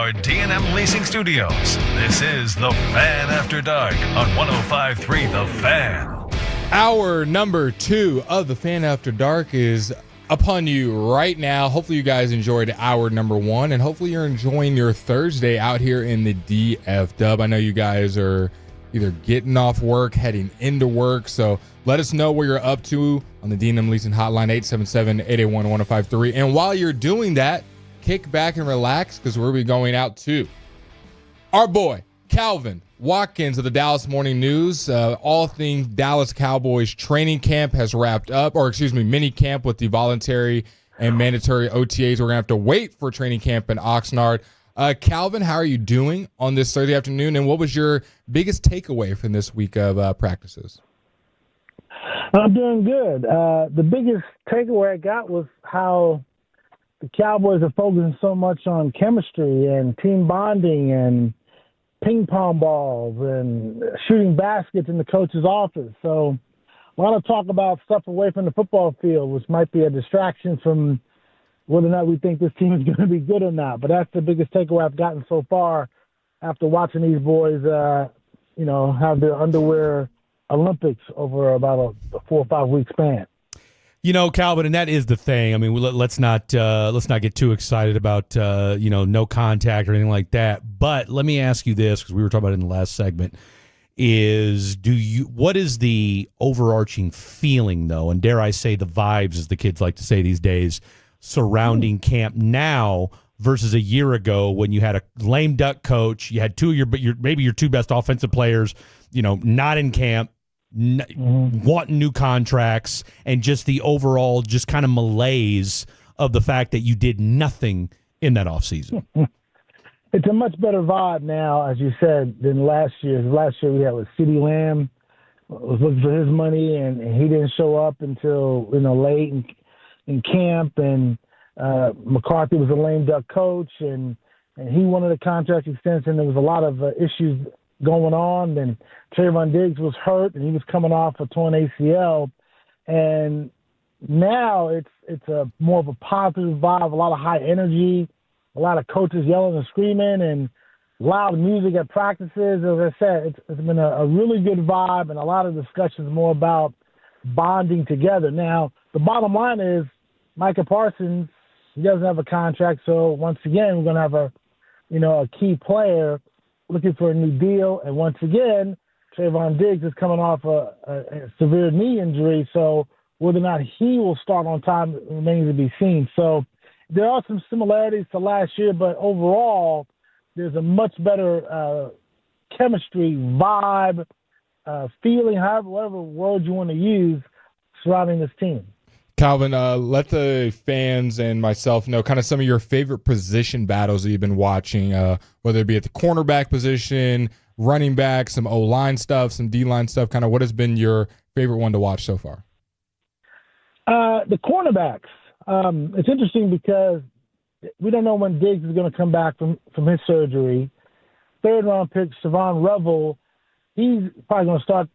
our D&M Leasing Studios, this is The Fan After Dark on 105.3 The Fan. Hour number 2 of The Fan After Dark is upon you right now. Hopefully you guys enjoyed hour number 1, and hopefully you're enjoying your Thursday out here in the DF Dub. I know you guys are either getting off work, heading into work, so let us know where you're up to on the D&M Leasing Hotline, 877-881-1053. And while you're doing that, kick back and relax, because we'll be going out to our boy, Calvin Watkins of the Dallas Morning News. All things Dallas Cowboys training camp has wrapped up, mini camp with the voluntary and mandatory OTAs. We're going to have to wait for training camp in Oxnard. Calvin, how are you doing on this Thursday afternoon, and what was your biggest takeaway from this week of practices? I'm doing good. The biggest takeaway I got was how the Cowboys are focusing so much on chemistry and team bonding and ping pong balls and shooting baskets in the coach's office. So a lot of talk about stuff away from the football field, which might be a distraction from whether or not we think this team is going to be good or not. But that's the biggest takeaway I've gotten so far after watching these boys, have their underwear Olympics over about a 4 or 5 week span. Calvin, and that is the thing. I mean, let's not get too excited about no contact or anything like that. But let me ask you this, because we were talking about it in the last segment: what is the overarching feeling, though, and dare I say the vibes, as the kids like to say these days, surrounding camp now versus a year ago when you had a lame duck coach, you had maybe your two best offensive players, not in camp, wanting new contracts, and just the overall just kind of malaise of the fact that you did nothing in that offseason? It's a much better vibe now, as you said, than last year. Last year we had with CeeDee Lamb was looking for his money, and he didn't show up until late in camp, and McCarthy was a lame duck coach, and he wanted a contract extension. There was a lot of issues going on, and Trayvon Diggs was hurt, and he was coming off a torn ACL, and now it's a more of a positive vibe, a lot of high energy, a lot of coaches yelling and screaming, and loud music at practices. As I said, it's been a really good vibe, and a lot of discussions more about bonding together. Now, the bottom line is Micah Parsons, he doesn't have a contract, so once again, we're going to have a key player looking for a new deal. And once again, Trayvon Diggs is coming off a severe knee injury, so whether or not he will start on time remains to be seen. So there are some similarities to last year, but overall, there's a much better chemistry, vibe, feeling, whatever word you want to use, surrounding this team. Calvin, let the fans and myself know kind of some of your favorite position battles that you've been watching, whether it be at the cornerback position, running back, some O-line stuff, some D-line stuff. Kind of what has been your favorite one to watch so far? The cornerbacks. It's interesting because we don't know when Diggs is going to come back from his surgery. Third-round pick, Savon Revel, he's probably going to start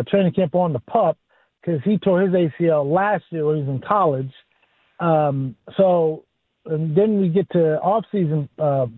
training camp on the PUP, because he tore his ACL last year when he was in college. And then we get to off-season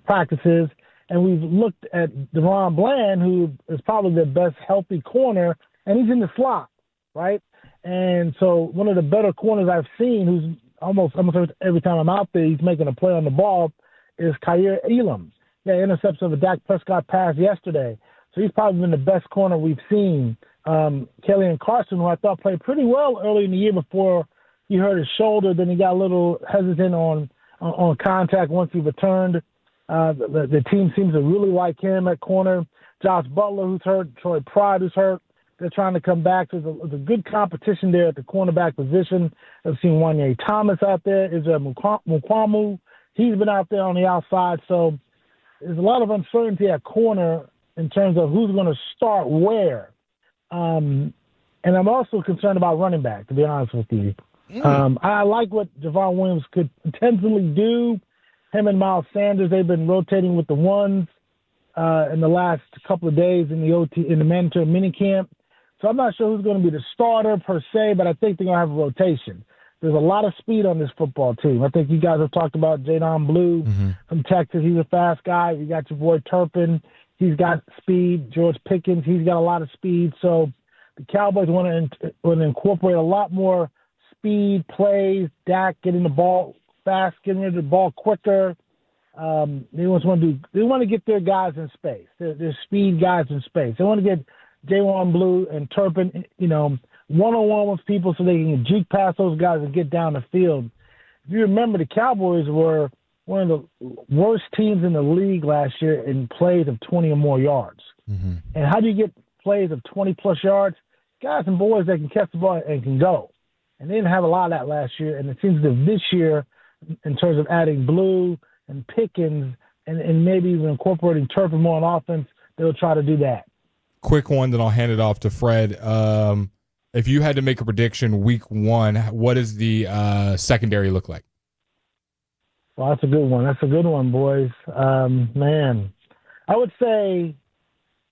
practices, and we've looked at DeRon Bland, who is probably the best healthy corner, and he's in the slot, right? And so one of the better corners I've seen, who's almost every time I'm out there, he's making a play on the ball, is Kaiir Elam. Yeah, interception of a Dak Prescott pass yesterday. So he's probably been the best corner we've seen. Kellyan Carson, who I thought played pretty well early in the year before he hurt his shoulder. Then he got a little hesitant on contact once he returned. The team seems to really like him at corner. Josh Butler, who's hurt. Troy Pride, who's hurt. They're trying to come back. There's a good competition there at the cornerback position. I've seen Wanye Thomas out there. Israel Mukwamu. He's been out there on the outside. So there's a lot of uncertainty at corner in terms of who's going to start where. And I'm also concerned about running back, to be honest with you. I like what Javon Williams could potentially do. Him and Miles Sanders, they've been rotating with the ones in the last couple of days in the mandatory minicamp. So I'm not sure who's going to be the starter per se, but I think they're going to have a rotation. there's a lot of speed on this football team. I think you guys have talked about Jadon Blue from Texas. He's a fast guy. You got your boy Turpin. He's got speed. George Pickens, he's got a lot of speed. So the Cowboys want to incorporate a lot more speed plays, Dak getting the ball fast, getting rid of the ball quicker. They want to get their guys in space. Their speed guys in space. They want to get Jadon Blue and Turpin, one-on-one with people so they can juke past those guys and get down the field. If you remember, the Cowboys were one of the worst teams in the league last year in plays of 20 or more yards. And how do you get plays of 20-plus yards? Guys and boys that can catch the ball and can go. And they didn't have a lot of that last year. And it seems that this year, in terms of adding Blue and Pickens and maybe even incorporating Turpin more on offense, they'll try to do that. Quick one, then I'll hand it off to Fred. If you had to make a prediction week 1, what does the secondary look like? Well, that's a good one. That's a good one, boys. Man, I would say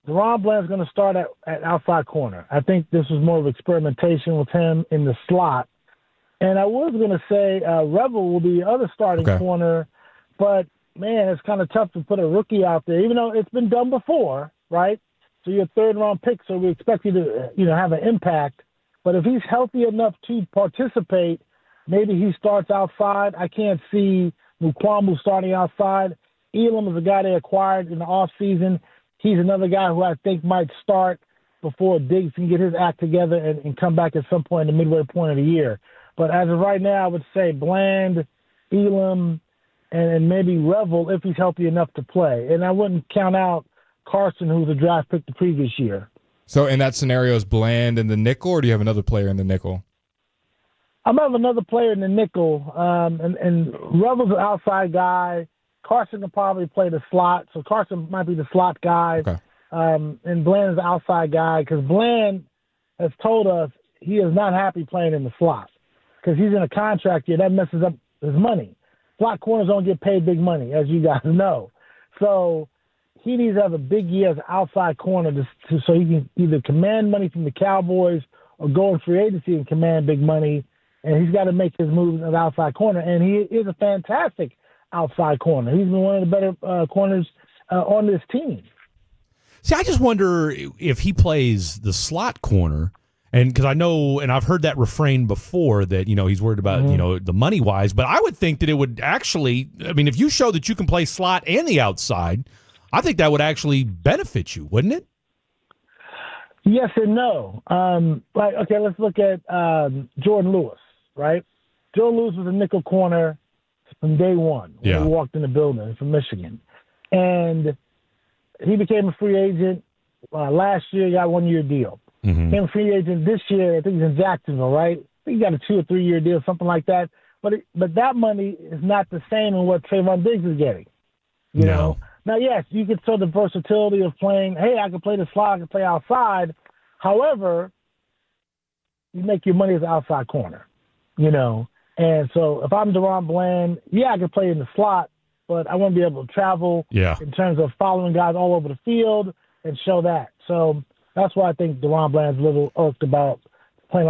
DaRon Bland's going to start at outside corner. I think this was more of experimentation with him in the slot. And I was going to say Revel will be the other starting corner. But, man, it's kind of tough to put a rookie out there, even though it's been done before, right? So you're a third-round pick, so we expect you to, have an impact. But if he's healthy enough to participate, maybe he starts outside. I can't see Mukwambu starting outside. Elam is a guy they acquired in the offseason. He's another guy who I think might start before Diggs can get his act together and come back at some point in the midway point of the year. But as of right now, I would say Bland, Elam, and maybe Revel if he's healthy enough to play. And I wouldn't count out Carson, who was a draft pick the previous year. So in that scenario, is Bland in the nickel, or do you have another player in the nickel? I might have another player in the nickel, and Revel's an outside guy. Carson can probably play the slot, so Carson might be the slot guy. Okay. And Bland is the outside guy because Bland has told us he is not happy playing in the slot because he's in a contract year. That messes up his money. Slot corners don't get paid big money, as you guys know. So he needs to have a big year as an outside corner so he can either command money from the Cowboys or go in free agency and command big money. And he's got to make his moves as outside corner. And he is a fantastic outside corner. He's been one of the better corners on this team. See, I just wonder if he plays the slot corner. And because I know, and I've heard that refrain before that, he's worried about, the money wise. But I would think that it would actually, if you show that you can play slot and the outside, I think that would actually benefit you, wouldn't it? Yes and no. Let's look at Jordan Lewis, right? Jordan Lewis was a nickel corner from day one when he walked in the building from Michigan. And he became a free agent last year, got a 1-year deal. Became a free agent this year. I think he's in Jacksonville, right? I think he got a 2 or 3 year deal, something like that. But that money is not the same in what Trayvon Diggs is getting. You know? Now, yes, you could show the versatility of playing, hey, I can play the slot, I can play outside. However, you make your money as an outside corner, And so if I'm DaRon Bland, I can play in the slot, but I want to be able to travel in terms of following guys all over the field and show that. So that's why I think DaRon Bland's a little irked about playing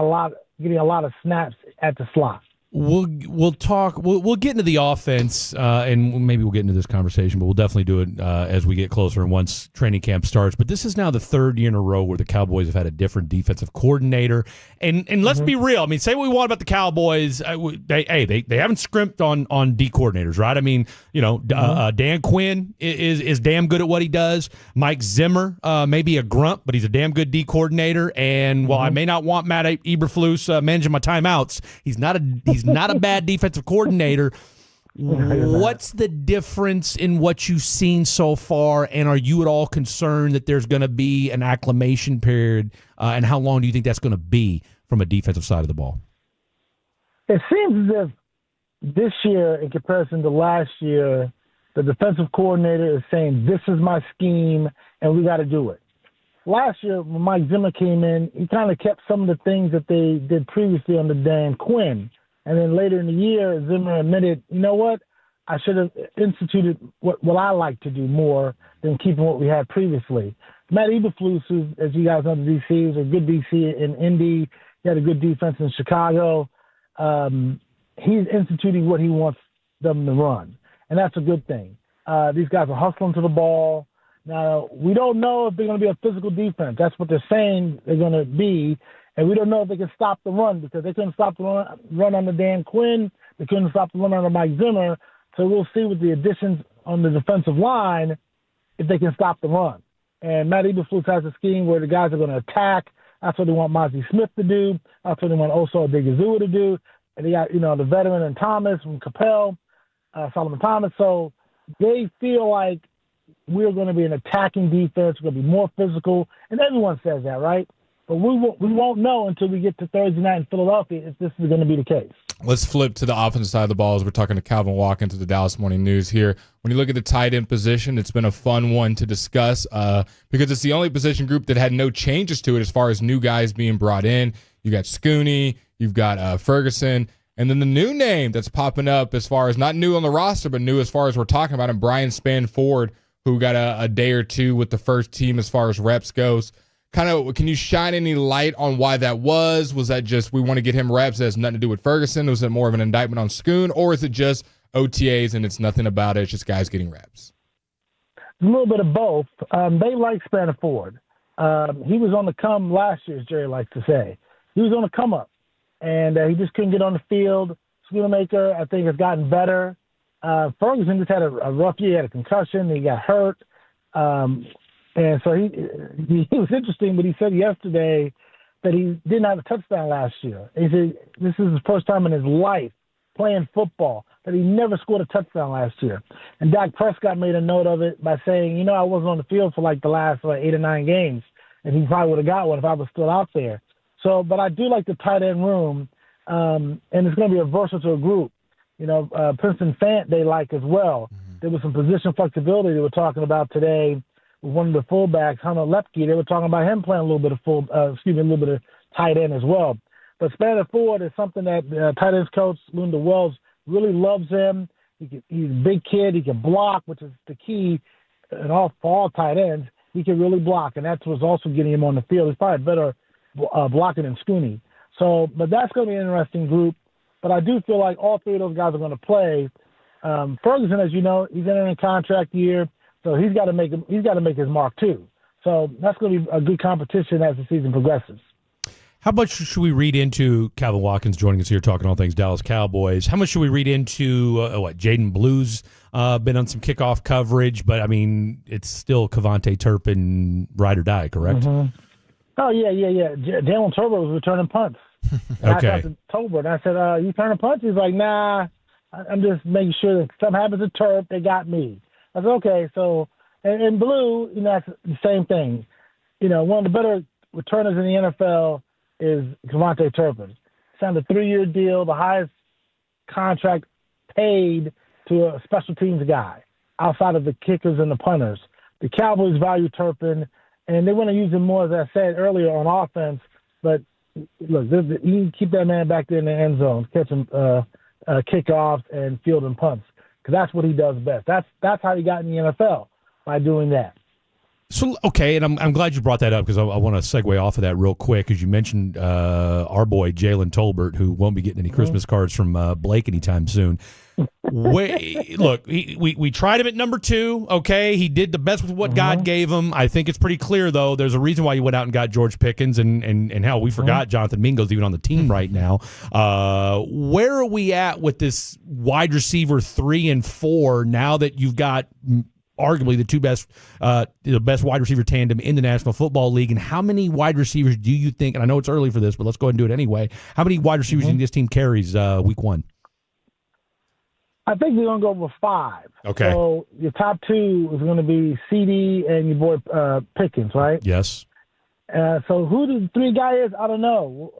getting a lot of snaps at the slot. We'll talk. We'll get into the offense, and maybe we'll get into this conversation, but we'll definitely do it as we get closer and once training camp starts. But this is now the 3rd year in a row where the Cowboys have had a different defensive coordinator. And let's be real. Say what we want about the Cowboys. They haven't scrimped on D coordinators, right? Dan Quinn is damn good at what he does. Mike Zimmer may be a grunt, but he's a damn good D coordinator. And while I may not want Matt Eberflus managing my timeouts, he's not a bad defensive coordinator. What's the difference in what you've seen so far, and are you at all concerned that there's going to be an acclimation period, and how long do you think that's going to be from a defensive side of the ball? It seems as if this year, in comparison to last year, the defensive coordinator is saying, this is my scheme, and we got to do it. Last year, when Mike Zimmer came in, he kind of kept some of the things that they did previously under Dan Quinn. And then later in the year, Zimmer admitted, you know what, I should have instituted what I like to do more than keeping what we had previously. Matt Eberflus, who, as you guys know, the DC, was a good DC in Indy. He had a good defense in Chicago. he's instituting what he wants them to run, and that's a good thing. These guys are hustling to the ball. Now, we don't know if they're going to be a physical defense. That's what they're saying they're going to be, and we don't know if they can stop the run because they couldn't stop the run under Dan Quinn. They couldn't stop the run under Mike Zimmer. So we'll see with the additions on the defensive line if they can stop the run. And Matt Eberflus has a scheme where the guys are going to attack. That's what they want Mozzie Smith to do. That's what they want Oso Odigizua to do. And they got, the veteran and Thomas from Capel, Solomon Thomas. So they feel like we're going to be an attacking defense. We're going to be more physical. And everyone says that, right? But we won't know until we get to Thursday night in Philadelphia if this is going to be the case. Let's flip to the offensive side of the ball as we're talking to Calvin Watkins of the Dallas Morning News here. When you look at the tight end position, it's been a fun one to discuss because it's the only position group that had no changes to it as far as new guys being brought in. You got Scooney, you've got Ferguson, and then the new name that's popping up as far as not new on the roster, but new as far as we're talking about him, Brian Spanford, who got a day or two with the first team as far as reps goes. Kind of, can you shine any light on why that was? Was that just we want to get him reps that has nothing to do with Ferguson? Was it more of an indictment on Schoon? Or is it just OTAs and it's nothing about it? It's just guys getting reps? A little bit of both. They like Spanford. He was on the come last year, as Jerry likes to say. He was on the come up, and he just couldn't get on the field. Schoonmaker, I think, has gotten better. Ferguson just had a rough year. He had a concussion. He got hurt. And so he was interesting, but he said yesterday that he didn't have a touchdown last year. He said this is his first time in his life playing football, that he never scored a touchdown last year. And Dak Prescott made a note of it by saying, I wasn't on the field for like the last 8 or 9 games, and he probably would have got one if I was still out there. So, but I do like the tight end room, and it's going to be a versatile group. Princeton Fant they like as well. Mm-hmm. There was some position flexibility they were talking about today. One of the fullbacks, Hunter Lepke, they were talking about him playing a little bit of tight end as well. But Spanford is something that tight ends coach Linda Wells really loves him. He's a big kid. He can block, which is the key for all tight ends. He can really block, and that's what's also getting him on the field. He's probably better blocking than Scooney. So, but that's going to be an interesting group. But I do feel like all three of those guys are going to play. Ferguson, as you know, he's entering a contract year. So he's got to make his mark too. So that's going to be a good competition as the season progresses. How much should we read into Calvin Watkins joining us here, talking all things Dallas Cowboys? How much should we read into Jaden Blue's been on some kickoff coverage, but I mean it's still Cavante Turpin ride or die, correct? Mm-hmm. Oh yeah. Jalen Turbo was returning punts. Okay. I talked to Tolbert and I said, "You turning punts?" He's like, "Nah, I'm just making sure that if something happens to Turp, they got me." I said, okay, so, and Blue, that's the same thing. One of the better returners in the NFL is Cavante Turpin. Signed a 3-year deal, the highest contract paid to a special teams guy outside of the kickers and the punters. The Cowboys value Turpin, and they want to use him more, as I said earlier, on offense. But, look, you can keep that man back there in the end zone, catching kickoffs and fielding punts. Because that's what he does best. That's how he got in the NFL, by doing that. So, okay, and I'm glad you brought that up because I want to segue off of that real quick because you mentioned our boy Jalen Tolbert, who won't be getting any Christmas cards from Blake anytime soon. Look, we tried him at number 2, okay? He did the best with what God gave him. I think it's pretty clear, though. There's a reason why you went out and got George Pickens, and hell, we forgot Jonathan Mingo's even on the team right now. Where are we at with this wide receiver 3 and 4 now that you've got arguably the two best wide receiver tandem in the National Football League? And how many wide receivers do you think, and I know it's early for this, but let's go ahead and do it anyway, how many wide receivers do you think this team carries week 1? I think we're going to go with 5. Okay. So your top 2 is going to be CD and your boy Pickens, right? Yes. So who the 3 guy is, I don't know.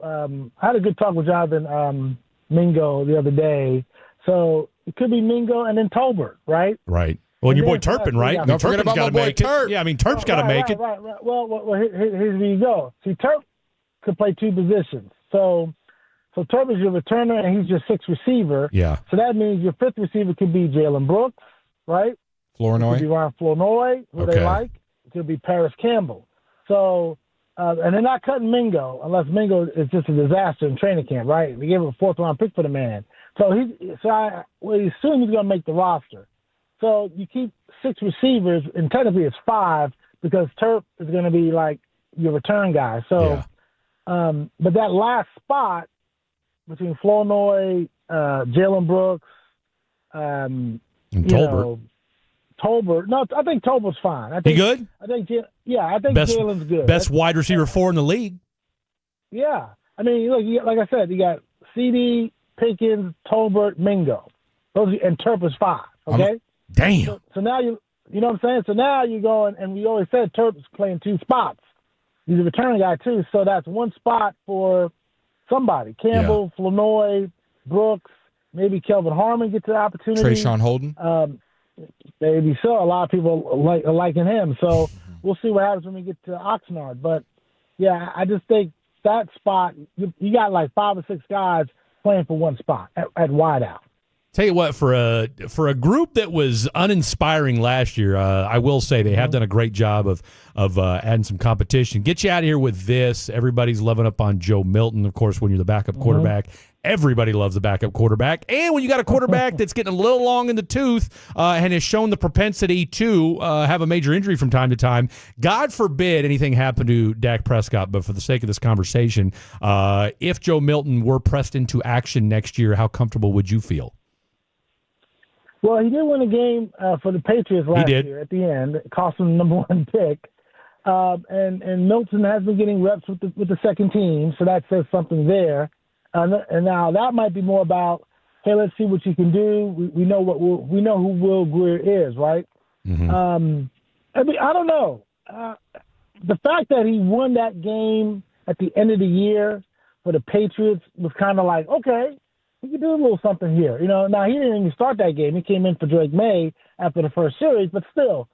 I had a good talk with Jonathan Mingo the other day. So it could be Mingo and then Tolbert, right? Right. Well, and your boy Turpin, right? Don't forget about my boy Turp. Yeah, I mean, Turp's got to make it. Right. Well, here's where you go. See, Turp could play 2 positions. So Turp is your returner, and he's your 6th receiver. Yeah. So that means your 5th receiver could be Jalen Brooks, right? Flournoy. It could be Ryan Flournoy, who they like. It could be Paris Campbell. So and they're not cutting Mingo unless Mingo is just a disaster in training camp, right? They gave him a 4th-round pick for the man. So I assume he's going to make the roster. So you keep 6 receivers, and technically it's 5 because Turp is going to be like your return guy. So, but that last spot between Flournoy, Jalen Brooks, and Tolbert. Tolbert. No, I think Tolbert's fine. I think, he good? I think Jalen's good. Best wide receiver 4 in the league. Yeah. I mean, look, like I said, you got CD, Pickens, Tolbert, Mingo. And Turp is 5, okay? Damn. So now you know what I'm saying? So now you're going, and we always said Turp's playing 2 spots. He's a return guy, too, so that's 1 spot for somebody. Campbell, Flournoy, Brooks, maybe Kelvin Harmon gets the opportunity. Trayshawn Holden? Maybe so. A lot of people are liking him. So we'll see what happens when we get to Oxnard. But, yeah, I just think that spot, you got like 5 or 6 guys playing for 1 spot at wideout. Tell you what, for a group that was uninspiring last year, I will say they have done a great job of adding some competition. Get you out of here with this. Everybody's loving up on Joe Milton. Of course, when you're the backup quarterback, everybody loves the backup quarterback. And when you got a quarterback that's getting a little long in the tooth and has shown the propensity to have a major injury from time to time, God forbid anything happened to Dak Prescott. But for the sake of this conversation, if Joe Milton were pressed into action next year, how comfortable would you feel? Well, he did win a game for the Patriots last year at the end. It cost him the #1 pick. And Milton has been getting reps with the second team, so that says something there. And now that might be more about, hey, let's see what you can do. We know who Will Grier is, right? Mm-hmm. I mean, I don't know. The fact that he won that game at the end of the year for the Patriots was kind of like, okay, he could do a little something here. Now he didn't even start that game. He came in for Drake May after the first series, but still,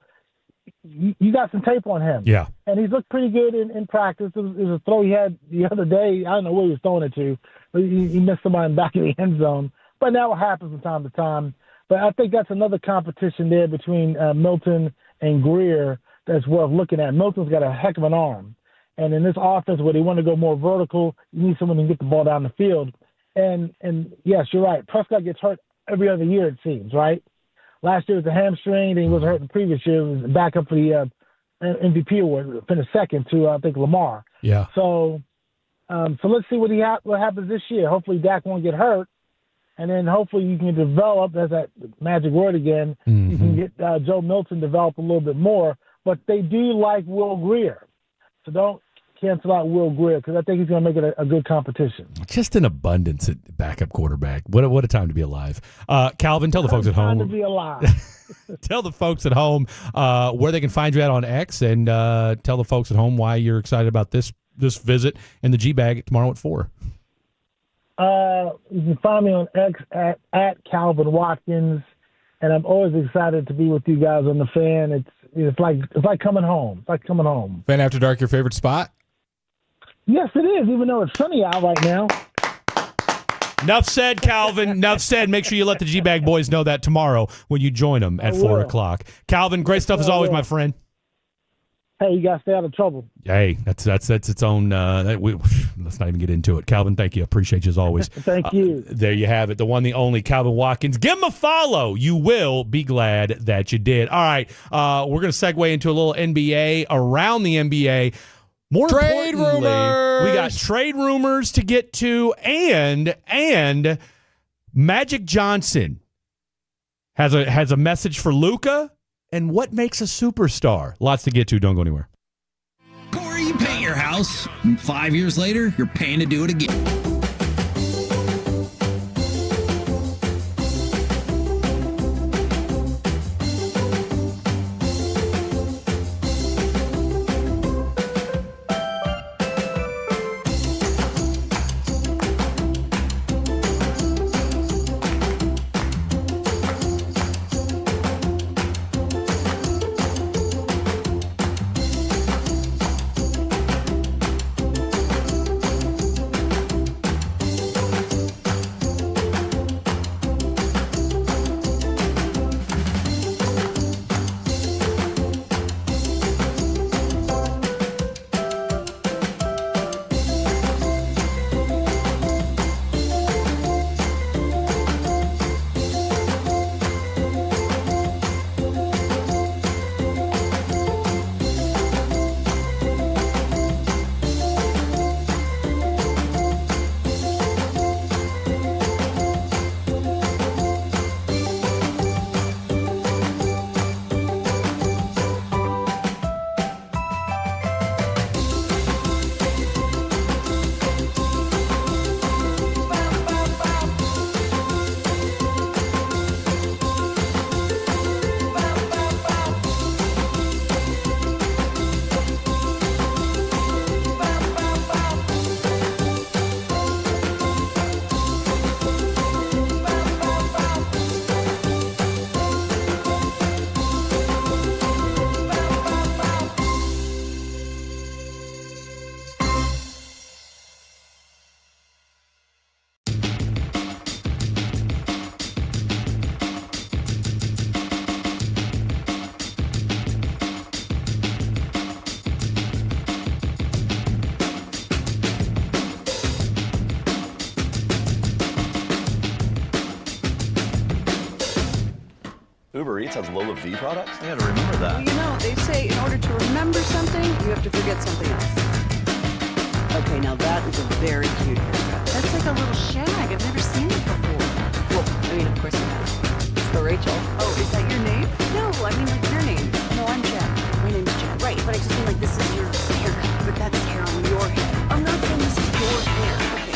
you got some tape on him. Yeah. And he's looked pretty good in practice. It was a throw he had the other day. I don't know where he was throwing it to, but he missed somebody in the back of the end zone. But that will happen from time to time. But I think that's another competition there between Milton and Grier that's worth looking at. Milton's got a heck of an arm. And in this offense where they want to go more vertical, you need someone who can get the ball down the field. And yes, you're right. Prescott gets hurt every other year, it seems, right? Last year was a hamstring, then he wasn't hurt the previous year. He was back up for the MVP award, finished second to, I think, Lamar. Yeah. So let's see what happens this year. Hopefully Dak won't get hurt, and then hopefully you can develop, that's that magic word again, you can get Joe Milton develop a little bit more. But they do like Will Grier. So don't cancel out Will Grier because I think he's going to make it a good competition. Just an abundance at backup quarterback. What a time to be alive. Calvin, tell the folks at home. To be alive. Tell the folks at home where they can find you at on X, and tell the folks at home why you're excited about this visit and the G-Bag tomorrow at 4. You can find me on X at Calvin Watkins, and I'm always excited to be with you guys on the Fan. It's like coming home. It's like coming home. Fan After Dark, your favorite spot? Yes, it is, even though it's sunny out right now. Enough said, Calvin. Enough said. Make sure you let the G-Bag boys know that tomorrow when you join them at 4 o'clock. Calvin, great stuff as always, my friend. Hey, you got to stay out of trouble. Hey, that's its own. Let's not even get into it. Calvin, thank you. Appreciate you as always. Thank you. There you have it. The one, the only Calvin Watkins. Give him a follow. You will be glad that you did. All right. We're going to segue into a little NBA, around the NBA. More trade rumors. We got trade rumors to get to, and Magic Johnson has a message for Luka. And what makes a superstar? Lots to get to. Don't go anywhere. Corey, you paint your house, and 5 years later, you're paying to do it again. Uber Eats has Lola V products? I gotta remember that. Well, you know, they say in order to remember something, you have to forget something else. Okay, now that is a very cute haircut. That's like a little shag. I've never seen it before. Well, I mean, of course you have. It's the Rachel. Oh, is that your name? No, I mean like your name. No, I'm Jen. My name's Jen. Right, but I just mean like this is your haircut, but that's hair on your head. I'm not saying this is your hair. Okay.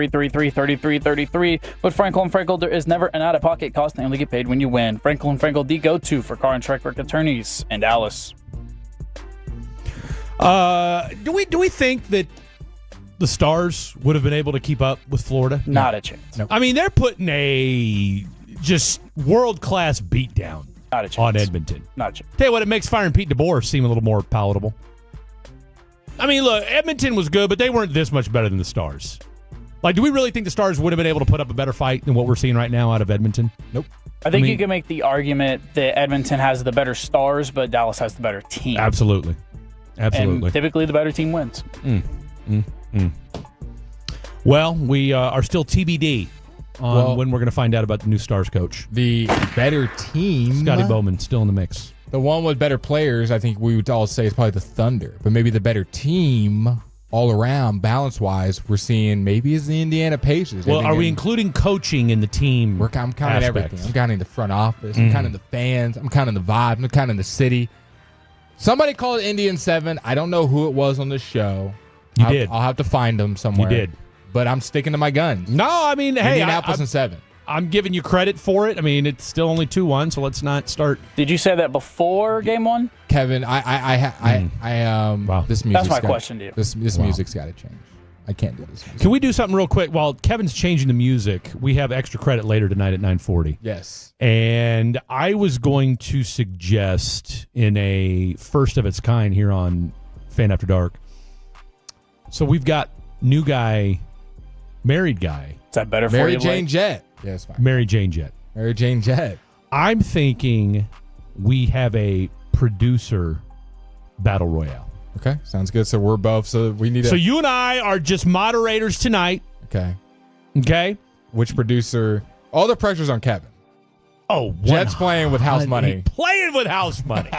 With Frankel & Frankel, there is never an out-of-pocket cost. They only get paid when you win. Frankel & Frankel, the go-to for car and truck work attorneys in Dallas. Do we think that the Stars would have been able to keep up with Florida? Not a chance. I mean, they're putting a just world-class beatdown on Edmonton. Not a chance. Tell you what, it makes firing Pete DeBoer seem a little more palatable. I mean, look, Edmonton was good, but they weren't this much better than the Stars. Like, do we really think the Stars would have been able to put up a better fight than what we're seeing right now out of Edmonton? Nope. I think you can make the argument that Edmonton has the better Stars, but Dallas has the better team. Absolutely. Absolutely. And typically the better team wins. Well, we are still TBD on when we're going to find out about the new Stars coach. The better team. Scotty Bowman still in the mix. The one with better players, I think we would all say is probably the Thunder. But maybe the better team all around, balance-wise, we're seeing maybe is the Indiana Pacers. Well, are we including coaching in the team? I'm counting everything. I'm counting the front office. I'm counting the fans. I'm counting the vibe. I'm counting the city. Somebody called Indian 7. I don't know who it was on the show. You did. I'll have to find them somewhere. You did. But I'm sticking to my guns. No, I mean, hey, Indianapolis and 7. I'm giving you credit for it. I mean, it's still only 2-1, so let's not start. Did you say that before game one? Kevin, wow. This music. That's my question to you. This music's got to change. I can't do this music. Can we do something real quick? While Kevin's changing the music, we have extra credit later tonight at 9:40. Yes. And I was going to suggest in a first of its kind here on Fan After Dark. So we've got new guy Married guy. Is that better for Mary you? Jane Blake? Jett. Yeah, it's fine. Mary Jane Jett. Mary Jane Jett. I'm thinking we have a producer battle royale. Okay, sounds good. So we're both. So we need. So you and I are just moderators tonight. Okay. Okay. Which producer? All the pressure's on Kevin. Oh, Jet's playing with house money. Playing with house money.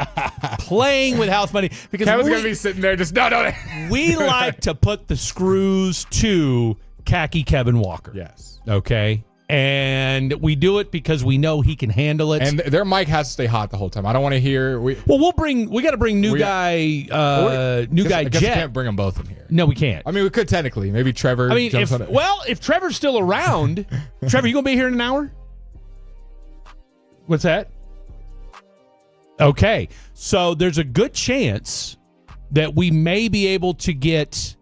Playing with house money. Because Kevin's going to be sitting there just, no. We like to put the screws to Khaki Kevin Walker. Yes. Okay. And we do it because we know he can handle it. And their mic has to stay hot the whole time. I don't want to hear. We got to bring new guy I guess Jet. we can't bring them both in here. No, we can't. I mean, we could technically. Maybe Trevor. I mean, jumps on it. if Trevor's still around, Trevor, you gonna be here in an hour? What's that? Okay, so there's a good chance that we may be able to get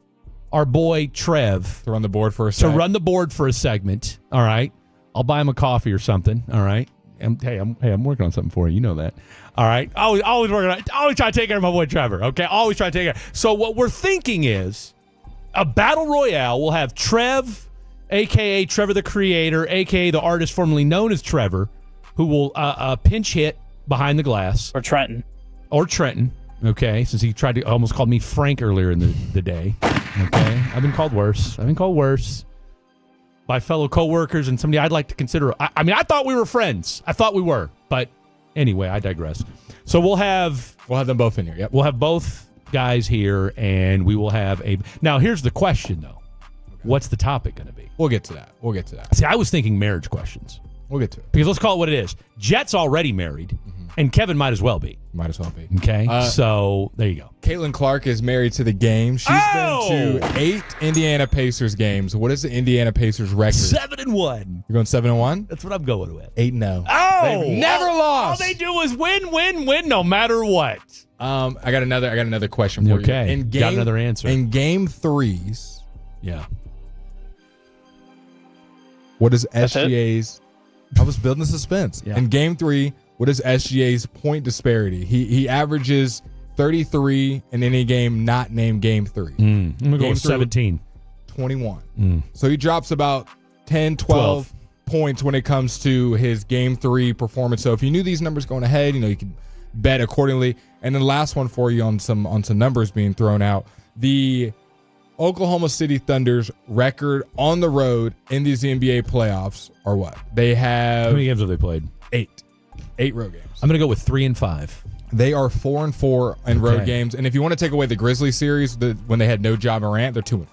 our boy Trev to run the board for a segment. All right, I'll buy him a coffee or something. All right. I'm working on something for you. You know that. All right. Always working on. Always try to take care of my boy Trevor. Okay. Always try to take care. So what we're thinking is a battle royale. We'll have Trev, aka Trevor the Creator, aka the artist formerly known as Trevor, who will pinch hit behind the glass, or Trenton. Okay, since he tried to almost called me Frank earlier in the day. Okay, I've been called worse. By fellow coworkers and somebody I'd like to consider. I mean, I thought we were friends. I thought we were, but anyway, I digress. So we'll have them both in here. Yep. We'll have both guys here, and we will have a. Now, here's the question, though. Okay. What's the topic going to be? We'll get to that. See, I was thinking marriage questions. We'll get to it. Because let's call it what it is. Jet's already married, and Kevin might as well be. Okay, so there you go. Caitlin Clark is married to the game. She's been to 8 Indiana Pacers games. What is the Indiana Pacers record? 7-1. You're going 7-1? That's what I'm going with. 8-0. Oh, they've never lost. All they do is win, no matter what. I got another question for you. Okay, got another answer. In game 3s, yeah. What is SGA's? I was building suspense. Yeah. In game 3, what is SGA's point disparity? He averages 33 in any game not named game 3. I'm going to go with 17. 21. So he drops about 10, 12 points when it comes to his game 3 performance. So if you knew these numbers going ahead, you could bet accordingly. And then the last one for you on some numbers being thrown out. The Oklahoma City Thunder's record on the road in these NBA playoffs are what? They have... How many games have they played? 8 road games. I'm going to go with 3-5. They are 4-4 in road games. And if you want to take away the Grizzlies series, when they had no Ja Morant, they're 2-4.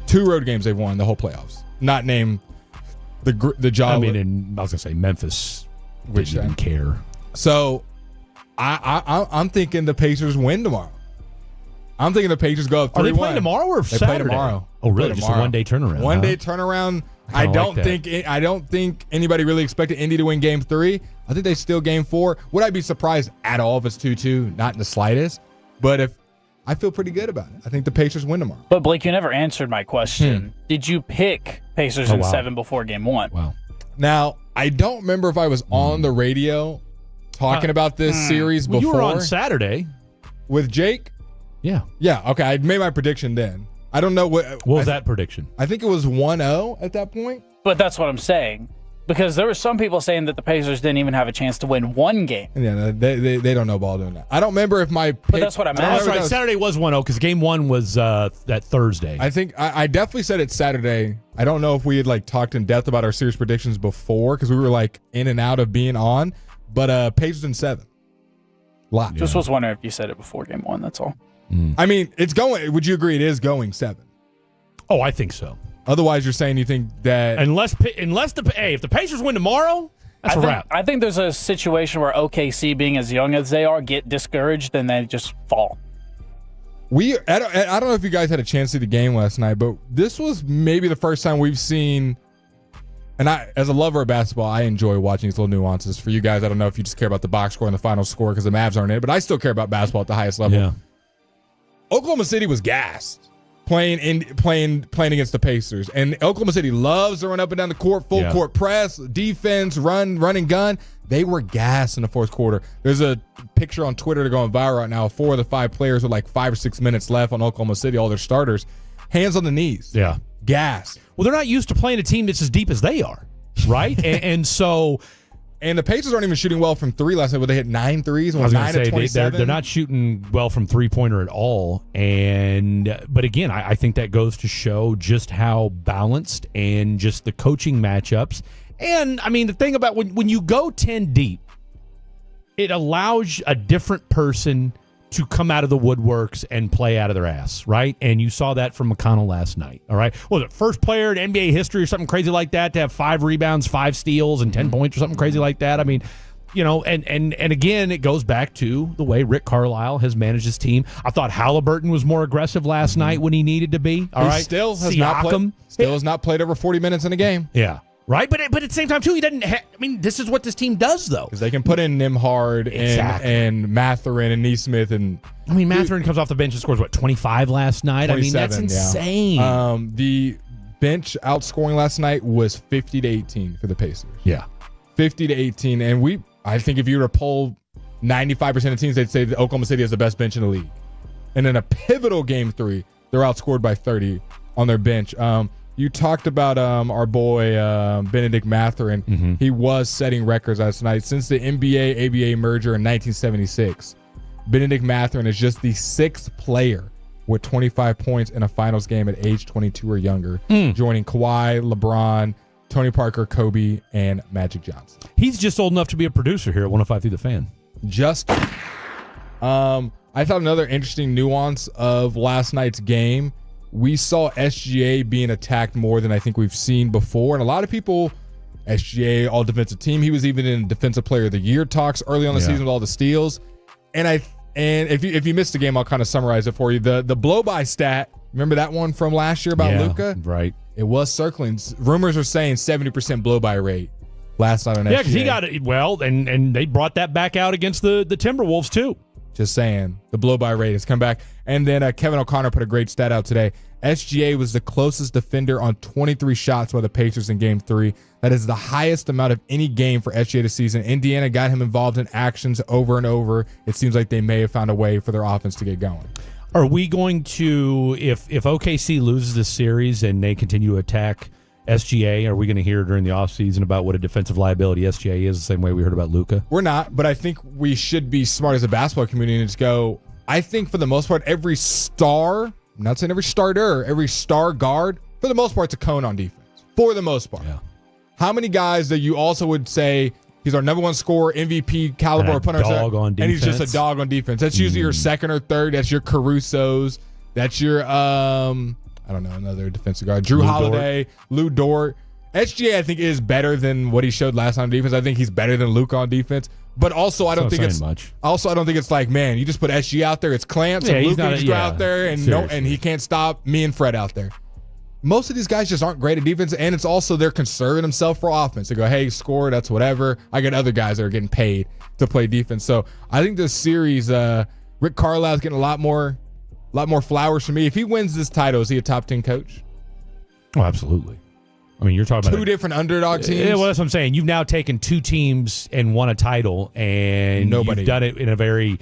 2 road games they've won the whole playoffs. Not named the Ja. I mean, I was going to say Memphis didn't even care. So I'm thinking the Pacers win tomorrow. I'm thinking the Pacers go up 3-1. Are they playing tomorrow or they Saturday? Play tomorrow. Oh, really? Just a one-day turnaround. One-day turnaround. I don't think anybody really expected Indy to win Game 3. I think they steal Game 4. Would I be surprised at all if it's 2-2? Not in the slightest. But I feel pretty good about it. I think the Pacers win tomorrow. But Blake, you never answered my question. Did you pick Pacers in 7 before Game 1? Wow. Now, I don't remember if I was on the radio talking about this series before. You were on Saturday with Jake. Yeah. Yeah. Okay. I made my prediction then. I don't know what was that prediction. I think it was 1-0 at that point. But that's what I'm saying. Because there were some people saying that the Pacers didn't even have a chance to win one game. Yeah, they don't know ball doing that. I don't remember if my pick, but that's what I meant. That's right. Saturday was 1-0 because Game 1 was that Thursday. I think I definitely said it Saturday. I don't know if we had talked in depth about our series predictions before because we were in and out of being on. But Pacers in 7. Live. Just was wondering if you said it before Game 1. That's all. I mean, it's going. Would you agree it is going 7? Oh, I think so. Otherwise, you're saying you think that if the Pacers win tomorrow, that's a wrap. I think there's a situation where OKC, being as young as they are, get discouraged and they just fall. I don't know if you guys had a chance to see the game last night, but this was maybe the first time we've seen. And as a lover of basketball, I enjoy watching these little nuances. For you guys, I don't know if you just care about the box score and the final score because the Mavs aren't in it, but I still care about basketball at the highest level. Yeah. Oklahoma City was gassed playing against the Pacers, and Oklahoma City loves to run up and down the court, full court press, defense, run and gun. They were gassed in the fourth quarter. There's a picture on Twitter going viral right now. 4 of the 5 players with 5 or 6 minutes left on Oklahoma City, all their starters. hands on the knees. Yeah. Gas. Well, they're not used to playing a team that's as deep as they are, right? and so... And the Pacers aren't even shooting well from three last night, but they hit 9 threes. I was going 9 to of say 27. they're not shooting well from three-pointer at all. But again, I think that goes to show just how balanced and just the coaching matchups. And, I mean, the thing about when you go 10 deep, it allows a different person to come out of the woodworks and play out of their ass, right? And you saw that from McConnell last night, all right? Was it first player in NBA history or something crazy like that to have 5 rebounds, 5 steals, and 10 points or something crazy like that? I mean, you know, and again, it goes back to the way Rick Carlisle has managed his team. I thought Halliburton was more aggressive last night when he needed to be, all right? He still has not played over 40 minutes in a game. Yeah. Right, but at the same time, too, he doesn't I mean, this is what this team does, though. Because they can put in Nimhard and Mathurin and Neesmith. And I mean, Mathurin comes off the bench and scores, 25 last night? I mean, that's insane. Yeah. The bench outscoring last night was 50-18 for the Pacers. Yeah. 50-18. And I think if you were to poll 95% of teams, they'd say that Oklahoma City has the best bench in the league. And in a pivotal game 3, they're outscored by 30 on their bench. You talked about our boy Benedict Mathurin. Mm-hmm. He was setting records last night. Since the NBA-ABA merger in 1976, Benedict Mathurin is just the 6th player with 25 points in a finals game at age 22 or younger, joining Kawhi, LeBron, Tony Parker, Kobe, and Magic Johnson. He's just old enough to be a producer here at 105 Through the Fan. Just. I thought another interesting nuance of last night's game, we saw SGA being attacked more than I think we've seen before. And a lot of people, SGA, all defensive team, he was even in Defensive Player of the Year talks early on the season with all the steals. And if you missed the game, I'll kind of summarize it for you. The blow-by stat, remember that one from last year about Luka? Right. It was circling. Rumors are saying 70% blow-by rate last night on SGA. Yeah, because he got it. Well, and they brought that back out against the Timberwolves, too. Just saying, the blow-by rate has come back. And then Kevin O'Connor put a great stat out today. SGA was the closest defender on 23 shots by the Pacers in Game 3. That is the highest amount of any game for SGA this season. Indiana got him involved in actions over and over. It seems like they may have found a way for their offense to get going. Are we going to, if OKC loses this series and they continue to attack SGA, are we going to hear during the offseason about what a defensive liability SGA is, the same way we heard about Luka? We're not, but I think we should be smart as a basketball community and just go, I think for the most part, every star, I'm not saying every starter, every star guard, for the most part, it's a cone on defense. For the most part. Yeah. How many guys that you also would say he's our number 1 scorer, MVP caliber opponent, and he's just a dog on defense? That's usually your second or third. That's your Caruso's. That's your I don't know, another defensive guard. Drew Holiday, Lou Dort. SGA, I think, is better than what he showed last time on defense. I think he's better than Luka on defense. But also, I don't think it's much. Also, I don't think it's like, man, you just put SGA out there, it's clamps, and Luka just go out there, and he can't stop me and Fred out there. Most of these guys just aren't great at defense, and it's also they're conserving themselves for offense. They go, hey, score, that's whatever. I got other guys that are getting paid to play defense. So I think this series, Rick Carlisle's getting a lot more flowers from me. If he wins this title, is he a top 10 coach? Oh, absolutely. I mean, you're talking about 2 different underdog teams. Yeah, well, that's what I'm saying. You've now taken 2 teams and won a title, and you've done it in a very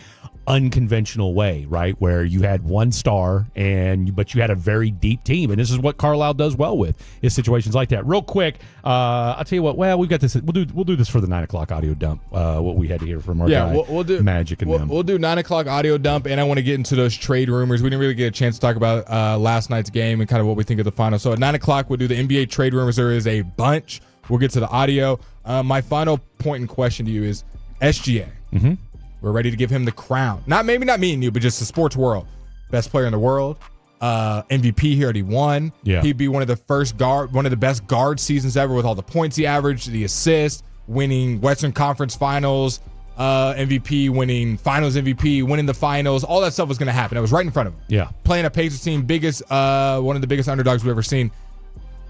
unconventional way, right? Where you had 1 star, but you had a very deep team, and this is what Carlisle does well with is situations like that. Real quick, I'll tell you what. Well, we've got this. We'll do this for the 9 o'clock audio dump. What we had to hear from our guy, we'll do Magic and them. We'll do 9 o'clock audio dump, and I want to get into those trade rumors. We didn't really get a chance to talk about last night's game and kind of what we think of the final. So at 9 o'clock, we'll do the NBA trade rumors. There is a bunch. We'll get to the audio. My final point in question to you is SGA. Mm-hmm. We're ready to give him the crown. Maybe not me and you, but just the sports world. Best player in the world. MVP, he already won. Yeah. He'd be one of the best guard seasons ever with all the points he averaged, the assists, winning Western Conference Finals MVP, winning Finals MVP, winning the finals. All that stuff was going to happen. It was right in front of him. Yeah. Playing a Pacers team, one of the biggest underdogs we've ever seen.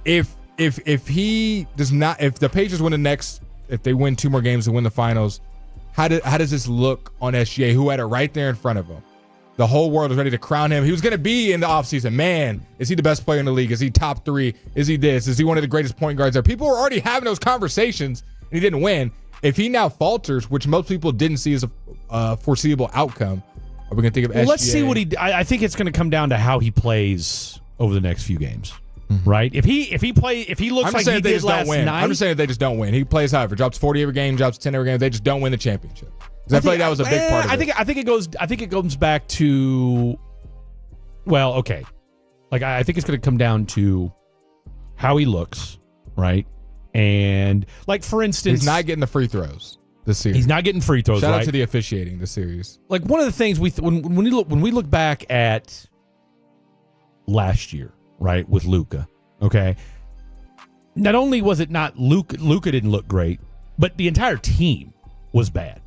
If the Pacers win if they win 2 more games and win the finals, how does this look on SGA, who had it right there in front of him? The whole world was ready to crown him. He was going to be in the offseason. Man, is he the best player in the league? Is he top 3? Is he this? Is he one of the greatest point guards there? People were already having those conversations, and he didn't win. If he now falters, which most people didn't see as a foreseeable outcome, are we going to think of SGA? Let's see what I think it's going to come down to how he plays over the next few games. Right? If he looks like he did last night. I'm just saying they just don't win. He plays however, drops 40 every game, drops 10 every game. They just don't win the championship. I feel like that was a big part of it. I think it goes back to, well, okay. Like I think it's going to come down to how he looks, right? And like for instance, he's not getting the free throws this series. He's not getting free throws. Shout right? out to the officiating this series. Like one of the things when we look back at last year, right, with Luka, okay. Not only was it not Luka didn't look great, but the entire team was bad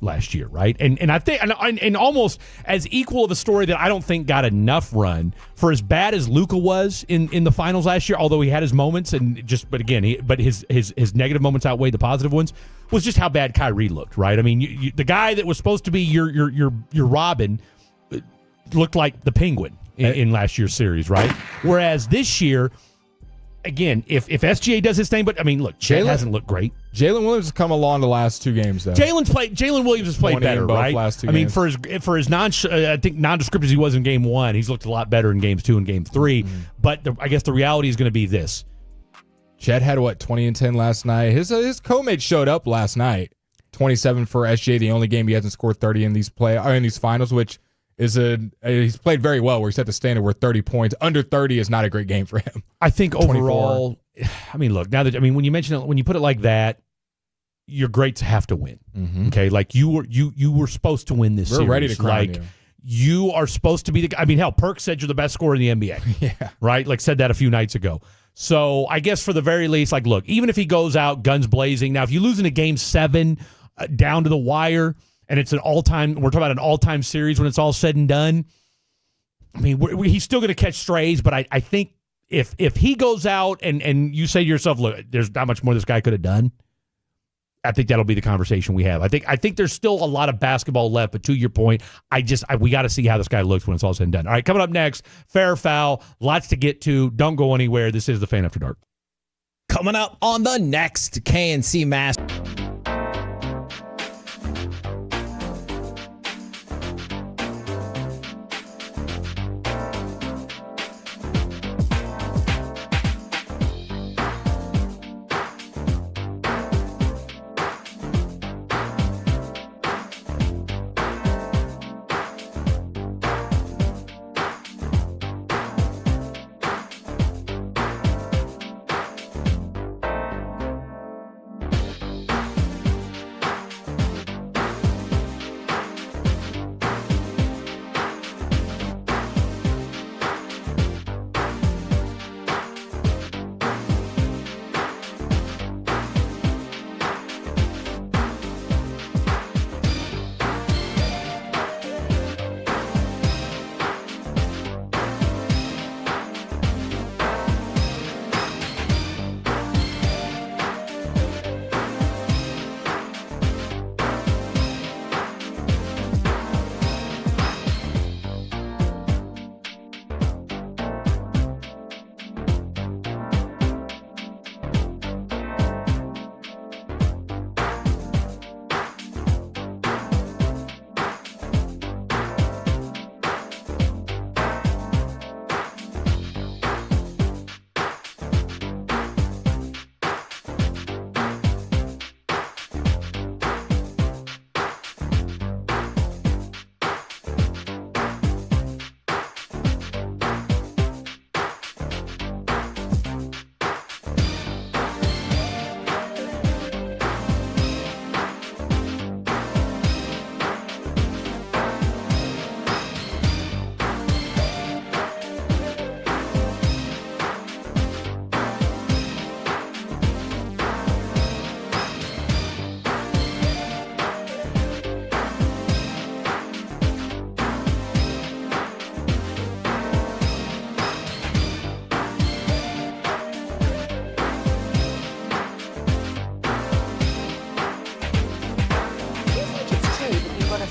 last year, right? And I think and almost as equal of a story that I don't think got enough run for as bad as Luka was in the finals last year, although he had his moments but his negative moments outweighed the positive ones, was just how bad Kyrie looked, right? I mean, the guy that was supposed to be your Robin looked like the Penguin in last year's series, right? Whereas this year, again, if SGA does his thing, but I mean, look, Chet hasn't looked great. Jalen Williams has come along the last 2 games, though. Jalen Williams has played better, right? Last 2 I mean, games. for his I think nondescript as he was in game 1, he's looked a lot better in games 2 and game 3. But I guess the reality is going to be this: Chet had 20 and 10 last night. His co-mate showed up last night. 27 for SGA, the only game he hasn't scored 30 in these finals, which is he's played very well where he set the standard where 30 points. Under 30 is not a great game for him. I think overall, I mean, look, when you mention it, when you put it like that, your greats have to win. Okay, like you were supposed to win this series. We're ready to crown you. You are supposed to be Perk said you're the best scorer in the NBA. Yeah. Right? Like said that a few nights ago. So I guess for the very least, like, look, even if he goes out guns blazing, now if you lose in a game 7 down to the wire, and it's we're talking about an all-time series when it's all said and done, I mean, he's still going to catch strays, but I think if he goes out and you say to yourself, look, there's not much more this guy could have done, I think that'll be the conversation we have. I think there's still a lot of basketball left, but to your point, we got to see how this guy looks when it's all said and done. All right, coming up next, fair or foul, lots to get to. Don't go anywhere. This is the Fan After Dark. Coming up on the next KNC Master.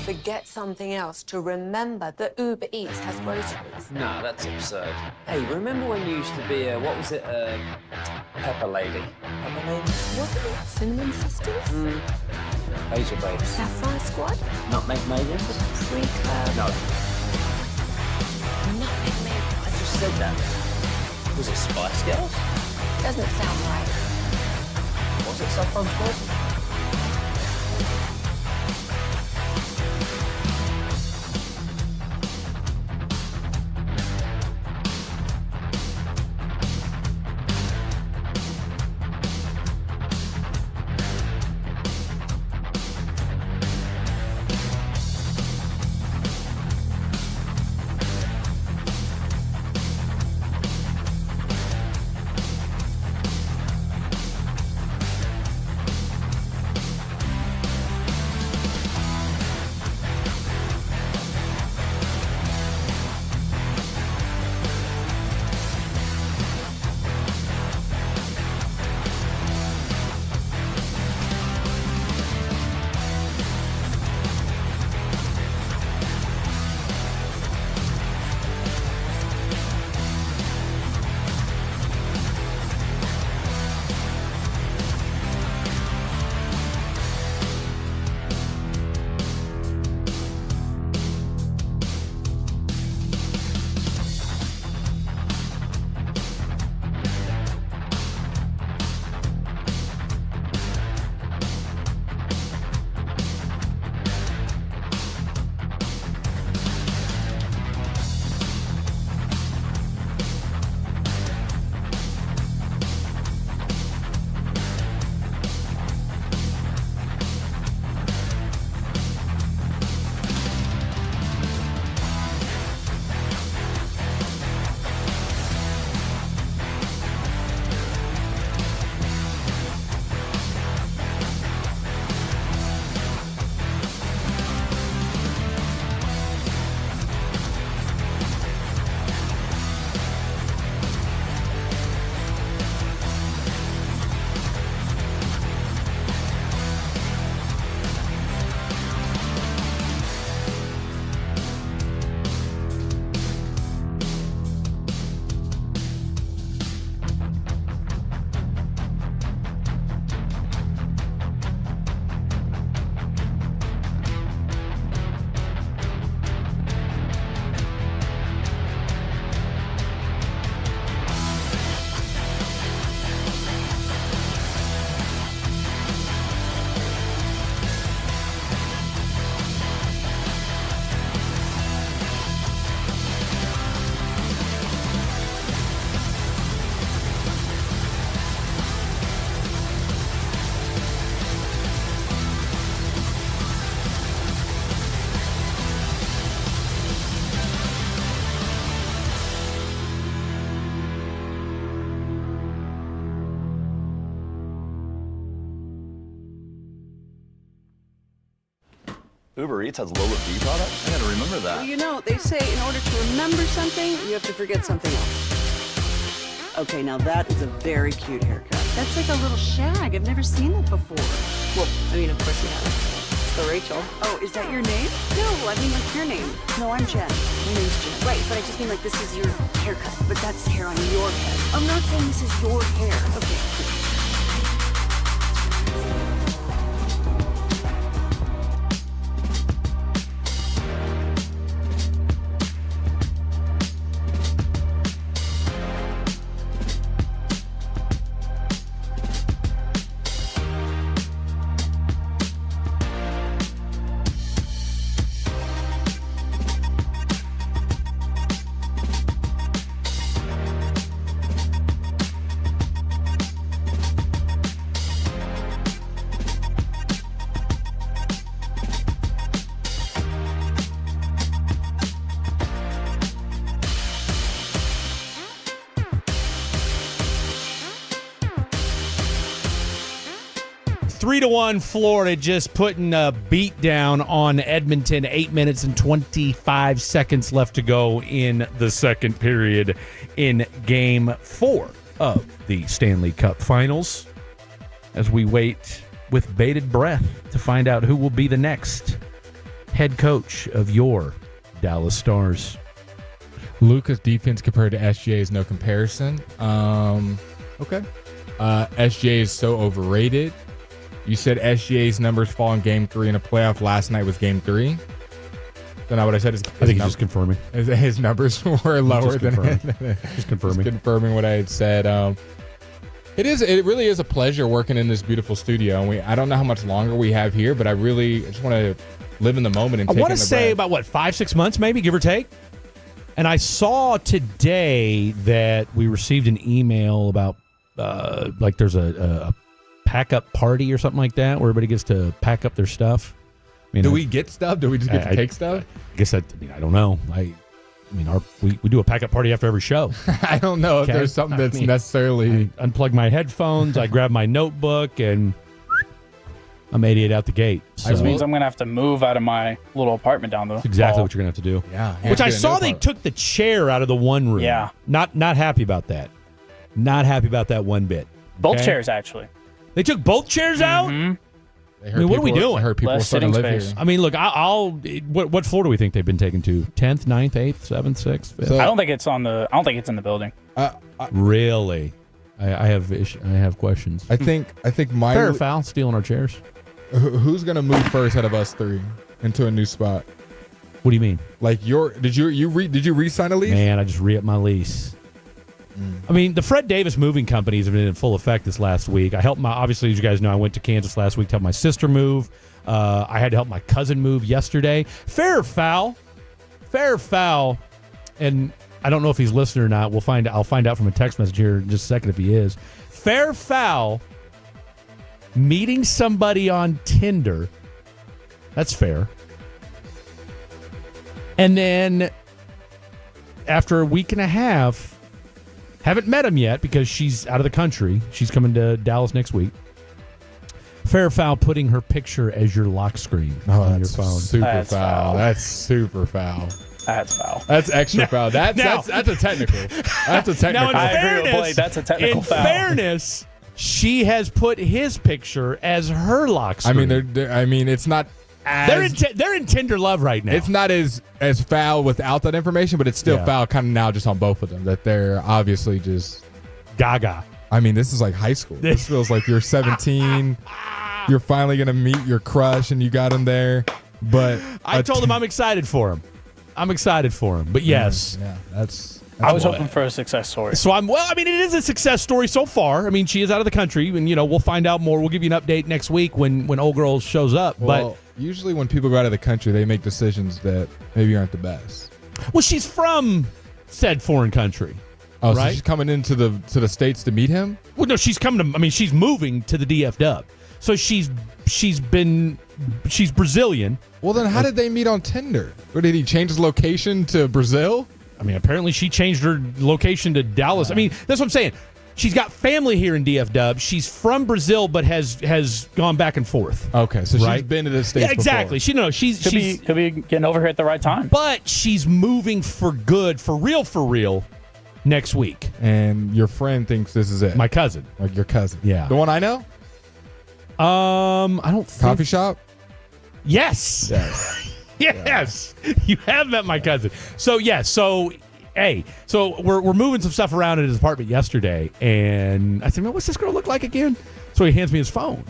Forget something else to remember that Uber Eats has groceries. No, that's absurd. Hey, remember when you used to be Pepper Lady? Pepper Lady? Wasn't it Cinnamon Sisters? Hazel Babes. Sapphire Squad? Nutmeg Maidens? Pre-Club? No. Nutmeg Maidens. I just said that? Was it Spice Girls? Doesn't sound right. Was it Saffron Squad? Uber Eats has low fee products? I gotta remember that. Well, you know, they say in order to remember something, you have to forget something else. Okay, now that is a very cute haircut. That's like a little shag. I've never seen that before. Well, I mean, of course you have. So Rachel. Oh, is that your name? No, I mean like your name. No, I'm Jen. My name's Jen. Right, but I just mean like this is your haircut, but that's hair on your head. I'm not saying this is your hair. Okay. 3-1 Florida, just putting a beat down on Edmonton. 8 minutes and 25 seconds left to go in the second period in Game 4 of the Stanley Cup Finals, as we wait with bated breath to find out who will be the next head coach of your Dallas Stars. Luka's defense compared to SGA is no comparison. Okay. SGA is so overrated. You said SGA's numbers fall in Game 3 in a playoff. Last night was Game 3. So now what I said is, I think he's just confirming. His numbers were lower than just confirming. Just confirming what I had said. It really is a pleasure working in this beautiful studio. And I don't know how much longer we have here, but I just want to live in the moment and I want to say about 5-6 months, maybe, give or take. And I saw today that we received an email about like there's a pack up party or something like that where everybody gets to pack up their stuff. Do we get stuff? Do we just get to take stuff? I guess I don't know. We do a pack up party after every show. I don't know if there's something that's necessarily. I unplug my headphones, I grab my notebook, and I'm 88 out the gate. So. Which means I'm going to have to move out of my little apartment down the That's exactly hall. what you're going to have to do. Yeah. Which I saw they took the chair out of the one room. Yeah. Not happy about that. Not happy about that one bit. Both chairs, actually. They took both chairs out? What are we doing? I heard people Less starting to sitting live space. here. I mean, look, what floor do we think they've been taken to? 10th, 9th, 8th, 7th, 6th, 5th? I don't think it's in the building. Really? I have questions. I think my Fair or foul, stealing our chairs. Who's gonna move first out of us three into a new spot? What do you mean? Like did you re-sign a lease? Man, I just re-upped my lease. I mean, the Fred Davis moving companies have been in full effect this last week. I helped obviously, as you guys know, I went to Kansas last week to help my sister move. I had to help my cousin move yesterday. Fair or foul? Fair or foul? And I don't know if he's listening or not. I'll find out from a text message here in just a second if he is. Fair or foul? Meeting somebody on Tinder. That's fair. And then after a week and a half, haven't met him yet because she's out of the country. She's coming to Dallas next week. Fair or foul, putting her picture as your lock screen on your phone. Super foul. That's super foul. That's foul. That's extra foul. That's a technical. That's a technical. I agree with Blake. That's a technical foul. In fairness, she has put his picture as her lock screen. I mean, it's not. They're in Tinder love right now. It's not as foul without that information, but it's still foul kind of now just on both of them. That they're obviously just gaga. I mean, this is like high school. This feels like you're 17. You're finally gonna meet your crush, and you got him there. But I told him I'm excited for him. But yes, that's I was hoping for a success story. So it is a success story so far. I mean, she is out of the country, and we'll find out more. We'll give you an update next week when old girl shows up. Well, usually when people go out of the country, they make decisions that maybe aren't the best. Well, she's from said foreign country. Oh, right? So she's coming into the States to meet him? Well, no, she's moving to the DF-Dub. So she's Brazilian. Well, then how did they meet on Tinder? Or did he change his location to Brazil? I mean, apparently she changed her location to Dallas. I mean, that's what I'm saying. She's got family here in DF-Dub. She's from Brazil, but has gone back and forth. Okay, so she's been to the States Yeah, exactly. before. She's could be getting over here at the right time. But she's moving for good, for real, next week. And your friend thinks this is it. My cousin. Like your cousin. Yeah. The one I know? I don't think. Coffee shop? Yes. Yes. You have met my cousin. So, yes. So we're moving some stuff around in his apartment yesterday, and I said, man, what's this girl look like again? So he hands me his phone,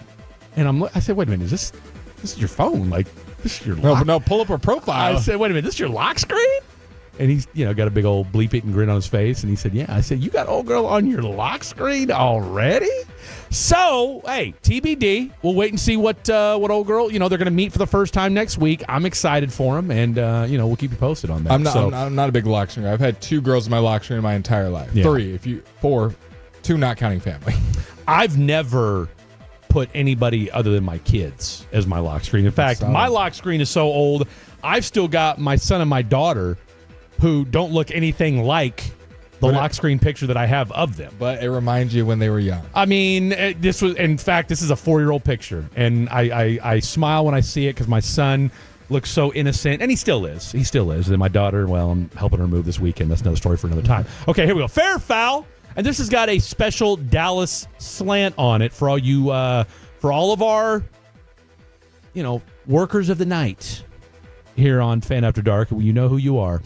and I said, wait a minute, is this your phone? Like, this is your lock? No, pull up her profile. I said, wait a minute, this is your lock screen? And he's, got a big old bleep-eating grin on his face, and he said, yeah. I said, you got old girl on your lock screen already? So, hey, TBD. We'll wait and see what old girl, they're going to meet for the first time next week. I'm excited for them, and, we'll keep you posted on that. I'm not a big lock screen. I've had 2 girls in my lock screen my entire life. Yeah. 4, 2 not counting family. I've never put anybody other than my kids as my lock screen. In fact, my lock screen is so old, I've still got my son and my daughter who don't look anything like the lock screen picture that I have of them. But it reminds you when they were young. I mean, this is a 4-year-old picture. And I smile when I see it because my son looks so innocent. And he still is. And then my daughter, well, I'm helping her move this weekend. That's another story for another time. Okay, here we go. Fair or foul. And this has got a special Dallas slant on it for all you, for all of our, workers of the night here on Fan After Dark. You know who you are.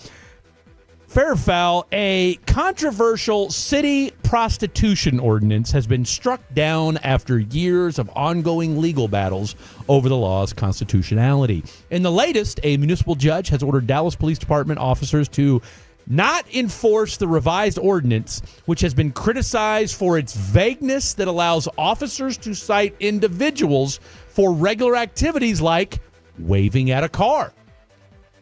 Fair or foul, a controversial city prostitution ordinance has been struck down after years of ongoing legal battles over the law's constitutionality. In the latest, a municipal judge has ordered Dallas Police Department officers to not enforce the revised ordinance, which has been criticized for its vagueness that allows officers to cite individuals for regular activities like waving at a car.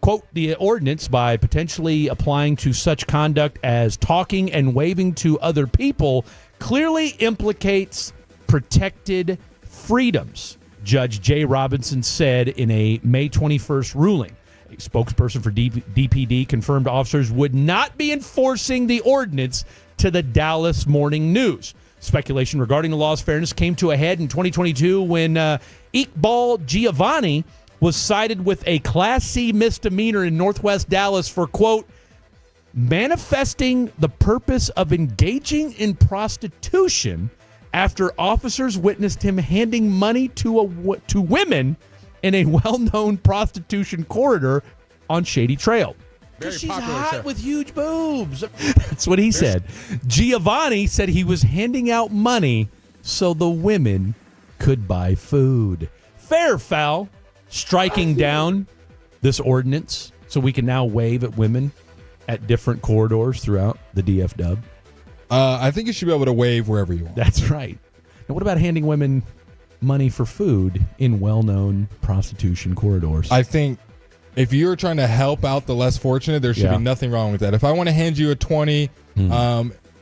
Quote, the ordinance, by potentially applying to such conduct as talking and waving to other people, clearly implicates protected freedoms, Judge Jay Robinson said in a May 21st ruling. A spokesperson for DPD confirmed officers would not be enforcing the ordinance to the Dallas Morning News. Speculation regarding the law's fairness came to a head in 2022 when Iqbal Giovanni was cited with a Class C misdemeanor in Northwest Dallas for, quote, manifesting the purpose of engaging in prostitution after officers witnessed him handing money to women in a well-known prostitution corridor on Shady Trail. Because she's hot with huge boobs. That's what he said. Giovanni said he was handing out money so the women could buy food. Fair or foul? Striking down this ordinance so we can now wave at women at different corridors throughout the DFW? I think you should be able to wave wherever you want. That's right. Now, what about handing women money for food in well-known prostitution corridors? I think if you're trying to help out the less fortunate, there should be nothing wrong with that. If I want to hand you a 20,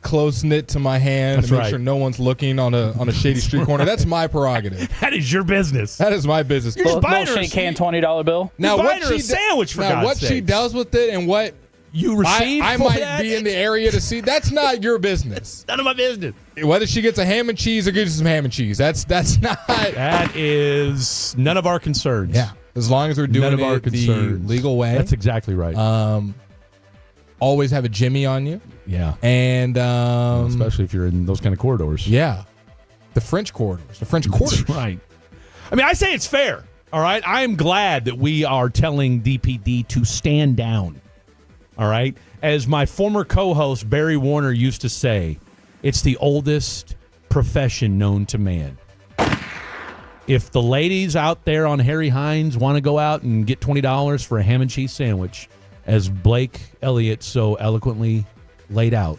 close knit to my hand, and make sure no one's looking on a shady street corner, that's my prerogative. That is your business. That is my business. You're just buying her shake hand $20 bill. Now You're buying her a sandwich, for God's what sakes. she does with it and what you receive, I for might that? be in the area to see. That's not your business. None of my business. Whether she gets a ham and cheese or gets some ham and cheese, that's not. That is none of our concerns. Yeah, as long as we're doing none of our it the concerns. legal way. That's exactly right. Always have a Jimmy on you. Yeah, and especially if you're in those kind of corridors. Yeah, the French corridors. The French quarters. That's right. I mean, I say it's fair. All right, I am glad that we are telling DPD to stand down. All right, as my former co-host Barry Warner used to say, it's the oldest profession known to man. If the ladies out there on Harry Hines want to go out and get $20 for a ham and cheese sandwich, as Blake Elliott so eloquently laid out,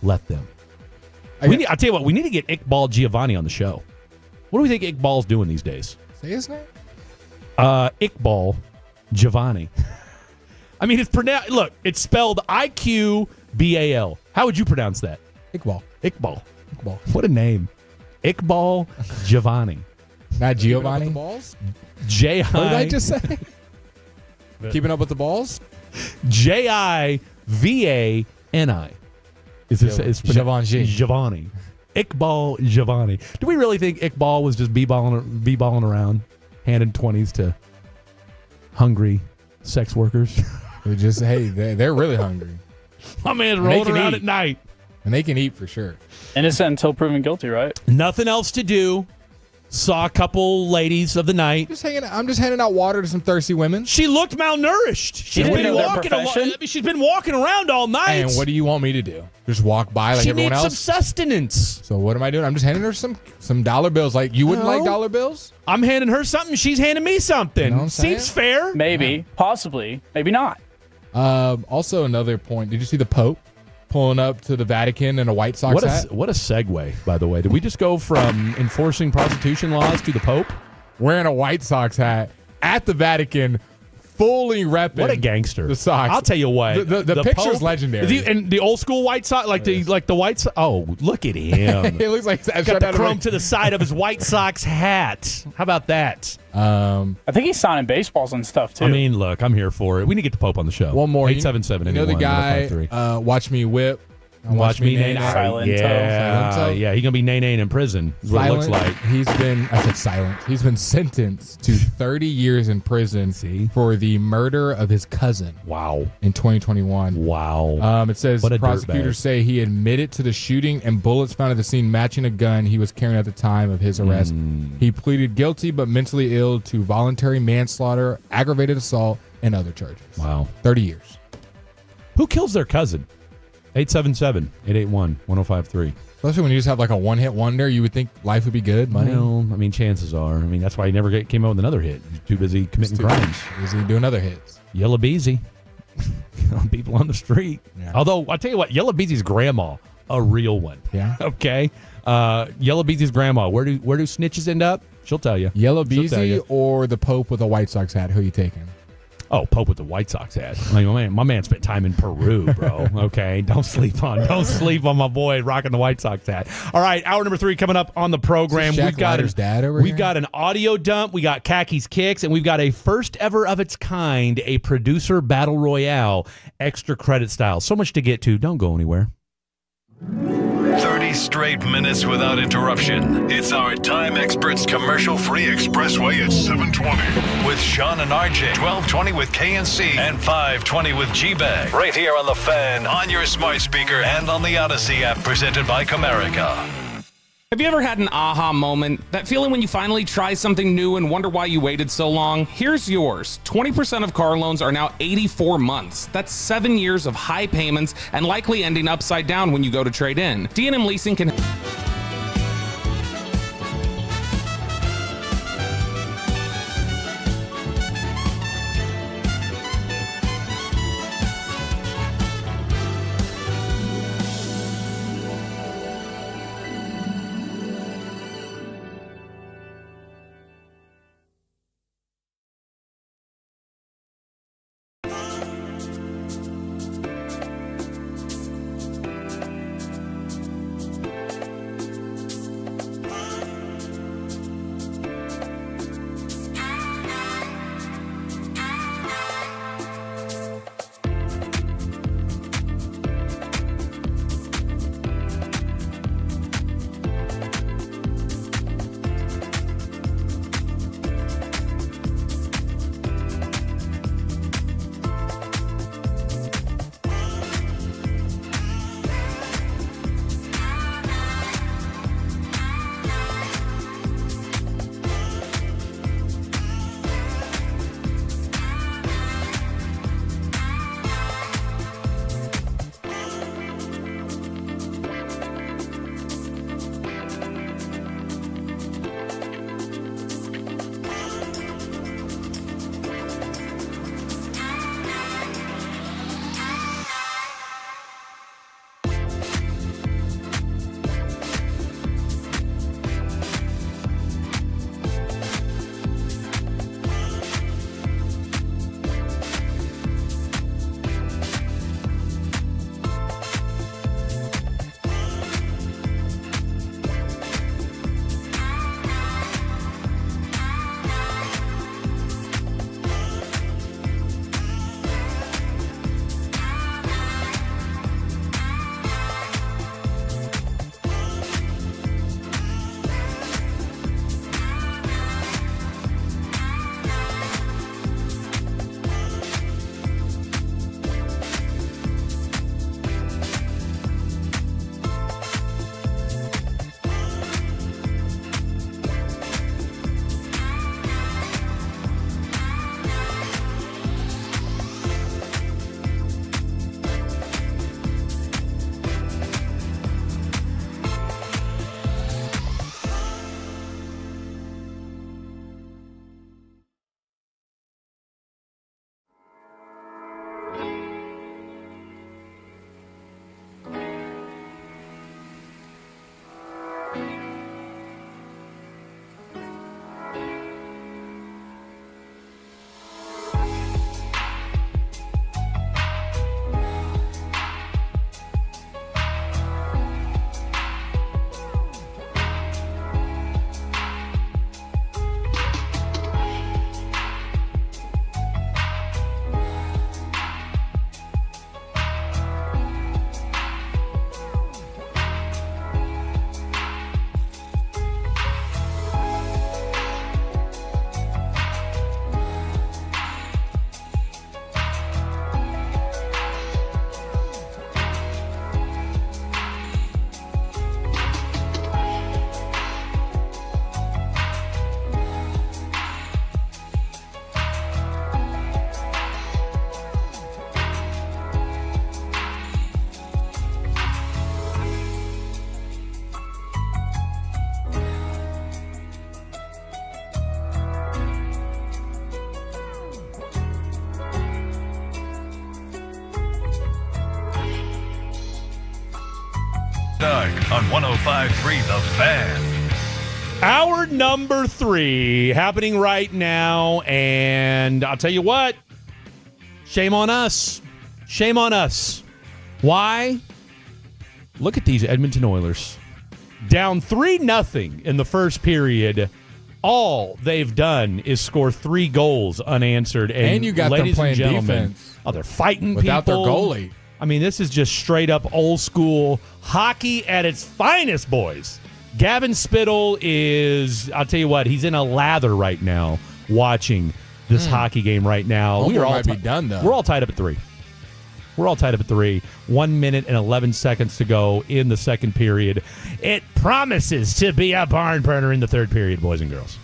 let them. I'll tell you what, we need to get Iqbal Giovanni on the show. What do we think Iqbal's doing these days? Say his name? Iqbal Giovanni. I mean, it's pronounced. Look, it's spelled Iqbal. How would you pronounce that? Iqbal. Iqbal. What a name. Iqbal Giovanni. Not Giovanni. Keeping up with the balls? J-I. What did I just say? Keeping up with the balls? Jivani. Is this Giovanni? Iqbal Giovanni. Do we really think Iqbal was just b-balling around, handing 20s to hungry sex workers? They're really hungry. My man's rolling around at night. And they can eat for sure. Innocent until proven guilty, right? Nothing else to do. Saw a couple ladies of the night. I'm just handing out water to some thirsty women. She looked malnourished. She's been walking around all night. And what do you want me to do? Just walk by like everyone else? She needs some sustenance. So what am I doing? I'm just handing her some dollar bills. Like, you wouldn't like dollar bills? I'm handing her something. She's handing me something. You know what I'm saying? Seems fair. Maybe. Possibly. Maybe not. Also, another point. Did you see the Pope pulling up to the Vatican in a White Sox hat? What a segue, by the way. Did we just go from enforcing prostitution laws to the Pope? Wearing a White Sox hat at the Vatican, fully repping. What a gangster! The Sox. I'll tell you what. The picture's Pope, legendary. And the old school White Sox, like the White Sox. Oh, look at him! It looks like got the chrome to the side of his White Sox hat. How about that? I think he's signing baseballs and stuff too. I mean, look, I'm here for it. We need to get the Pope on the show. One more. 877. You know the guy. Watch me whip. Watch me nay. Silent Yeah, he's gonna be nay in prison. Is what it looks like. I said silent. He's been sentenced to 30 years in prison for the murder of his cousin. Wow. In 2021. Wow. It says prosecutors say he admitted to the shooting and bullets found at the scene matching a gun he was carrying at the time of his arrest. He pleaded guilty but mentally ill to voluntary manslaughter, aggravated assault, and other charges. Wow. 30 years. Who kills their cousin? 877-881-1053. Especially when you just have like a one-hit wonder, you would think life would be good, money. Well, I mean, chances are. I mean, that's why he never came out with another hit. He's too busy committing crimes. Busy doing other hits. Yellow Beezy. People on the street. Yeah. Although, I'll tell you what, Yellow Beezy's grandma, a real one. Yeah. Okay. Yellow Beezy's grandma. Where do snitches end up? She'll tell you. Yellow She'll tell Beezy you. or the Pope with a White Sox hat? Who are you taking? Oh, Pope with the White Sox hat. I mean, my man spent time in Peru, bro. Okay, don't sleep on my boy rocking the White Sox hat. All right, hour number 3 coming up on the program. We've got an audio dump. We got Khakis Kicks, and we've got a first ever of its kind, a producer battle royale, extra credit style. So much to get to. Don't go anywhere. 30 straight minutes without interruption. It's our Time Experts commercial-free expressway at 720 with Sean and RJ, 1220 with KNC, and 520 with G-Bag. Right here on The Fan, on your smart speaker, and on the Odyssey app presented by Comerica. Have you ever had an aha moment? That feeling when you finally try something new and wonder why you waited so long? Here's yours. 20% of car loans are now 84 months. That's 7 years of high payments and likely ending upside down when you go to trade in. D&M Leasing can... on 105.3 The Fan. Hour number 3 happening right now, and I'll tell you what, shame on us. Shame on us. Why? Look at these Edmonton Oilers. Down 3-0 in the first period. All they've done is score 3 goals unanswered. And you got them playing defense. Oh, they're fighting without people. their goalie. I mean, this is just straight up old school hockey at its finest, boys. Gavin Spittle is, I'll tell you what, he's in a lather right now watching this hockey game right now. We are all be done, though. We're all tied up at 3. 1 minute and 11 seconds to go in the second period. It promises to be a barn burner in the third period, boys and girls.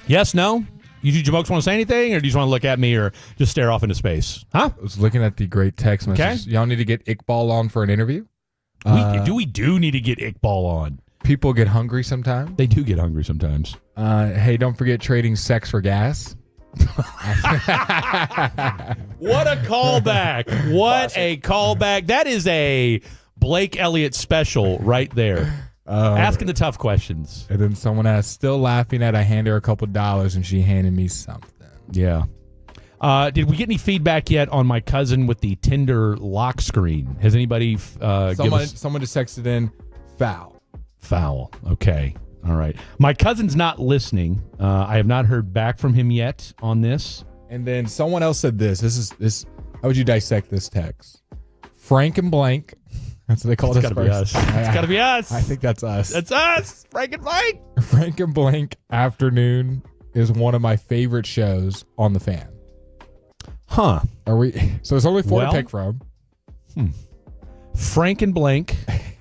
Yes, no? You folks want to say anything, or do you just want to look at me or just stare off into space? Huh? I was looking at the great text message. Y'all need to get Iqbal on for an interview? We do need to get Iqbal on. People get hungry sometimes. They do get hungry sometimes. Hey, don't forget trading sex for gas. What a callback. What a callback. That is a Blake Elliott special right there. Asking the tough questions. And then someone asked, still laughing at I handed her a couple dollars and she handed me something. Yeah. Did we get any feedback yet on my cousin with the Tinder lock screen? Has anybody someone just texted in foul. Foul. Okay. All right. My cousin's not listening. I have not heard back from him yet on this. And then someone else said this. This. How would you dissect this text? Frank and blank. That's what they call it. It's got to be us. It's got to be us. I think that's us. That's us. Frank and blank. Frank and blank afternoon is one of my favorite shows on The Fan. Huh. Are we? So there's only 4 to pick from. Frank and blank.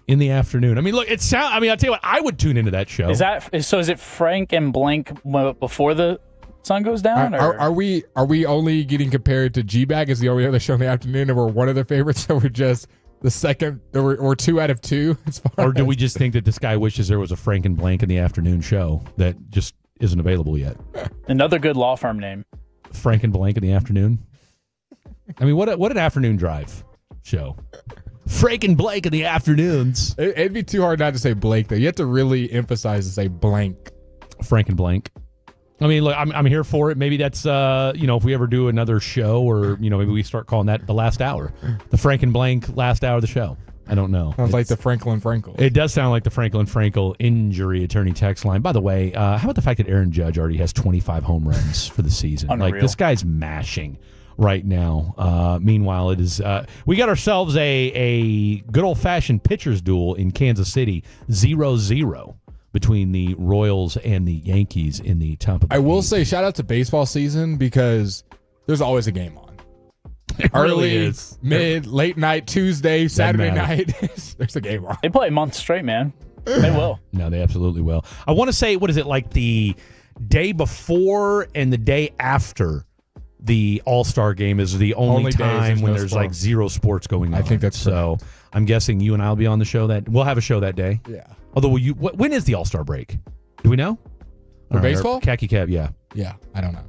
In the afternoon. I mean, look, I'll tell you what, I would tune into that show. Is it Frank and blank before the sun goes down? Are we only getting compared to G-Bag as the only other show in the afternoon, and we're one of their favorites, so we're just the second, or 2 out of 2? Or do we just think that this guy wishes there was a Frank and blank in the afternoon show that just isn't available yet? Another good law firm name. Frank and blank in the afternoon? I mean, what an afternoon drive show. Frank and Blake in the afternoons. It'd be too hard not to say Blake, though. You have to really emphasize to say blank. Frank and blank. I mean, look, I'm here for it. Maybe that's, if we ever do another show or, maybe we start calling that the last hour. The Frank and blank last hour of the show. I don't know. Sounds like the Franklin Frankel. It does sound like the Franklin Frankel injury attorney text line. By the way, how about the fact that Aaron Judge already has 25 home runs for the season? Unreal. Like, this guy's mashing right now. Meanwhile, it is we got ourselves a good old-fashioned pitchers duel in Kansas City, 0-0 between the Royals and the Yankees in the top of the I will say shout out to baseball season because there's always a game on. Really is. Mid, late night, Tuesday, Saturday night. There's a game on. They play a month straight, man. They will. No, they absolutely will. I want to say, what is it, like the day before and the day after the All-Star game is the only time when there's like zero sports going on. I think that's so. I'm guessing you and I'll be on the show we'll have a show that day. Yeah. Although, when is the All-Star break? Do we know? For baseball? Khaki Cab, yeah. Yeah, I don't know.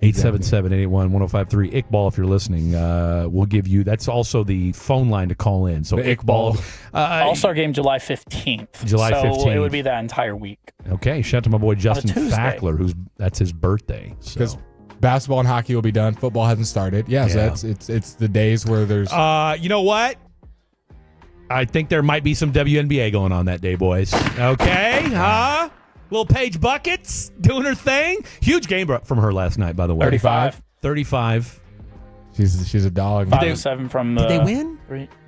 877-881-1053. Iqbal, if you're listening, we'll give you. That's also the phone line to call in. So Iqbal, All-Star game July 15th. July 15th. So it would be that entire week. Okay, shout out to my boy Justin Fackler, that's his birthday. Because basketball and hockey will be done. Football hasn't started. So it's the days where there's. You know what? I think there might be some WNBA going on that day, boys. Okay, huh? Little Paige Buckets doing her thing. Huge game from her last night, by the way. 35. She's a dog. 5-7 from the. Did they win?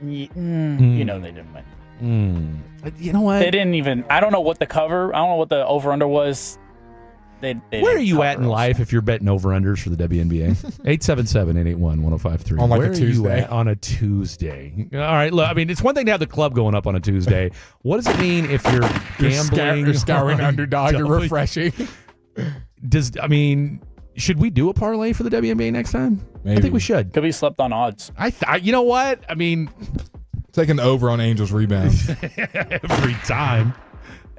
You know they didn't win. You know what? They didn't even. I don't know what the cover. I don't know what the over/under was. Where are you at in life if you're betting over-unders for the WNBA? 877-881-1053. On like Where a Tuesday. Are you at on a Tuesday? All right, look, I mean, it's one thing to have the club going up on a Tuesday. What does it mean if you're gambling? You're scouring underdog. You're refreshing. Should we do a parlay for the WNBA next time? Maybe. I think we should. Could be slept on odds. You know what? I mean, taking the over on Angels rebounds every time.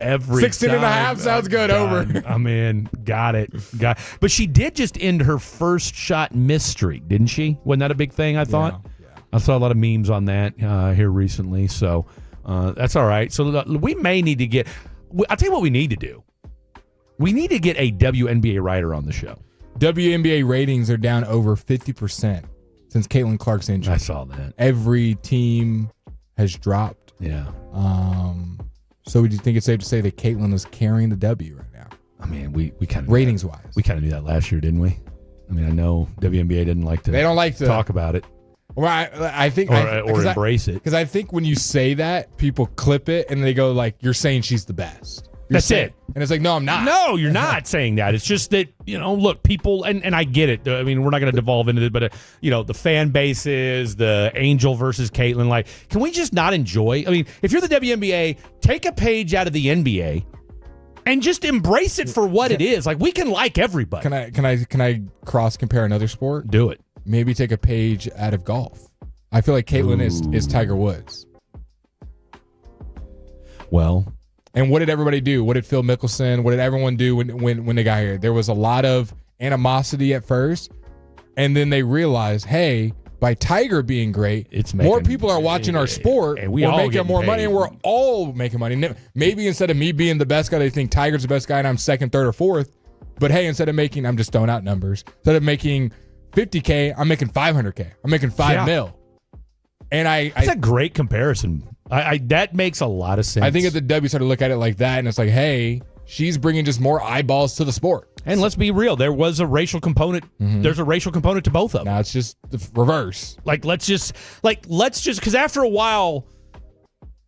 16.5 sounds good. Over. I'm in. Got it. But she did just end her first shot miss streak, didn't she? Wasn't that a big thing? I thought. Yeah. I saw a lot of memes on that here recently. So That's all right. So we may need to get. I'll tell you what we need to do. We need to get a WNBA writer on the show. WNBA ratings are down over 50% since Caitlin Clark's injury. I saw that. Every team has dropped. Yeah. So do you think it's safe to say that Caitlin is carrying the W right now? I mean, we kind of ratings wise, we kind of knew that last year, didn't we? I mean, I know WNBA didn't like to. They don't like to talk about it. Well, I think or embrace it, because I think when you say that, people clip it and they go like, "You're saying she's the best." That's it. And it's like, no, I'm not. No, you're not saying that. It's just that, look, people, and I get it. I mean, we're not going to devolve into it, but, the fan bases, the Angel versus Caitlin, like, can we just not enjoy? I mean, if you're the WNBA, take a page out of the NBA and just embrace it for what it is. Like, we can like everybody. Can I cross compare another sport? Do it. Maybe take a page out of golf. I feel like Caitlin is Tiger Woods. Well. And what did everybody do? What did Phil Mickelson? What did everyone do when they got here? There was a lot of animosity at first, and then they realized, hey, by Tiger being great, more people are watching our sport. And we're making more money, and we're all making money. Maybe instead of me being the best guy, they think Tiger's the best guy, and I'm second, third, or fourth. But hey, instead of making, I'm just throwing out numbers. Instead of making $50K, I'm making $500K. I'm making $5 million. And that's a great comparison. That makes a lot of sense. I think if the W started to look at it like that, and it's like, hey, she's bringing just more eyeballs to the sport. And let's be real, there was a racial component. Mm-hmm. There's a racial component to both of them. Now it's just the reverse. Let's just because after a while,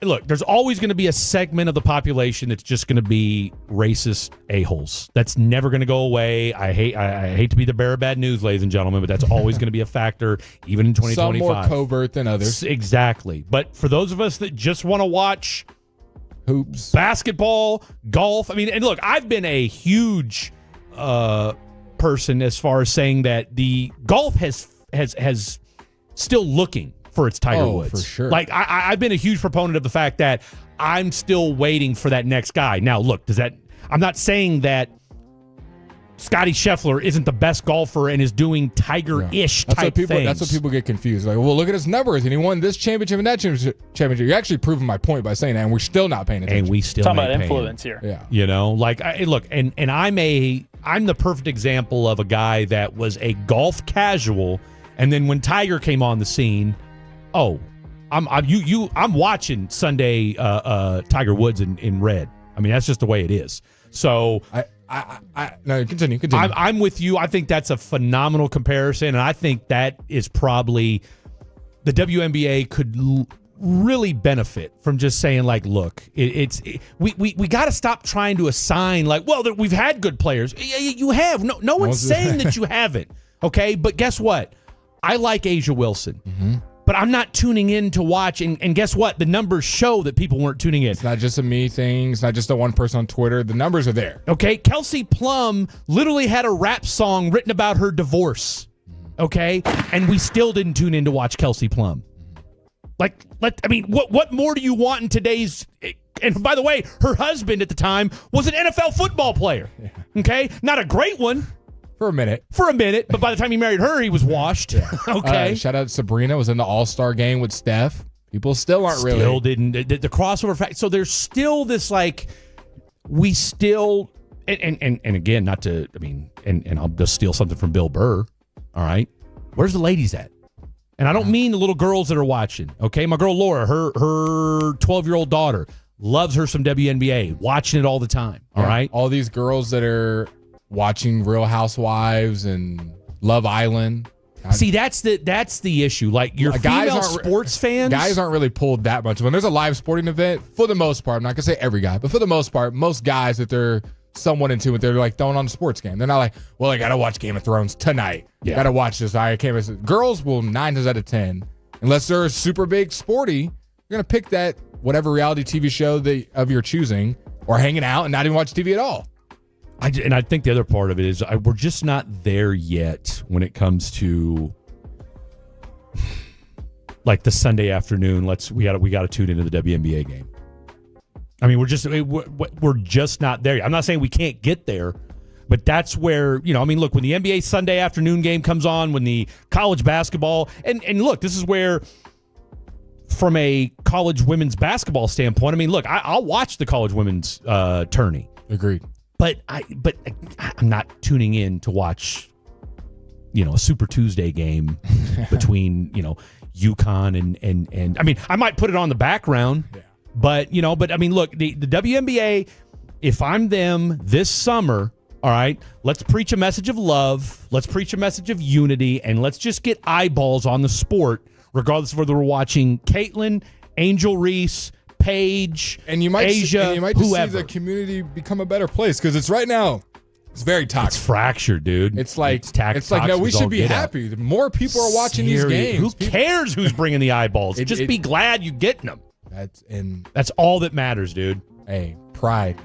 look, there's always going to be a segment of the population that's just going to be racist a-holes. That's never going to go away. I hate to be the bearer of bad news, ladies and gentlemen, but that's always going to be a factor, even in 2025. Some more covert than others. Exactly. But for those of us that just want to watch hoops, basketball, golf, I mean, and look, I've been a huge person as far as saying that the golf has still looking for its Tiger Woods. For sure. Like, I've been a huge proponent of the fact that I'm still waiting for that next guy. Now, look, I'm not saying that Scotty Scheffler isn't the best golfer and is doing Tiger-ish type things. That's what people get confused. Like, well, look at his numbers, and he won this championship and that championship. You're actually proving my point by saying that, and we're still not paying attention. And we still talking about influence here. Yeah. Like, look, and I'm the perfect example of a guy that was a golf casual, and then when Tiger came on the scene, I'm watching Sunday Tiger Woods in red. I mean, that's just the way it is. So no, continue. I'm with you. I think that's a phenomenal comparison, and I think that is probably the WNBA could really benefit from just saying, like, look, we got to stop trying to assign, like, well, we've had good players. You have. No one's saying that you haven't. Okay, but guess what? I like Asia Wilson. Mm-hmm. But I'm not tuning in to watch, and guess what? The numbers show that people weren't tuning in. It's not just a me thing. It's not just a one person on Twitter. The numbers are there. Okay, Kelsey Plum literally had a rap song written about her divorce. Okay, and we still didn't tune in to watch Kelsey Plum. Like, what more do you want in today's? And by the way, her husband at the time was an NFL football player. Okay, not a great one. For a minute, but by the time he married her, he was washed. Yeah. Okay. Shout out Sabrina, was in the All-Star game with Steph. People still aren't really. Still didn't. The crossover fact. So there's still this, like, we still, and again, not to, I mean, and I'll just steal something from Bill Burr. All right. Where's the ladies at? And I don't mean the little girls that are watching. Okay. My girl Laura, her 12-year-old daughter, loves her some WNBA, watching it all the time. All right. All these girls that are watching Real Housewives and Love Island. See, that's the issue. Like, your female sports fans, guys aren't really pulled that much. When there's a live sporting event, for the most part, I'm not gonna say every guy, but for the most part, most guys that they're somewhat into it, they're like throwing on the sports game. They're not like, well, I gotta watch Game of Thrones tonight. Yeah. Gotta watch this. I can't. Girls will 9 times out of 10, unless they're super big sporty, you're gonna pick that whatever reality TV show of your choosing, or hanging out and not even watch TV at all. And I think the other part of it is we're just not there yet when it comes to, like, the Sunday afternoon. We got to tune into the WNBA game. I mean, we're just not there yet. I'm not saying we can't get there, but that's where, I mean, look, when the NBA Sunday afternoon game comes on, when the college basketball, and look, this is where from a college women's basketball standpoint, I mean, look, I'll watch the college women's tourney. Agreed. But I'm not tuning in to watch, a Super Tuesday game between, UConn and I mean, I might put it on the background, but I mean, look, the WNBA, if I'm them this summer, all right, let's preach a message of love, let's preach a message of unity, and let's just get eyeballs on the sport, regardless of whether we're watching Caitlin, Angel Reese, Paige, and you might Asia, and you might just whoever. see the community become a better place because it's right now. It's very toxic. It's fractured, dude. It's like no, we should be happy. The more people are watching these games. Who cares who's bringing the eyeballs? Just be glad you're getting them. That's all that matters, dude. Hey, pride.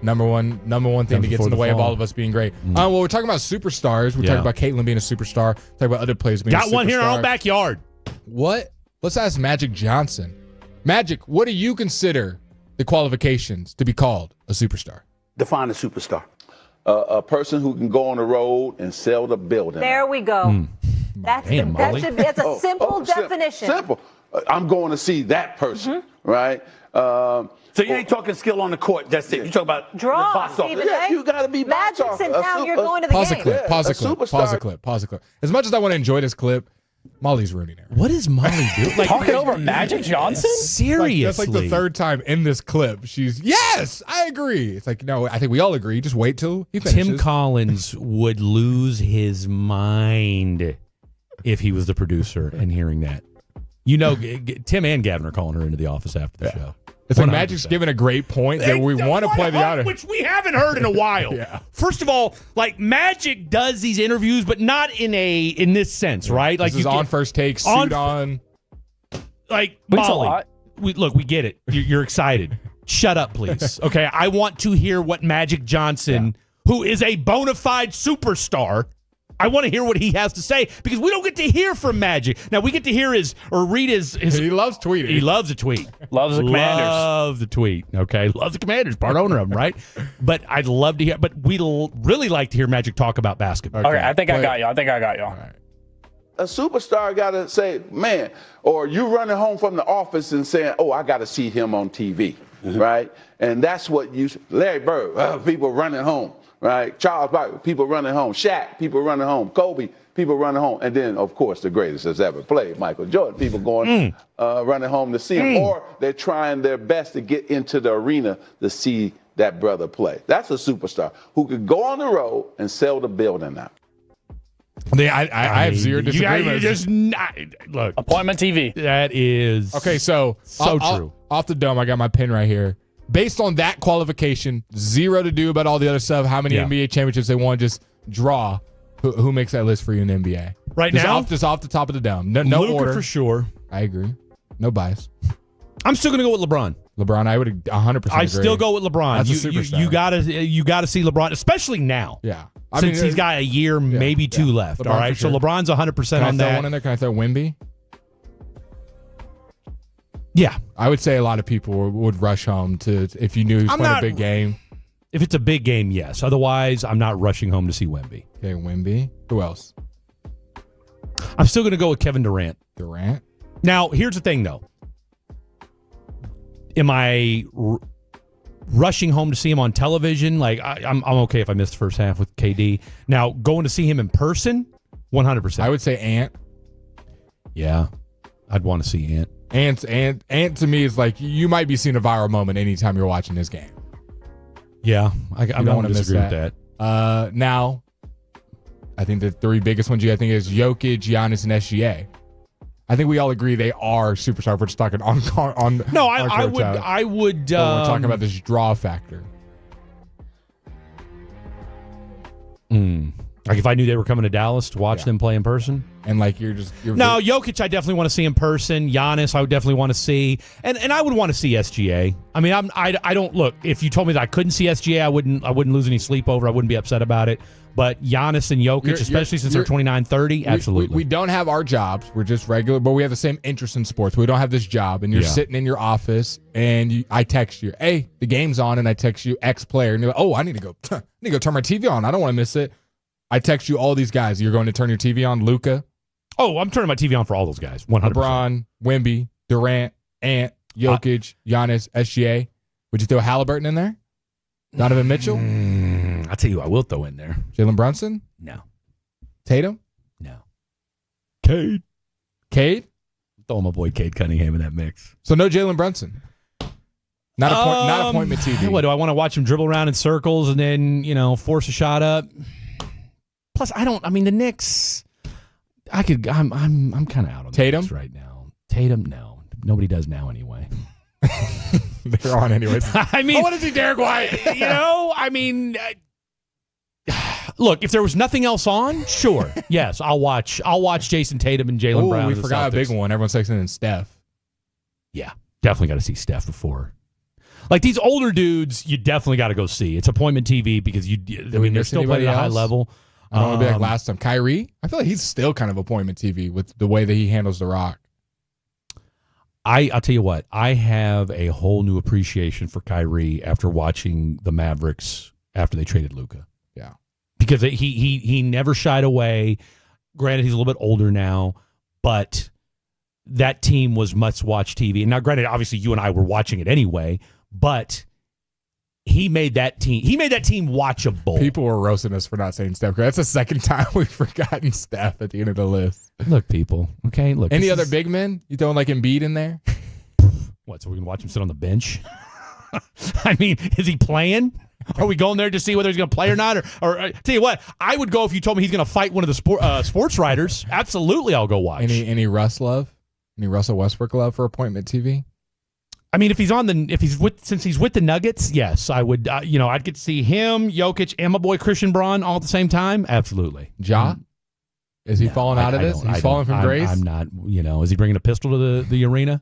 Number one thing that gets in the way of all of us being great. Well, we're talking about superstars. We're talking about Caitlin being a superstar. Talking about other players being a superstar. Got one here in our own backyard. What? Let's ask Magic Johnson. Magic, what do you consider the qualifications to be called a superstar? Define a superstar. A person who can go on the road and sell the building. There we go. That's a simple definition. Simple. I'm going to see that person, right? So you ain't talking skill on the court. That's it. You talk about draw. box office. Yeah, you got to be box Magic's office. in town. You're going to the game. Pause the clip. As much as I want to enjoy this clip, Molly's ruining it. What is Molly doing? Talking over Magic Johnson? Seriously. That's like the third time in this clip. Yes, I agree. It's like, no, I think we all agree. Just wait till he finishes. Tim Collins would lose his mind if he was the producer and hearing that. Tim and Gavin are calling her into the office after the show. It's like Magic's giving a great point that we want to play the audio. Which we haven't heard in a while. First of all, like Magic does these interviews, but not in this sense, right? Like this is on First Take, suit on. Like, Molly, we get it. You're excited. Shut up, please. Okay, I want to hear what Magic Johnson, who is a bona fide superstar, I want to hear what he has to say because we don't get to hear from Magic. Now, we get to hear read his. He loves tweeting. He loves a tweet. Loves the Commanders. Loves the tweet. Okay. Loves the Commanders. Part owner of them, right? But I'd love to hear. But we'd really like to hear Magic talk about basketball. Okay, I think I got you. All right. A superstar got to say, man, or you running home from the office and saying, oh, I got to see him on TV, right? And that's what Larry Bird, people running home. Right, Charles Barkley, people running home. Shaq, people running home. Kobe, people running home. And then, of course, the greatest that's ever played, Michael Jordan. People going running home to see him, or they're trying their best to get into the arena to see that brother play. That's a superstar who could go on the road and sell the building out. I have zero disagreement. Look, appointment TV. That is okay. So true. Off the dome, I got my pen right here. Based on that qualification, zero to do about all the other stuff, how many NBA championships they won, just draw. Who makes that list for you in the NBA? Right now? Just off the top of the dome. No Luka order. for sure. I agree. No bias. I'm still going to go with LeBron. LeBron, I would 100% agree. I still go with LeBron. That's a superstar. You gotta see LeBron, especially now. Yeah. Since he's got a year, maybe two left. LeBron all right. sure. So LeBron's 100% Can on I throw that. one in there? Can I throw Wemby? Yeah. I would say a lot of people would rush home if you knew he was playing a big game. If it's a big game, yes. Otherwise, I'm not rushing home to see Wemby. Okay, Wemby. Who else? I'm still going to go with Kevin Durant. Durant? Now, here's the thing, though. Am I rushing home to see him on television? Like, I'm okay if I miss the first half with KD. Now, going to see him in person, 100%. I would say Ant. Yeah, I'd want to see Ant. Ant to me is like you might be seeing a viral moment anytime you're watching this game. Yeah, I don't want to disagree with that. Now, I think the three biggest ones I think is Jokic, Giannis, and SGA. I think we all agree they are superstars. We're just talking on. No, I would. We're talking about this draw factor. Like if I knew they were coming to Dallas to watch them play in person, and like you're Jokic, I definitely want to see in person. Giannis, I would definitely want to see, and I would want to see SGA. I mean, I don't look. If you told me that I couldn't see SGA, I wouldn't lose any sleep over. I wouldn't be upset about it. But Giannis and Jokic, especially since they're 29, 30, absolutely. We don't have our jobs. We're just regular, but we have the same interest in sports. We don't have this job, and you're sitting in your office, and I text you, hey, the game's on, and I text you X player, and you're like, oh, I need to go turn my TV on. I don't want to miss it. I text you all these guys. You're going to turn your TV on, Luka. Oh, I'm turning my TV on for all those guys, 100%. LeBron, Wemby, Durant, Ant, Jokic, Giannis, SGA. Would you throw Halliburton in there? Donovan Mitchell? I'll tell you who I will throw in there. Jalen Brunson? No. Tatum? No. Cade? Throw my boy Cade Cunningham in that mix. So no Jalen Brunson? Not appointment TV. What, do I want to watch him dribble around in circles and then, force a shot up? Plus, the Knicks, I'm kind of out on Tatum the Knicks right now. Tatum, no. Nobody does now anyway. They're on anyways. I want to see Derek White. Look, if there was nothing else on, sure. Yes, I'll watch Jason Tatum and Jaylen Brown. We and the forgot a Celtics. big one. Everyone's texting in Steph. Yeah, definitely got to see Steph before. Like these older dudes, you definitely got to go see. It's appointment TV because they're still playing at a high level. I don't want to be like last time. Kyrie, I feel like he's still kind of appointment TV with the way that he handles the rock. I'll tell you what, I have a whole new appreciation for Kyrie after watching the Mavericks after they traded Luka. Yeah. Because he never shied away. Granted, he's a little bit older now, but that team was must-watch TV. And now, granted, obviously you and I were watching it anyway, but he made that team watchable. People were roasting us for not saying Steph Curry. That's the second time we've forgotten Steph at the end of the list. Look, people, okay? Look. Any other big men? You throwing like Embiid in there? What, so we're going to watch him sit on the bench? I mean, is he playing? Are we going there to see whether he's going to play or not? Or tell you what, I would go if you told me he's going to fight one of the sports writers. Absolutely, I'll go watch. Any Russ love? Any Russell Westbrook love for appointment TV? I mean, since he's with the Nuggets, yes, I would. I'd get to see him, Jokic, and my boy Christian Braun all at the same time. Absolutely. Ja? Is he falling out of this? He's falling from grace? I'm not. Is he bringing a pistol to the arena?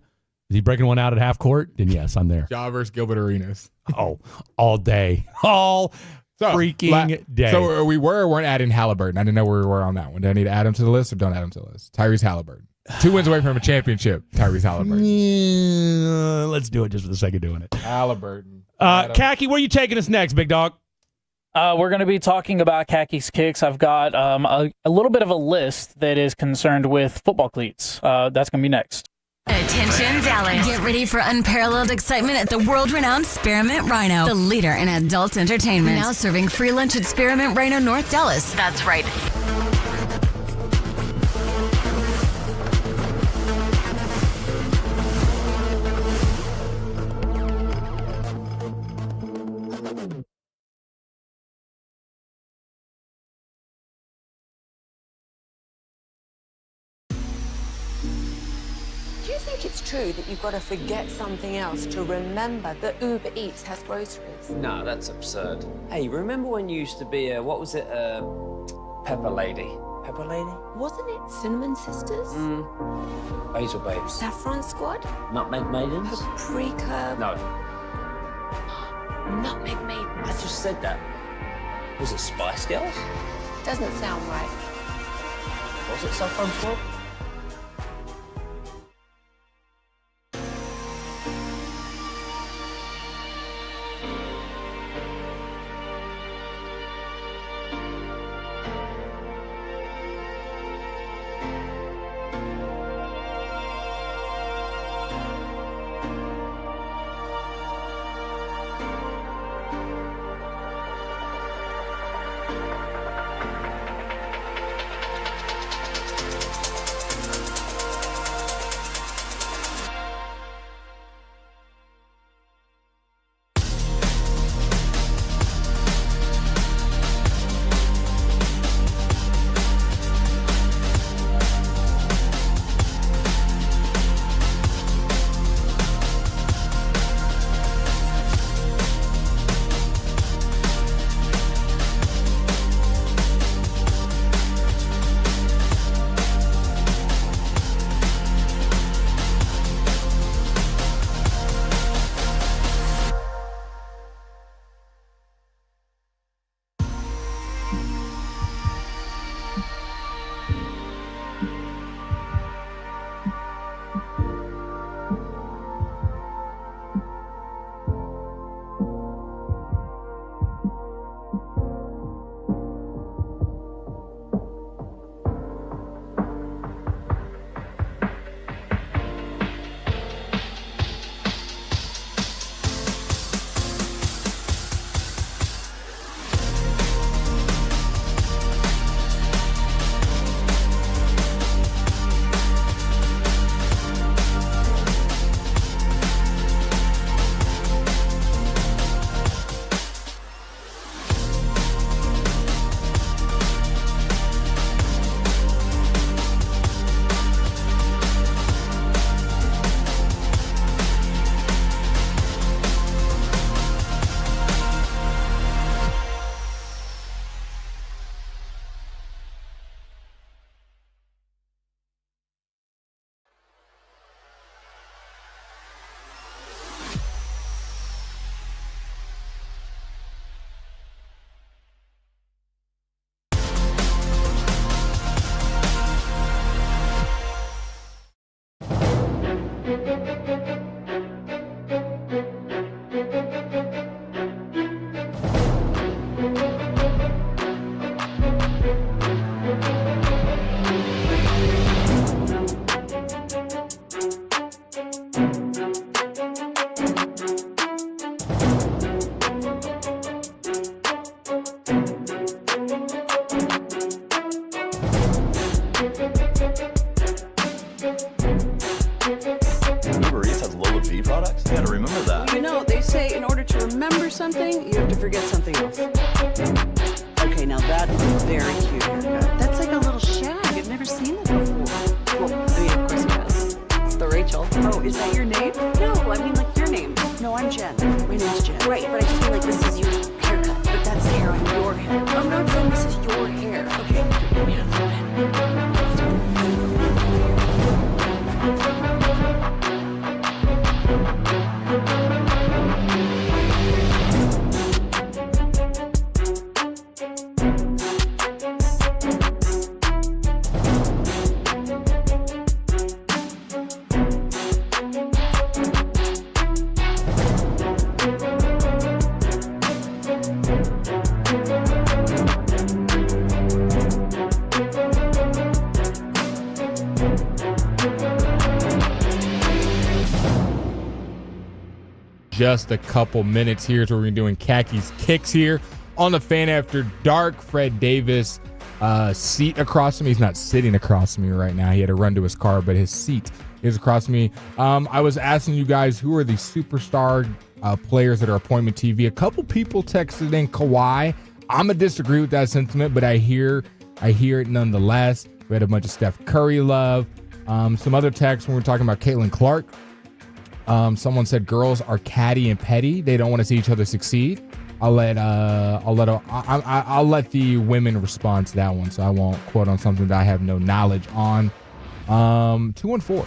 Is he breaking one out at half court? Then yes, I'm there. Ja versus Gilbert Arenas. Oh, all day. Freaking day. So we were or weren't adding Halliburton? I didn't know where we were on that one. Do I need to add him to the list or don't add him to the list? Tyrese Halliburton. 2 wins away from a championship, Tyrese Halliburton. Let's do it just for the sake of doing it. Halliburton. Khaki, where are you taking us next, big dog? We're going to be talking about Khaki's kicks. I've got a little bit of a list that is concerned with football cleats. That's going to be next. Attention, Dallas. Get ready for unparalleled excitement at the world-renowned Spearmint Rhino, the leader in adult entertainment. Now serving free lunch at Spearmint Rhino, North Dallas. That's right. Do you think it's true that you've got to forget something else to remember that Uber Eats has groceries? No, that's absurd. Hey, remember when you used to be Pepper Lady? Pepper Lady? Wasn't it Cinnamon Sisters? Basil Babes. Saffron Squad? Nutmeg Maidens? Paprika? No. Nutmeg Maidens. I just said that. Was it Spice Girls? Doesn't sound right. Was it Saffron Squad? something, you have to forget something else. Okay, now that is a very cute haircut. That's like a little shag. I've never seen that before. Well, I mean, of course you have. It's the Rachel. Oh, is that your name? No, I mean like your name. No, I'm Jen. My name's Jen. Right, but I just feel like this is your haircut. But that's the hair on your head. I'm not saying this is your hair. Okay, give me a little bit. Just a couple minutes here is where we're doing Khakis Kicks here on the Fan After Dark. Fred Davis seat across from me. He's not sitting across from me right now. He had to run to his car, but his seat is across from me. I was asking you guys who are the superstar players that are appointment TV. A couple people texted in Kawhi. I'm gonna disagree with that sentiment, but I hear it nonetheless. We had a bunch of Steph Curry love. Some other texts when we were talking about Caitlin Clark. Someone said girls are catty and petty. They don't want to see each other succeed. I'll let the women respond to that one, so I won't quote on something that I have no knowledge on. 214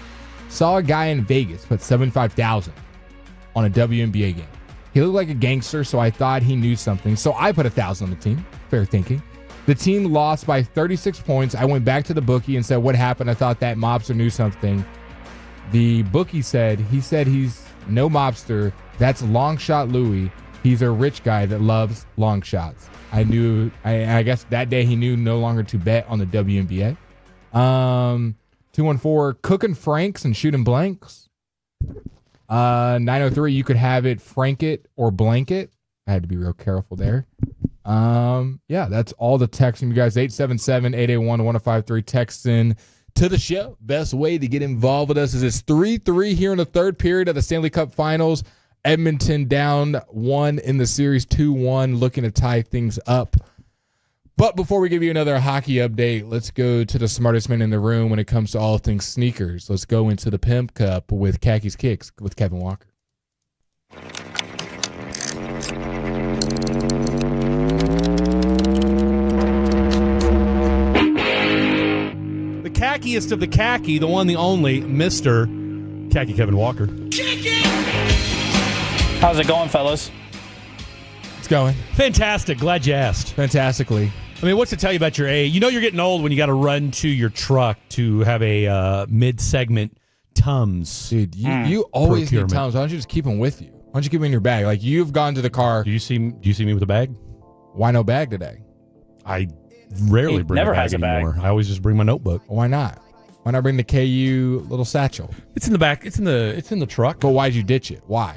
saw a guy in Vegas put $75,000 on a WNBA game. He looked like a gangster, so I thought he knew something. So I put $1,000 on the team. Fair thinking. The team lost by 36 points. I went back to the bookie and said, "What happened?" I thought that mobster knew something. The bookie said he's no mobster. That's long shot Louis. He's a rich guy that loves long shots. I guess that day he knew no longer to bet on the WNBA. 214, cooking Franks and shooting blanks. 903, you could have it frank it or blanket. I had to be real careful there. Yeah, that's all the text from you guys. 877-881-1053. Text in to the show. Best way to get involved with us is it's 3-3 here in the third period of the Stanley Cup Finals. Edmonton down 1 in the series, 2-1, looking to tie things up. But before we give you another hockey update, let's go to the smartest man in the room when it comes to all things sneakers. Let's go into the Pimp Cup with Khakis Kicks with Kevin Walker. The khackiest of the khaki, the one, the only, Mr. Khaki Kevin Walker. How's it going, fellas? It's going. Fantastic. Glad you asked. Fantastically. I mean, what's to tell you about your age? You know you're getting old when you got to run to your truck to have a mid-segment Tums. Dude, you always need Tums. Why don't you just keep them with you? Why don't you keep them in your bag? Like, you've gone to the car. Do you see me with a bag? Why no bag today? I rarely bring a bag anymore. I always just bring my notebook. Why not? Why not bring the KU little satchel? It's in the back. It's in the truck. But why'd you ditch it? Why?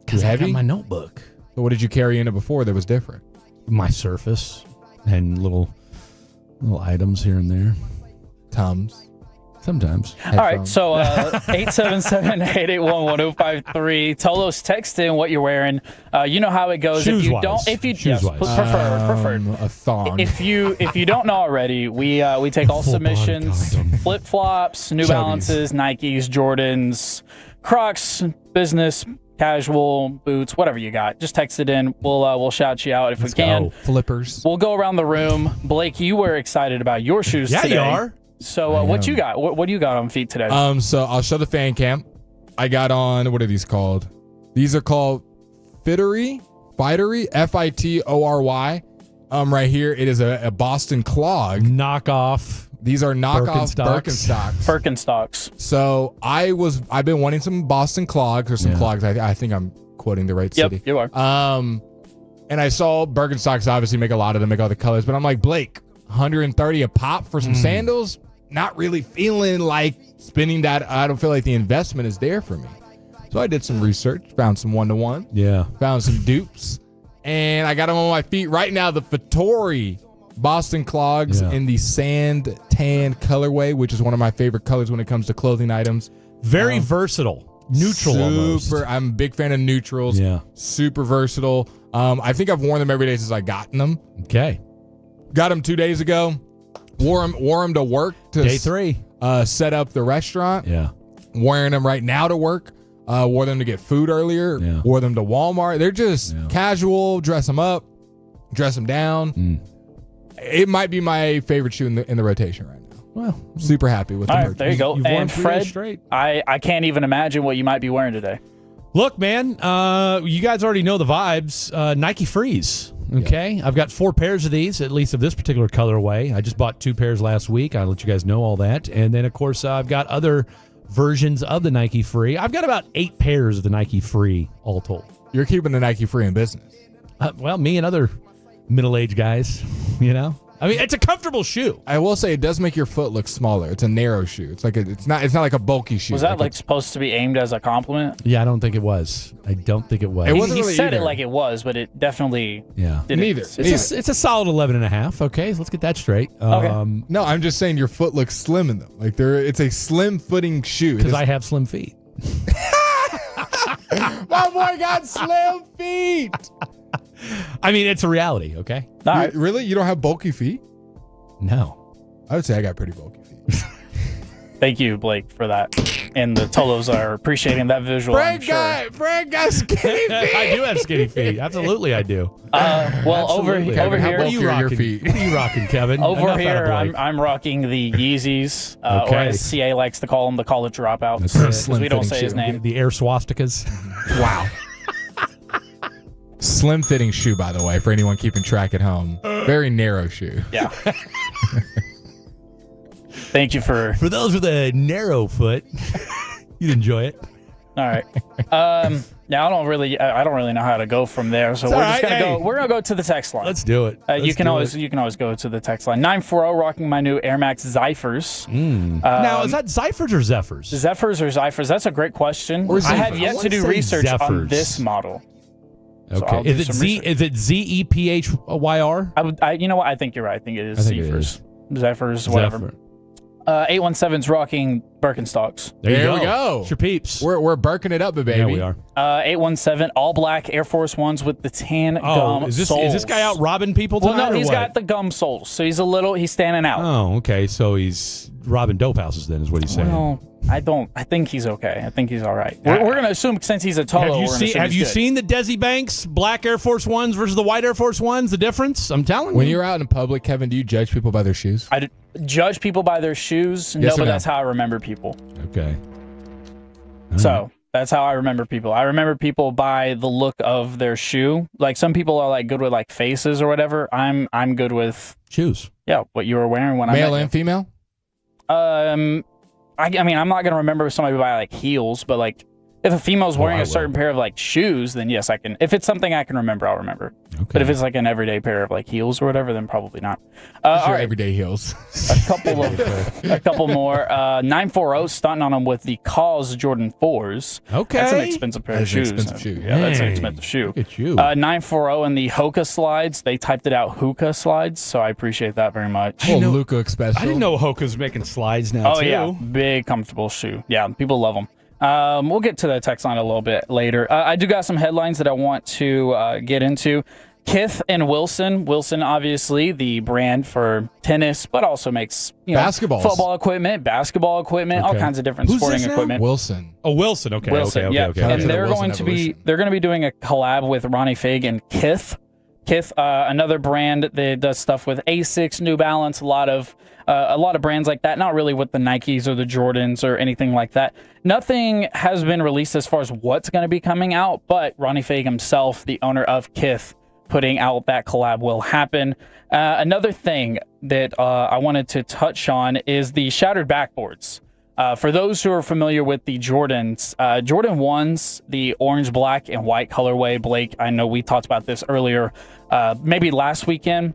Too heavy? I got my notebook. So what did you carry in it before that was different? My Surface and little items here and there. Tums. Sometimes. All right, so 877-881-1053. Tolos, text in what you're wearing. You know how it goes. Shoes-wise. Preferred. A thong. If you don't know already, we take all submissions, flip flops, New Balances, Nikes, Jordans, Crocs, business, casual, boots, whatever you got. Just text it in. We'll shout you out if we can. Flippers. We'll go around the room. Blake, you were excited about your shoes today. Yeah, you are. So what you got? What do you got on feet today? So I'll show the fan cam. I got on, what are these called? These are called Fittery, Fitory. Right here. It is a Boston clog. Knockoff. These are knockoff Birkenstocks. So I've been wanting some Boston clogs or some clogs. I think I'm quoting the right city. Yep, you are. And I saw Birkenstocks obviously make a lot of them, make all the colors, but I'm like, Blake, $130 a pop for some sandals? Not really feeling like spending that. I don't feel like the investment is there for me. So I did some research, found some one-to-one. Yeah. Found some dupes. And I got them on my feet right now. The Fittory Boston clogs in the sand tan colorway, which is one of my favorite colors when it comes to clothing items. Very versatile. Neutral almost. I'm a big fan of neutrals. Yeah. Super versatile. I think I've worn them every day since I gotten them. Okay. Got them 2 days ago. Wore them to work. Day 3. Set up the restaurant. Yeah. Wearing them right now to work. Wore them to get food earlier. Yeah. Wore them to Walmart. They're just casual. Dress them up. Dress them down. It might be my favorite shoe in the rotation right now. Well, super happy with the purchase. There you go. You've worn And 3 Fred, days straight. I can't even imagine what you might be wearing today. Look, man, you guys already know the vibes. Nike Freeze. Okay, I've got 4 pairs of these, at least of this particular colorway. I just bought 2 pairs last week. I'll let you guys know all that. And then, of course, I've got other versions of the Nike Free. I've got about 8 pairs of the Nike Free all told. You're keeping the Nike Free in business. Well, me and other middle-aged guys, you know. I mean, it's a comfortable shoe. I will say it does make your foot look smaller. It's a narrow shoe. It's not like a bulky shoe. Was that like supposed to be aimed as a compliment? Yeah, I don't think it was. It wasn't He really said either. it like it was, but it definitely didn't. Neither. It's a solid 11.5. Okay, so let's get that straight. Okay. No, I'm just saying your foot looks slim in them. Like it's a slim footing shoe. Because I have slim feet. My boy got slim feet. I mean, it's a reality, okay? Really? You don't have bulky feet? No. I would say I got pretty bulky feet. Thank you, Blake, for that. And the Tolos are appreciating that visual. I'm sure. Frank got skinny feet. I do have skinny feet. Absolutely, I do. Well, over Absolutely. here, What are you rocking? What are you rocking, Kevin? over Enough out of here, Blake. I'm rocking the Yeezys, or Okay. as CA likes to call them, the college dropouts. That's a Because we don't slim-fitting say his shoe. name. The air swastikas. Wow. Slim fitting shoe, by the way, for anyone keeping track at home. Very narrow shoe. Yeah. Thank you for those with a narrow foot. You'd enjoy it. All right. Now I don't really know how to go from there, so It's we're all just right. gonna go. Hey. We're gonna go to the text line. Let's do it. You can always go to the text line 940, rocking my new Air Max Zyphers. Now, is that Zyphers or Zephyrs? Zephyrs or Zyphers? That's a great question. Or I have Zephyrs. yet I to wanna do say research on Zephyrs. this model. So Okay. I'll do Is it some Z? research. Is it ZEPHYR? You know what? I think you're right. I think it is I think it Zephyrs. Zephyrs, whatever. Zephyr. 817's rocking Birkenstocks. There we go. It's your peeps. We're burking it up, baby. Yeah, we are. 817 all black Air Force Ones with the tan gum is this soles. guy out robbing people Well, tonight? no, or he's what? got the gum soles, so he's standing out. Oh, okay. So he's robbing dope houses then, is what he's saying. Well, I think he's okay. I think he's all right. We're going to assume since he's a Tolo, Have you seen the Desi Banks black Air Force Ones versus the white Air Force Ones? The difference? I'm telling you. When you're out in public, Kevin, do you judge people by their shoes? I judge people by their shoes. Yes No, or but no? that's how I remember people. Okay. So that's how I remember people. I remember people by the look of their shoe. Like some people are like good with like faces or whatever. I'm good with shoes. Yeah, what you were wearing when I met Male you. and female? I mean, I'm not gonna remember somebody by like heels, but like if a female's wearing I a certain pair of like shoes, then yes, I can. If it's something I can remember, I'll remember. Okay. But if it's like an everyday pair of like heels or whatever, then probably not. Just All your right, everyday heels. a couple more. 940 stunting on them with the Cause Jordan 4s. Okay. That's an expensive pair of That's an shoes. expensive shoe. Yeah, that's an Dang. expensive shoe. Look at you. 940 and the Hoka slides. They typed it out Hoka slides, so I appreciate that very much. Little Luca special. I didn't know Hoka's making slides now, Oh too. yeah, big comfortable shoe. Yeah, people love them. We'll get to the text line a little bit later. I do got some headlines that I want to get into. Kith and Wilson. Wilson, obviously, the brand for tennis, but also makes Basketballs. football equipment, basketball equipment, all Okay. kinds of different Who's sporting this now? equipment. Wilson. Oh, Wilson. Okay. Wilson, okay. yeah. Okay. Shout out And to the they're Wilson going to be Evolution. they're going to be doing a collab with Ronnie Fig and Kith. Kith, another brand that does stuff with Asics, New Balance, a lot of brands like that. Not really with the Nikes or the Jordans or anything like that. Nothing has been released as far as what's going to be coming out, but Ronnie Fig himself, the owner of Kith, putting out that collab will happen. Another thing that I wanted to touch on is the shattered backboards. For those who are familiar with the Jordans, Jordan 1s, the orange, black, and white colorway, Blake, I know we talked about this earlier, maybe last weekend.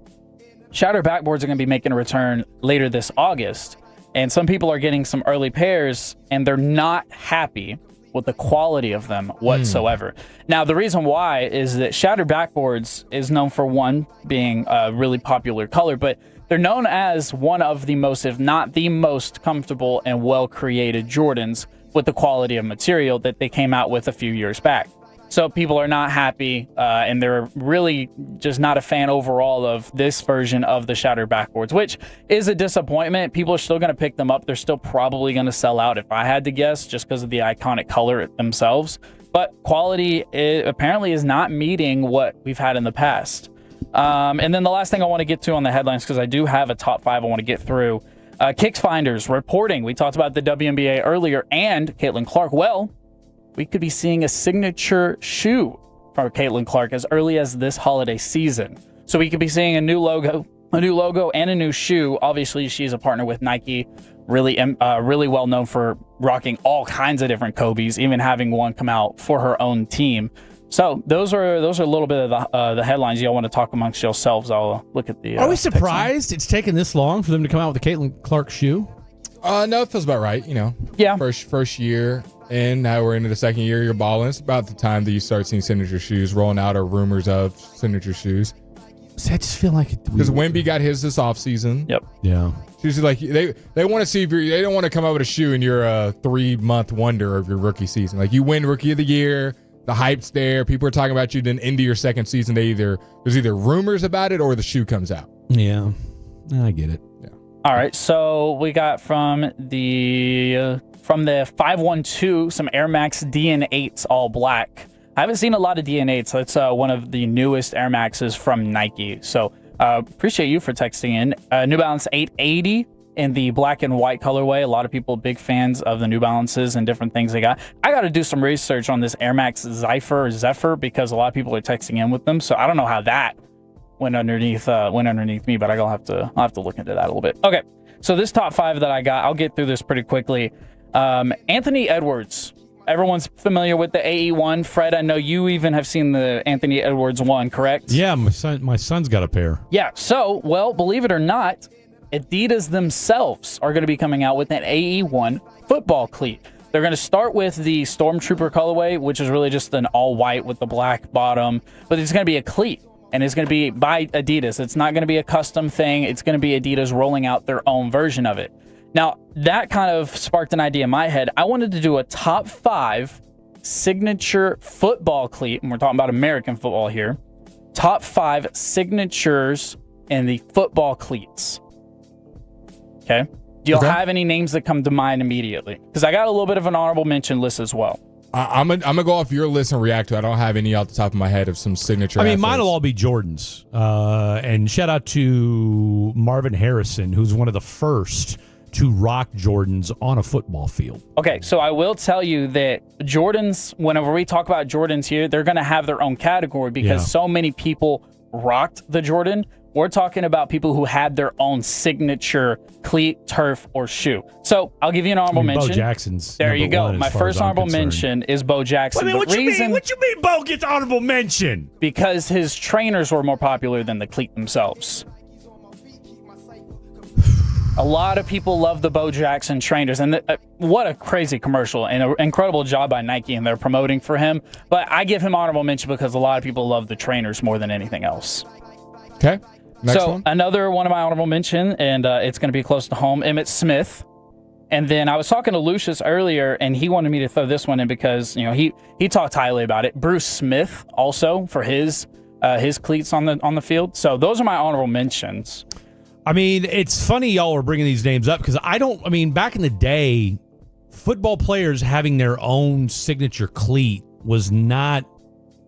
Shattered backboards are going to be making a return later this August. And some people are getting some early pairs, and they're not happy with the quality of them whatsoever. Now, the reason why is that shattered backboards is known for, one, being a really popular color, but they're known as one of the most, if not the most comfortable and well-created Jordans with the quality of material that they came out with a few years back. So people are not happy, and they're really just not a fan overall of this version of the shattered backboards, which is a disappointment. People are still going to pick them up. They're still probably going to sell out, if I had to guess, just because of the iconic color themselves. But quality apparently is not meeting what we've had in the past. And then the last thing I want to get to on the headlines, because I do have a top 5 I want to get through. Kicks Finders reporting. We talked about the WNBA earlier, and Caitlin Clark. Well, we could be seeing a signature shoe from Caitlin Clark as early as this holiday season. So we could be seeing a new logo and a new shoe. Obviously, she's a partner with Nike, really well known for rocking all kinds of different Kobe's, even having one come out for her own team. So those are a little bit of the headlines y'all want to talk amongst yourselves. I'll look at the. Are we surprised it's taken this long for them to come out with the Caitlin Clark shoe? No, it feels about right. Yeah. First year. And now we're into the second year. You're balling. It's about the time that you start seeing signature shoes rolling out, or rumors of signature shoes. I just feel like because Wemby got his this offseason. Yep. Yeah. She's like they want to see if they don't want to come out with a shoe and you're a 3-month wonder of your rookie season. Like you win Rookie of the Year, the hype's there. People are talking about you. Then into your second season, there's either rumors about it or the shoe comes out. Yeah, I get it. Yeah. All right. So we got from the 512 some Air Max DN8s all black. I haven't seen a lot of DN8s. That's one of the newest Air Maxes from Nike. So appreciate you for texting in. New Balance 880 in the black and white colorway. A lot of people big fans of the New Balances and different things they got. I got to do some research on this Air Max Zephyr because a lot of people are texting in with them. So I don't know how that went underneath me, but I'll have to look into that a little bit. Okay, so this top 5 that I got, I'll get through this pretty quickly. Anthony Edwards. Everyone's familiar with the AE1. Fred, I know you even have seen the Anthony Edwards one, correct? Yeah, my son's got a pair. Yeah, so, well, believe it or not, Adidas themselves are going to be coming out with an AE1 football cleat. They're going to start with the Stormtrooper colorway, which is really just an all-white with the black bottom, but it's going to be a cleat, and it's going to be by Adidas. It's not going to be a custom thing. It's going to be Adidas rolling out their own version of it. Now, that kind of sparked an idea in my head. I wanted to do a top 5 signature football cleat, and we're talking about American football here. Top 5 signatures in the football cleats. Okay? Do y'all have any names that come to mind immediately? Because I got a little bit of an honorable mention list as well. I'm gonna go off your list and react to it. I don't have any off the top of my head of some signature. I mean, mine will all be Jordans. And shout out to Marvin Harrison, who's one of the first to rock Jordans on a football field. Okay, so I will tell you that Jordans, whenever we talk about Jordans here, they're going to have their own category because so many people rocked the Jordan. We're talking about people who had their own signature cleat, turf, or shoe. So I'll give you an honorable mention. Bo Jackson's there you go. My first honorable mention is Bo Jackson. What you mean Bo gets honorable mention? Because his trainers were more popular than the cleat themselves. A lot of people love the Bo Jackson trainers, and what a crazy commercial and an incredible job by Nike, and they're promoting for him. But I give him honorable mention because a lot of people love the trainers more than anything else. Okay. Next one. Another one of my honorable mention, and it's going to be close to home, Emmitt Smith. And then I was talking to Lucius earlier, and he wanted me to throw this one in because he talked highly about it. Bruce Smith also for his cleats on the field. So those are my honorable mentions. I mean, it's funny y'all are bringing these names up because back in the day, football players having their own signature cleat was not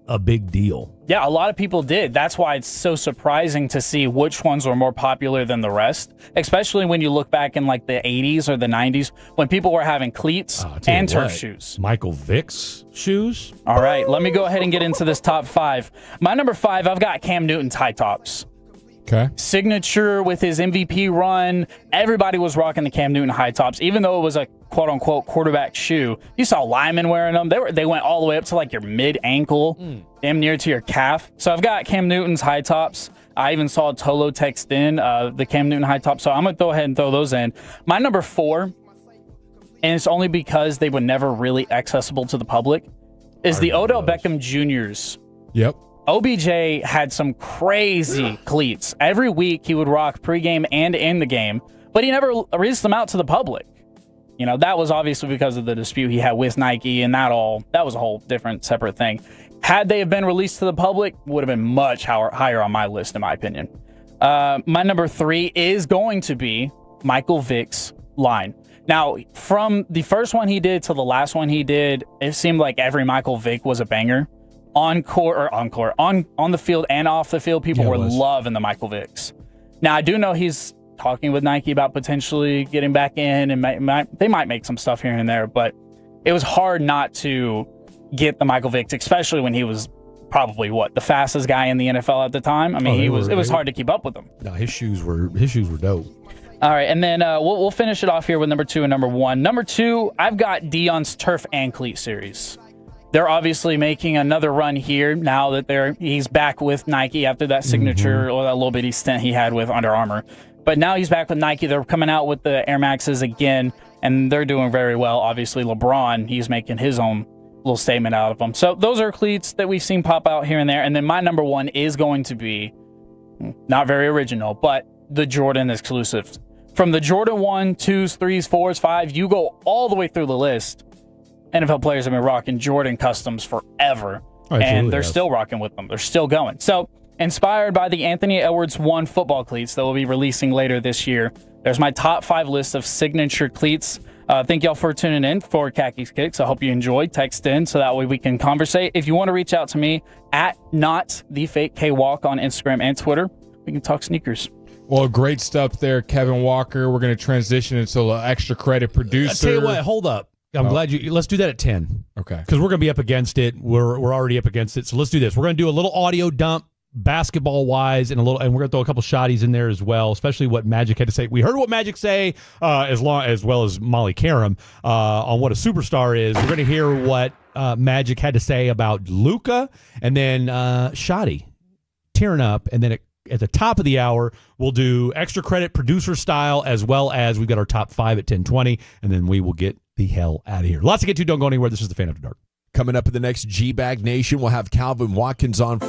a big deal. Yeah, a lot of people did. That's why it's so surprising to see which ones were more popular than the rest, especially when you look back in like the 80s or the 90s when people were having cleats and turf shoes. Michael Vick's shoes? All right, let me go ahead and get into this top 5. My number 5, I've got Cam Newton's high tops. Okay. Signature with his MVP run. Everybody was rocking the Cam Newton high tops, even though it was a quote-unquote quarterback shoe. You saw linemen wearing them. They went all the way up to like your mid-ankle, damn near to your calf. So I've got Cam Newton's high tops. I even saw Tolo text in the Cam Newton high tops. So I'm going to go ahead and throw those in. My number 4, and it's only because they were never really accessible to the public, is the Odell Beckham Jr.'s. Yep. OBJ had some crazy cleats. Every week he would rock pregame and in the game, but he never released them out to the public. That was obviously because of the dispute he had with Nike, and that was a whole different separate thing. Had they have been released to the public, would have been much higher on my list, in my opinion. My number 3 is going to be Michael Vick's line. Now, from the first one he did to the last one he did, it seemed like every Michael Vick was a banger. On the field and off the field, people were loving the Michael Vicks. Now, I do know he's talking with Nike about potentially getting back in, and they might make some stuff here and there, but it was hard not to get the Michael Vicks, especially when he was probably the fastest guy in the NFL at the time. I mean, it was hard to keep up with him. No, his shoes were dope. All right, and then we'll finish it off here with number 2 and number 1. Number 2, I've got Deion's Turf and Cleat series. They're obviously making another run here now that he's back with Nike after that signature or that little bitty stint he had with Under Armour. But now he's back with Nike. They're coming out with the Air Maxes again, and they're doing very well. Obviously, LeBron, he's making his own little statement out of them. So those are cleats that we've seen pop out here and there. And then my number 1 is going to be, not very original, but the Jordan exclusives. From the Jordan 1, 2s, 3s, 4s, 5s, you go all the way through the list. NFL players have been rocking Jordan customs forever, and they're still rocking with them. They're still going. So, inspired by the Anthony Edwards 1 football cleats that we'll be releasing later this year, there's my top 5 list of signature cleats. Thank y'all for tuning in for Khakis Kicks. I hope you enjoyed. Text in so that way we can conversate. If you want to reach out to me at NotTheFakeKWalk on Instagram and Twitter, we can talk sneakers. Well, great stuff there, Kevin Walker. We're going to transition into an extra credit producer. I'll tell you what, hold up. I'm glad let's do that at 10. Okay. Because we're going to be up against it. We're already up against it. So let's do this. We're going to do a little audio dump, basketball-wise, and we're going to throw a couple shotties in there as well, especially what Magic had to say. We heard what Magic say, as well as Molly Karam, on what a superstar is. We're going to hear what Magic had to say about Luka, and then Shotty tearing up, and then at the top of the hour, we'll do extra credit producer style, as well as we've got our top 5 at 10:20, and then we will get the hell out of here. Lots to get to. Don't go anywhere. This is the Fan After Dark. Coming up in the next G-Bag Nation, we'll have Calvin Watkins on.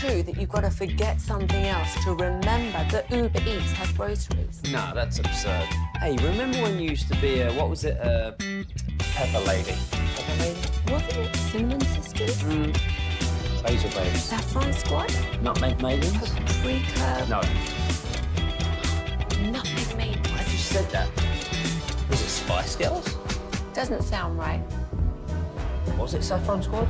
true that you've got to forget something else to remember that Uber Eats has groceries? No, that's absurd. Hey, remember when you used to be Pepper Lady? Pepper Lady? Wasn't it Cinnamon Sisters? Basil Babies. Saffron Squad? Nutmeg Maidens? Paprika? No. Nutmeg Maidens. I just said that. Was it Spice Girls? Doesn't sound right. Was it Saffron Squad?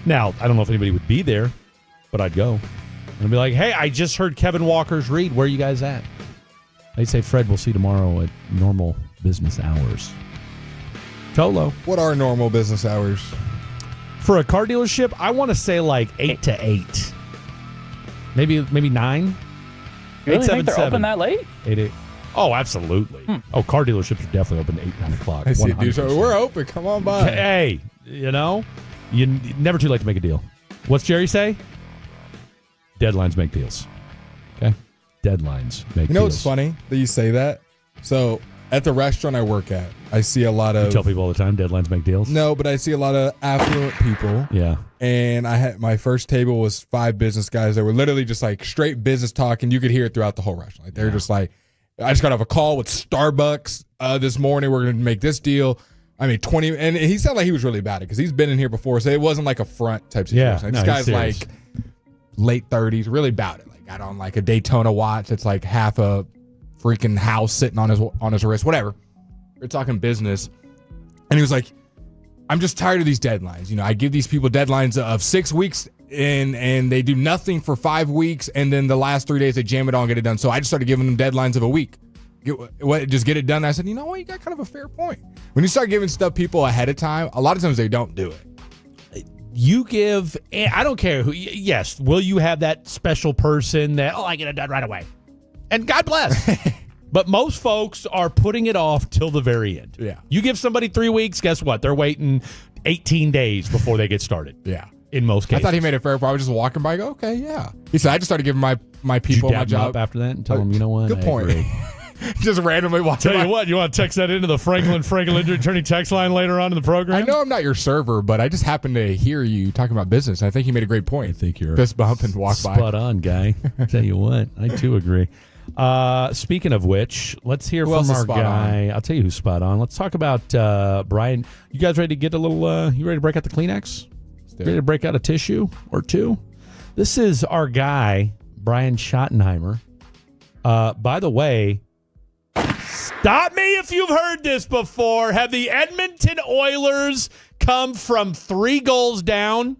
Now, I don't know if anybody would be there, but I'd go. And I'd be like, hey, I just heard Kevin Walker's read. Where are you guys at? They'd say, Fred, we'll see you tomorrow at normal business hours. Tolo. What are normal business hours? For a car dealership, I want to say like 8 to 8. Maybe 9. You really think they're open that late? 8. Oh, absolutely. Oh, car dealerships are definitely open at 8, 9 o'clock. I see, dude. So we're open. Come on by. Hey, you never too late to make a deal. What's Jerry say? Deadlines make deals. Okay? Deadlines make deals. You know what's funny that you say that? So at the restaurant I work at, I see a lot of... You tell people all the time, deadlines make deals? No, but I see a lot of affluent people. Yeah. And I had my first table was 5 business guys that were literally just like straight business talk, and you could hear it throughout the whole restaurant. Like they're just like, I just got off a call with Starbucks this morning. We're going to make this deal. I mean, 20, and he sounded like he was really about it because he's been in here before, so it wasn't like a front type situation. This guy's like late 30s, really about it. Like got on like a Daytona watch that's like half a freaking house sitting on his wrist, whatever. We're talking business, and he was like, "I'm just tired of these deadlines. You know, I give these people deadlines of 6 weeks, and they do nothing for 5 weeks, and then the last 3 days they jam it all and get it done. So I just started giving them deadlines of a week." Just get it done. I said, you know what? You got kind of a fair point. When you start giving stuff people ahead of time, a lot of times they don't do it. You give, I don't care who, yes, will you have that special person that, I get it done right away? And God bless. But most folks are putting it off till the very end. Yeah. You give somebody 3 weeks, guess what? They're waiting 18 days before they get started. Yeah. In most cases. I thought he made it fair. I was just walking by. I go, okay, yeah. He said, I just started giving my people my job. Up after that and tell them, you know what? Good point. Just randomly walking by. Tell you what, you want to text that into the Franklin Attorney text line later on in the program? I know I'm not your server, but I just happened to hear you talking about business. I think you made a great point. I think you're fist bump and walk by. Spot on, guy. Tell you what, I too agree. Speaking of which, let's hear from our guy. I'll tell you who's spot on. Let's talk about Brian. You guys ready to get a little, you ready to break out the Kleenex? Ready to break out a tissue or two? This is our guy, Brian Schottenheimer. By the way, stop me if you've heard this before. Have the Edmonton Oilers come from 3 goals down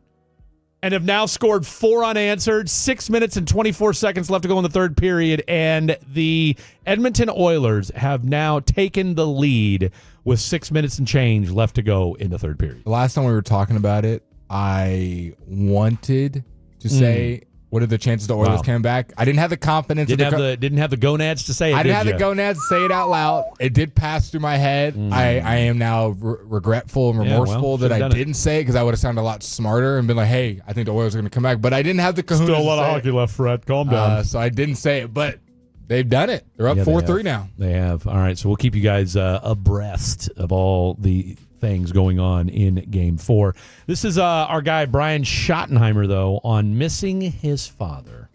and have now scored 4 unanswered. 6 minutes and 24 seconds left to go in the third period, and the Edmonton Oilers have now taken the lead with 6 minutes and change left to go in the third period. The last time we were talking about it, I wanted to say, what are the chances the Oilers came back? I didn't have the confidence. Didn't have the gonads to say it. I didn't have the gonads to say it out loud. It did pass through my head. I am now regretful and remorseful that I didn't say it, because I would have sounded a lot smarter and been like, hey, I think the Oilers are going to come back. But I didn't have the kahunas. Still a lot of hockey left, Fred. Calm down. So I didn't say it, but they've done it. They're up 4-3 now. They have. All right, so we'll keep you guys abreast of all the things going on in Game 4. This is our guy Brian Schottenheimer, though, on missing his father.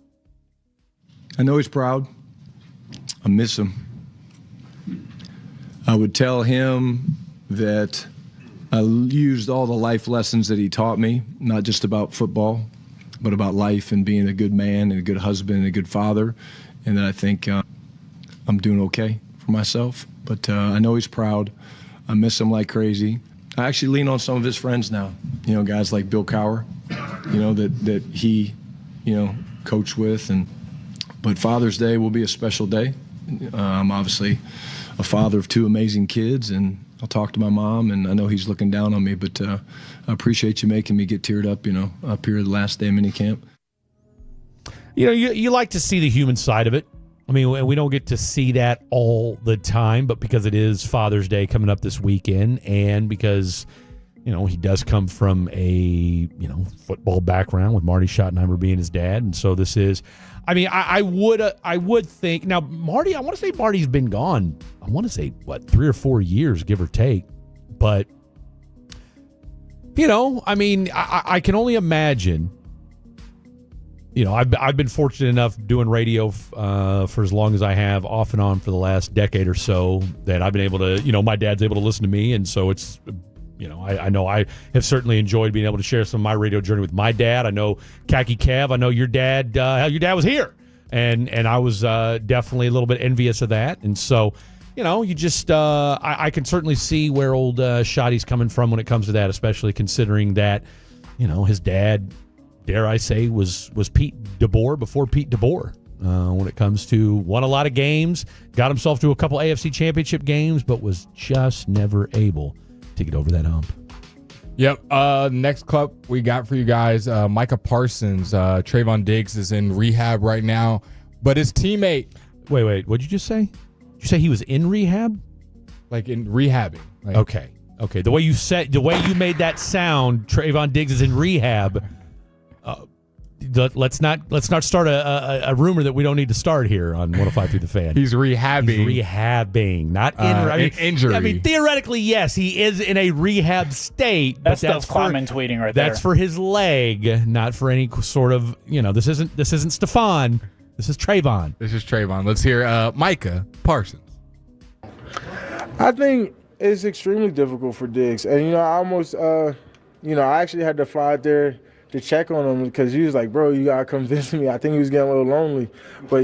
I know he's proud. I miss him. I would tell him that I used all the life lessons that he taught me, not just about football, but about life and being a good man and a good husband and a good father, and that I think I'm doing okay for myself. But I know he's proud. I miss him like crazy. I actually lean on some of his friends now, guys like Bill Cowher, that he, coached with. But Father's Day will be a special day. I'm obviously a father of 2 amazing kids, and I'll talk to my mom, and I know he's looking down on me, but I appreciate you making me get teared up, up here the last day of minicamp. You like to see the human side of it. I mean, we don't get to see that all the time, but because it is Father's Day coming up this weekend, and because, he does come from a, football background with Marty Schottenheimer being his dad. And so this is, I would think, now Marty, I want to say Marty's been gone, 3 or 4 years, give or take. But, I can only imagine. I've been fortunate enough doing radio for as long as I have, off and on for the last decade or so, that I've been able to, my dad's able to listen to me. And so it's, I know I have certainly enjoyed being able to share some of my radio journey with my dad. I know Khaki Kev, I know your dad was here. And I was definitely a little bit envious of that. And so, you just, I can certainly see where old Shotty's coming from when it comes to that, especially considering that, his dad, dare I say, was Pete DeBoer before Pete DeBoer when it comes to won a lot of games, got himself to a couple AFC championship games, but was just never able to get over that hump. Yep. Next clip we got for you guys, Micah Parsons. Trayvon Diggs is in rehab right now, but his teammate... Wait. What'd you just say? Did you say he was in rehab? Like in rehabbing. Like, Okay. The way you made that sound, Trayvon Diggs is in rehab... Let's not start a rumor that we don't need to start here on 105.3 The Fan. He's rehabbing. He's rehabbing, not injury. I mean, theoretically, yes, he is in a rehab state. That's Kleiman tweeting right there. That's for his leg, not for any sort of, this isn't Stefan. This is Trayvon. Let's hear Micah Parsons. I think it's extremely difficult for Diggs. And, I almost, I actually had to fly out there to check on him because he was like, bro, you got to come visit me. I think he was getting a little lonely. But,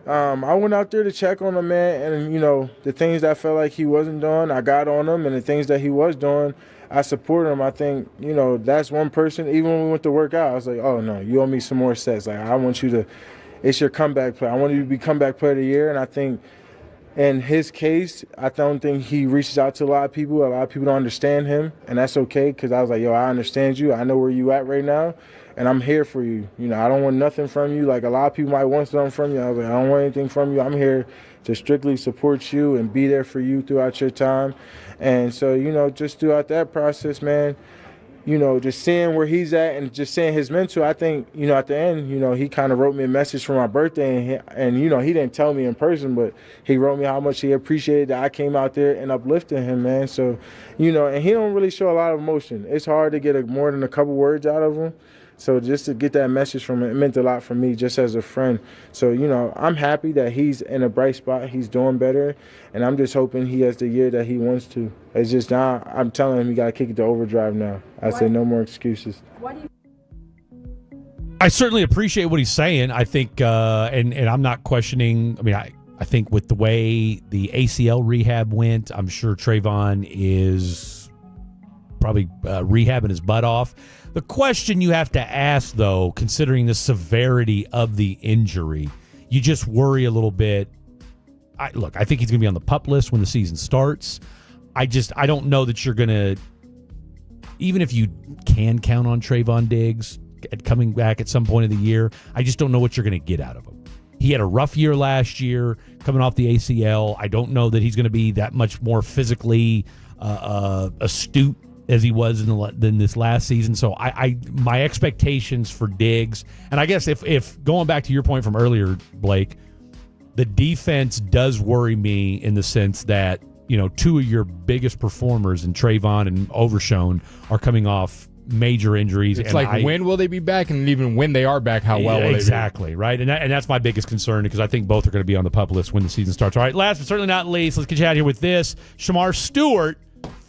I went out there to check on him, man, and, the things that I felt like he wasn't doing, I got on him, and the things that he was doing, I supported him. I think, that's one person, even when we went to work out, I was like, oh, no, you owe me some more sets. Like, I want you to, it's your comeback play. I want you to be comeback player of the year, and I think in his case, I don't think he reaches out to a lot of people. A lot of people don't understand him, and that's okay because I was like, yo, I understand you. I know where you at right now, and I'm here for you. I don't want nothing from you. Like, a lot of people might want something from you. I was like, I don't want anything from you. I'm here to strictly support you and be there for you throughout your time. And so, just throughout that process, man, just seeing where he's at and just seeing his mentor, I think, at the end, he kind of wrote me a message for my birthday. And he didn't tell me in person, but he wrote me how much he appreciated that I came out there and uplifted him, man. So, and he don't really show a lot of emotion. It's hard to get more than a couple words out of him. So just to get that message from him, it meant a lot for me just as a friend. So, I'm happy that he's in a bright spot. He's doing better. And I'm just hoping he has the year that he wants to. It's just now I'm telling him he got to kick it to overdrive now. I say no more excuses. I certainly appreciate what he's saying. I think, and I'm not questioning. I mean, I think with the way the ACL rehab went, I'm sure Trayvon is probably rehabbing his butt off. The question you have to ask, though, considering the severity of the injury, you just worry a little bit. I think he's going to be on the PUP list when the season starts. I don't know that you're going to, even if you can count on Trayvon Diggs coming back at some point of the year, I just don't know what you're going to get out of him. He had a rough year last year coming off the ACL. I don't know that he's going to be that much more physically astute as he was in this last season. So my expectations for Diggs, and I guess if going back to your point from earlier, Blake, the defense does worry me in the sense that, two of your biggest performers in Trayvon and Overshown are coming off major injuries. It's when will they be back? And even when they are back, how well will they be? Exactly, right? And that's my biggest concern, because I think both are going to be on the PUP list when the season starts. All right, last but certainly not least, let's get you out here with this. Shamar Stewart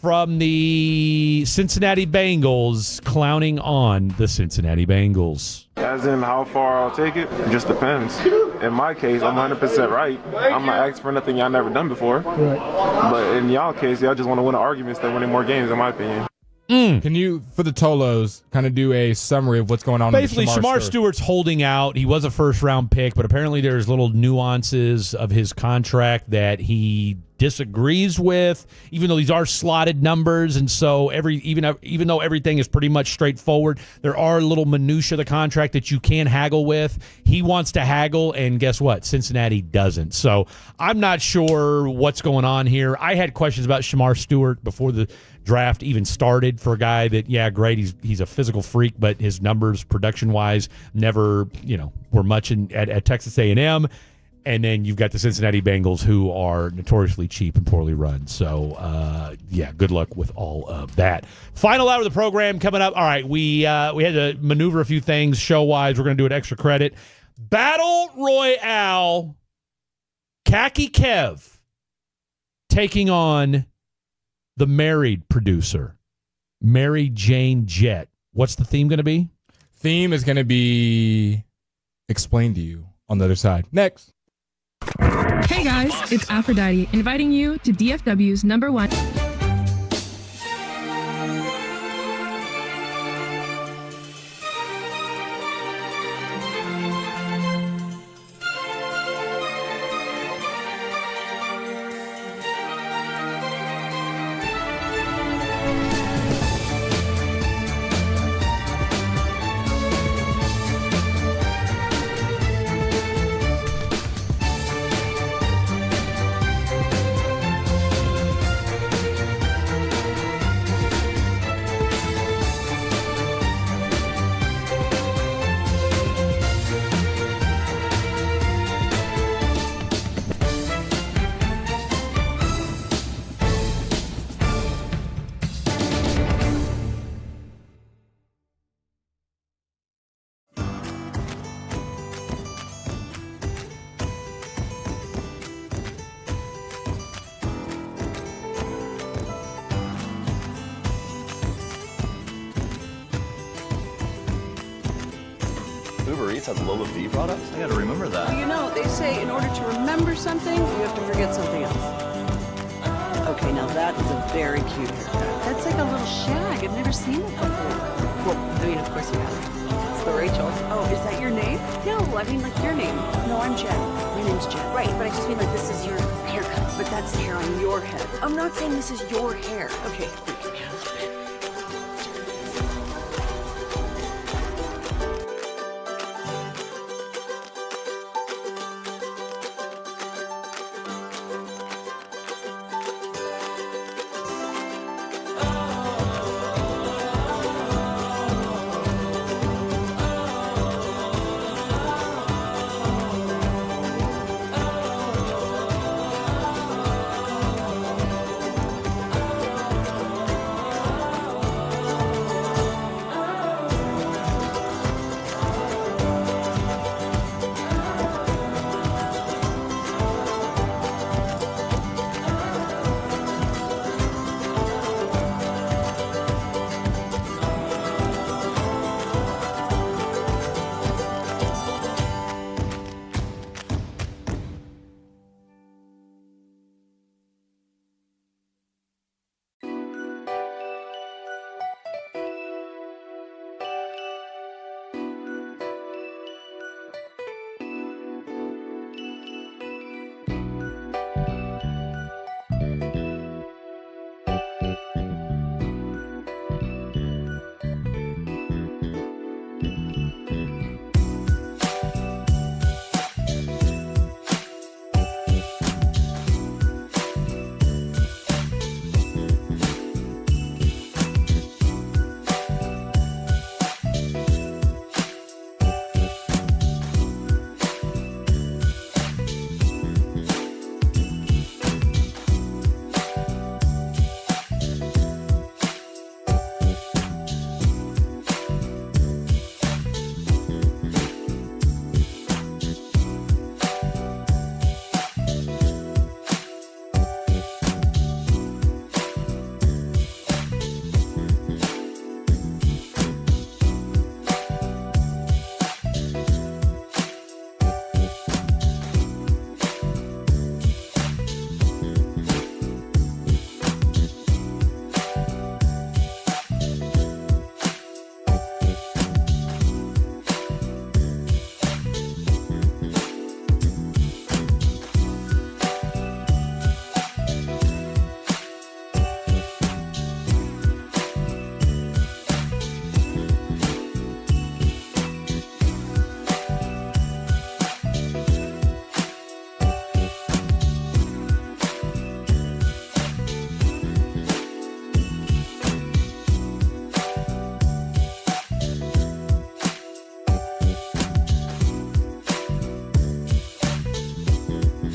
from the Cincinnati Bengals clowning on the Cincinnati Bengals. As in how far I'll take it? It just depends. In my case, I'm 100% right. I'm not asking for nothing y'all never done before. Right. But in y'all case, y'all just want to win an argument instead of winning more games, in my opinion. Can you, for the Tolos, kind of do a summary of what's going on? Basically, with Shamar Stewart's holding out. He was a first-round pick, but apparently there's little nuances of his contract that he disagrees with, even though these are slotted numbers. And so even though everything is pretty much straightforward, there are little minutia of the contract that you can haggle with. He wants to haggle, and guess what? Cincinnati doesn't. So I'm not sure what's going on here. I had questions about Shamar Stewart before the draft even started, for a guy that, yeah, great, he's a physical freak, but his numbers production-wise never, were much at Texas A&M. And then you've got the Cincinnati Bengals, who are notoriously cheap and poorly run. So, good luck with all of that. Final hour of the program coming up. All right, we had to maneuver a few things show-wise. We're going to do an extra credit. Battle Royale, Khaki Kev taking on the married producer, Mary Jane Jett. What's the theme going to be? Theme is going to be explained to you on the other side. Next. Hey guys, it's Aphrodite inviting you to DFW's #1. Uber Eats has Lola V products? I gotta remember that. Well, they say in order to remember something, you have to forget something else. Okay, now that is a very cute haircut. That's like a little shag. I've never seen it before. Well, of course you have. It's the Rachel. Oh, is that your name? No, I mean like your name. No, I'm Jen. My name's Jen. Right, but I just mean like this is your haircut. But that's the hair on your head. I'm not saying this is your hair. Okay, freaking me out a little bit.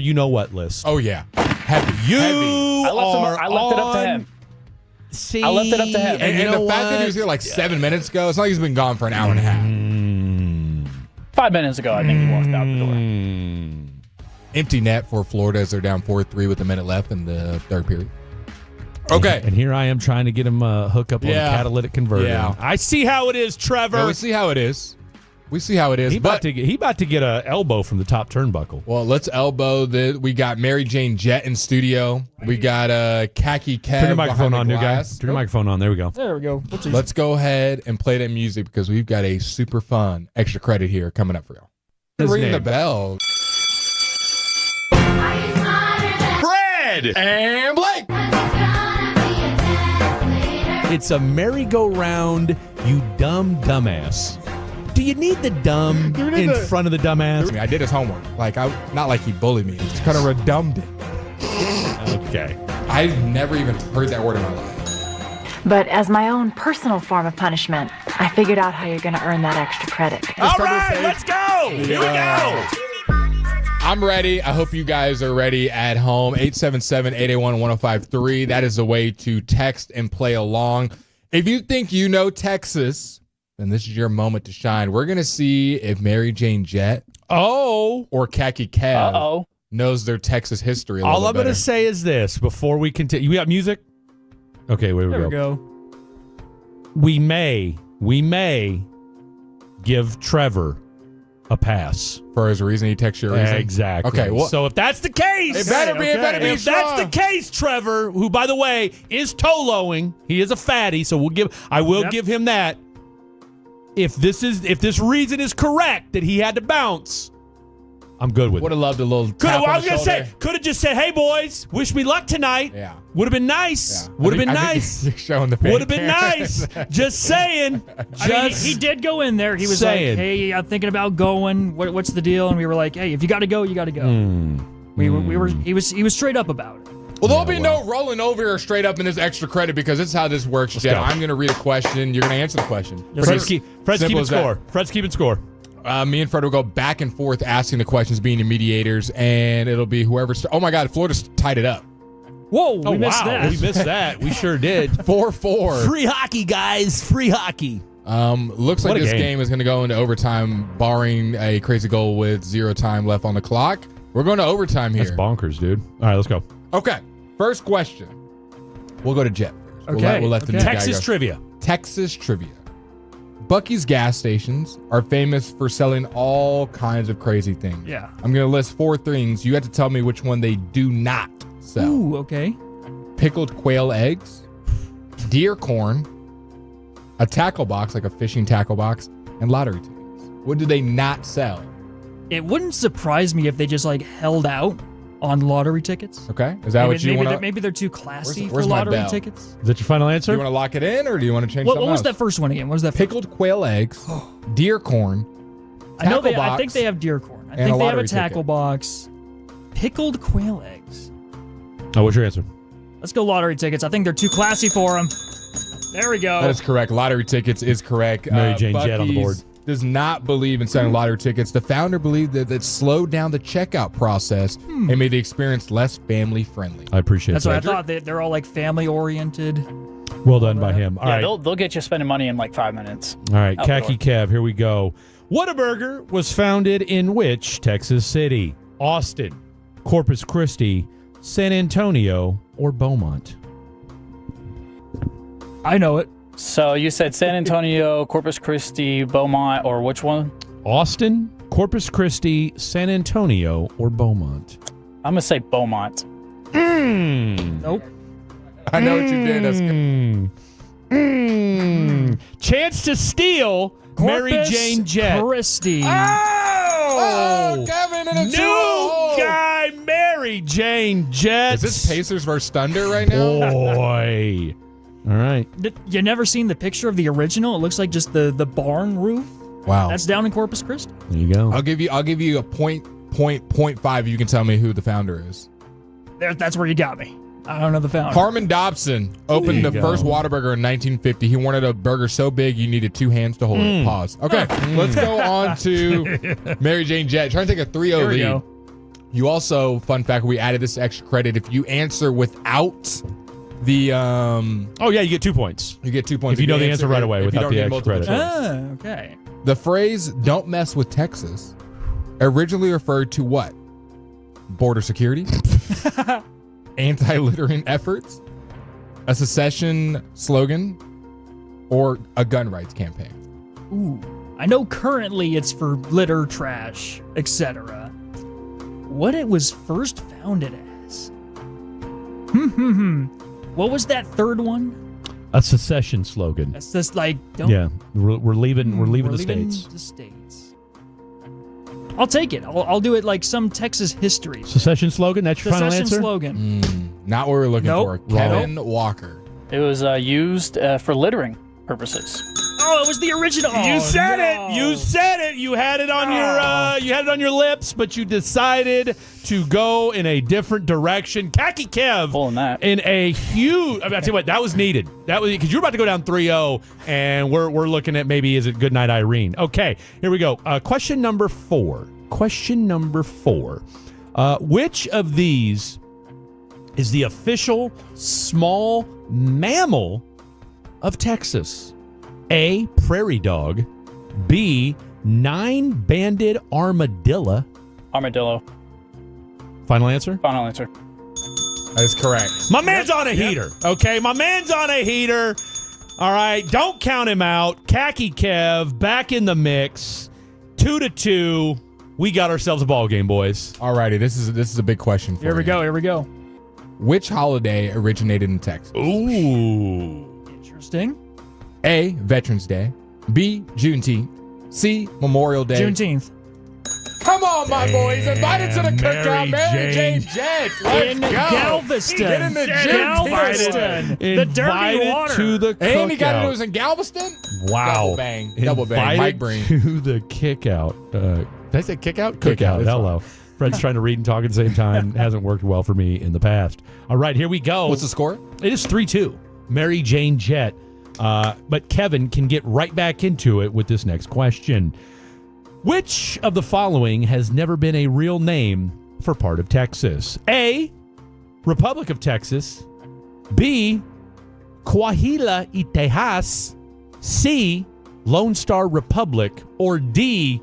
you-know-what list. Oh, yeah. Heavy. I left it up to him. See, I left it up to him. And the fact that he was here like 7 minutes ago, it's not like he's been gone for an hour and a half. 5 minutes ago, I think he walked out the door. Empty net for Florida as they're down 4-3 with a minute left in the third period. Okay. And here I am trying to get him hook up on the catalytic converter. Yeah. I see how it is, Trevor. Yeah, we see how it is. We see how it is. He about to get an elbow from the top turnbuckle. Well, let's elbow we got Mary Jane Jett in studio. We got Khaki Kev. Turn your microphone on, new guy. Turn your microphone on. There we go. There we go. Let's go ahead and play that music because we've got a super fun extra credit here coming up for y'all. Ring the bell. Fred and Blake. It's a merry-go-round, you dumbass. Do you need the dumb in front of the dumbass? I did his homework. Not like he bullied me. It's kind of redundant. Okay. I've never even heard that word in my life. But as my own personal form of punishment, I figured out how you're going to earn that extra credit. All right, let's go. Here we go. I'm ready. I hope you guys are ready at home. 877-881-1053. That is the way to text and play along. If you think you know Texas, then this is your moment to shine. We're going to see if Mary Jane Jett or Khaki Kev knows their Texas history a little bit. All I'm going to say is this before we continue. We got music? Okay, there we go. We may give Trevor a pass for his reason. He texts you a reason. Exactly. Okay. Well, so if that's the case, it better be. If that's the case, Trevor, who by the way is toloing, he is a fatty. So I will give him that. If this reason is correct that he had to bounce, I'm good with it. Would have loved a little. I was gonna say, could have just said, "Hey boys, wish me luck tonight." Yeah. Would have been nice. Yeah. Would have been nice. Showing the would have been nice. Just saying. He did go in there. He was like, "Hey, I'm thinking about going. What's the deal?" And we were like, "Hey, if you got to go, you got to go." He was straight up about it. Well, there'll be no rolling over or straight up in this extra credit because this is how this works. Jet. I'm going to read a question. You're going to answer the question. Fred's keeping score. Fred's keeping score. Me and Fred will go back and forth asking the questions, being the mediators, and it'll be whoever. Oh my God, Florida tied it up. Whoa, we missed that. We missed that. We sure did. 4-4. Free hockey, guys. Free hockey. Looks like this game is going to go into overtime, barring a crazy goal with 0 time left on the clock. We're going to overtime here. That's bonkers, dude. All right, let's go. Okay, first question. We'll go to Jet first. Okay. We'll let the new guy Texas go. trivia. Texas trivia. Buc-ee's gas stations are famous for selling all kinds of crazy things. Yeah. I'm going to list 4 things. You have to tell me which one they do not sell. Ooh, okay. Pickled quail eggs, deer corn, a tackle box, like a fishing tackle box, and lottery tickets. What do they not sell? It wouldn't surprise me if they just held out on lottery tickets. Okay. Is that what you want to... Maybe they're too classy where's for my lottery bell? tickets. Is that your final answer? Do you want to lock it in, or do you want to change something What was else? that first one again? What was that? Pickled quail eggs, deer corn, I know tackle I box, think they have deer corn. I and think a they have a lottery tackle ticket. box. Pickled quail eggs. Oh, what's your answer? Let's go lottery tickets. I think they're too classy for them. There we go. That is correct. Lottery tickets is correct. Mary Jane Jett on the board. Buc-ee's does not believe in selling lottery tickets. The founder believed that slowed down the checkout process and made the experience less family friendly. I appreciate That's that. what I thought. They're all family oriented. Well done by him. All right. They'll get you spending money in 5 minutes. All right, Out the Khaki Kev, here we go. Whataburger was founded in which Texas city? Austin, Corpus Christi, San Antonio, or Beaumont? I know it. So you said San Antonio, Corpus Christi, Beaumont, or which one? Austin, Corpus Christi, San Antonio, or Beaumont? I'm going to say Beaumont. Nope. I know what you did. Chance to steal Mary Corpus Jane Jett. Christi. Oh, Kevin in a new guy, Mary Jane Jett. Is this Pacers versus Thunder right now? Boy. All right. You never seen the picture of the original? It looks like just the barn roof. Wow. That's down in Corpus Christi. There you go. I'll give you a 0.5 if you can tell me who the founder is. That's where you got me. I don't know the founder. Harmon Dobson opened the first Whataburger in 1950. He wanted a burger so big you needed 2 hands to hold it. Pause. Okay, let's go on to Mary Jane Jett. Trying to take a 3-0 lead. You also, fun fact, we added this extra credit. If you answer without the oh yeah, you get 2 points. You get 2 points if you know the answer right away without the extra credit. Okay. The phrase "Don't mess with Texas" originally referred to what? Border security, anti-littering efforts, a secession slogan, or a gun rights campaign. Ooh, I know currently it's for litter, trash, etc. What it was first founded as? What was that third one? A secession slogan. That's just like, don't. Yeah, we're leaving the states. The states. I'll take it. I'll do it like some Texas history. Secession slogan. That's your final answer. Secession slogan. Not what we're looking for. Nope. Kevin Walker. It was used for littering purposes. Oh, it was the original. You said it. You said it. You had it on your lips, but you decided to go in a different direction. Khaki Kev pulling that in a huge. I tell you what, that was needed. That was because you're about to go down 3-0, and we're looking at maybe is it Goodnight Irene? Okay, here we go. Question number 4. Which of these is the official small mammal of Texas? A, prairie dog. B, 9-banded armadillo. Armadillo. Final answer? Final answer. That is correct. My man's on a heater. Okay, my man's on a heater. All right, don't count him out. Khaki Kev back in the mix. 2-2. We got ourselves a ball game, boys. All righty, this is a big question for you. Here we go. Which holiday originated in Texas? Ooh. Interesting. A, Veterans Day. B, Juneteenth. C, Memorial Day. Juneteenth. Come on, my boys. Invited to the cookout. Mary Jane Jett. In Galveston. Get in the Galveston. The dirty water. To the cookout. And he got it was in Galveston? Wow. Double bang. Mike Breen. To the kickout. Did I say kickout? Cookout. Hello. Fred's trying to read and talk at the same time. Hasn't worked well for me in the past. All right, here we go. What's the score? It is 3-2. Mary Jane Jett. But Kevin can get right back into it with this next question. Which of the following has never been a real name for part of Texas? A, Republic of Texas. B, Coahuila y Tejas. C, Lone Star Republic. Or D,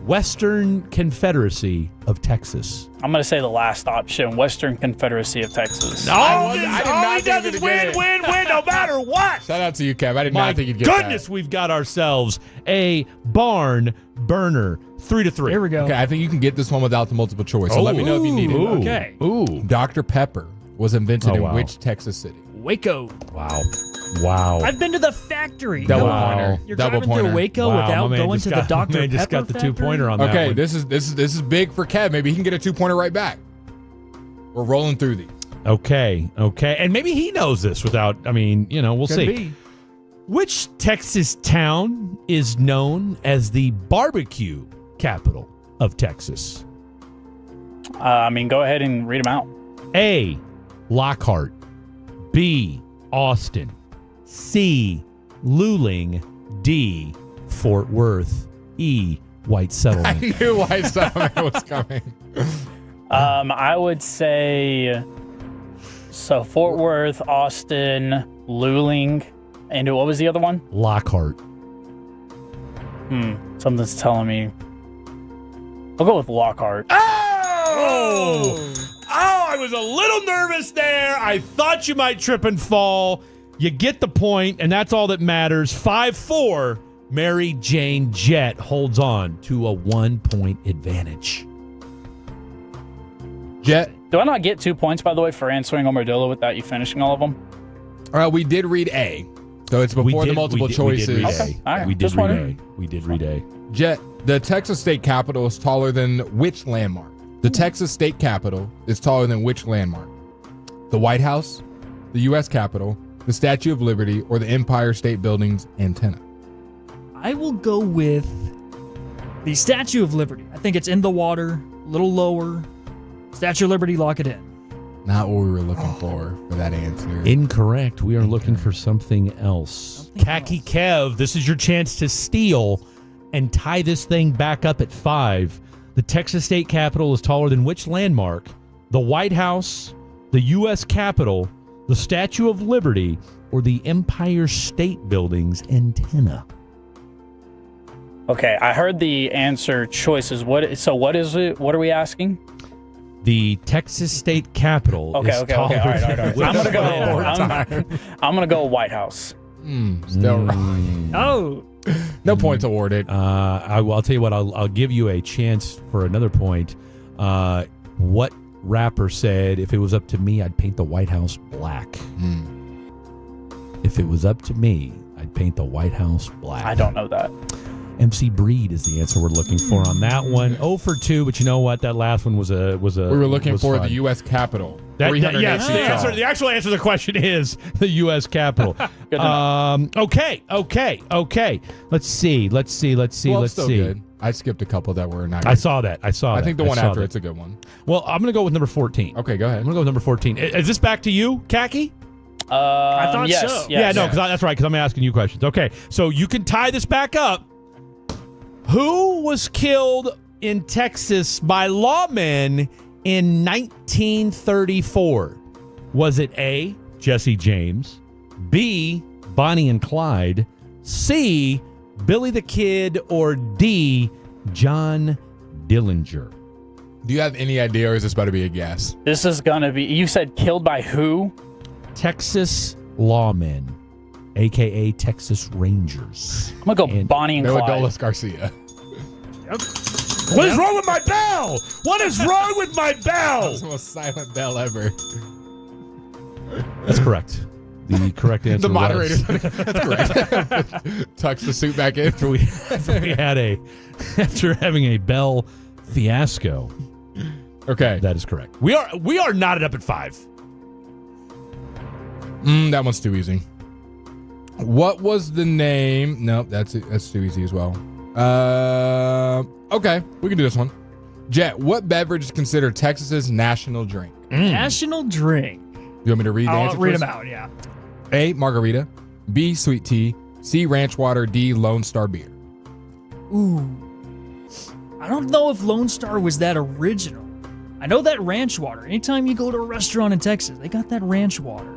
Western Confederacy of Texas. I'm going to say the last option, Western Confederacy of Texas. All he does is win, no matter what. Shout out to you, Kev. I did not think you'd get goodness, that. We've got ourselves a barn burner. 3-3. Here we go. Okay, I think you can get this one without the multiple choice. So let me know if you need it. Okay. Ooh. Dr. Pepper was invented in which Texas city? Waco. Wow. I've been to the factory. Double pointer. You're Double driving pointer. through Waco without going to the Dr. Man just Pepper got the factory? 2-pointer on that. Okay, one. this is big for Kev. Maybe he can get a 2-pointer right back. We're rolling through these. Okay. And maybe he knows this without, we'll Could see. be. Which Texas town is known as the barbecue capital of Texas? Go ahead and read them out. A, Lockhart. B, Austin. C, Luling. D, Fort Worth. E, White Settlement. I knew White Settlement was coming. I would say so Fort Worth, Austin, Luling, and what was the other one? Lockhart. Something's telling me. I'll go with Lockhart. Oh, I was a little nervous there. I thought you might trip and fall. You get the point, and that's all that matters. 5-4. Mary Jane Jett holds on to a 1-point advantage. Jett. Do I not get 2 points, by the way, for answering Armadillo without you finishing all of them? All right, we did read A. So it's before the multiple choices. We did read Okay. A. All right. We did Just read wondering. A. We did read A. Jett, the Texas state capitol is taller than which landmark? The Texas state capitol is taller than which landmark? The White House, the U.S. Capitol, the Statue of Liberty, or the Empire State Building's antenna? I will go with the Statue of Liberty. I think it's in the water, a little lower. Statue of Liberty, lock it in. Not what we were looking for that answer. Incorrect. We are looking for something else. Khaki Kev, this is your chance to steal and tie this thing back up at 5. The Texas state capitol is taller than which landmark? The White House, the U.S. Capitol, the Statue of Liberty, or the Empire State Building's antenna? Okay, I heard the answer choices. What is it? What are we asking? The Texas state capitol is taller. All right. I'm gonna go White House. Still wrong. Oh. No points awarded. I'll tell you what. I'll give you a chance for another point. What rapper said, "If it was up to me, I'd paint the White House black"? If it was up to me, I'd paint the White House black. I don't know that. MC Breed is the answer we're looking for on that one. 0 for 2, but you know what? That last one was a. We were looking for fun. the U.S. Capitol. Yes, the actual answer to the question is the U.S. Capitol. Okay. Let's see. Good. I skipped a couple that were not. I saw that. I think the one after it's a good one. Well, I'm going to go with number 14. Okay, go ahead. I'm going to go with number 14. Is this back to you, Khaki? I thought yes, so. Yes. Yeah, no, that's right, because I'm asking you questions. Okay, so you can tie this back up. Who was killed in Texas by lawmen in 1934? Was it A, Jesse James, B, Bonnie and Clyde, C, Billy the Kid, or D, John Dillinger? Do you have any idea, or is this about to be a guess? This is gonna be. You said killed by who? Texas lawmen, a.k.a. Texas Rangers. I'm gonna go Bonnie and Clyde. Noah Garcia. What is wrong with my bell? What is wrong with my bell? That's the most silent bell ever. That's correct. The correct answer the moderator. was... That's correct. Tucks the suit back in. After having a bell fiasco. Okay. That is correct. We are knotted up at 5. That one's too easy. What was the name? Nope, that's too easy as well. Okay, we can do this one. Jet, what beverage is considered Texas's national drink? National drink. You want me to read the answer? I'll read them out, yeah. A, margarita. B, sweet tea. C, ranch water. D, Lone Star beer. Ooh. I don't know if Lone Star was that original. I know that ranch water. Anytime you go to a restaurant in Texas, they got that ranch water.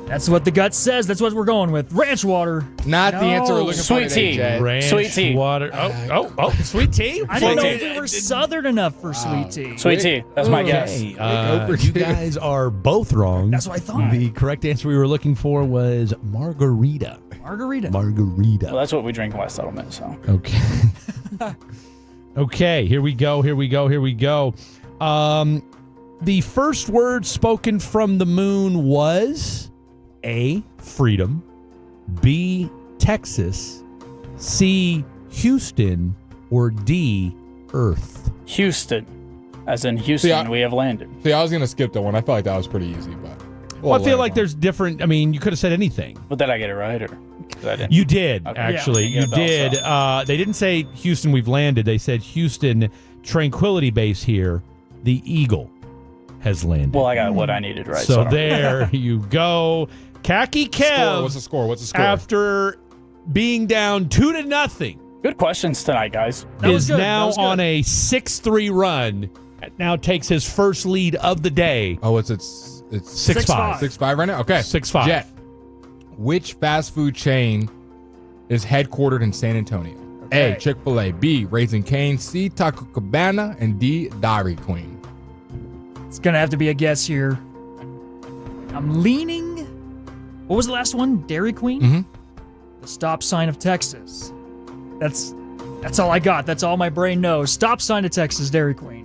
That's what the gut says. That's what we're going with. Ranch water. Not the answer we're looking for. Sweet tea. Ranch Sweet tea. water. Oh, sweet tea? I don't know if we were southern enough for sweet tea. Sweet tea. That's my guess. You guys are both wrong. That's what I thought. The correct answer we were looking for was margarita. Margarita. Well, that's what we drink in West Settlement, so. Okay. Okay, here we go. The first word spoken from the moon was A, freedom, B, Texas, C, Houston, or D, Earth. Houston. As in Houston, we have landed. See, I was going to skip that one. I felt like that was pretty easy, but. Well, I feel like there's different. I mean, you could have said anything. But did I get it right, or? I didn't. You did, Okay. actually. Yeah, You did. They didn't say Houston, we've landed. They said Houston, Tranquility Base here. The Eagle has landed. Well, I got what I needed right. So there you go. Khaki Kev. What's the score? After being down 2-0. Good questions tonight, guys. Is now on a 6-3 run. Now takes his first lead of the day. Oh, it's 6-5. 6-5 right now? Okay. 6-5. Jet, which fast food chain is headquartered in San Antonio? Okay. A, Chick-fil-A. B, Raising Cane. C, Taco Cabana. And D, Dairy Queen. It's going to have to be a guess here. I'm leaning. What was the last one? Dairy Queen? Mm-hmm. The stop sign of Texas. That's all I got. That's all my brain knows. Stop sign of Texas, Dairy Queen.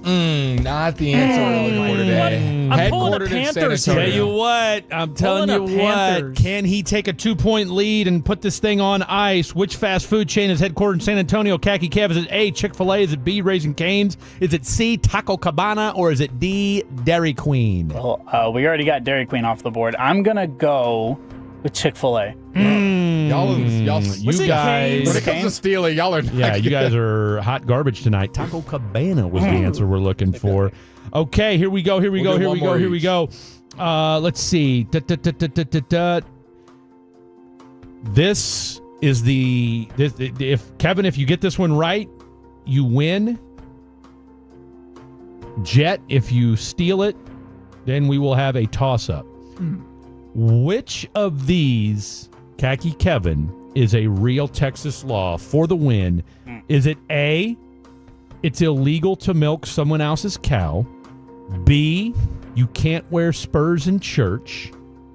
Not the answer we're looking for today. I'm pulling the Panthers Tell here. you what, I'm telling you what. Can he take a 2-point lead and put this thing on ice? Which fast food chain is headquartered in San Antonio? Khaki Kev, is it A, Chick-fil-A? Is it B, Raising Cane's? Is it C, Taco Cabana? Or is it D, Dairy Queen? Well, we already got Dairy Queen off the board. I'm going to go with Chick-fil-A. Y'all, you guys. When it comes to stealing, y'all are. Yeah, you guys are hot garbage tonight. Taco Cabana was the answer we're looking for. Okay, here we go. Let's see. This is if Kevin, if you get this one right, you win. Jet, if you steal it, then we will have a toss-up. Which of these, Khaki Kevin, is a real Texas law for the win? Is it A, it's illegal to milk someone else's cow? B, you can't wear spurs in church?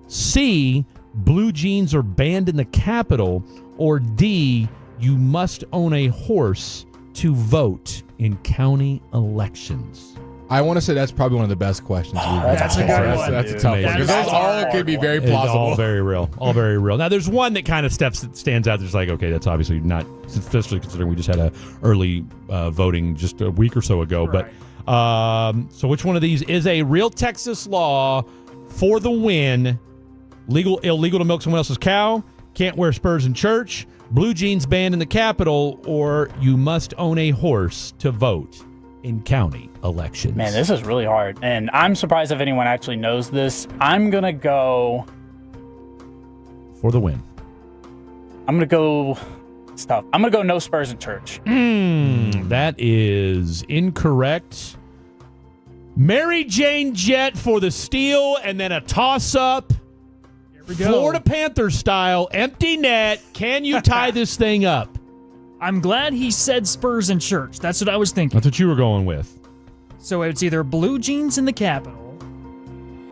C, blue jeans are banned in the Capitol? Or D, you must own a horse to vote in county elections? I want to say that's probably one of the best questions. That's a good one. That's a tough one. Because those all could be very plausible. All very real. All very real. Now, there's one that kind of stands out. There's like, okay, that's obviously not, especially considering we just had a early voting just a week or so ago. Right. But so which one of these is a real Texas law for the win? Illegal to milk someone else's cow, can't wear spurs in church, blue jeans banned in the Capitol, or you must own a horse to vote in county elections? Man, this is really hard. And I'm surprised if anyone actually knows this. I'm going to go... for the win. I'm going to go... It's tough. I'm going to go no spurs in church. That is incorrect. Mary Jane Jett for the steal, and then a toss-up. Here we go. Florida Panthers style, empty net. Can you tie this thing up? I'm glad he said spurs in church. That's what I was thinking. That's what you were going with. So it's either blue jeans in the Capitol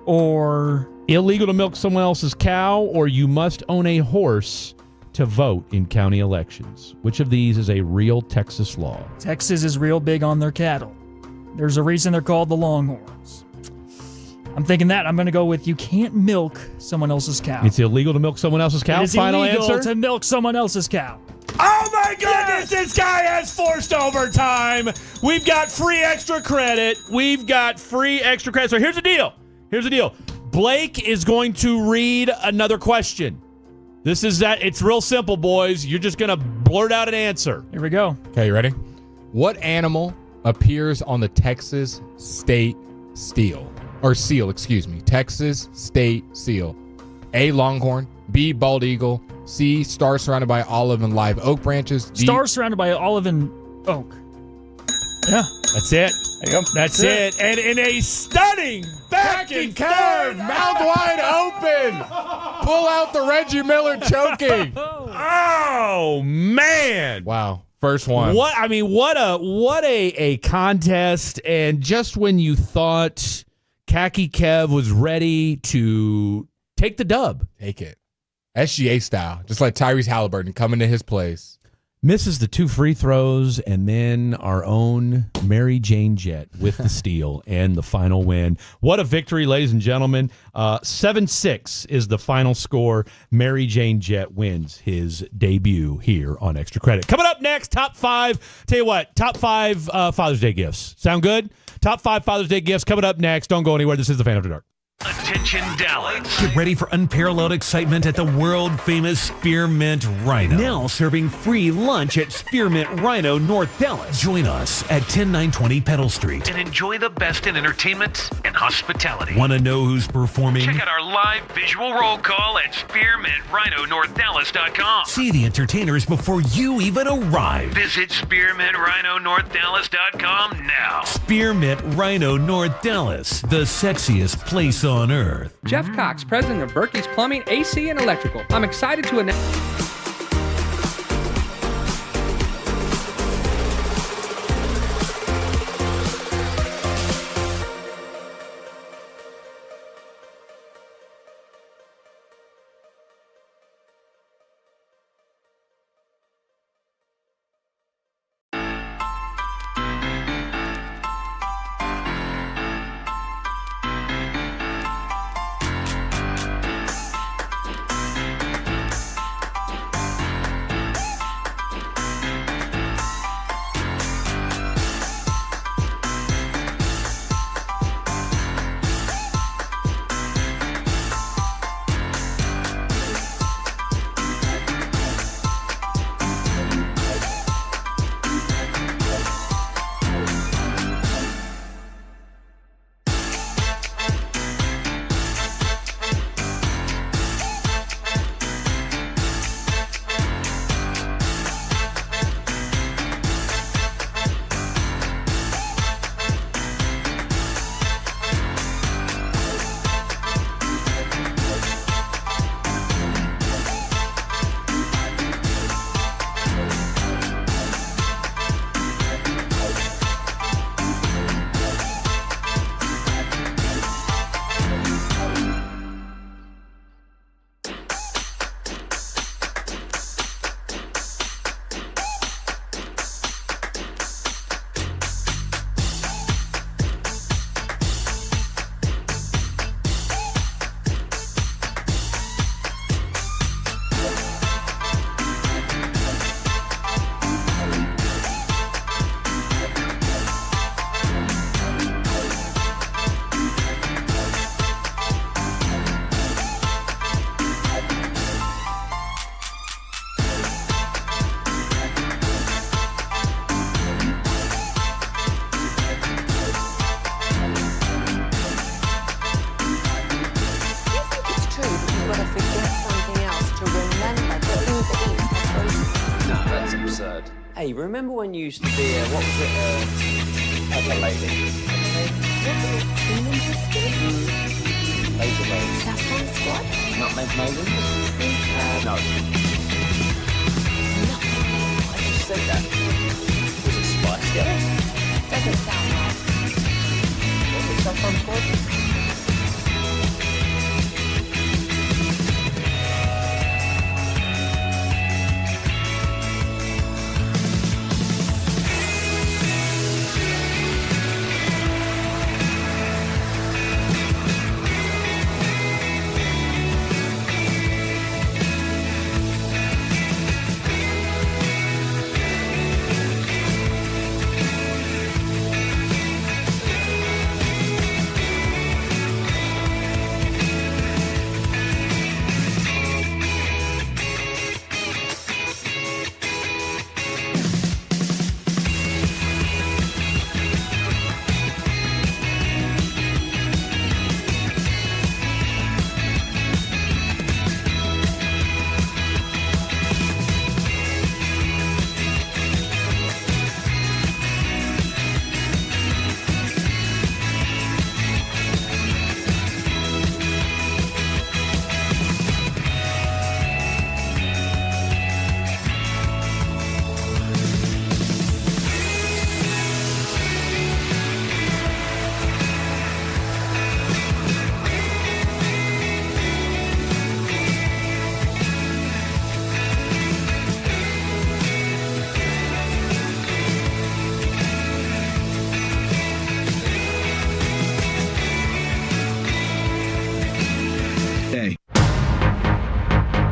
or... illegal to milk someone else's cow, or you must own a horse to vote in county elections. Which of these is a real Texas law? Texas is real big on their cattle. There's a reason they're called the Longhorns. I'm thinking that. I'm going to go with you can't milk someone else's cow. It's illegal to milk someone else's cow? It is Final illegal answer? to milk someone else's cow. Oh my goodness, this guy has forced overtime. We've got free extra credit. So here's the deal. Blake is going to read another question. It's real simple, boys. You're just going to blurt out an answer. Here we go. Okay, you ready? What animal appears on the Texas state seal? Texas state seal. A, longhorn. B, bald eagle. C, star surrounded by olive and live oak branches. D, star surrounded by olive and oak. Yeah. That's it. There you go. That's it. And in a stunning back and curve, mouth wide open. Pull out the Reggie Miller choking. Oh, man. Wow. First one. What a contest. And just when you thought Khaki Kev was ready to take the dub. Take it. SGA style. Just like Tyrese Halliburton coming to his place. Misses the 2 free throws, and then our own Mary Jane Jett with the steal and the final win. What a victory, ladies and gentlemen. 7-6 is the final score. Mary Jane Jett wins his debut here on Extra Credit. Coming up next, top 5. Tell you what, top 5 Father's Day gifts. Sound good? Top 5 Father's Day gifts coming up next. Don't go anywhere. This is the Fan After Dark. Attention Dallas. Get ready for unparalleled excitement at the world-famous Spearmint Rhino. Now serving free lunch at Spearmint Rhino, North Dallas. Join us at 10920 Pedal Street and enjoy the best in entertainment and hospitality. Want to know who's performing? Check out our live visual roll call at SpearmintRhinoNorthDallas.com. See the entertainers before you even arrive. Visit SpearmintRhinoNorthDallas.com now. Spearmint Rhino North Dallas, the sexiest place on earth. Jeff Cox, president of Berkey's Plumbing, AC, and Electrical. I'm excited to announce... absurd. Hey, remember when you used to be what was it? Pepper Lady. Laser Rose. Saffron Squad? Nutmeg Maiden? No. I just said that. Was it Spice Girls? Doesn't sound right. Was it Saffron Squad?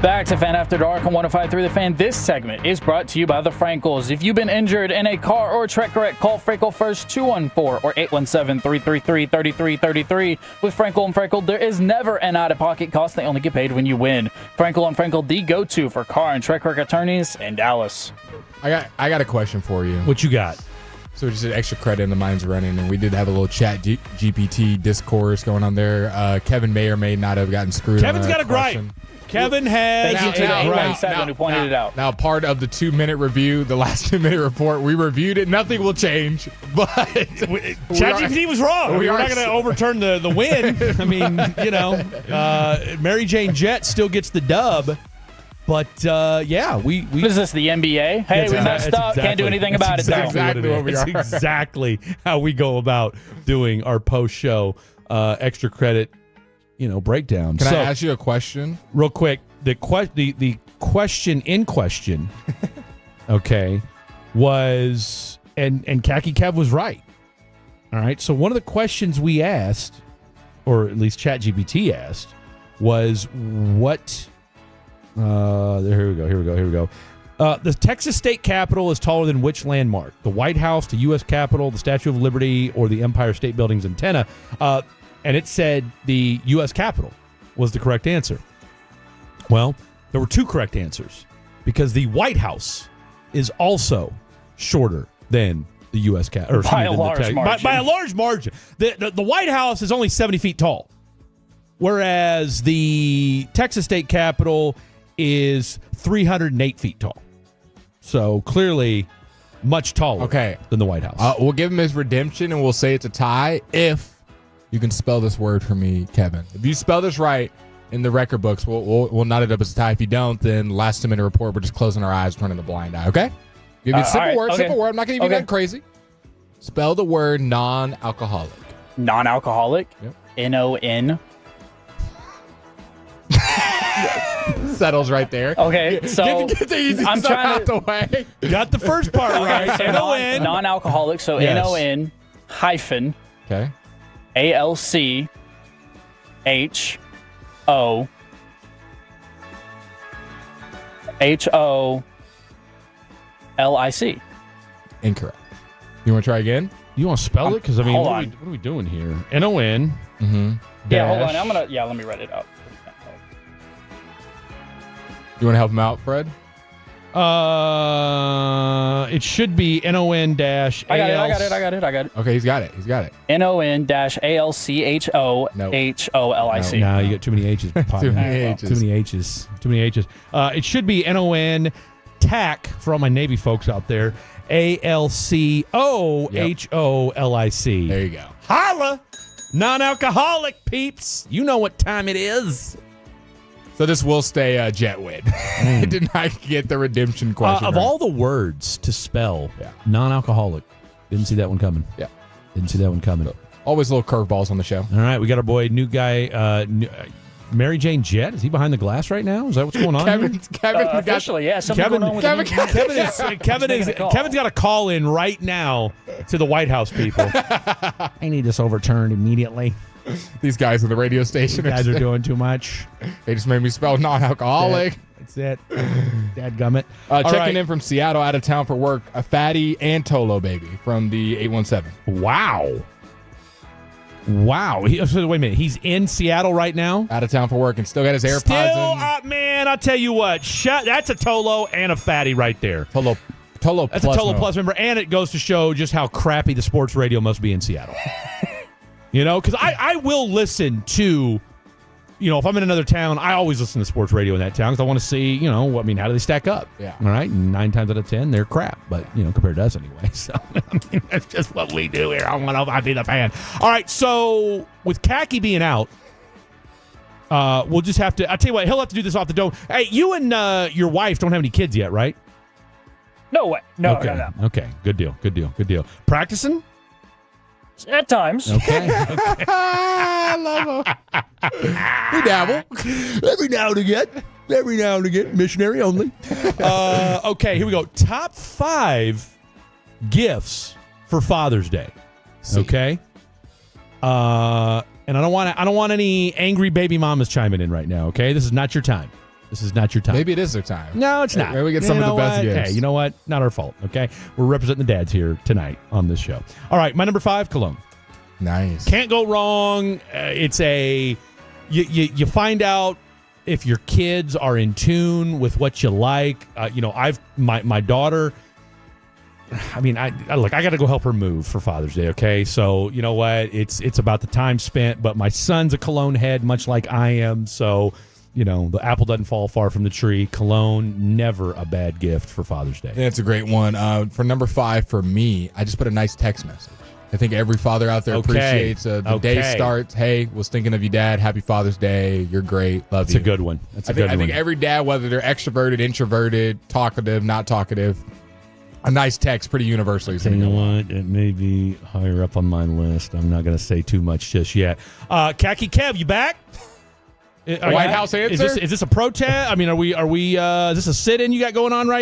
Back to Fan After Dark on 105.3 The Fan. This segment is brought to you by the Frankels. If you've been injured in a car or truck wreck, call Frankel first 214 or 817-333-3333. With Frankel and Frankel, there is never an out-of-pocket cost. They only get paid when you win. Frankel and Frankel, the go-to for car and truck wreck attorneys in Dallas. I got a question for you. What you got? So we just did extra credit in the Minds Running, and we did have a little chat GPT discourse going on there. Kevin may or may not have gotten screwed. Kevin's got a gripe. Kevin has Thank you to A17 who pointed it out. Now, part of the 2-minute review, the last 2-minute report, we reviewed it. Nothing will change. But ChatGPT was wrong. We're not going to overturn the win. I mean, Mary Jane Jett still gets the dub. But, yeah, we What is this, the NBA? Hey, we messed up. Can't do anything about it, though. Exactly what we are. That's exactly how we go about doing our post-show extra credit breakdown. Can I ask you a question? Real quick. The question in question, okay, was, and Khaki Kev was right. All right. So one of the questions we asked, or at least ChatGPT asked, was what, here we go. The Texas state capitol is taller than which landmark? The White House, the U.S. Capitol, the Statue of Liberty, or the Empire State Building's antenna? And it said the U.S. Capitol was the correct answer. Well, there were two correct answers because the White House is also shorter than the U.S. Capitol. By a large margin. By a large margin. The White House is only 70 feet tall, whereas the Texas state capitol is 308 feet tall. So clearly much taller than the White House. We'll give him his redemption, and we'll say it's a tie if you can spell this word for me, Kevin. If you spell this right in the record books, we'll knot it up as a tie. If you don't, then last 2-minute report, we're just closing our eyes, turning a blind eye, okay? Give you a simple word, simple word. I'm not going to give you that crazy. Spell the word non-alcoholic. Non-alcoholic? Yep. N-O-N. Settles right there. Okay, so get the easy I'm stuff trying out the way. Got the first part right. So N-O-N. Non-alcoholic, so Yes. N-O-N hyphen Okay. A-L-C-H-O-L-I-C. Incorrect. You want to try again? You want to spell it? Because, I mean, hold what on. are we doing here? N-O-N. Mm-hmm. Yeah, hold on. Let me write it out. You want to help him out, Fred? It should be N-O-N dash I got it. Okay, he's got it. N-O-N-A-L-C-H-O-H-O-L-I-C. No, you got too many H's. Too many H's. It should be N-O-N TAC for all my Navy folks out there. ALCOHOLIC. There you go. Holla! Non-alcoholic peeps. You know what time it is. So this will stay a jet win. I did not get the redemption question. Of right. all the words to spell, non-alcoholic. Didn't see that one coming. Yeah. Didn't see that one coming. Always little curveballs on the show. All right, we got our boy, new guy, Mary Jane Jett. Is he behind the glass right now? Is that what's going on? Kevin, officially, yeah. Something going on with Kevin's got a call in right now to the White House people. I need this overturned immediately. These guys on the radio station. You guys are doing too much. They just made me spell non-alcoholic. That's it. Dadgummit. Checking in from Seattle, out of town for work, a fatty and Tolo baby from the 817. Wow. So wait a minute. He's in Seattle right now? Out of town for work and still got his AirPods in. Man, I'll tell you what. That's a Tolo and a fatty right there. Tolo That's Plus a Tolo Plus member, and it goes to show just how crappy the sports radio must be in Seattle. Because I will listen to, if I'm in another town, I always listen to sports radio in that town because I want to see, how do they stack up? Yeah. All right. 9 times out of 10, they're crap, but, compared to us anyway. So, that's just what we do here. I want to be the fan. All right. So, with Khaki being out, we'll just have to, I'll tell you what, he'll have to do this off the dome. Hey, you and your wife don't have any kids yet, right? No way. No. Okay. Good deal. Practicing? At times. Okay. I love him. We dabble. Every now and again. Missionary only. Okay, here we go. Top 5 gifts for Father's Day. Okay. And I don't want any angry baby mamas chiming in right now. Okay, this is not your time. Maybe it is their time. No, it's not. Maybe we get some of the best gifts. Hey, you know what? Not our fault. Okay, we're representing the dads here tonight on this show. All right, my number 5, cologne. Nice. Can't go wrong. It's you find out if your kids are in tune with what you like. My daughter. I got to go help her move for Father's Day. Okay, so you know what? It's about the time spent. But my son's a cologne head, much like I am. So. The apple doesn't fall far from the tree. Cologne, never a bad gift for Father's Day. That's a great one. For number 5 for me, I just put a nice text message. I think every father out there appreciates the day starts. Hey, was thinking of you, Dad. Happy Father's Day. You're great. Love you. It's a good one. I think every dad, whether they're extroverted, introverted, talkative, not talkative, a nice text pretty universally. You know what? It may be higher up on my list. I'm not going to say too much just yet. Khaki Kev, you back? White House answer? Is this a protest? Are we? Is this a sit-in you got going on we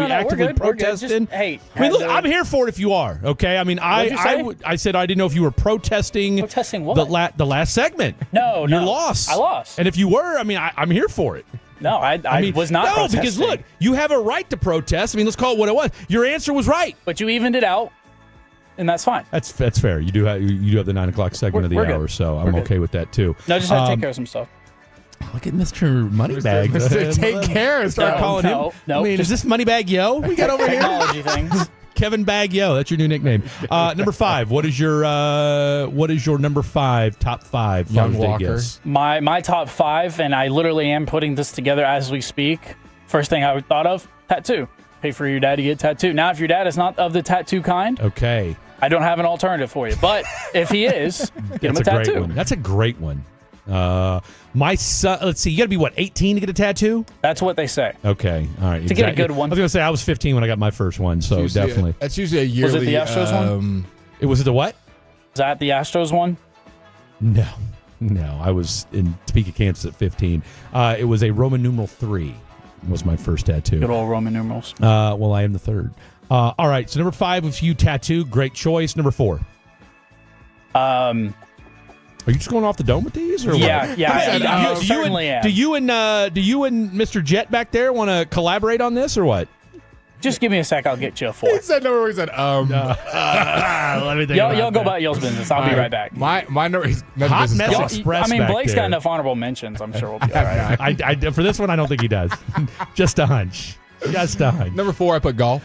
actively protesting? Hey, look, I'm here for it if you are. Okay, I said I didn't know if you were protesting. Protesting what? The last segment. No, your loss. I lost. And if you were, I'm here for it. No, I was not. No, protesting. because look, you have a right to protest. Let's call it what it was. Your answer was right, but you evened it out. And that's fine. That's fair. You do have the 9 o'clock segment of the hour, so I'm okay with that too. No, just have to take care of some stuff. Look at Mr. Moneybag. Take care and start calling him. No, is this Moneybag Yo we got over here? Technology things. Kevin Bag Yo, that's your new nickname. Number 5. What is your number 5 top 5 Young Father's Day Walker? gifts? My top 5, and I literally am putting this together as we speak. First thing I thought of, tattoo. Pay for your dad to get tattooed. Now, if your dad is not of the tattoo kind, okay, I don't have an alternative for you. But if he is, get him a tattoo. Great one. That's a great one. My son, let's see, you got to be 18 to get a tattoo? That's what they say. Okay, all right. To get a good one. I was going to say I was 15 when I got my first one, so definitely. That's usually a yearly. Was it the Astros one? Was it the what? Was that the Astros one? No, I was in Topeka, Kansas at 15. It was a Roman numeral 3 was my first tattoo. Good old Roman numerals. Well, I am the 3rd. All right, so number 5 with you, tattoo. Great choice. Number 4. Are you just going off the dome with these? Or yeah. I do certainly am. Do you and Mr. Jet back there want to collaborate on this or what? Just give me a sec. I'll get you a 4. He said no. He said Let me think. Y'all go about y'all's business. I'll be right back. My number is Hot Mess Express. Blake's got enough honorable mentions. I'm sure we'll be all right. For this one, I don't think he does. Just a hunch. Just a hunch. Number 4, I put golf.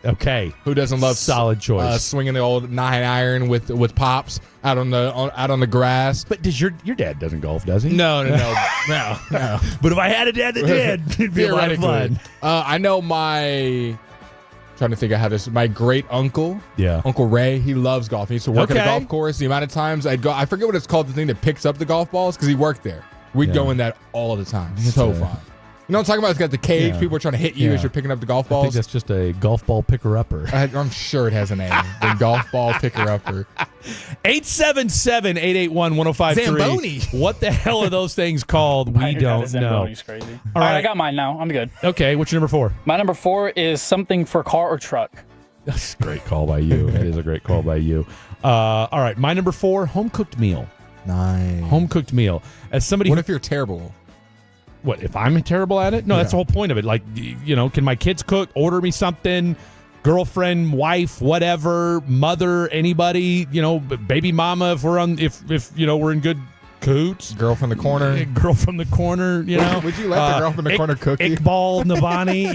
Okay. Who doesn't love solid choice? Swinging the old 9-iron with pops out on the grass. But does your dad doesn't golf, does he? No. But if I had a dad that did, it'd be a lot of fun. I know trying to think of how this. My great uncle, yeah, Uncle Ray, he loves golf. He used to work at a golf course. The amount of times I'd go, I forget what it's called, the thing that picks up the golf balls, because he worked there. We'd go in that all the time. So fun. You know what I'm talking about? It's got the cage. People are trying to hit you as you're picking up the golf balls. I think that's just a golf ball picker-upper. I'm sure it has a name. The golf ball picker-upper. 877-881-1053. Zamboni. What the hell are those things called? We don't know. Zamboni's crazy. All right, I got mine now. I'm good. Okay, what's your number 4? My number 4 is something for car or truck. That's a great call by you. That is a great call by you. All right, my number 4, home-cooked meal. Nice. Home-cooked meal. As somebody, what if you're terrible? What, if I'm terrible at it? No, that's the whole point of it. Like, can my kids cook? Order me something. Girlfriend, wife, whatever, mother, anybody, baby mama, if we're we're in good cahoots. Girl from the corner. Girl from the corner, Would you let the girl from the corner cook you? Iqbal Navani,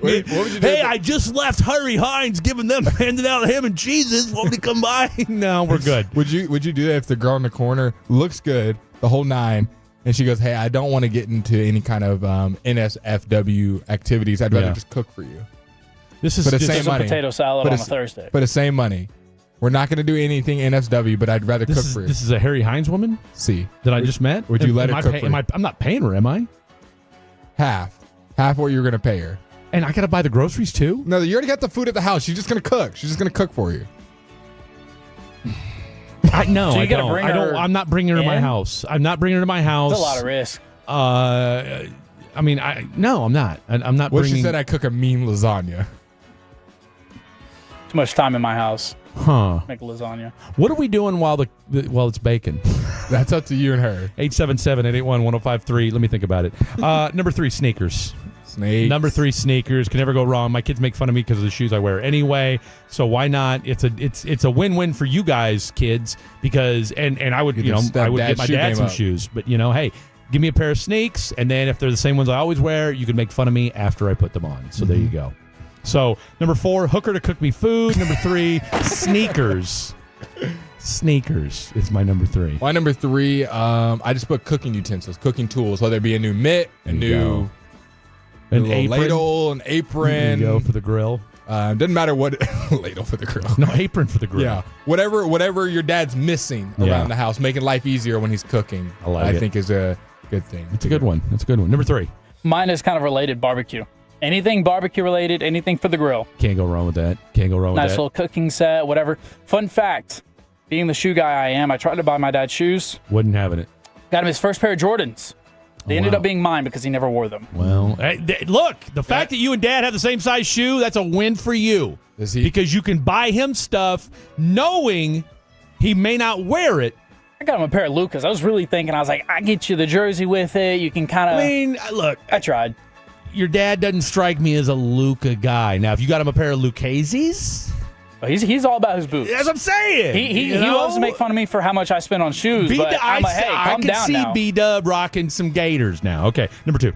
Wait, what would you do? Hey, I just left Harry Hines handing out ham and cheeses. Want me to come by? No, we're good. Would you do that if the girl in the corner looks good, the whole 9, and she goes, hey, I don't want to get into any kind of NSFW activities. I'd rather just cook for you. This is for the just same money. Potato salad on a Thursday. For the same money. We're not going to do anything NSW, but I'd rather cook for you. This is a Harry Hines woman? See. That I just met? Would you let her cook for you? I'm not paying her, am I? Half what you're going to pay her. And I got to buy the groceries too? No, you already got the food at the house. She's just going to cook. She's just going to cook for you. I don't. I'm not bringing her to my house. I'm not bringing her to my house. It's a lot of risk. I'm not. I'm not What bringing. she said, I cook a mean lasagna. Too much time in my house. Huh. Make lasagna. What are we doing while it's baking? That's up to you and her. 877-881-1053. Let me think about it. Number 3, sneakers. Snakes. Number 3, sneakers. Can never go wrong. My kids make fun of me because of the shoes I wear anyway. So why not? It's a win-win for you guys, kids, because and I would I would get my dad some shoes, but hey, give me a pair of sneaks, and then if they're the same ones I always wear, you can make fun of me after I put them on. So there you go. So number 4, hooker to cook me food. Number 3, sneakers. Sneakers is my number 3. My number 3, I just put cooking utensils, cooking tools, whether it be a new mitt, an apron, ladle, an apron. There you go, for the grill. Doesn't matter what ladle for the grill. No, apron for the grill. Yeah, whatever your dad's missing around the house, making life easier when he's cooking. I think is a good thing. It's a good one. That's a good one. Number 3. Mine is kind of related, barbecue. Anything barbecue related, anything for the grill. Can't go wrong with that. Can't go wrong with that. Nice little cooking set, whatever. Fun fact, being the shoe guy I am, I tried to buy my dad shoes. Wasn't having it. Got him his first pair of Jordans. They ended up being mine because he never wore them. Well, look, the fact that you and Dad have the same size shoe, that's a win for you. Because you can buy him stuff knowing he may not wear it. I got him a pair of Lucas. I was really thinking, I was like, I get you the jersey with it. You can kind of... I mean, look. I tried. Your dad doesn't strike me as a Luca guy. Now, if you got him a pair of Lucchese's... He's all about his boots. That's what I'm saying. He loves to make fun of me for how much I spend on shoes, but I'm like, hey, calm down now. I can see B-Dub rocking some Gators now. Okay, number 2.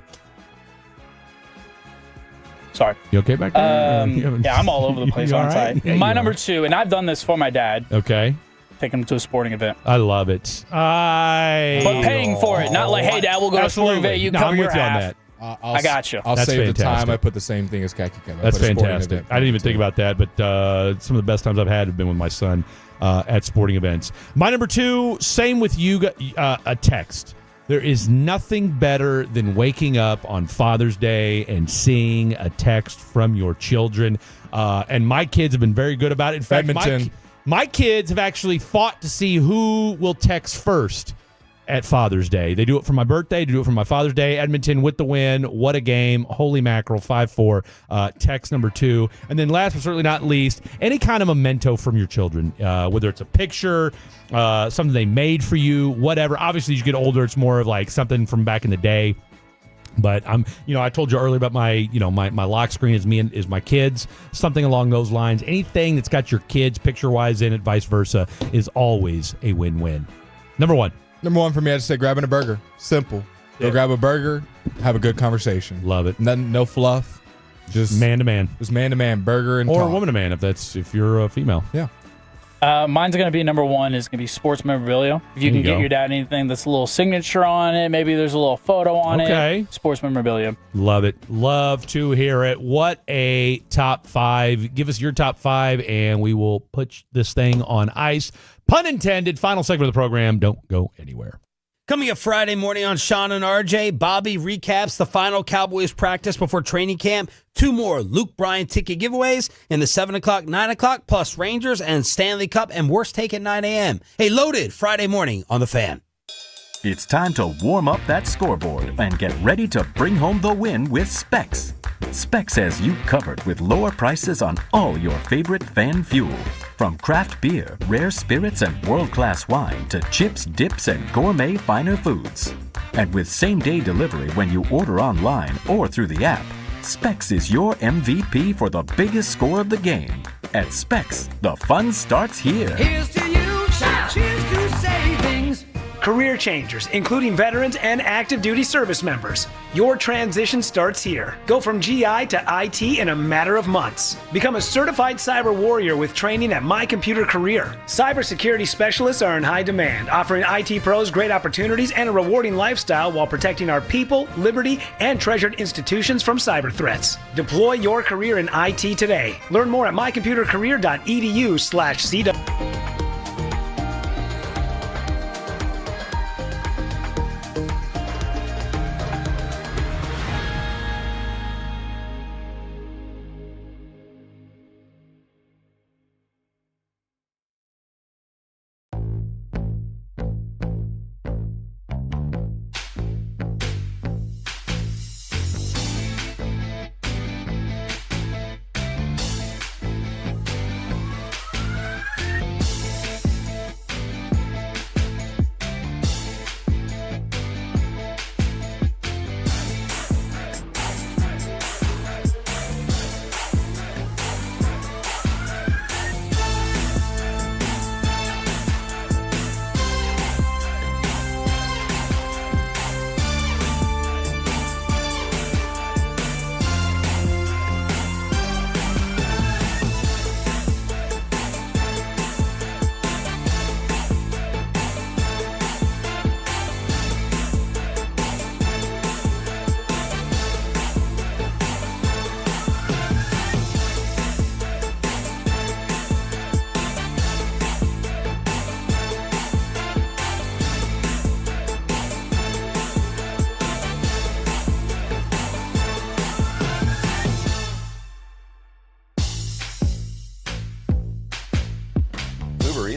Sorry. You okay back there? Yeah, I'm all over the place, aren't I? Yeah, my number 2, and I've done this for my dad. Okay. Taking him to a sporting event. I love it. But paying for it, not like, hey, Dad, we'll go to a sporting event. You cover your half. On that. I got you. I'll That's save fantastic. the time. I put the same thing as Khaki Kevin. That's fantastic. I didn't even think about that, but some of the best times I've had have been with my son at sporting events. My number 2, same with you, a text. There is nothing better than waking up on Father's Day and seeing a text from your children. And my kids have been very good about it. In fact, my kids have actually fought to see who will text first at Father's Day. They do it for my birthday. They do it for my Father's Day. Edmonton with the win. What a game. Holy mackerel. 5-4. Text number 2. And then last but certainly not least, any kind of memento from your children, whether it's a picture, something they made for you, whatever. Obviously, as you get older, it's more of like something from back in the day. But I told you earlier about my lock screen is my kids, something along those lines. Anything that's got your kids picture-wise in it, vice versa, is always a win-win. Number 1. Number 1 for me, I just say grabbing a burger. Simple. Go grab a burger, have a good conversation. Love it. No fluff. Just man-to-man. Just man-to-man, burger and or talk. woman-to-man if you're a female. Yeah. Mine's going to be number one is going to be sports memorabilia. If you can get your dad anything that's a little signature on it, maybe there's a little photo on it. Sports memorabilia. Love it. Love to hear it. What a top 5. Give us your top 5, and we will put this thing on ice. Pun intended. Final segment of the program. Don't go anywhere. Coming up Friday morning on Sean and RJ, Bobby recaps the final Cowboys practice before training camp. 2 more Luke Bryan ticket giveaways in the 7 o'clock, 9 o'clock, plus Rangers and Stanley Cup and Worst Take at 9 a.m. Hey, loaded Friday morning on The Fan. It's time to warm up that scoreboard and get ready to bring home the win with Specs. Specs has you covered with lower prices on all your favorite fan fuel. From craft beer, rare spirits, and world-class wine to chips, dips, and gourmet finer foods. And with same-day delivery when you order online or through the app, Specs is your MVP for the biggest score of the game. At Specs, the fun starts here. Here's to you, cheers to savings. Career changers, including veterans and active duty service members. Your transition starts here. Go from GI to IT in a matter of months. Become a certified cyber warrior with training at My Computer Career. Cybersecurity specialists are in high demand, offering IT pros great opportunities and a rewarding lifestyle while protecting our people, liberty, and treasured institutions from cyber threats. Deploy your career in IT today. Learn more at mycomputercareer.edu/CW.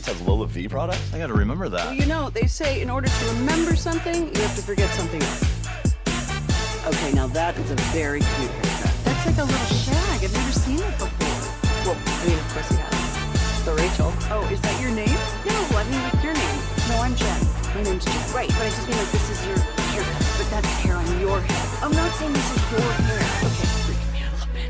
Has Lola V products? I gotta remember that. Well, you know, they say in order to remember something, you have to forget something else. Okay, now that is a very cute haircut. That's like a little shag. I've never seen it before. Well, I mean, of course you have. It's the Rachel. Oh, is that your name? No, I mean like your name. No, I'm Jen. My name's Jen. Right, but I just mean like this is your haircut, but that's hair on your head. I'm not saying this is your hair. Okay, freak me out a little bit.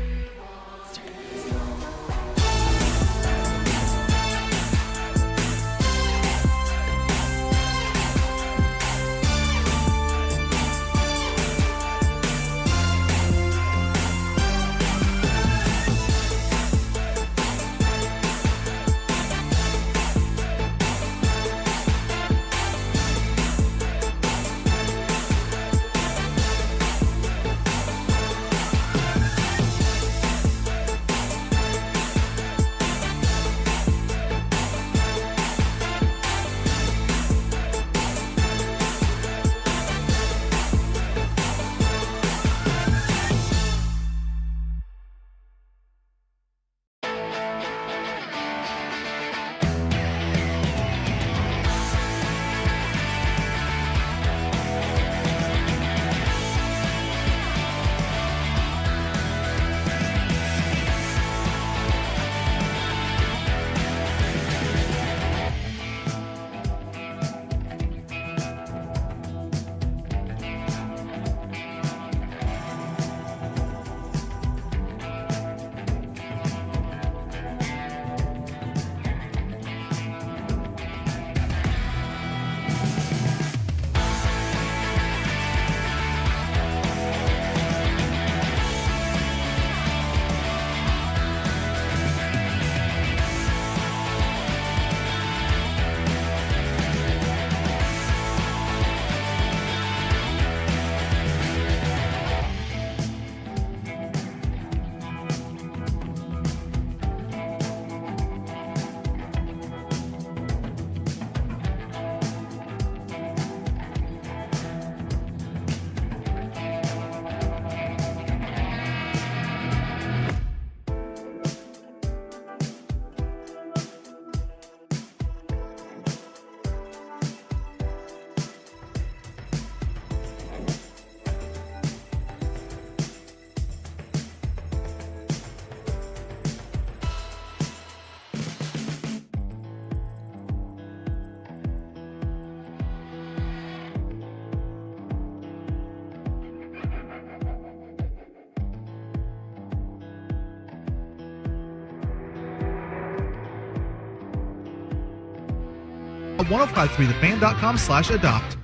at 1053thefan.com/adopt.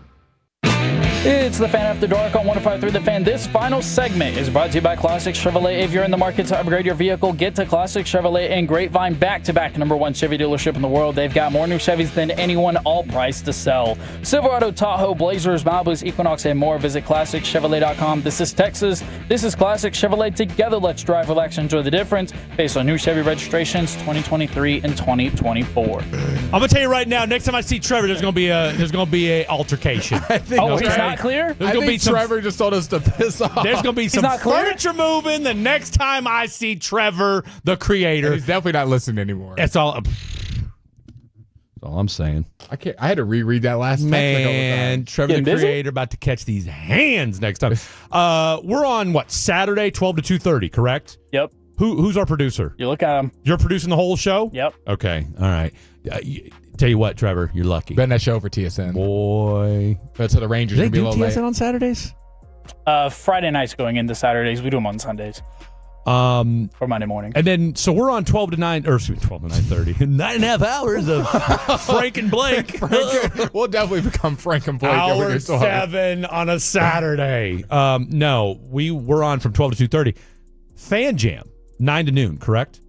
It's the Fan After Dark on 105.3 The Fan. This final segment is brought to you by Classic Chevrolet. If you're in the market to upgrade your vehicle, get to Classic Chevrolet and Grapevine, back-to-back #1 Chevy dealership in the world. They've got more new Chevys than anyone, all priced to sell. Silverado, Tahoe, Blazers, Malibus, Equinox, and more. Visit ClassicChevrolet.com. This is Texas. This is Classic Chevrolet. Together, let's drive, relax, and enjoy the difference based on new Chevy registrations 2023 and 2024. I'm gonna tell you right now. Next time I see Trevor, there's gonna be a altercation. He's not clear. There's gonna be Trevor just told us to piss off. There's gonna be some furniture moving the next time I see Trevor, the creator. And he's definitely not listening anymore. That's all I'm saying. I had to reread that last text a couple times. Trevor the creator about to catch these hands next time. We're on Saturday, 12 to 2:30, correct? Yep. Who's our producer? You look at him. You're producing the whole show? Yep. Okay. All right. Tell you what, Trevor, you're lucky. Ben that show for TSN. Boy. That's how the Rangers Do they will be a do little TSN late. on Saturdays? Friday nights going into Saturdays. We do them on Sundays. Or Monday morning. And then, so we're on 12 to 9:30. 9.5 hours of Frank and Blake. We'll definitely become Frank and Blake. Hour 7 on a Saturday. No, we're on from 12 to 2:30. Fan Jam, 9 to noon, correct?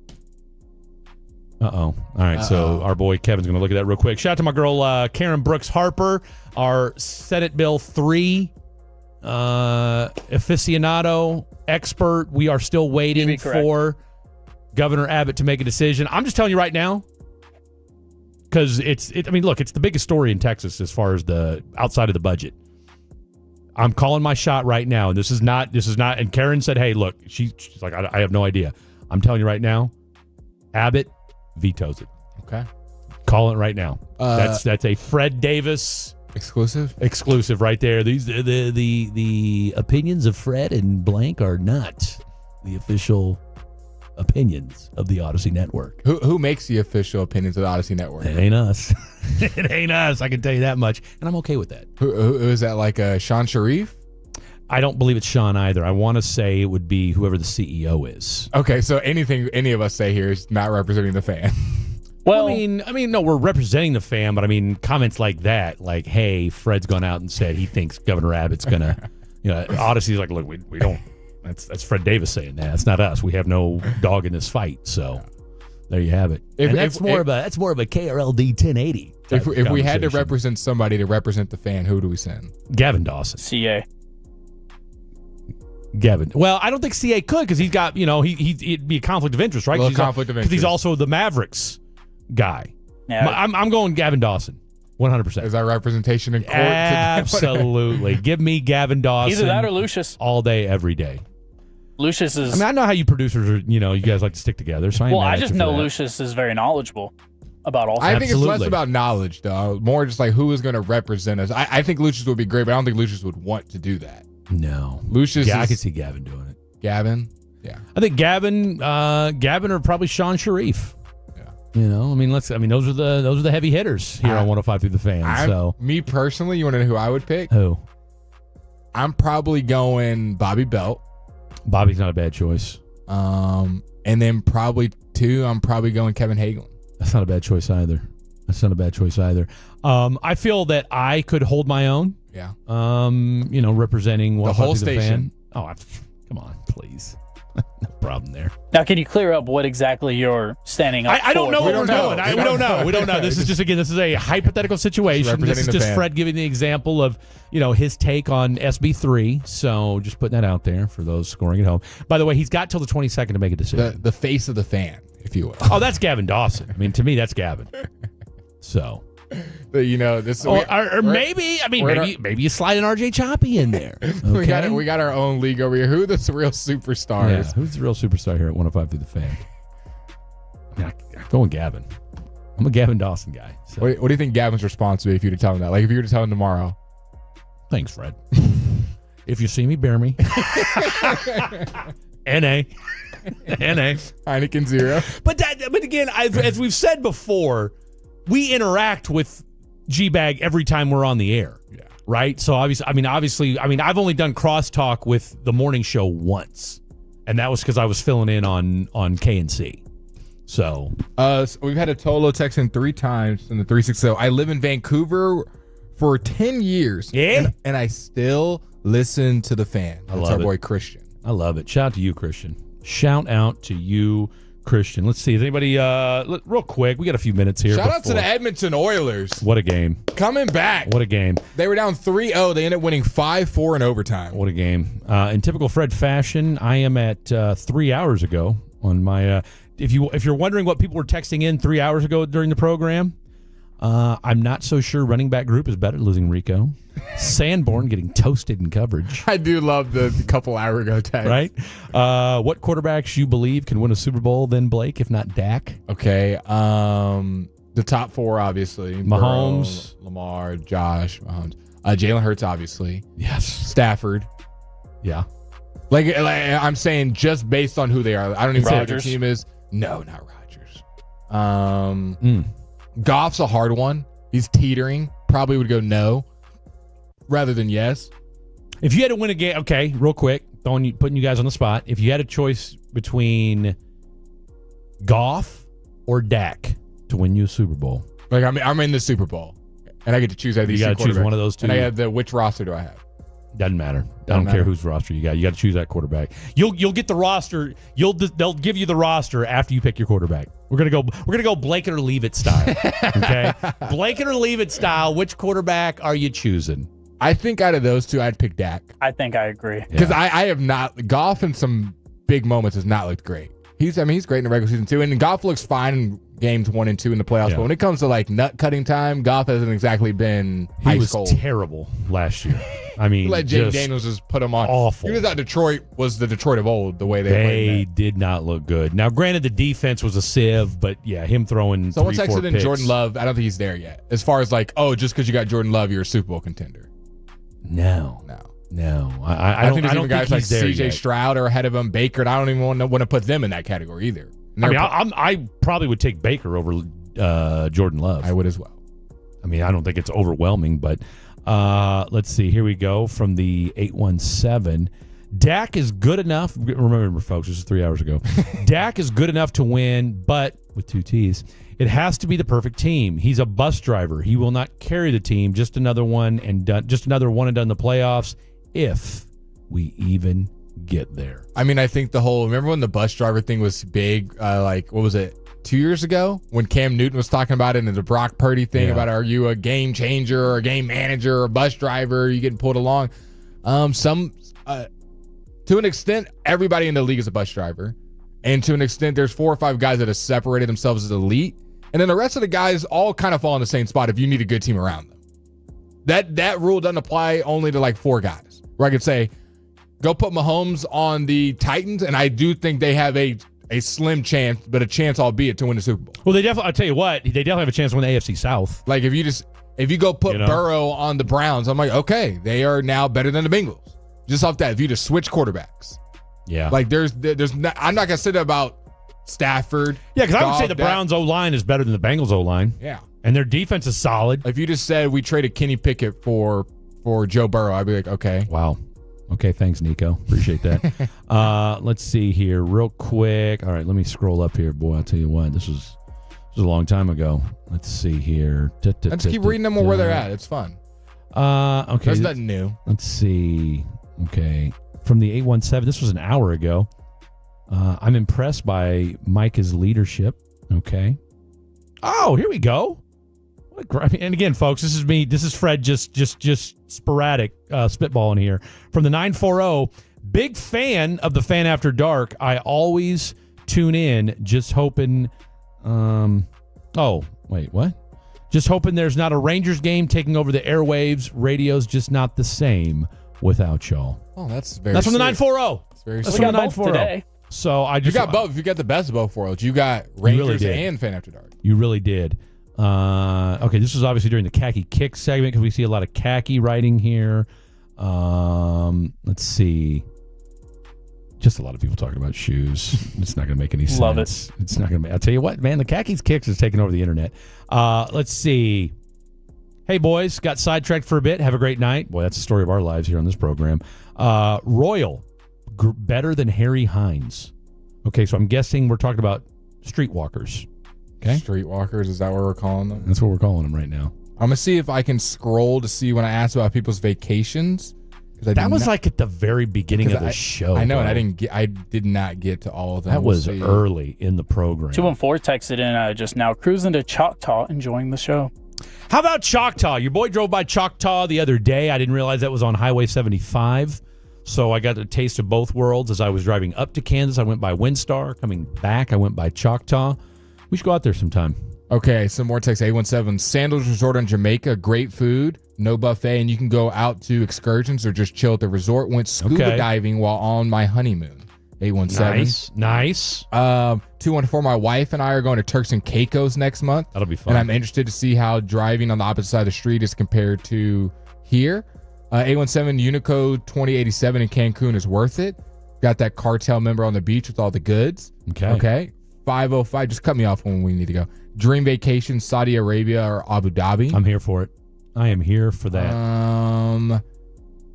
All right, so our boy Kevin's going to look at that real quick. Shout out to my girl Karen Brooks Harper, our Senate Bill 3 aficionado expert. We are still waiting for Governor Abbott to make a decision. I'm just telling you right now, because it's the biggest story in Texas as far as the outside of the budget. I'm calling my shot right now, and this is not. And Karen said, "Hey, look," she's like, I have no idea. I'm telling you right now, Abbott vetoes it. Okay. Call it right now. That's a Fred Davis exclusive right there. These the opinions of Fred and Blank are not the official opinions of the Odyssey Network. Who makes the official opinions of the Odyssey Network? It ain't us. It ain't us. I can tell you that much, and I'm okay with that. Who is that? Like Sean Sharif? I don't believe it's Sean either. I want to say it would be whoever the CEO is. Okay, so anything any of us say here is not representing the fan. Well, I mean, no, we're representing the fan, but I mean, comments like that, like, "Hey, Fred's gone out and said he thinks Governor Abbott's gonna," Odyssey's like, "Look, we don't." That's Fred Davis saying that. That's not us. We have no dog in this fight. So there you have it. That's more of a KRLD 1080. If we had to represent somebody to represent the fan, who do we send? Gavin Dawson. CA. Gavin. Well, I don't think CA could because he's got, he'd be a conflict of interest, right? Conflict of interest. Because he's also the Mavericks guy. Yeah. I'm going Gavin Dawson. 100%. Is that representation in court? Absolutely. Give me Gavin Dawson. Either that or Lucius. All day, every day. Lucius is... I mean, I know how you producers are, you guys like to stick together. So I just know Lucius is very knowledgeable about all things. I think it's less about knowledge, though. More just like who is going to represent us. I think Lucius would be great, but I don't think Lucius would want to do that. No. Lucius I could see Gavin doing it. Gavin? Yeah. I think Gavin or probably Sean Sharif. Yeah. Those are the heavy hitters here on 105 through the Fan. Me personally, you want to know who I would pick? Who? I'm probably going Bobby Belt. Bobby's not a bad choice. And then probably two, I'm probably going Kevin Hagelin. That's not a bad choice either. I feel that I could hold my own. Yeah. Representing the whole station. Oh, come on, please. No problem there. Now, can you clear up what exactly you're standing up I don't know for? what we're doing. We don't know. This is a hypothetical situation. This is just Fred giving the example of, his take on SB3. So just putting that out there for those scoring at home. By the way, he's got till the 22nd to make a decision. The face of the fan, if you will. Oh, that's Gavin Dawson. To me, that's Gavin. So... But this maybe you slide an RJ Choppy in there. Okay? we got our own league over here. Who are the real superstars? Yeah, who's the real superstar here at 105 through the Fan? I'm going Gavin. I'm a Gavin Dawson guy. So. What do you think Gavin's response would be if you were to tell him that? Like if you were to tell him tomorrow? Thanks, Fred. If you see me, bear me. NA. Heineken 0. But again, as we've said before, we interact with G-Bag every time we're on the air. Yeah. Right? So obviously, I've only done crosstalk with the morning show once. And that was because I was filling in on KNC. So we've had a Tolo text in 3 times in the 360. I live in Vancouver for 10 years. Yeah. And I still listen to the fan. That's our boy Christian. I love it. Shout out to you, Christian. Shout out to you, Christian. Let's see. Is anybody, real quick, we got a few minutes here. Shout out to the Edmonton Oilers. What a game. Coming back. What a game. They were down 3-0. They ended up winning 5-4 in overtime. What a game. In typical Fred fashion, I am at 3 hours ago on my, if you're wondering what people were texting in 3 hours ago during the program, I'm not so sure running back group is better, losing Rico. Sanborn getting toasted in coverage. I do love the couple hour ago text. Right? What quarterbacks you believe can win a Super Bowl then, Blake, if not Dak? Okay. The top 4, obviously. Mahomes. Burrow, Lamar, Josh, Mahomes. Jalen Hurts, obviously. Yes. Stafford. Yeah. Like I'm saying just based on who they are. I don't even know what their team is. No, not Rodgers. Goff's a hard one. He's teetering. Probably would go no rather than yes. If you had to win a game, okay, real quick, putting you guys on the spot. If you had a choice between Goff or Dak to win you a Super Bowl, like I'm in the Super Bowl, and I get to choose out of these. You got to choose one of those two. And I have which roster do I have? Doesn't matter. I don't care whose roster you got. You got to choose that quarterback. You'll get the roster. They'll give you the roster after you pick your quarterback. We're gonna go Blake it or leave it style. Okay, Blake it or leave it style. Which quarterback are you choosing? I think out of those two, I'd pick Dak. I think I agree. Because I have not. Goff in some big moments has not looked great. He's great in the regular season too, and Goff looks fine in games 1 and 2 in the playoffs. But when it comes to like nut cutting time, Goff hasn't exactly been ice cold. He was terrible last year. I mean, let James Daniels just put him on. Awful. He was out. Detroit was the Detroit of old. The way they played. Did not look good. Now, granted, the defense was a sieve, but yeah, him throwing. Someone texted in Jordan Love. I don't think he's there yet. As far as like, just because you got Jordan Love, you're a Super Bowl contender. No. I think there's even guys like C.J. Stroud are ahead of him. Baker, and I don't even want to put them in that category either. I probably would take Baker over Jordan Love. I would as well. I mean, I don't think it's overwhelming, but let's see. Here we go from the 817. Dak is good enough. Remember, folks, this is 3 hours ago. Dak is good enough to win, but with 2 T's, it has to be the perfect team. He's a bus driver. He will not carry the team. Just another one and done in the playoffs if we even get there. I mean, I think remember when the bus driver thing was big? Like, what was it? 2 years ago when Cam Newton was talking about it, and the Brock Purdy thing about, are you a game changer or a game manager or a bus driver? Are you getting pulled along? To an extent, everybody in the league is a bus driver. And to an extent, there's 4 or 5 guys that have separated themselves as elite. And then the rest of the guys all kind of fall in the same spot if you need a good team around them. That rule doesn't apply only to like 4 guys. Where I could say, go put Mahomes on the Titans, and I do think they have a slim chance, but a chance albeit to win the Super Bowl. Well, I'll tell you what, they definitely have a chance to win the AFC South. Like if you go put Burrow on the Browns, I'm like, okay, they are now better than the Bengals. Just off that, if you just switch quarterbacks. Yeah. Like there's not, I'm not gonna say that about Stafford. Yeah, because I would say the Browns O-line is better than the Bengals O-line. Yeah. And their defense is solid. If you just said we traded Kenny Pickett for Joe Burrow, I'd be like, okay. Wow. Okay, thanks, Nico. Appreciate that. Let's see here real quick. All right, let me scroll up here. Boy, I'll tell you what, this was a long time ago. Let's see here. Let's keep reading them where they're at. It's fun. Okay. There's nothing new. Let's see. Okay. From the 817, this was an hour ago. I'm impressed by Micah's leadership. Okay. Oh, here we go. And again, folks, this is me. This is Fred just sporadic spitballing here. From the 940, big fan of the Fan After Dark. I always tune in just hoping. Oh, wait, what? Just hoping there's not a Rangers game taking over the airwaves. Radio's just not the same without y'all. Oh, that's from the 940. That's very That's sweet. from the 940. So I just you got both. You got the best of both worlds. You got Rangers and Fan After Dark. You really did. Okay, this was obviously during the khaki kick segment because we see a lot of khaki writing here. Let's see. Just a lot of people talking about shoes. It's not going to make any sense. Love it. It's not going to. I'll tell you what, man. The khaki kicks is taking over the internet. Let's see. Hey, boys, got sidetracked for a bit. Have a great night. Boy, that's the story of our lives here on this program. Royale, better than Harry Hines. Okay, so I'm guessing we're talking about Streetwalkers. Okay? Streetwalkers, is that what we're calling them? That's what we're calling them right now. I'm going to see if I can scroll to see when I asked about people's vacations. That was like at the very beginning of the show. I know, bro. and I did not get to all of them. That was early in the program. 214 texted in just now, cruising to Choctaw, enjoying the show. How about Choctaw? Your boy drove by Choctaw the other day. I didn't realize that was on Highway 75. So I got a taste of both worlds. As I was driving up to Kansas, I went by Windstar. Coming back, I went by Choctaw. We should go out there sometime. Okay, some more text. 817. Sandals Resort in Jamaica. Great food. No buffet. And you can go out to excursions or just chill at the resort. Went scuba diving while on my honeymoon. 817. Nice. 214. My wife and I are going to Turks and Caicos next month. That'll be fun. And I'm interested to see how driving on the opposite side of the street is compared to here. 817. Unico 2087 in Cancun is worth it. Got that cartel member on the beach with all the goods. Okay. 505. Just cut me off when we need to go. Dream vacation, Saudi Arabia or Abu Dhabi. I'm here for it. I am here for that.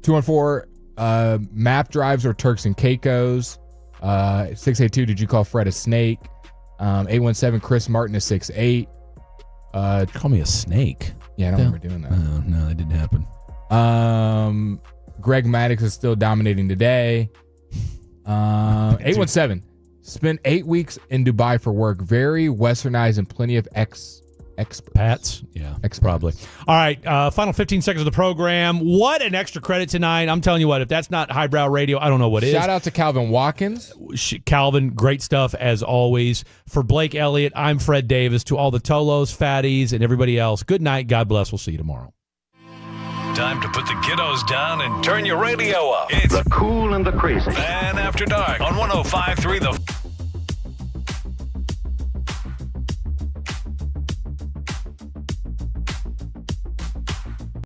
214. Map drives or Turks and Caicos. 682. Did you call Fred a snake? 817. Chris Martin is 68. Call me a snake. Yeah, I don't remember doing that. Oh, no, that didn't happen. Greg Maddox is still dominating today. 817. Spent 8 weeks in Dubai for work. Very westernized and plenty of expats. Yeah, probably. All right, final 15 seconds of the program. What an extra credit tonight. I'm telling you what, if that's not highbrow radio, I don't know what is. Shout out to Calvin Watkins. Calvin, great stuff as always. For Blake Elliott, I'm Fred Davis. To all the Tolos, Fatties, and everybody else, good night. God bless. We'll see you tomorrow. Time to put the kiddos down and turn your radio up. It's the cool and the crazy. Fan After Dark on 105.3 The